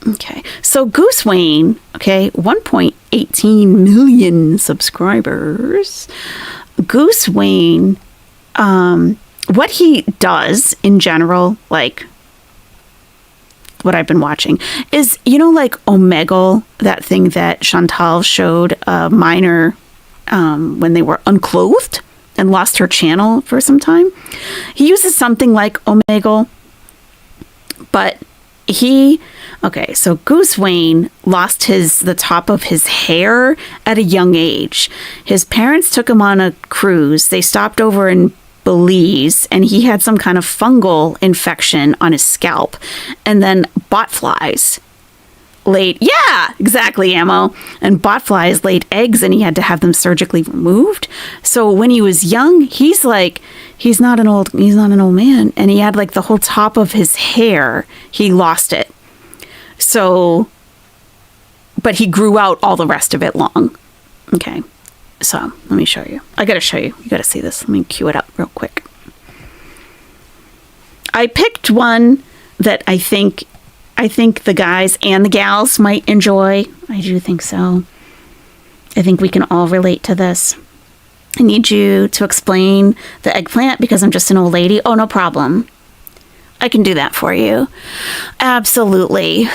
Okay. So Goose Wayne, okay, 1.18 million subscribers. Goose Wayne, what he does in general, like what I've been watching is, you know, like Omegle, that thing that Chantal showed a minor when they were unclothed and lost her channel for some time. He uses something like Omegle, but so Goose Wayne lost the top of his hair at a young age. His parents took him on a cruise. They stopped over in Belize, and he had some kind of fungal infection on his scalp, and then botflies laid ammo, and botflies laid eggs, and he had to have them surgically removed. So when he was young, he's not an old man, and he had like the whole top of his hair, he lost it. So, but he grew out all the rest of it long. Okay. So let me show you. I gotta show you. You gotta see this. Let me cue it up real quick. I picked one that I think the guys and the gals might enjoy. I do think so. I think we can all relate to this. I need you to explain the eggplant because I'm just an old lady. Oh, no problem. I can do that for you. Absolutely.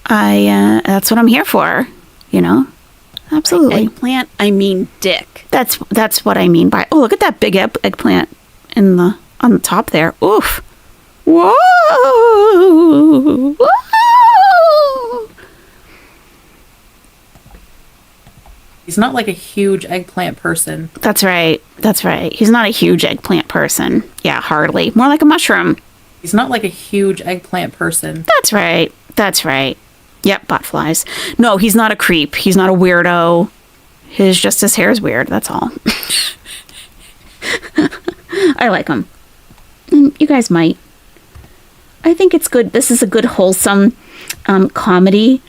That's what I'm here for, you know? Absolutely. By eggplant, I mean dick. That's what I mean by. Oh, look at that big eggplant on the top there. Oof. Whoa. Whoa. He's not like a huge eggplant person. That's right. He's not a huge eggplant person. Yeah, hardly. More like a mushroom. He's not like a huge eggplant person. That's right. Yep, botflies. No, he's not a creep. He's not a weirdo. His hair is weird. That's all. I like him. You guys might. I think it's good. This is a good, wholesome comedy,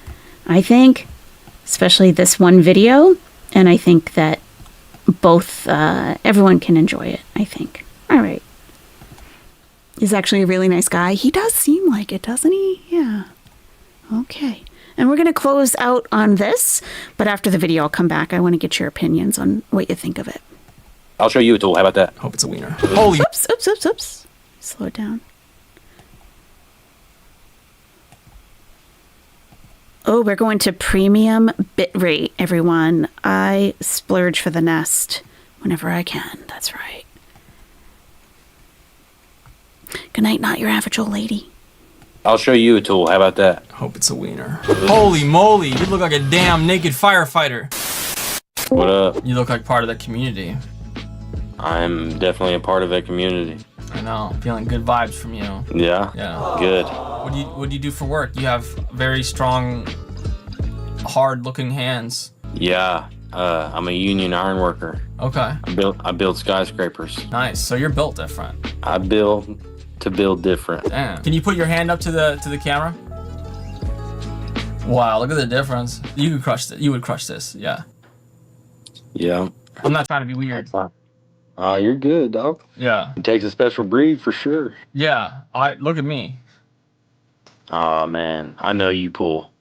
I think. Especially this one video. And I think that everyone can enjoy it, I think. All right. He's actually a really nice guy. He does seem like it, doesn't he? Yeah. Okay. And we're going to close out on this, but after the video, I'll come back. I want to get your opinions on what you think of it. I'll show you a tool. How about that? Hope it's a wiener. Holy. Oops. Slow it down. Oh, we're going to premium bitrate, everyone. I splurge for the nest whenever I can. That's right. Good night, not your average old lady. I'll show you a tool. How about that? Hope it's a wiener. Holy moly, you look like a damn naked firefighter. What up? You look like part of the community. I'm definitely a part of that community. I know. Feeling good vibes from you. Yeah? Yeah. Good. What do you do for work? You have very strong, hard-looking hands. Yeah. I'm a union iron worker. Okay. I build skyscrapers. Nice. So you're built different. I build to build different. Damn. Can you put your hand up to the camera? Wow, look at the difference. You could crush it. You would crush this. Yeah. Yeah. I'm not trying to be weird. Oh, you're good, dog. Yeah. It takes a special breed for sure. Yeah. Look at me. Oh man, I know you pull.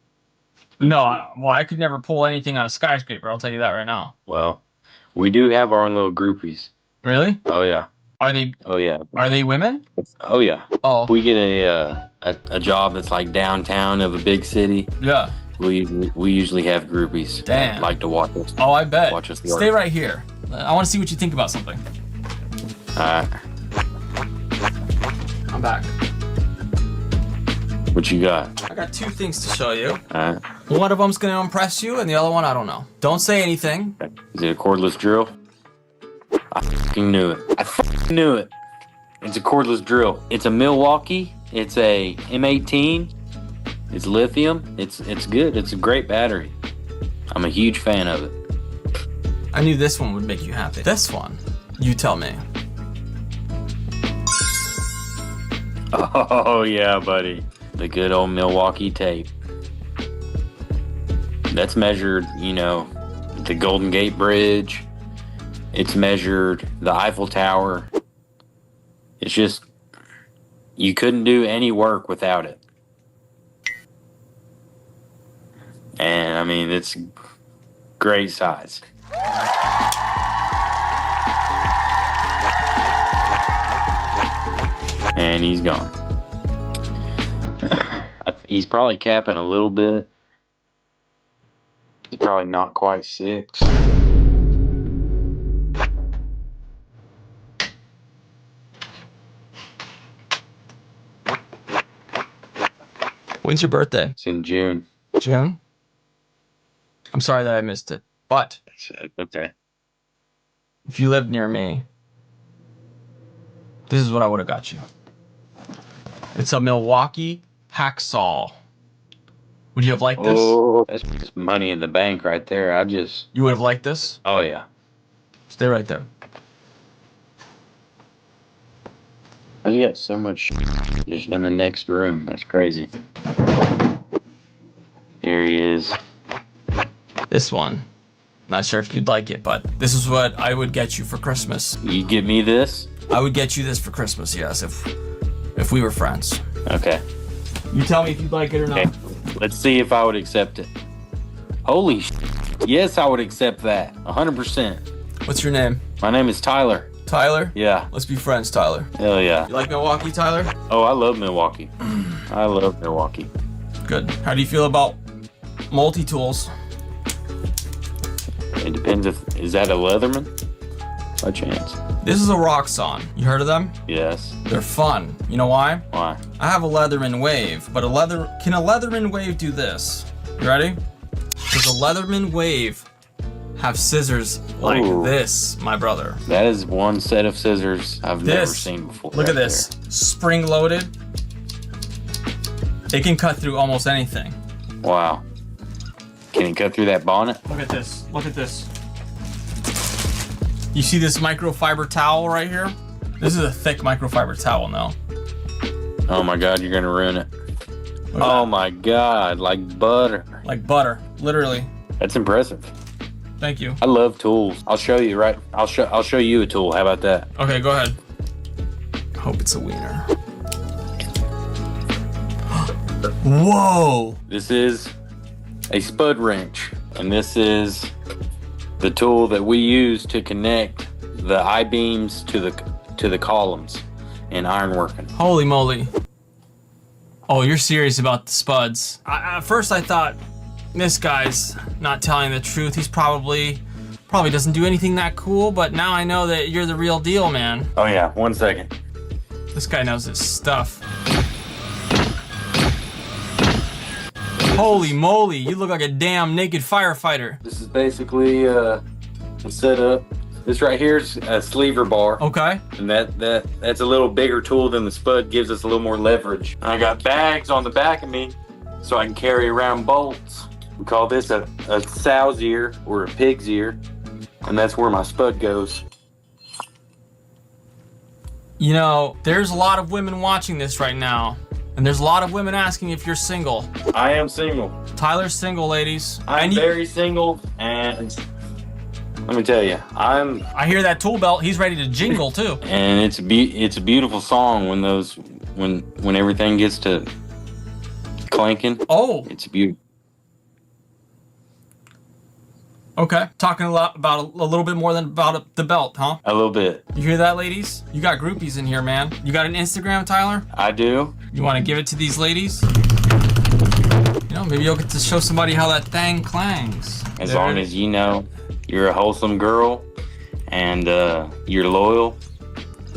No, I could never pull anything on a skyscraper. I'll tell you that right now. Well, we do have our own little groupies. Really? Oh yeah. Are they? Oh yeah. Are they women? Oh yeah. Oh. We get a job that's like downtown of a big city. Yeah. We usually have groupies. Damn. That like to watch us. Oh, I bet. Watch us work. Stay right here. I want to see what you think about something. Alright. I'm back. What you got? I got 2 things to show you. Alright. One of them's gonna impress you, and the other one, I don't know. Don't say anything. Is it a cordless drill? I fucking knew it. I fucking knew it. It's a cordless drill. It's a Milwaukee. It's a M18. It's lithium. It's good. It's a great battery. I'm a huge fan of it. I knew this one would make you happy. This one, you tell me. Oh yeah, buddy. The good old Milwaukee tape. That's measured, you know, the Golden Gate Bridge. It's measured the Eiffel Tower. It's just, you couldn't do any work without it. And I mean, it's great size. And he's gone. He's probably capping a little bit. He's probably not quite 6. When's your birthday? It's in June. June? I'm sorry that I missed it, but Okay. if you lived near me, this is what I would have got you. It's a Milwaukee hacksaw. Would you have liked this? Oh, that's just money in the bank right there. You would have liked this? Oh yeah. Stay right there. I got so much just in the next room. That's crazy. Here he is. This one. Not sure if you'd like it, but this is what I would get you for Christmas. You give me this? I would get you this for Christmas, yes, if we were friends. Okay. You tell me if you'd like it or not. Okay. Let's see if I would accept it. Holy sh! Yes, I would accept that. 100%. What's your name? My name is Tyler. Tyler? Yeah. Let's be friends, Tyler. Hell yeah. You like Milwaukee, Tyler? Oh, I love Milwaukee. I love Milwaukee. Good. How do you feel about multi-tools? It depends if... Is that a Leatherman? By chance. This is a Roxxon. You heard of them? Yes. They're fun. You know why? Why? I have a Leatherman Wave, but can a Leatherman Wave do this? You ready? Does a Leatherman Wave have scissors like this, my brother? That is one set of scissors I've never seen before. Look at this. Spring loaded. It can cut through almost anything. Wow. Can it cut through that bonnet? Look at this. Look at this. You see this microfiber towel right here? This is a thick microfiber towel now. Oh my god, you're gonna ruin it. Oh my god, like butter. Like butter, literally. That's impressive. Thank you. I love tools. I'll show you, right? I'll show you a tool. How about that? Okay, go ahead. I hope it's a wiener. Whoa! This is a spud wrench, and this is the tool that we use to connect the I-beams to the columns in ironworking. Holy moly. Oh, you're serious about the spuds. At first I thought, this guy's not telling the truth. He's probably doesn't do anything that cool, but now I know that you're the real deal, man. Oh yeah, 1 second. This guy knows his stuff. Holy moly, you look like a damn naked firefighter. This is basically a setup. This right here is a sleever bar. Okay. And that's a little bigger tool than the spud, gives us a little more leverage. I got bags on the back of me so I can carry around bolts. We call this a sow's ear or a pig's ear, and that's where my spud goes. You know, there's a lot of women watching this right now, And there's a lot of women asking if you're single. I am single. Tyler's single, ladies. I'm very single, and let me tell you, I hear that tool belt. He's ready to jingle too. And it's a beautiful song when everything gets to clanking. Oh, it's beautiful. Okay, talking a little bit more than about the belt, huh? A little bit. You hear that, ladies? You got groupies in here, man. You got an Instagram, Tyler? I do. You want to give it to these ladies? You know, maybe you'll get to show somebody how that thing clangs. As long as you know you're a wholesome girl, and you're loyal,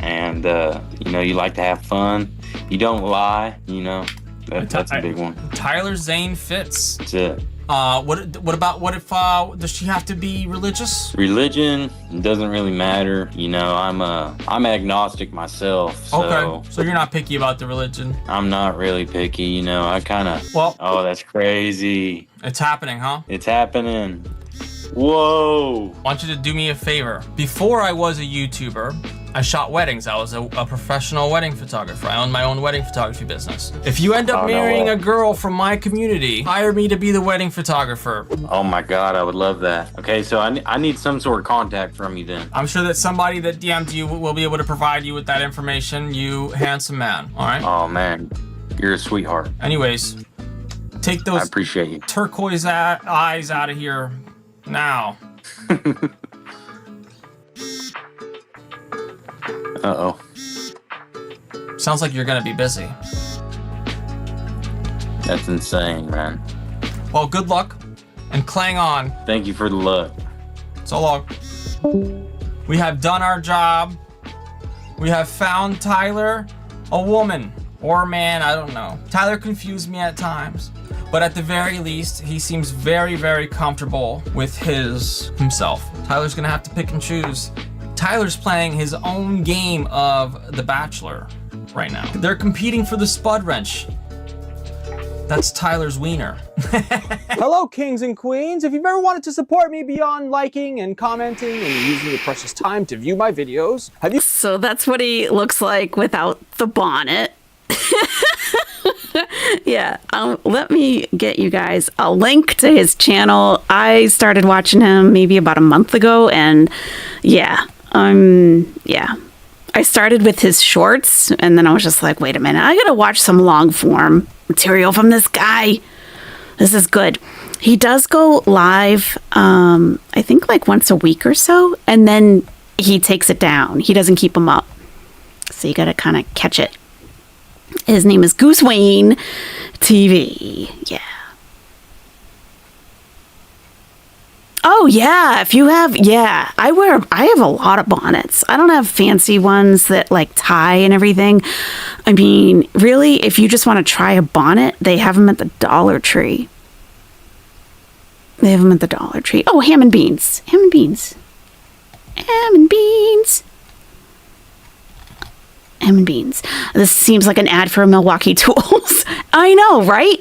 and you know you like to have fun. You don't lie. You know that's a big one. Tyler Zane Fitz. That's it. What if does she have to be religious? Religion doesn't really matter. You know, I'm agnostic myself. So Okay, so you're not picky about the religion. I'm not really picky. You know, I kind of. Well. Oh, that's crazy. It's happening, huh? It's happening. Whoa. I want you to do me a favor. Before I was a YouTuber, I shot weddings. I was a professional wedding photographer. I owned my own wedding photography business. If you end up marrying a girl from my community, hire me to be the wedding photographer. Oh my God, I would love that. Okay, so I need some sort of contact from you then. I'm sure that somebody that DM'd you will be able to provide you with that information, you handsome man, all right? Oh man, you're a sweetheart. Anyways, take those I appreciate you. turquoise eyes out of here now. Uh-oh. Sounds like you're gonna be busy. That's insane, man. Well, good luck, and clang on. Thank you for the luck. So long. We have done our job. We have found Tyler a woman or a man, I don't know. Tyler confused me at times, but at the very least, he seems very, very comfortable with himself. Tyler's gonna have to pick and choose. Tyler's playing his own game of The Bachelor right now. They're competing for the spud wrench. That's Tyler's wiener. Hello, kings and queens. If you've ever wanted to support me beyond liking and commenting and using your precious time to view my videos, have you... So that's what he looks like without the bonnet. Yeah, let me get you guys a link to his channel. I started watching him maybe about a month ago, and yeah. I started with his shorts, and then I was just like, wait a minute, I gotta watch some long form material from this guy. This is good. He does go live, I think like once a week or so, and then he takes it down. He doesn't keep them up. So you gotta kind of catch it. His name is Goose Wayne TV. Yeah. Oh yeah, if you have, yeah, I have a lot of bonnets. I don't have fancy ones that like tie and everything. I mean, really, if you just want to try a bonnet, they have them at the Dollar Tree. They have them at the Dollar Tree. Oh, ham and beans. Ham and beans. Ham and beans. Ham and beans. This seems like an ad for Milwaukee Tools. I know, right?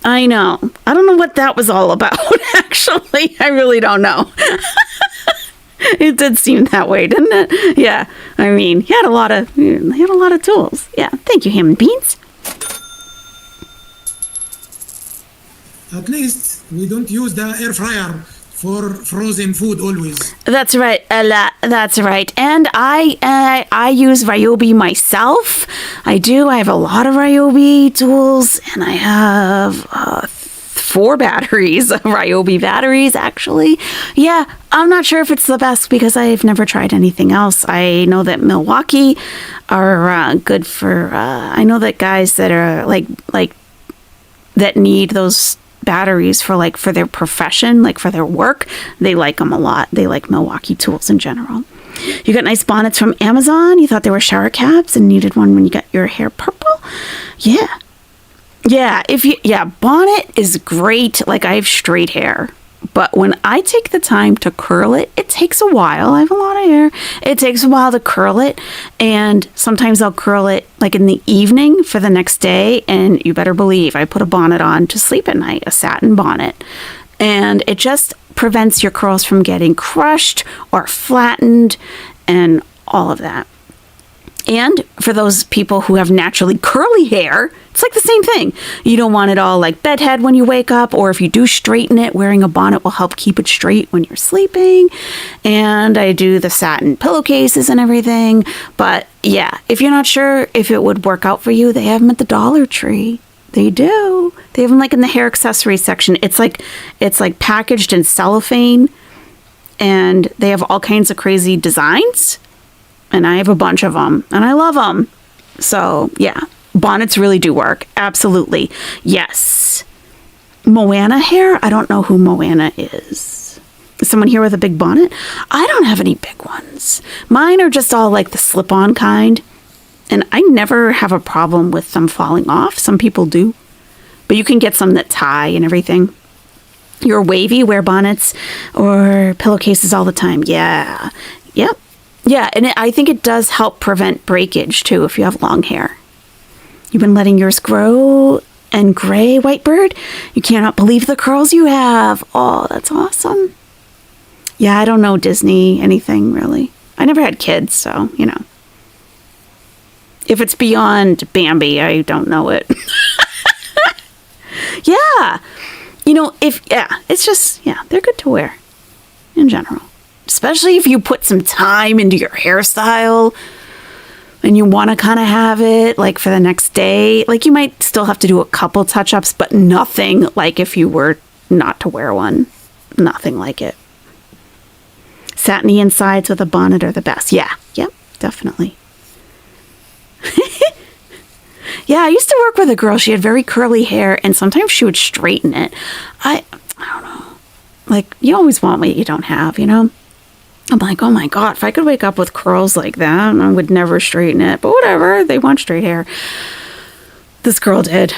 I know. I don't know what that was all about, actually. I really don't know. It did seem that way, didn't it? Yeah. I mean, he had a lot of tools. Yeah. Thank you, ham and beans. At least we don't use the air fryer for frozen food always. That's right, Ella. That's right. And I use Ryobi myself. I do. I have a lot of Ryobi tools, and I have 4 batteries of Ryobi batteries, actually. Yeah, I'm not sure if it's the best because I've never tried anything else. I know that Milwaukee are good for. I know that guys that are like that need those batteries for their profession, like for their work, they like them a lot. They like Milwaukee tools in general. You got nice bonnets from Amazon. You thought they were shower caps and needed one when you got your hair purple. Yeah, bonnet is great. Like, I have straight hair, but when I take the time to curl it, it takes a while. I have a lot of hair. It takes a while to curl it, and sometimes I'll curl it like in the evening for the next day, and you better believe I put a bonnet on to sleep at night, a satin bonnet, and it just prevents your curls from getting crushed or flattened and all of that. And for those people who have naturally curly hair, it's like the same thing. You don't want it all like bedhead when you wake up, or if you do straighten it, wearing a bonnet will help keep it straight when you're sleeping. And I do the satin pillowcases and everything. But yeah, if you're not sure if it would work out for you, they have them at the Dollar Tree. They do. They have them like in the hair accessories section. It's like packaged in cellophane, and they have all kinds of crazy designs. And I have a bunch of them, and I love them. So, yeah, bonnets really do work. Absolutely. Yes. Moana hair? I don't know who Moana is. Is someone here with a big bonnet? I don't have any big ones. Mine are just all like the slip-on kind. And I never have a problem with them falling off. Some people do. But you can get some that tie and everything. You're wavy, wear bonnets or pillowcases all the time. Yeah. Yep. Yeah, and I think it does help prevent breakage, too, if you have long hair. You've been letting yours grow and gray, Whitebird? You cannot believe the curls you have. Oh, that's awesome. Yeah, I don't know Disney, anything, really. I never had kids, so, you know. If it's beyond Bambi, I don't know it. Yeah. You know, it's just, they're good to wear in general. Especially if you put some time into your hairstyle and you want to kind of have it like for the next day. Like you might still have to do a couple touch-ups, but nothing like if you were not to wear one. Nothing like it. Satiny insides with a bonnet are the best. Yeah, yep, definitely. Yeah, I used to work with a girl. She had very curly hair, and sometimes she would straighten it. I don't know. Like, you always want what you don't have, you know? I'm like, oh my God, if I could wake up with curls like that, I would never straighten it. But whatever, they want straight hair. This girl did.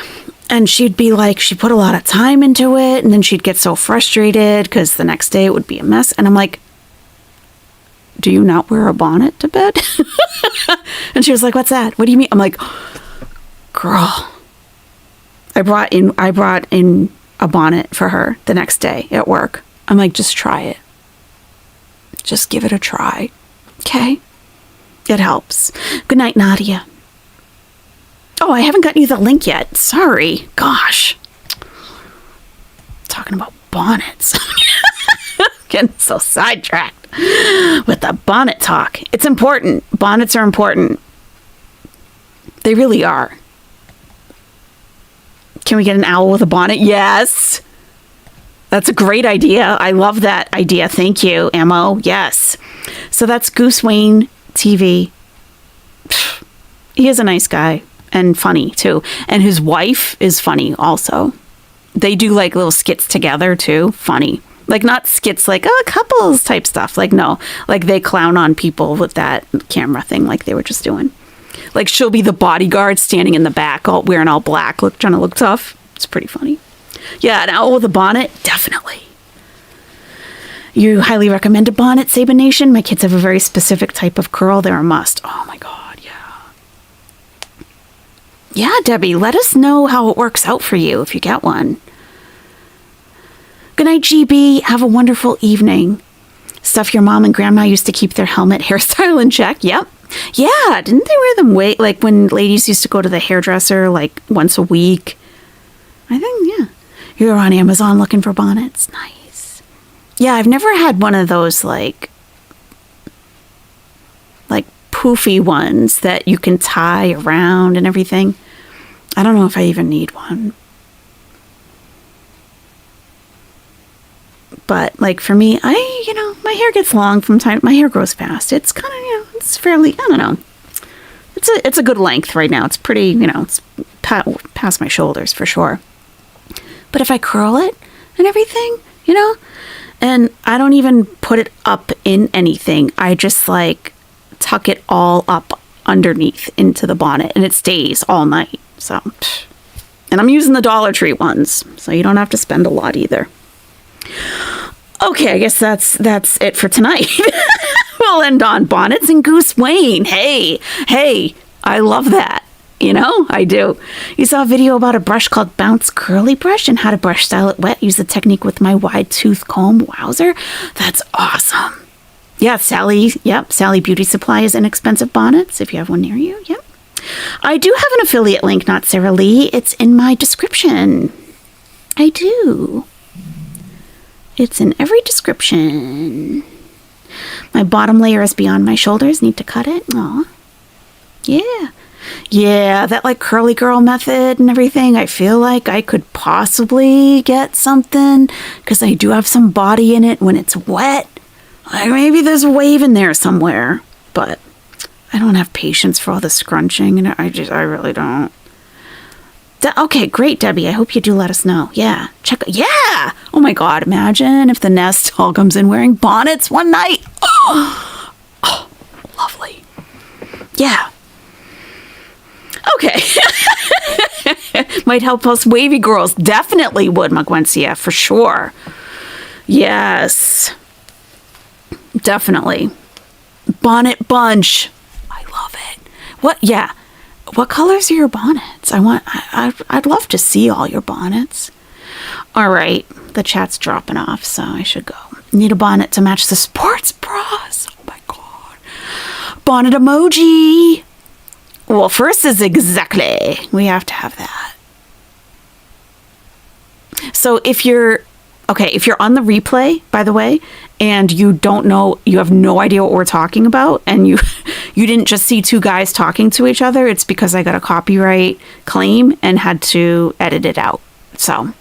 And she'd be like, she put a lot of time into it, and then she'd get so frustrated because the next day it would be a mess. And I'm like, do you not wear a bonnet to bed? And she was like, what's that? What do you mean? I'm like, girl, I brought in a bonnet for her the next day at work. I'm like, just try it. Just give it a try. Okay? It helps. Good night, Nadia. Oh, I haven't gotten you the link yet. Sorry. Gosh. Talking about bonnets. Getting so sidetracked with the bonnet talk. It's important. Bonnets are important. They really are. Can we get an owl with a bonnet? Yes. That's a great idea. I love that idea. Thank you, Ammo. Yes. So that's Goose Wayne TV. He is a nice guy and funny too. And his wife is funny also. They do like little skits together too. Funny. Like not skits like, couples type stuff. Like no. Like they clown on people with that camera thing like they were just doing. Like she'll be the bodyguard standing in the back all wearing all black, trying to look tough. It's pretty funny. Yeah, an owl with a bonnet, definitely. You highly recommend a bonnet, Saban Nation? My kids have a very specific type of curl. They're a must. Oh my God, yeah. Yeah, Debbie, let us know how it works out for you if you get one. Good night, GB. Have a wonderful evening. Stuff your mom and grandma used to keep their helmet hairstyle in check. Yep. Yeah, didn't they wear them like when ladies used to go to the hairdresser like once a week? I think, yeah. You're on Amazon looking for bonnets. Nice. Yeah, I've never had one of those like poofy ones that you can tie around and everything. I don't know if I even need one. But like for me, my hair gets long from time. My hair grows fast. It's kind of, it's fairly, I don't know. It's a good length right now. It's pretty, it's past my shoulders for sure. But if I curl it and everything, and I don't even put it up in anything. I just like tuck it all up underneath into the bonnet and it stays all night. So, and I'm using the Dollar Tree ones, so you don't have to spend a lot either. Okay, I guess that's it for tonight. We'll end on bonnets and Goose Wayne. Hey, I love that. I do. You saw a video about a brush called Bounce Curly Brush and how to brush style it wet. Use the technique with my wide tooth comb. Wowzer. That's awesome. Yeah, Sally. Yep, Sally Beauty Supply is inexpensive bonnets if you have one near you. Yep. I do have an affiliate link, not Sarah Lee. It's in my description. I do. It's in every description. My bottom layer is beyond my shoulders. Need to cut it. Aw. Yeah. Yeah, that like curly girl method and everything. I feel like I could possibly get something because I do have some body in it when it's wet. Like maybe there's a wave in there somewhere, but I don't have patience for all the scrunching, and I really don't. Okay, great, Debbie. I hope you do let us know. Yeah, yeah. Oh my God, imagine if the nest all comes in wearing bonnets one night. Oh, lovely. Yeah. Okay. Might help us wavy girls. Definitely would, Magwencia, for sure. Yes. Definitely. Bonnet bunch. I love it. What? Yeah. What colors are your bonnets? I'd love to see all your bonnets. All right. The chat's dropping off, so I should go. Need a bonnet to match the sports bras. Oh my God. Bonnet emoji. Well, first is exactly. We have to have that. So if you're on the replay, by the way, and you don't know, you have no idea what we're talking about, and you didn't just see two guys talking to each other, it's because I got a copyright claim and had to edit it out. So,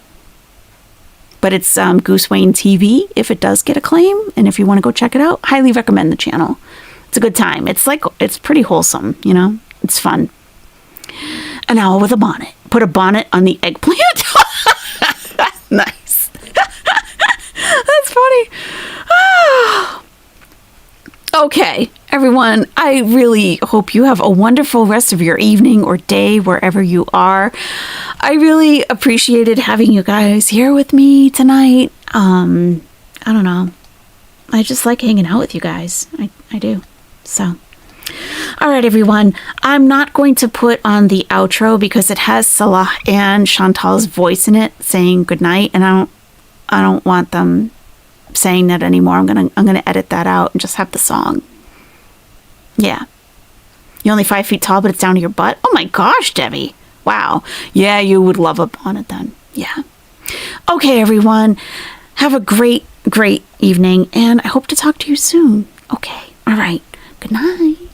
but it's Goose Wayne TV if it does get a claim, and if you want to go check it out, highly recommend the channel. It's a good time. It's pretty wholesome, you know? It's fun. An owl with a bonnet. Put a bonnet on the eggplant. Nice. That's funny. Okay, everyone, I really hope you have a wonderful rest of your evening or day wherever you are. I really appreciated having you guys here with me tonight. I don't know. I just like hanging out with you guys. I do. So, all right, everyone. I'm not going to put on the outro because it has Salah and Chantal's voice in it saying goodnight, and I don't want them saying that anymore. I'm gonna edit that out and just have the song. Yeah. You're only 5 feet tall, but it's down to your butt. Oh my gosh, Debbie. Wow. Yeah, you would love a bonnet then. Yeah. Okay, everyone. Have a great, great evening, and I hope to talk to you soon. Okay. All right. Good night.